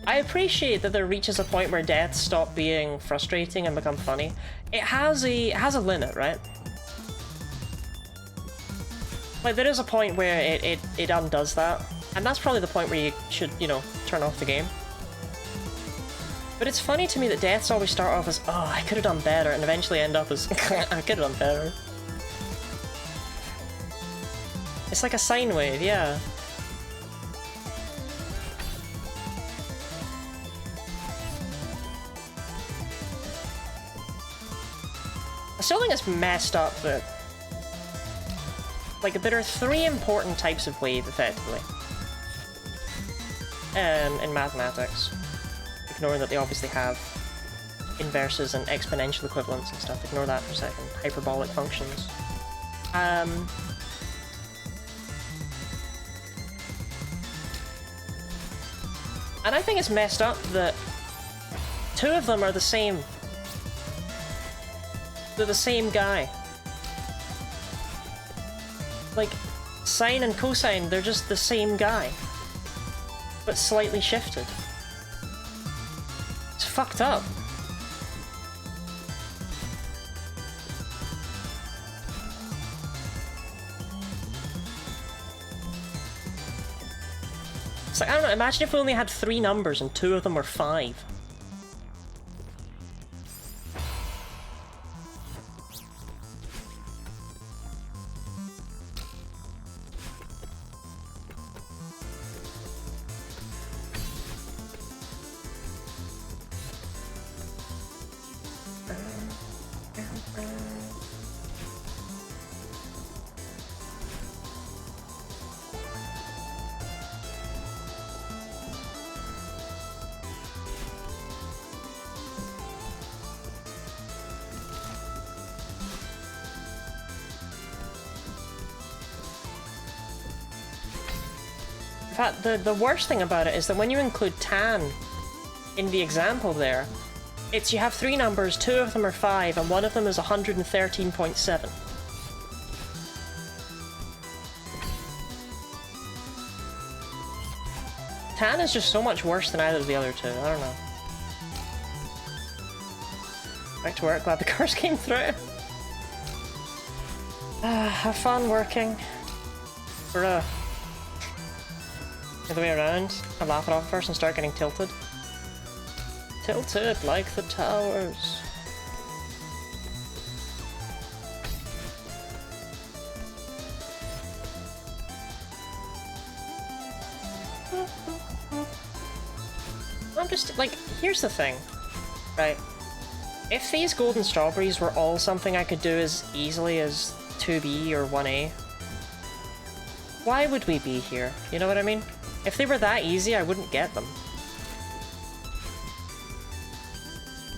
I appreciate that there reaches a point where deaths stop being frustrating and become funny. It has a limit, right? Like, there is a point where it undoes that. And that's probably the point where you should, you know, turn off the game. But it's funny to me that deaths always start off as, oh, I could have done better, and eventually end up as, I could have done better. It's like a sine wave, yeah. I still think it's messed up that... Like, there are 3 important types of wave, effectively. In mathematics. Ignoring that they obviously have inverses and exponential equivalents and stuff. Ignore that for a second. Hyperbolic functions. And I think it's messed up that 2 of them are the same. They're the same guy. Like, sine and cosine, they're just the same guy. But slightly shifted. It's fucked up. It's like, I don't know, imagine if we only had 3 numbers and 2 of them were 5. In fact, the worst thing about it is that when you include tan in the example there, it's you have 3 numbers, 2 of them are 5, and 1 of them is 113.7. Tan is just so much worse than either of the other 2, I don't know. Back to work, glad the cars came through. Have fun working. Bruh. The other way around, I laugh it off first and start getting tilted. Tilted like the towers. I'm just, like, here's the thing, right? If these golden strawberries were all something I could do as easily as 2B or 1A, why would we be here? You know what I mean? If they were that easy, I wouldn't get them.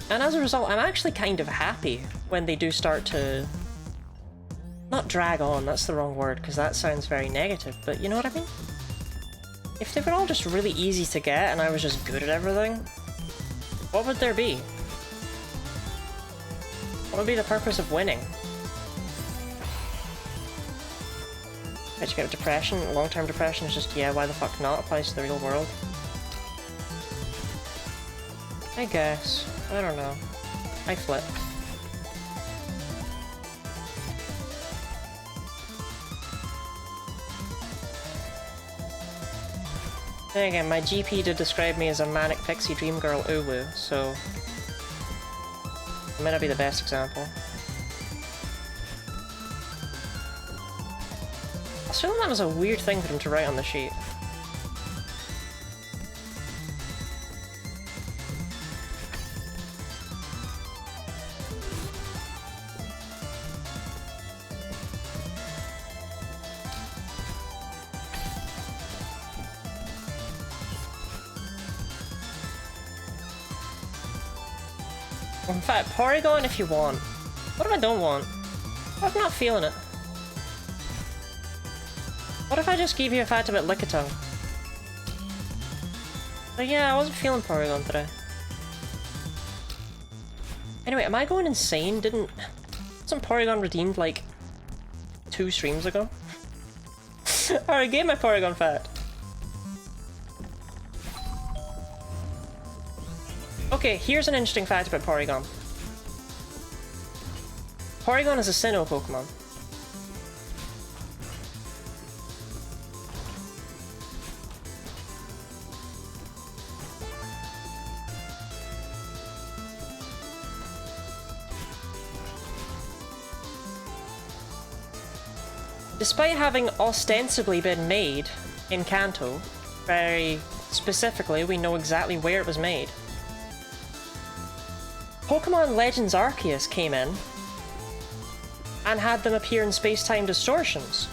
And as a result, I'm actually kind of happy when they do start to... Not drag on, that's the wrong word, because that sounds very negative, but you know what I mean? If they were all just really easy to get and I was just good at everything, what would there be? What would be the purpose of winning? Did you get depression? Long-term depression is just, yeah, why the fuck not? Applies to the real world. I guess. I don't know. I flip. Then again, my GP did describe me as a manic pixie dream girl uwu, so... it may not be the best example. I assume that was a weird thing for him to write on the sheet. In fact, Porygon if you want. What if I don't want? What if I'm not feeling it? What if I just gave you a fact about Lickitung? But yeah, I wasn't feeling Porygon today. Anyway, am I going insane? Wasn't Porygon redeemed like 2 streams ago? I already gave my Porygon fat. Okay, here's an interesting fact about Porygon. Porygon is a Sinnoh Pokemon. Despite having ostensibly been made in Kanto, very specifically, we know exactly where it was made. Pokemon Legends Arceus came in and had them appear in space-time distortions,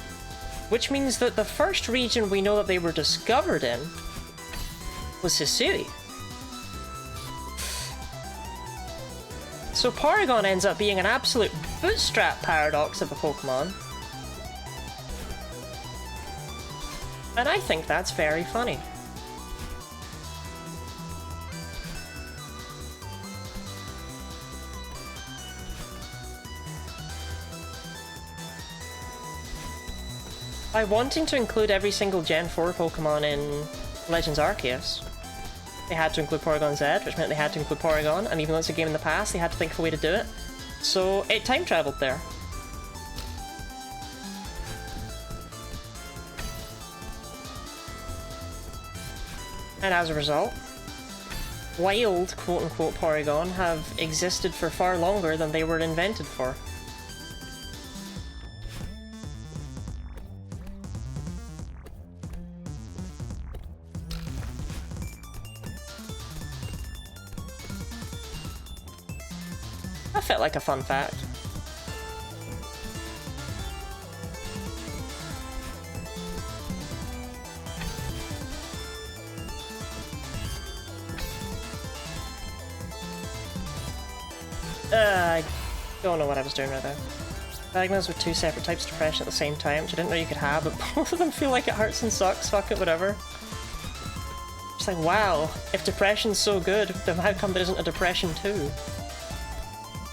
which means that the first region we know that they were discovered in was Hisui. So Porygon ends up being an absolute bootstrap paradox of a Pokemon. And I think that's very funny. By wanting to include every single Gen 4 Pokemon in Legends Arceus, they had to include Porygon Z, which meant they had to include Porygon, and even though it's a game in the past, they had to think of a way to do it. So it time traveled there. And as a result, wild quote-unquote Porygon have existed for far longer than they were invented for. That felt like a fun fact. I don't know what I was doing right there. Diagnosed with 2 separate types of depression at the same time, which I didn't know you could have, but both of them feel like it hurts and sucks, fuck it, whatever. It's like, wow, if depression's so good, then how come there isn't a depression too?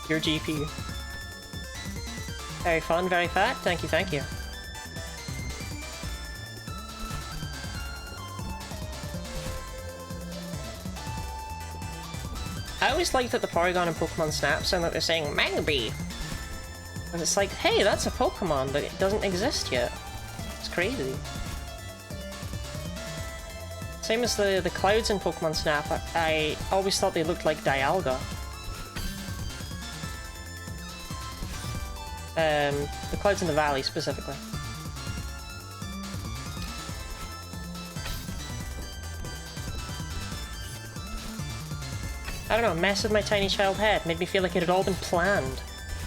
Your GP. Very fun, very fat, thank you, thank you. I always like that the Porygon and Pokemon Snap sound like they're saying Mangbee. And it's like, hey, that's a Pokemon, but it doesn't exist yet. It's crazy. Same as the clouds in Pokemon Snap, I always thought they looked like Dialga. The clouds in the valley, specifically. I don't know, mess with my tiny child head, made me feel like it had all been planned.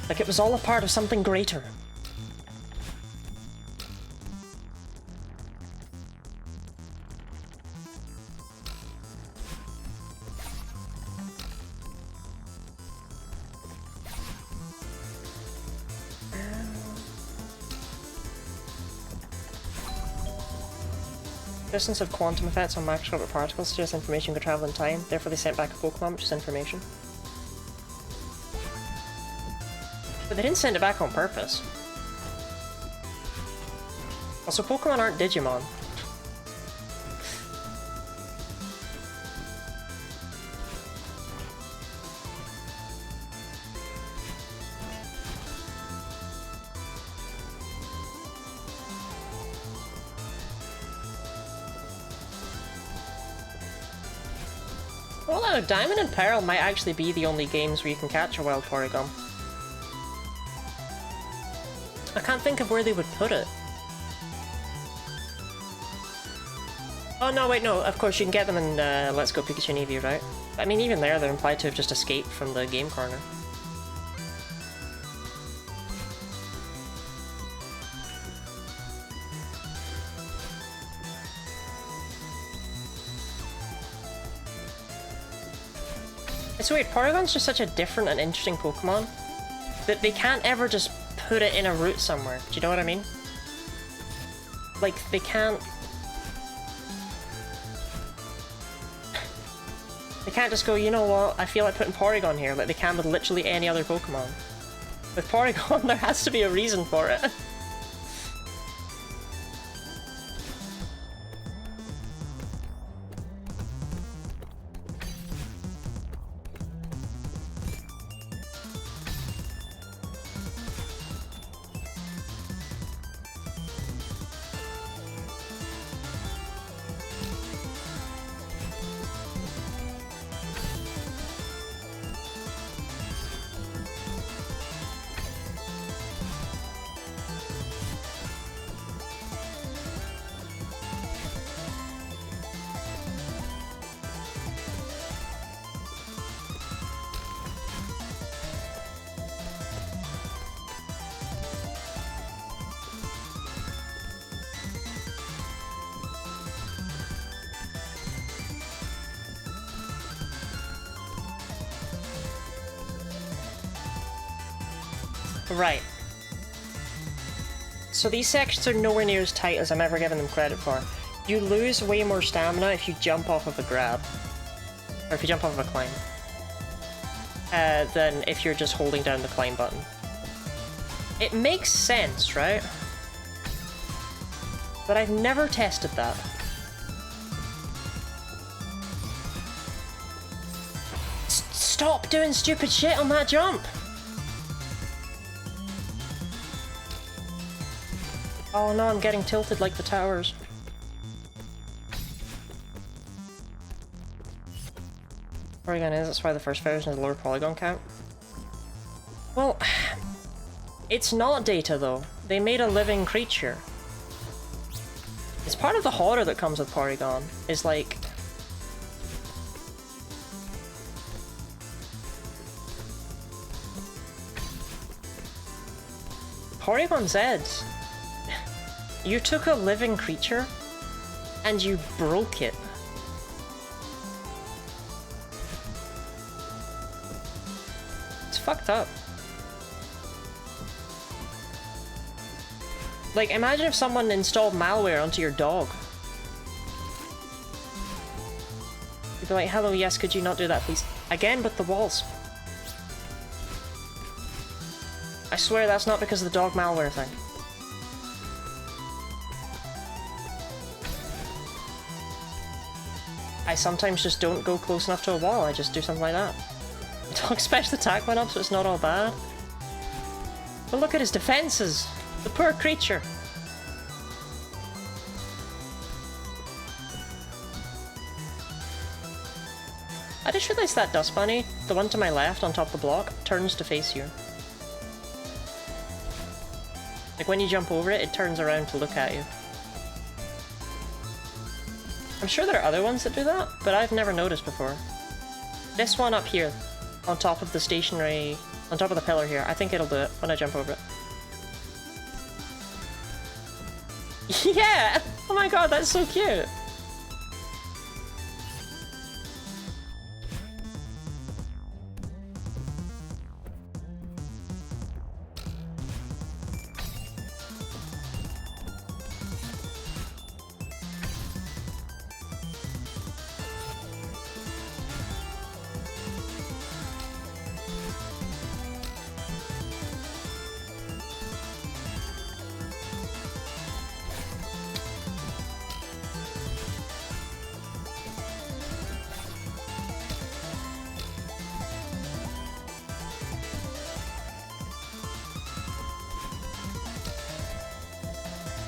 Like it was all a part of something greater. Distance of quantum effects on microscopic particles suggests information could travel in time, therefore they sent back a Pokemon, which is information. But they didn't send it back on purpose. Also, Pokemon aren't Digimon. Well, no, Diamond and Pearl might actually be the only games where you can catch a wild Porygon. I can't think of where they would put it. Oh no, wait, no, of course you can get them in Let's Go Pikachu and Eevee, right? I mean, even there, they're implied to have just escaped from the game corner. It's weird, Porygon's just such a different and interesting Pokemon that they can't ever just put it in a route somewhere. Do you know what I mean? Like, they can't... They can't just go, you know what, I feel like putting Porygon here, like they can with literally any other Pokemon. With Porygon, there has to be a reason for it. Right. So these sections are nowhere near as tight as I'm ever giving them credit for. You lose way more stamina if you jump off of a grab. Or if you jump off of a climb. Than if you're just holding down the climb button. It makes sense, right? But I've never tested that. Stop doing stupid shit on that jump! Oh no, I'm getting tilted like the towers. Porygon is, that's why the first version is lower polygon count. Well, it's not data though. They made a living creature. It's part of the horror that comes with Porygon, is like... Porygon Zeds. You took a living creature and you broke it. It's fucked up. Like, imagine if someone installed malware onto your dog. You'd be like, hello, yes, could you not do that, please? Again, with the walls. I swear that's not because of the dog malware thing. I sometimes just don't go close enough to a wall, I just do something like that. Dog special attack went up, so it's not all bad. But look at his defenses! The poor creature! I just realised that dust bunny, the one to my left on top of the block, turns to face you. Like when you jump over it, it turns around to look at you. I'm sure there are other ones that do that, but I've never noticed before. This one up here, on top of the stationary, on top of the pillar here, I think it'll do it when I jump over it. Yeah! Oh my god, that's so cute!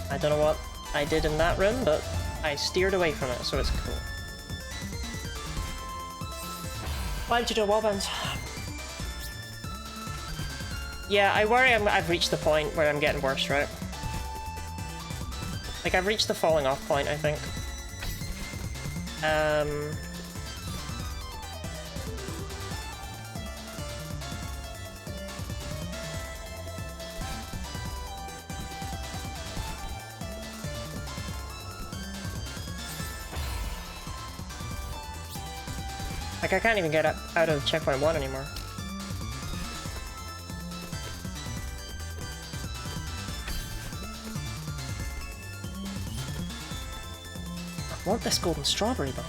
I don't know what I did in that room, but I steered away from it, so it's cool. Why did you do a wallbounce? Yeah, I worry I've reached the point where I'm getting worse, right? Like, I've reached the falling off point, I think. Like, I can't even get out of checkpoint 1 anymore. I want this golden strawberry, though.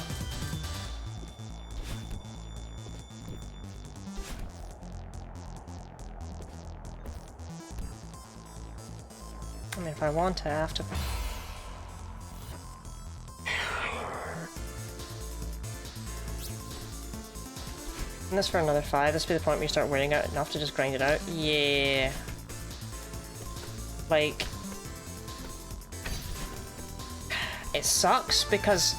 I mean, if I want to, I have to. And this for another 5. This will be the point where you start wearing out enough to just grind it out. Yeah. Like... It sucks because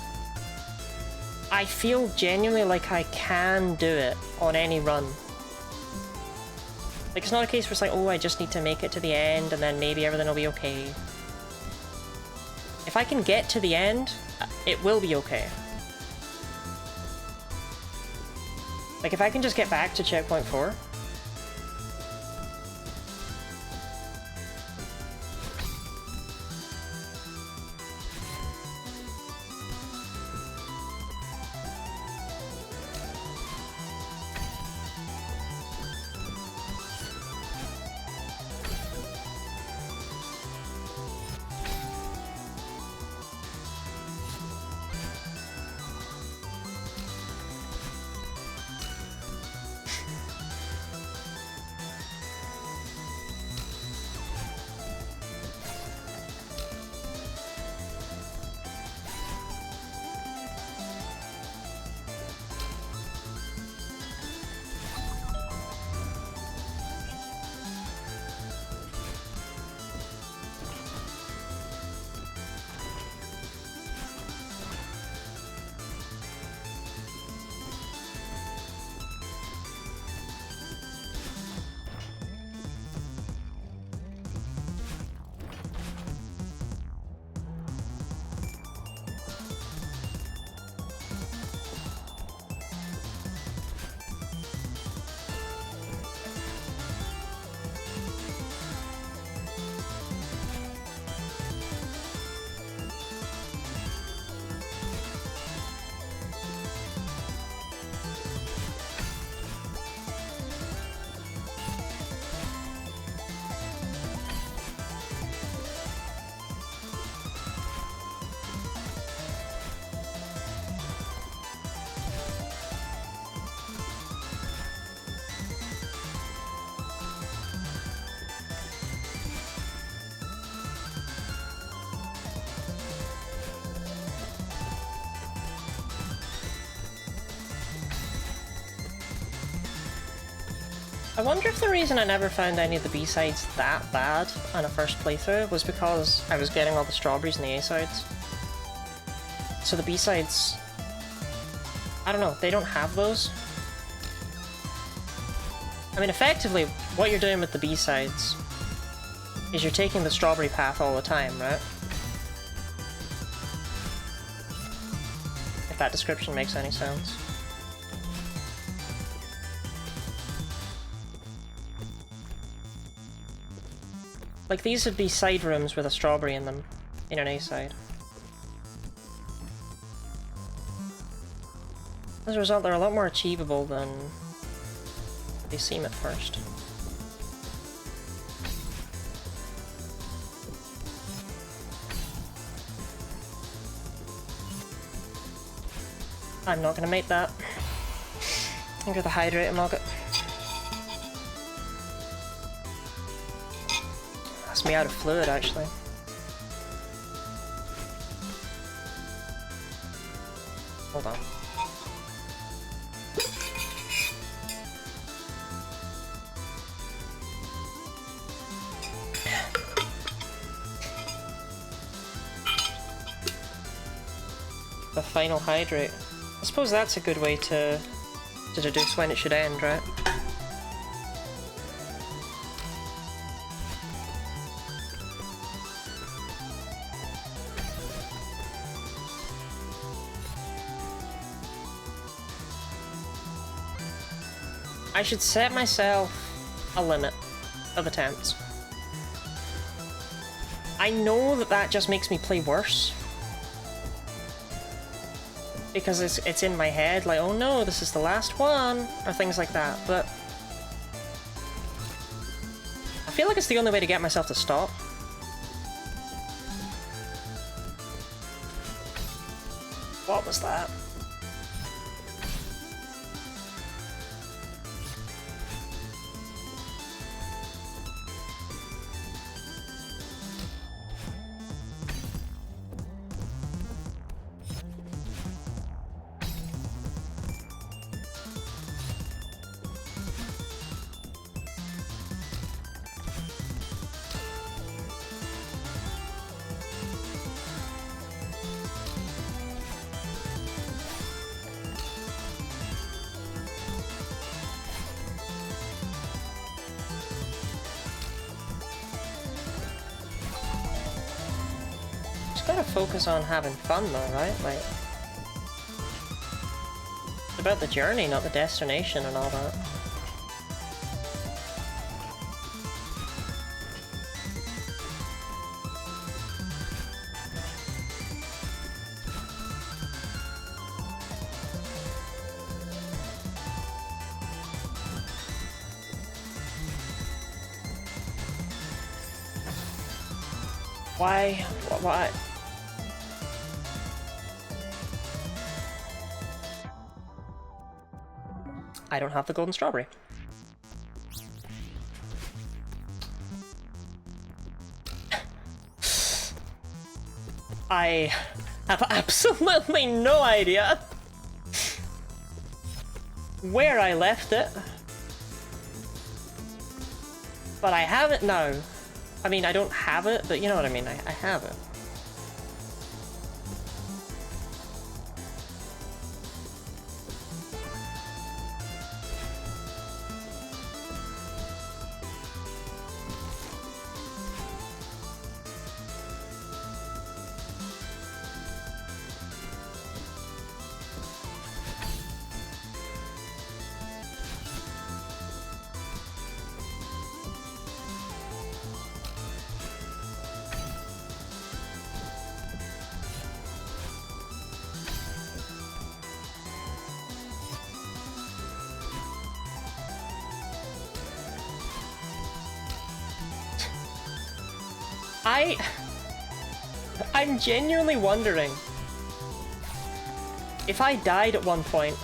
I feel genuinely like I can do it on any run. Like, it's not a case where it's like, oh, I just need to make it to the end and then maybe everything will be okay. If I can get to the end, it will be okay. Like, if I can just get back to checkpoint 4. I wonder if the reason I never found any of the B-sides that bad on a first playthrough was because I was getting all the strawberries and the A-sides. So the B-sides... I don't know, they don't have those. I mean, effectively, what you're doing with the B-sides is you're taking the strawberry path all the time, right? If that description makes any sense. Like, these would be side rooms with a strawberry in them, in an A-side. As a result, they're a lot more achievable than they seem at first. I'm not gonna make that. I'm gonna hydrate and log it. That's me out of fluid, actually. Hold on. The final hydrate. I suppose that's a good way to deduce when it should end, right? I should set myself a limit of attempts. I know that that just makes me play worse. Because it's in my head, like, oh no, this is the last one, or things like that, but... I feel like it's the only way to get myself to stop. What was that? gotta focus on having fun though, right? Like, it's about the journey, not the destination and all that. Why? Why? I don't have the golden strawberry. I have absolutely no idea where I left it, but I have it now. I mean, I don't have it, but you know what I mean, I have it. I'm genuinely wondering if I died at one point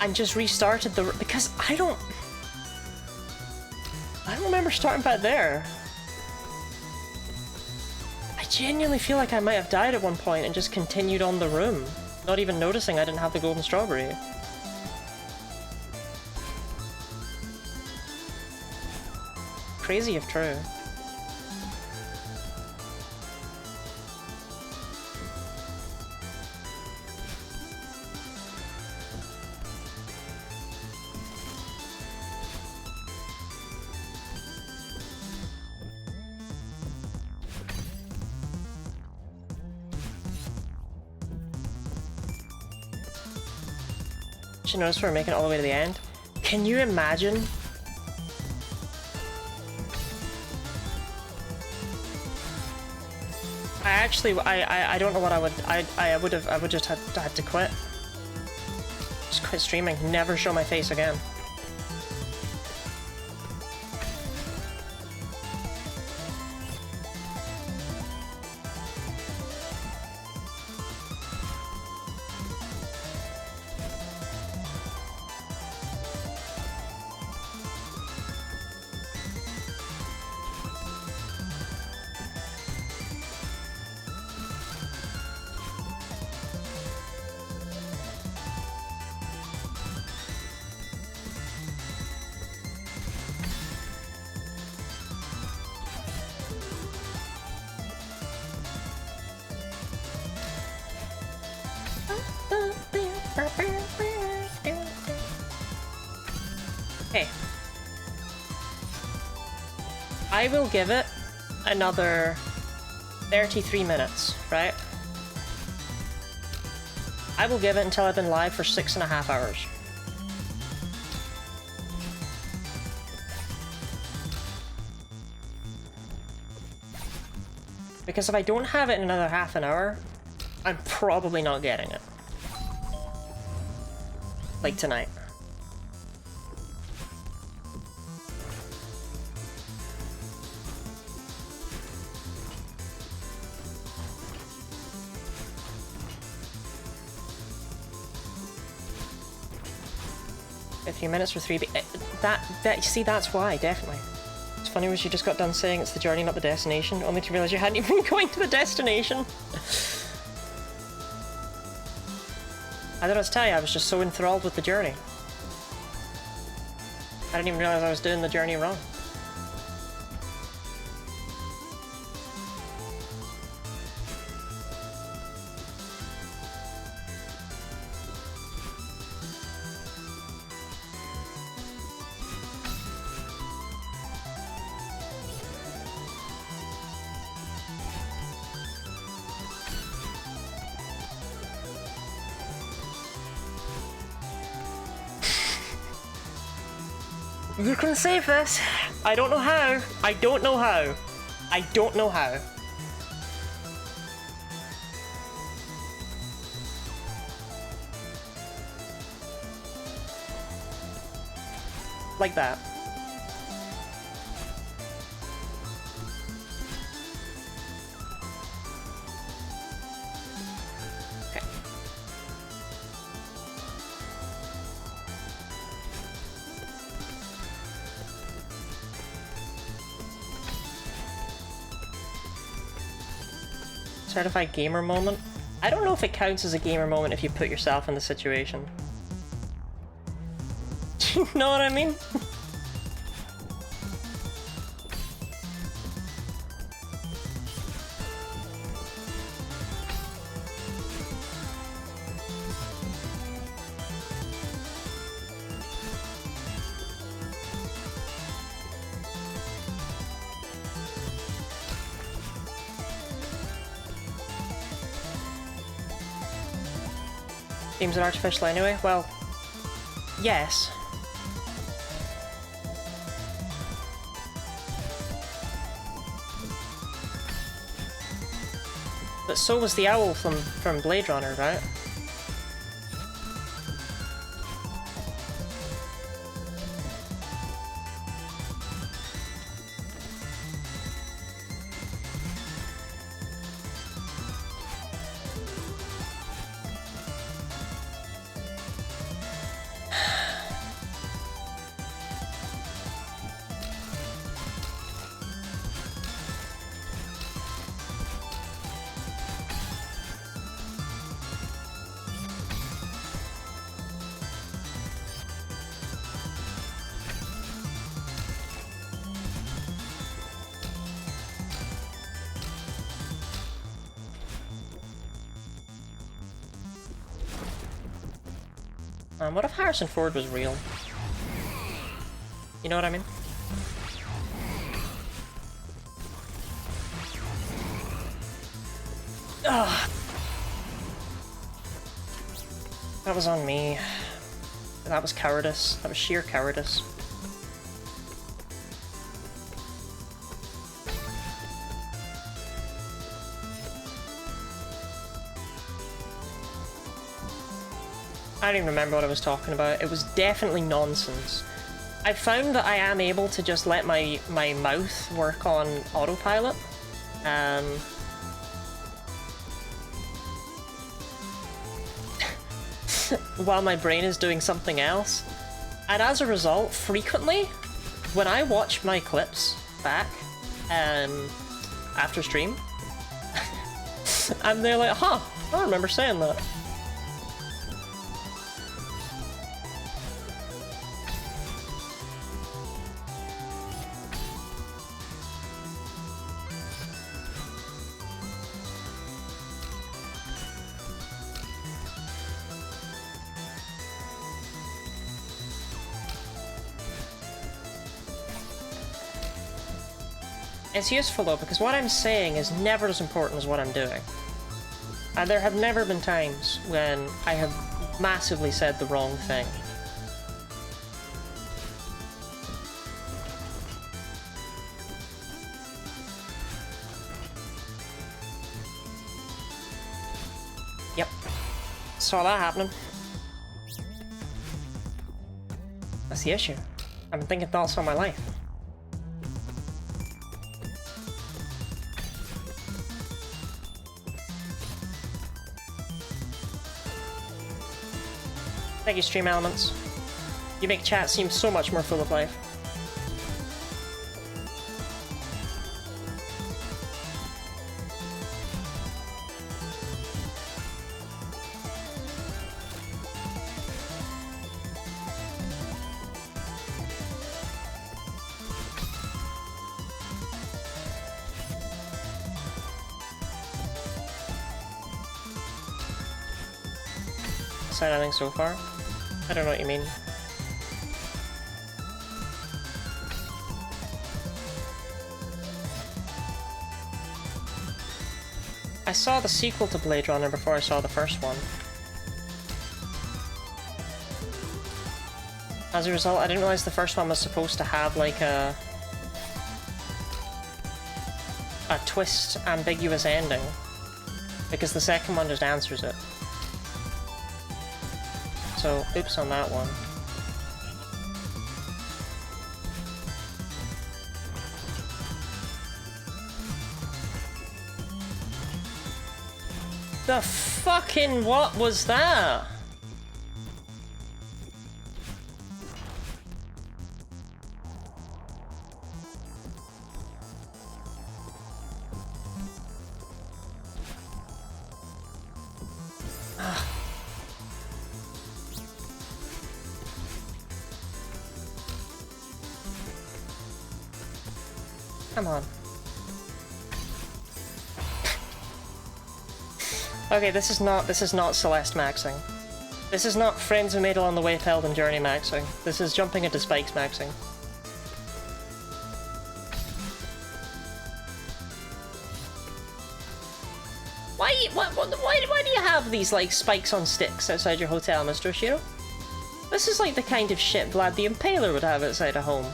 and just restarted the... because I don't remember starting back there. I genuinely feel like I might have died at one point and just continued on the room, not even noticing I didn't have the golden strawberry. Crazy if true. You notice we're making it all the way to the end? Can you imagine? I don't know what I would... I would just had to quit. Just quit streaming, never show my face again. Okay. I will give it another 33 minutes, right? I will give it until I've been live for 6.5 hours. Because if I don't have it in another half an hour, I'm probably not getting it. Like tonight. A few minutes for 3B. See, that's why, definitely. It's funny was you just got done saying it's the journey, not the destination, only to realize you hadn't even been going to the destination. I don't know what to tell you, I was just so enthralled with the journey. I didn't even realize I was doing the journey wrong. You can save this. I don't know how. I don't know how. I don't know how. Like that. Okay. Certified gamer moment? I don't know if it counts as a gamer moment if you put yourself in the situation. You know what I mean? Games are artificial anyway? Well, yes. But so was the owl from Blade Runner, right? What if Harrison Ford was real? You know what I mean? Ugh. That was on me. That was cowardice. That was sheer cowardice. I don't even remember what I was talking about. It was definitely nonsense. I found that I am able to just let my mouth work on autopilot. While my brain is doing something else. And as a result, frequently, when I watch my clips back after stream, and they're like, huh, I don't remember saying that. It's useful though, because what I'm saying is never as important as what I'm doing. And there have never been times when I have massively said the wrong thing. Yep. Saw that happening. That's the issue. I've been thinking thoughts all my life. Thank you, Stream Elements. You make chat seem so much more full of life. Said anything so far? I don't know what you mean. I saw the sequel to Blade Runner before I saw the first one. As a result, I didn't realize the first one was supposed to have like a twist, ambiguous ending, because the second one just answers it. So, oops on that one. The fucking what was that? Come on. Okay, this is not Celeste maxing. This is not Friends Who Made Along the Way Felled and Journey maxing. This is jumping into spikes maxing. Why do you have these, like, spikes on sticks outside your hotel, Mr. Oshiro? This is like the kind of shit Vlad the Impaler would have outside a home.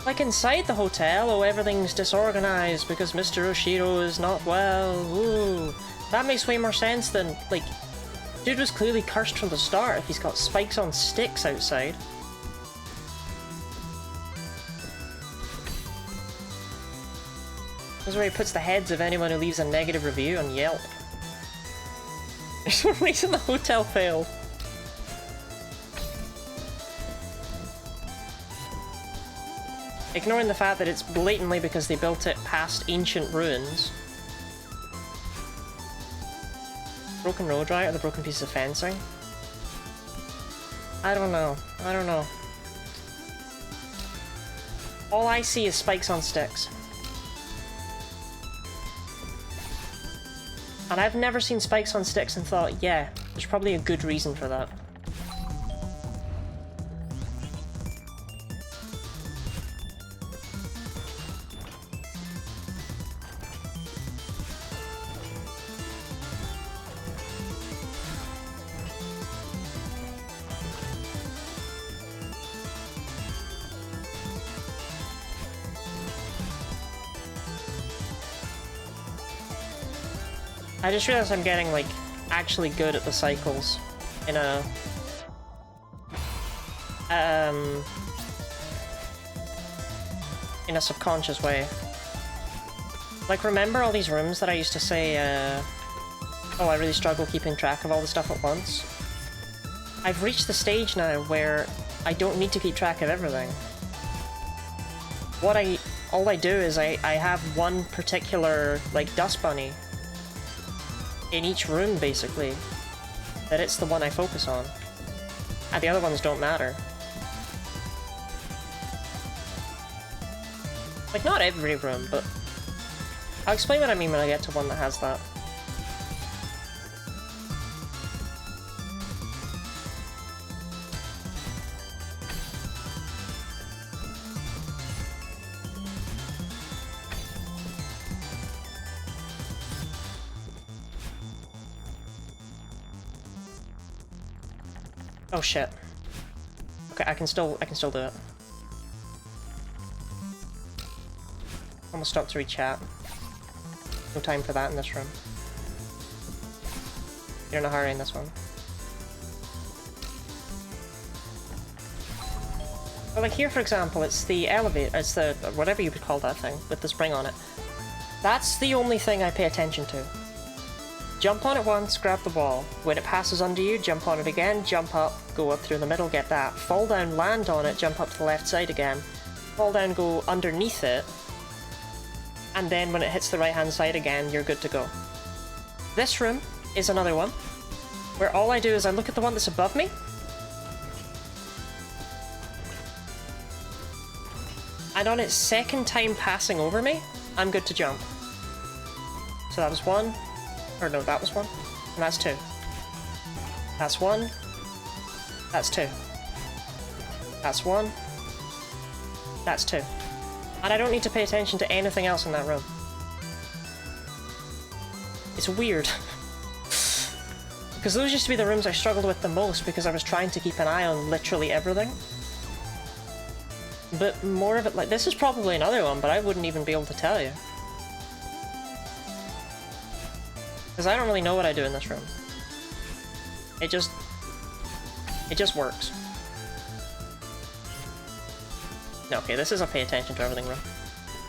Like inside the hotel, oh, everything's disorganized because Mr. Oshiro is not well. Ooh, that makes way more sense than, like, dude was clearly cursed from the start if he's got spikes on sticks outside. This is where he puts the heads of anyone who leaves a negative review on Yelp. There's some reason the hotel failed. Ignoring the fact that it's blatantly because they built it past ancient ruins. Broken road, right? Or the broken piece of fencing? I don't know. I don't know. All I see is spikes on sticks. And I've never seen spikes on sticks and thought, yeah, there's probably a good reason for that. I just realized I'm getting, like, actually good at the cycles in a... in a subconscious way. Like, remember all these rooms that I used to say, oh, I really struggle keeping track of all the stuff at once? I've reached the stage now where I don't need to keep track of everything. All I do is I have one particular, like, dust bunny in each room, basically, that it's the one I focus on. And the other ones don't matter. Like, not every room, but... I'll explain what I mean when I get to one that has that. Oh shit. Okay, I can still do it. Almost stopped to read chat. No time for that in this room. You're in a hurry in this one. But like here, for example, it's the elevator, it's the, whatever you would call that thing, with the spring on it. That's the only thing I pay attention to. Jump on it once, grab the wall. When it passes under you, jump on it again, jump up, go up through the middle, get that. Fall down, land on it, jump up to the left side again. Fall down, go underneath it. And then when it hits the right hand side again, you're good to go. This room is another one, where all I do is I look at the one that's above me. And on its second time passing over me, I'm good to jump. So that was one. Or no, that was one. And that's two. That's one. That's two. That's one. That's two. And I don't need to pay attention to anything else in that room. It's weird. Because those used to be the rooms I struggled with the most because I was trying to keep an eye on literally everything. But more of it, like, this is probably another one, but I wouldn't even be able to tell you. Because I don't really know what I do in this room. It just works. No, okay, this is a pay attention to everything room.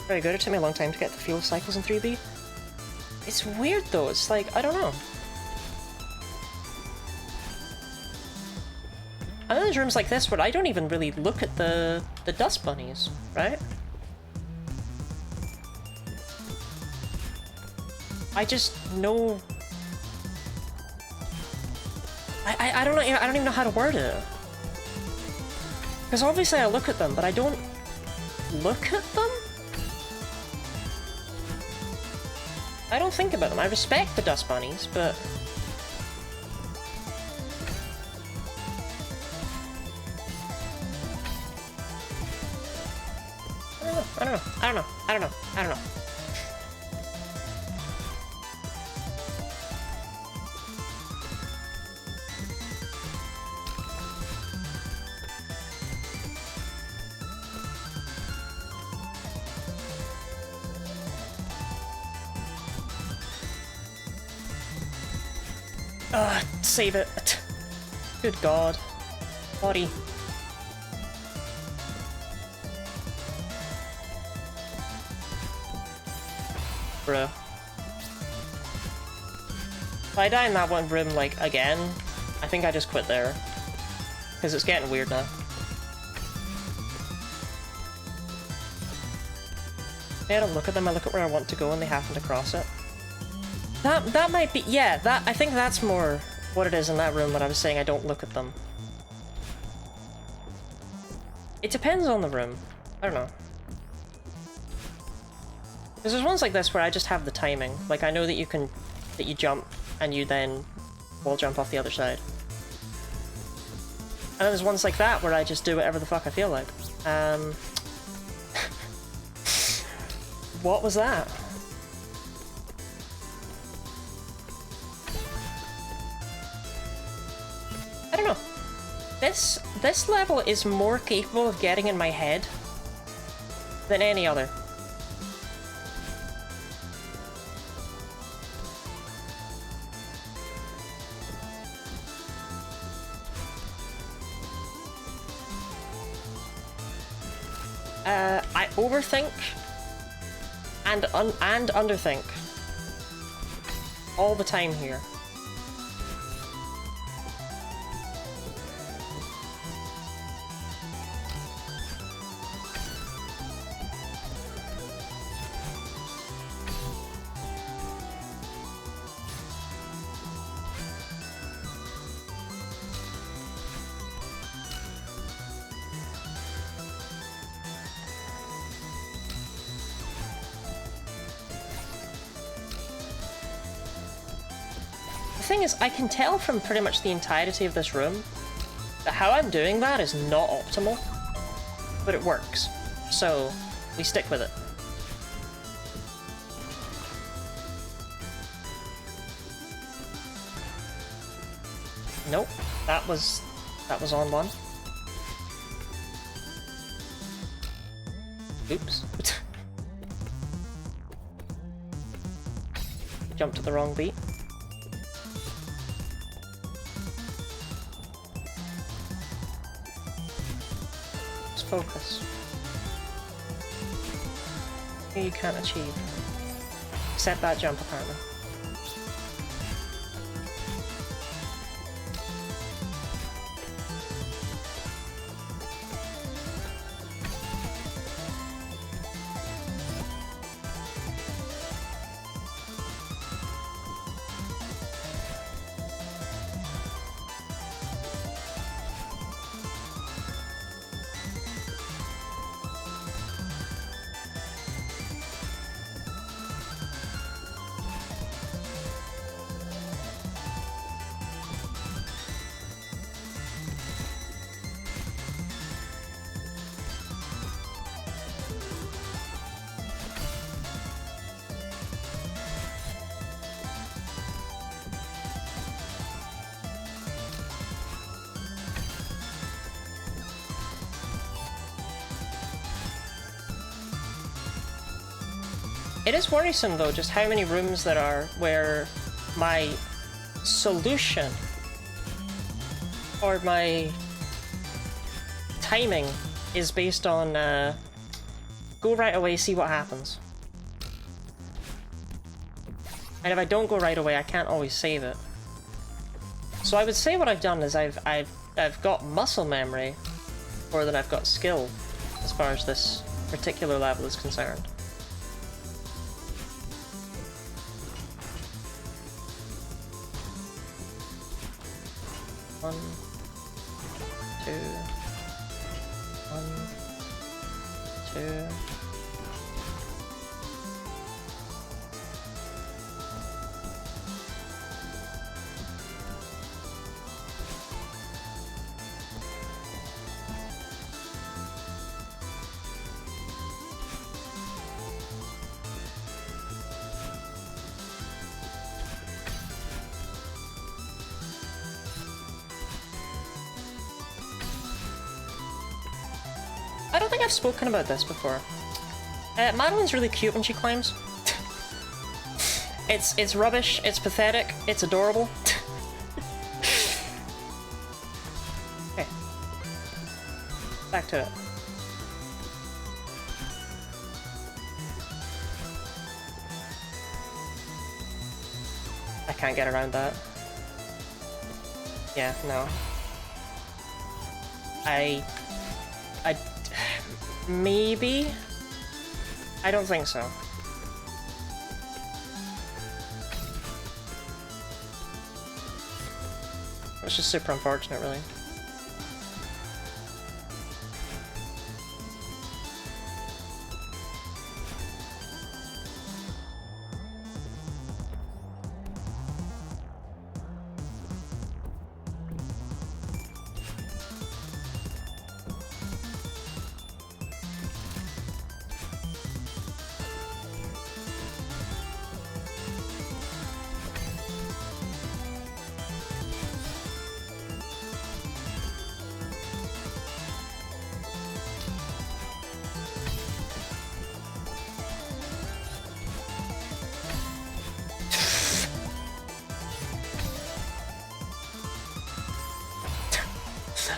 Very good, it took me a long time to get the feel of cycles in 3B. It's weird though, it's like, I don't know. I know there's rooms like this where I don't even really look at the dust bunnies, right? I just know... I don't know, I don't even know how to word it. Because obviously I look at them, but I don't look at them? I don't think about them. I respect the dust bunnies, but... I don't know. Save it. Good God. Body. Bruh. If I die in that one room, like, again, I think I just quit there. Because it's getting weird now. I don't look at them, I look at where I want to go and they happen to cross it. That might be, yeah, I think that's more what it is in that room when I was saying I don't look at them. It depends on the room. I don't know. Because there's ones like this where I just have the timing. Like, I know that you jump and you then wall jump off the other side. And then there's ones like that where I just do whatever the fuck I feel like. What was that? I don't know. This level is more capable of getting in my head than any other. I overthink and underthink all the time here. The thing is, I can tell from pretty much the entirety of this room that how I'm doing that is not optimal, but it works. So, we stick with it. Nope, that was on one. Oops. Jumped to the wrong beat. Focus. You can't achieve. Except that jump, apparently. It is worrisome though, just how many rooms there are where my solution or my timing is based on go right away, see what happens. And if I don't go right away, I can't always save it. So I would say what I've done is I've got muscle memory more than I've got skill as far as this particular level is concerned. One, two, one, two. I don't think I've spoken about this before. Madeline's really cute when she climbs. It's rubbish, it's pathetic, it's adorable. Okay. Back to it. I can't get around that. Yeah, no. Maybe? I don't think so. It's just super unfortunate, really.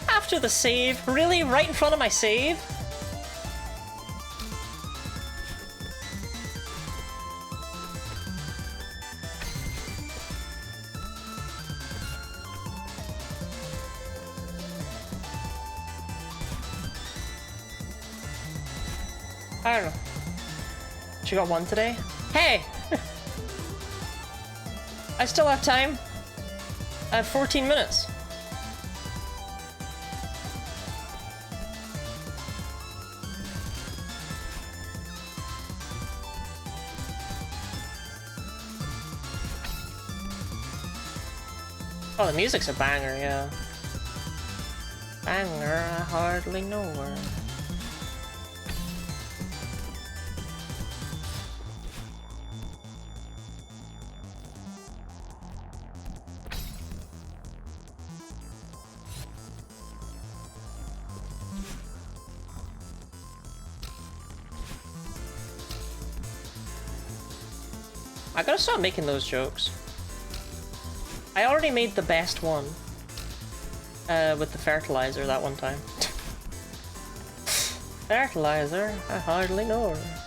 After the save? Really? Right in front of my save? I don't know. She got one today? Hey! I still have time. I have 14 minutes. Oh, the music's a banger, yeah. Banger, I hardly know her. I gotta stop making those jokes. I already made the best one with the fertilizer that one time. Fertilizer? I hardly know her.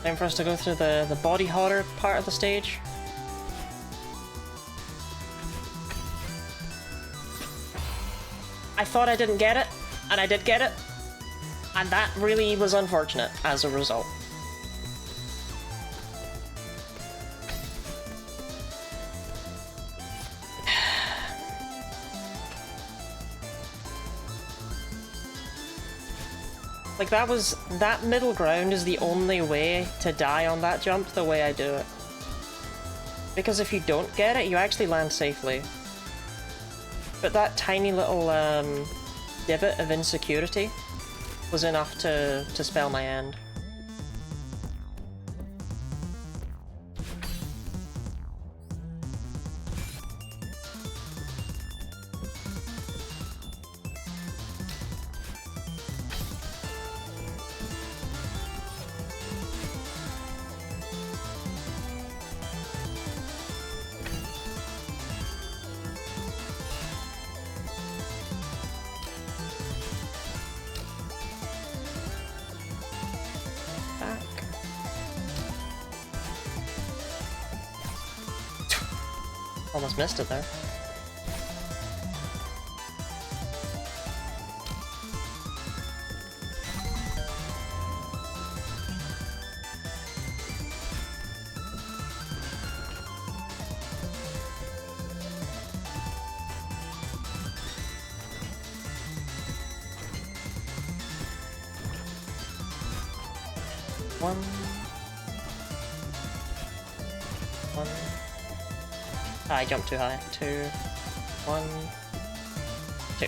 Time for us to go through the body horror part of the stage. I thought I didn't get it, and I did get it, and that really was unfortunate as a result. Like, that middle ground is the only way to die on that jump the way I do it. Because if you don't get it, you actually land safely. But that tiny little divot of insecurity was enough to spell my end. Almost missed it there. One. I jumped too high. 2, 1, 2.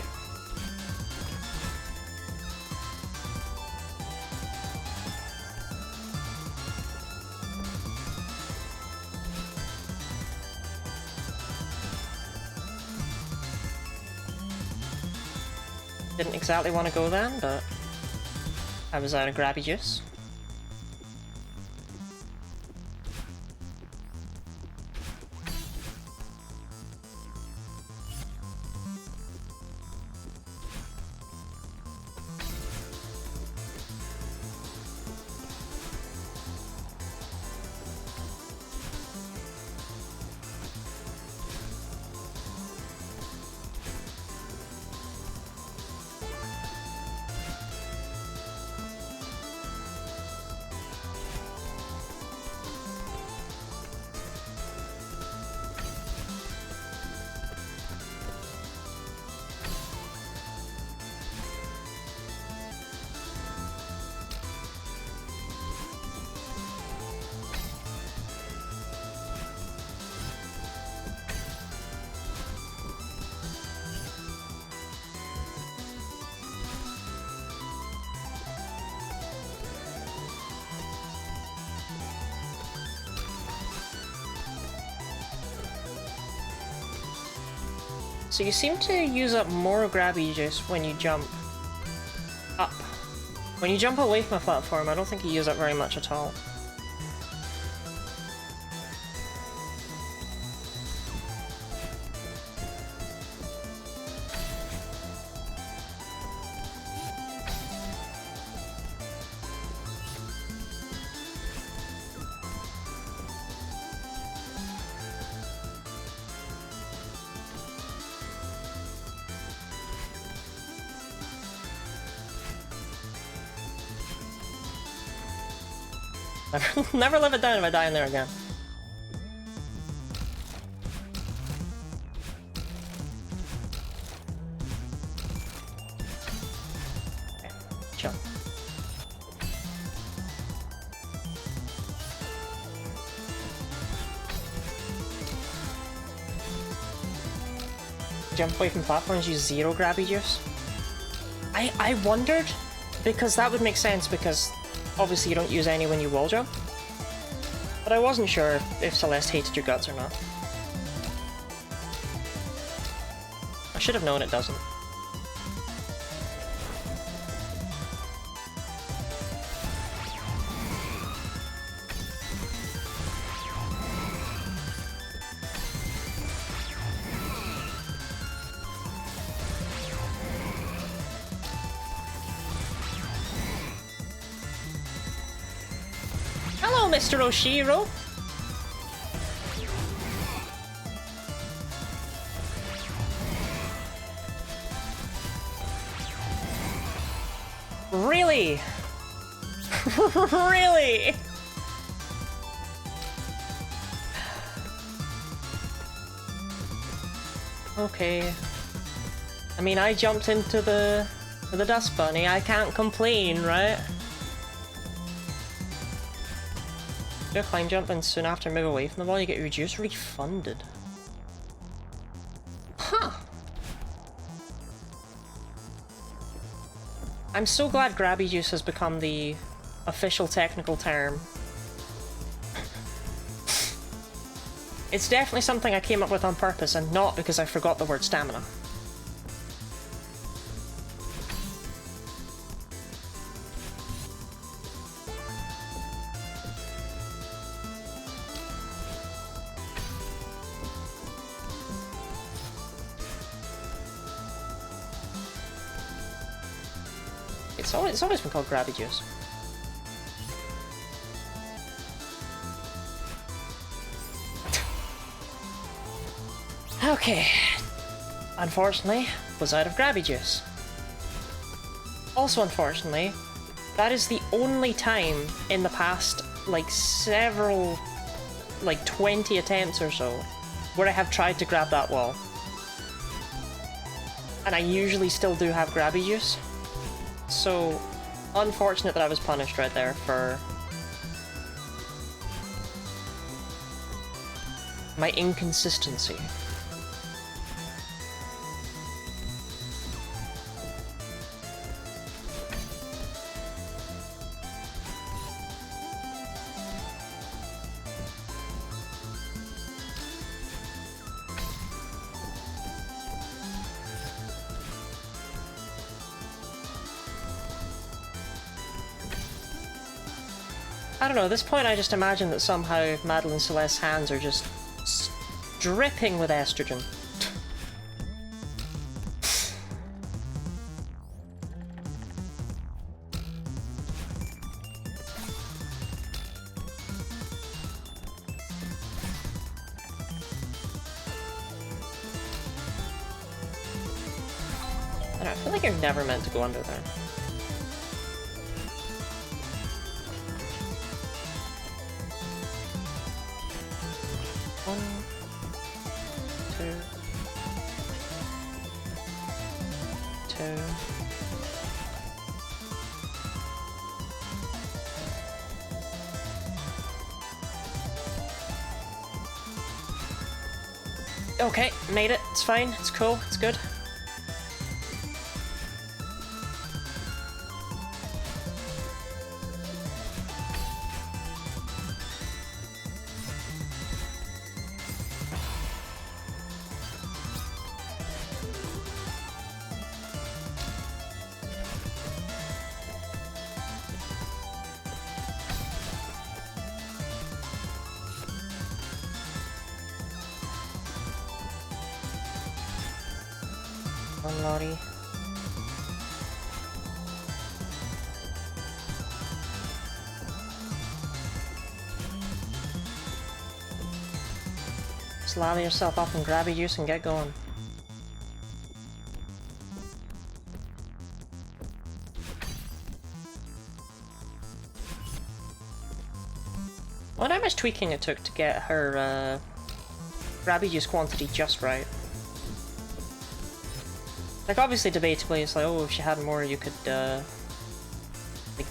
Didn't exactly want to go then, but I was out of grabby juice. So you seem to use up more grabby juice when you jump up. When you jump away from a platform, I don't think you use up very much at all. Never live it down if I die in there again. Okay, chill. Jump away from platforms, use 0 grabby juice. I wondered, because that would make sense, because obviously you don't use any when you wall jump. But I wasn't sure if Celeste hated your guts or not. I should have known it doesn't. Hello, Mr. Oshiro! Really? Really? Okay. I mean, I jumped into the For the dust bunny, I can't complain, right? Do a climb jump and soon after move away from the wall, you get your juice refunded. Huh. I'm so glad grabby juice has become the official technical term. It's definitely something I came up with on purpose and not because I forgot the word stamina. It's always been called grabby juice. Okay. Unfortunately, was out of grabby juice. Also unfortunately, that is the only time in the past, like several, like 20 attempts or so, where I have tried to grab that wall. And I usually still do have grabby juice. So, unfortunate that I was punished right there for my inconsistency. I don't know, at this point I just imagine that somehow Madeline Celeste's hands are just dripping with estrogen. I don't know, I feel like you're never meant to go under there. Okay, made it. It's fine. It's cool. It's good. Lottie. Just lather yourself up and grabby juice and get going. I wonder how much tweaking it took to get her grabby juice quantity just right. Like, obviously, debatably, it's like, oh, if she had more, you could, like,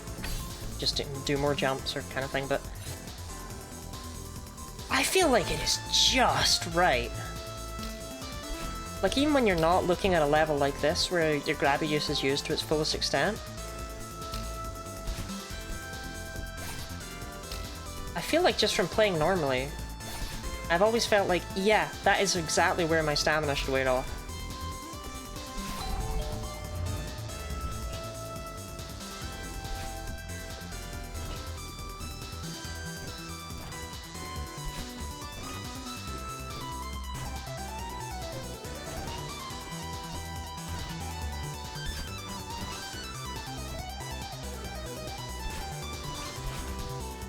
just do more jumps or kind of thing, but I feel like it is just right. Like, even when you're not looking at a level like this, where your grabby use is used to its fullest extent, I feel like just from playing normally, I've always felt like, yeah, that is exactly where my stamina should wear off.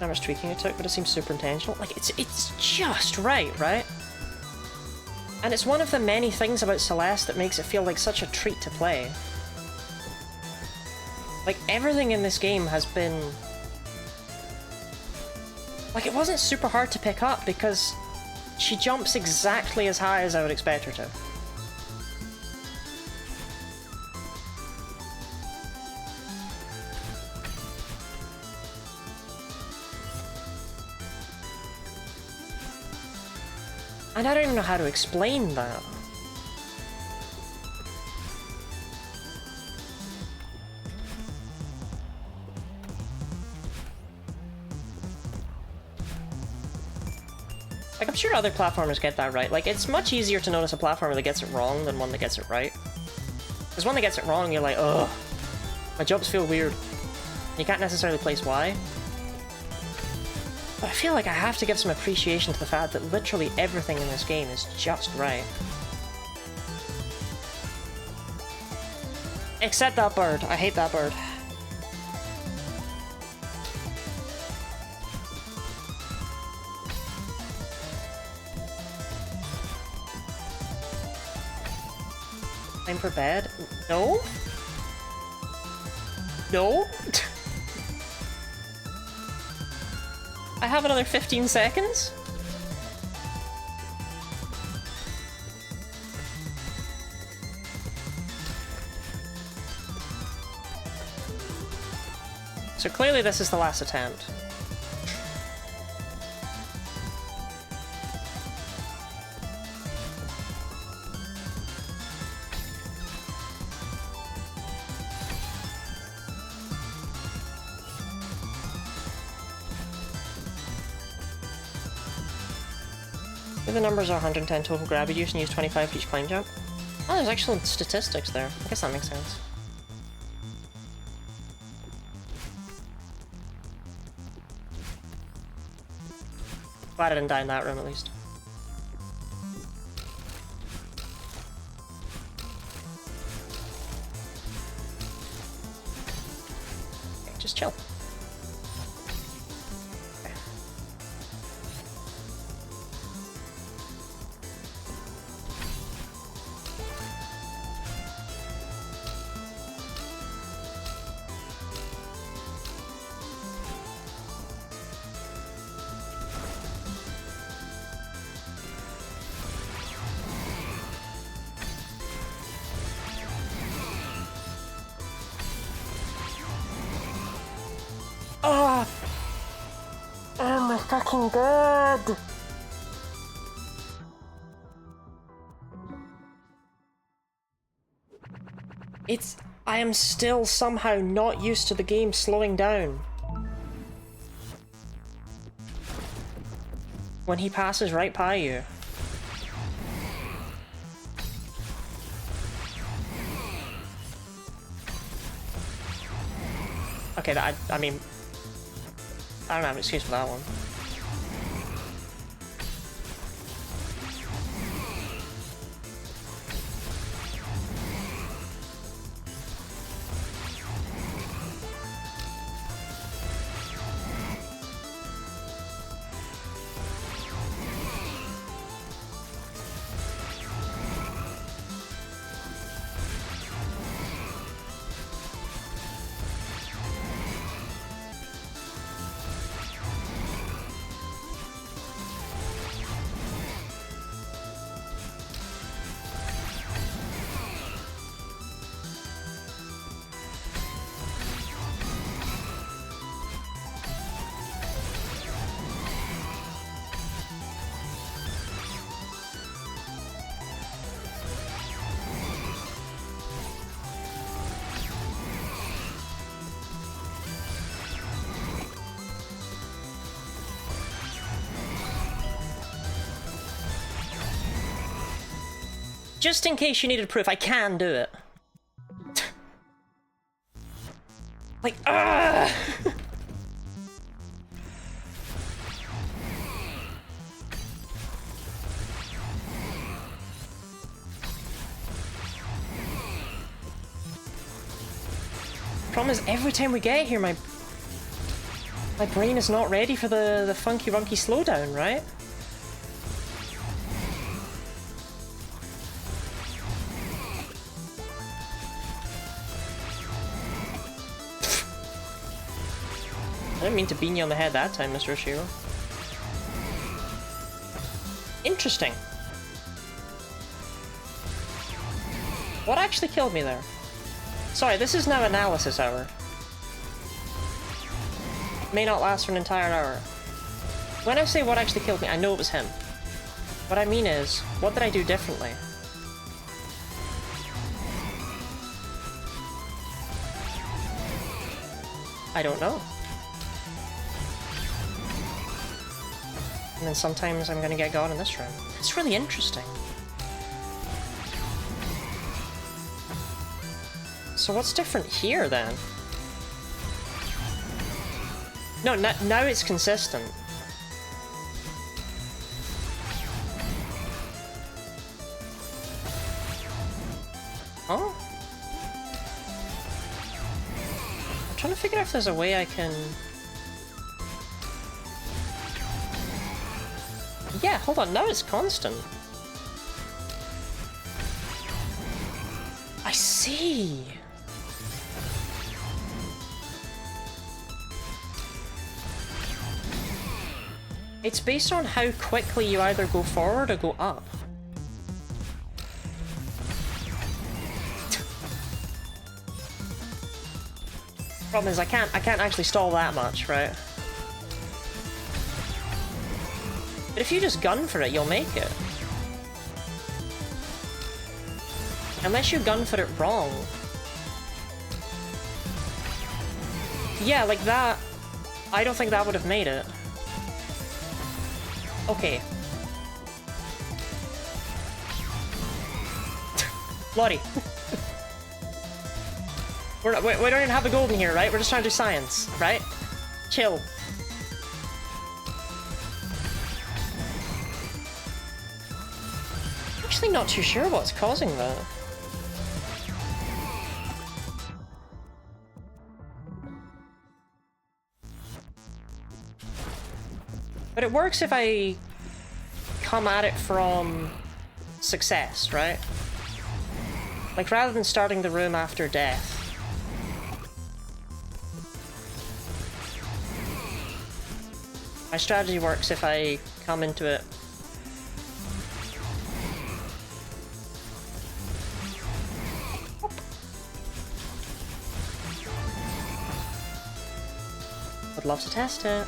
How much tweaking it took, but it seems super intentional. Like, it's just right, right? And it's one of the many things about Celeste that makes it feel like such a treat to play. Like, everything in this game has been... Like, it wasn't super hard to pick up because she jumps exactly as high as I would expect her to. And I don't even know how to explain that. Like, I'm sure other platformers get that right. Like, it's much easier to notice a platformer that gets it wrong than one that gets it right. Because one that gets it wrong, you're like, ugh, my jumps feel weird. You can't necessarily place why. But I feel like I have to give some appreciation to the fact that literally everything in this game is just right. Except that bird. I hate that bird. Time for bed? No? No? I have another 15 seconds? So clearly this is the last attempt. The numbers are 110 total grab use and use 25 for each climb jump. Oh, there's excellent statistics there. I guess that makes sense. Glad I didn't die in that room, at least. Okay, just chill. Oh! Oh my fucking god! I am still somehow not used to the game slowing down. When he passes right by you. Okay, I mean... I don't have an excuse for that one. Just in case you needed proof, I can do it. Like, ah! Problem is, every time we get here, my brain is not ready for the funky wonky slowdown, right? I didn't mean to bean you on the head that time, Mr. Oshiro. Interesting. What actually killed me there? Sorry, this is now analysis hour. May not last for an entire hour. When I say what actually killed me, I know it was him. What I mean is, what did I do differently? I don't know. And then sometimes I'm gonna get God in this room. It's really interesting. So what's different here then? No, now it's consistent. Oh? I'm trying to figure out if there's a way I can... Yeah, hold on, now it's constant. I see! It's based on how quickly you either go forward or go up. Problem is I can't actually stall that much, right? But if you just gun for it, you'll make it. Unless you gun for it wrong. Yeah, like that. I don't think that would have made it. Okay. Lottie. we don't even have the golden here, right? We're just trying to do science, right? Chill. Actually not too sure what's causing that. But it works if I come at it from success, right? Like, rather than starting the room after death. My strategy works if I come into it. Would love to test it.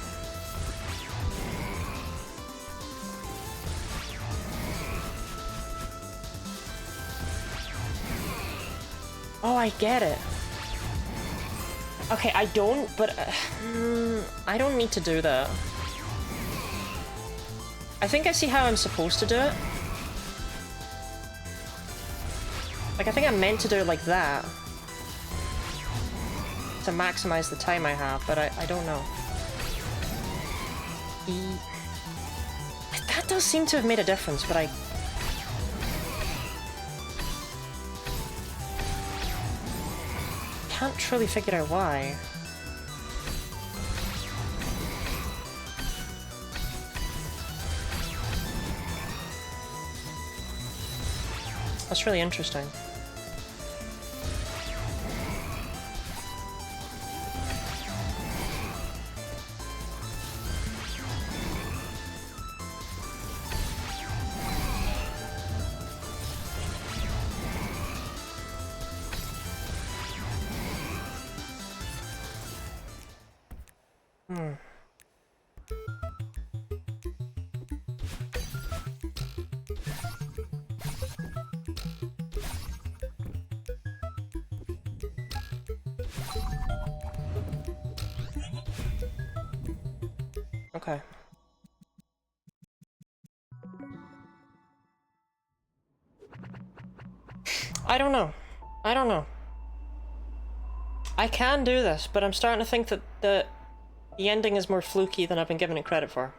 Oh, I get it. Okay, I don't, but I don't need to do that. I think I see how I'm supposed to do it. Like, I think I'm meant to do it like that. To maximize the time I have, but I don't know. That does seem to have made a difference, but I can't truly figure out why. That's really interesting. Okay. I don't know. I don't know. I can do this, but I'm starting to think that the ending is more fluky than I've been giving it credit for.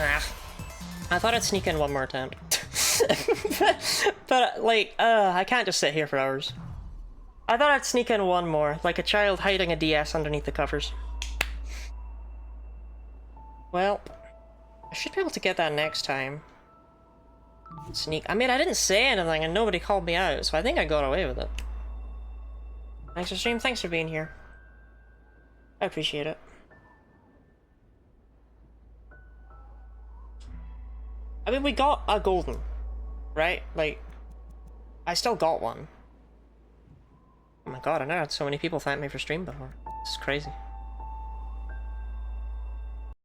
Ah. I thought I'd sneak in one more attempt. But, like, I can't just sit here for hours. I thought I'd sneak in one more, like a child hiding a DS underneath the covers. Well, I should be able to get that next time. Sneak. I mean, I didn't say anything and nobody called me out, so I think I got away with it. Thanks for stream, thanks for being here. I appreciate it. I mean, we got a golden, right? Like, I still got one. Oh my god, I never had so many people thank me for stream before. This is crazy.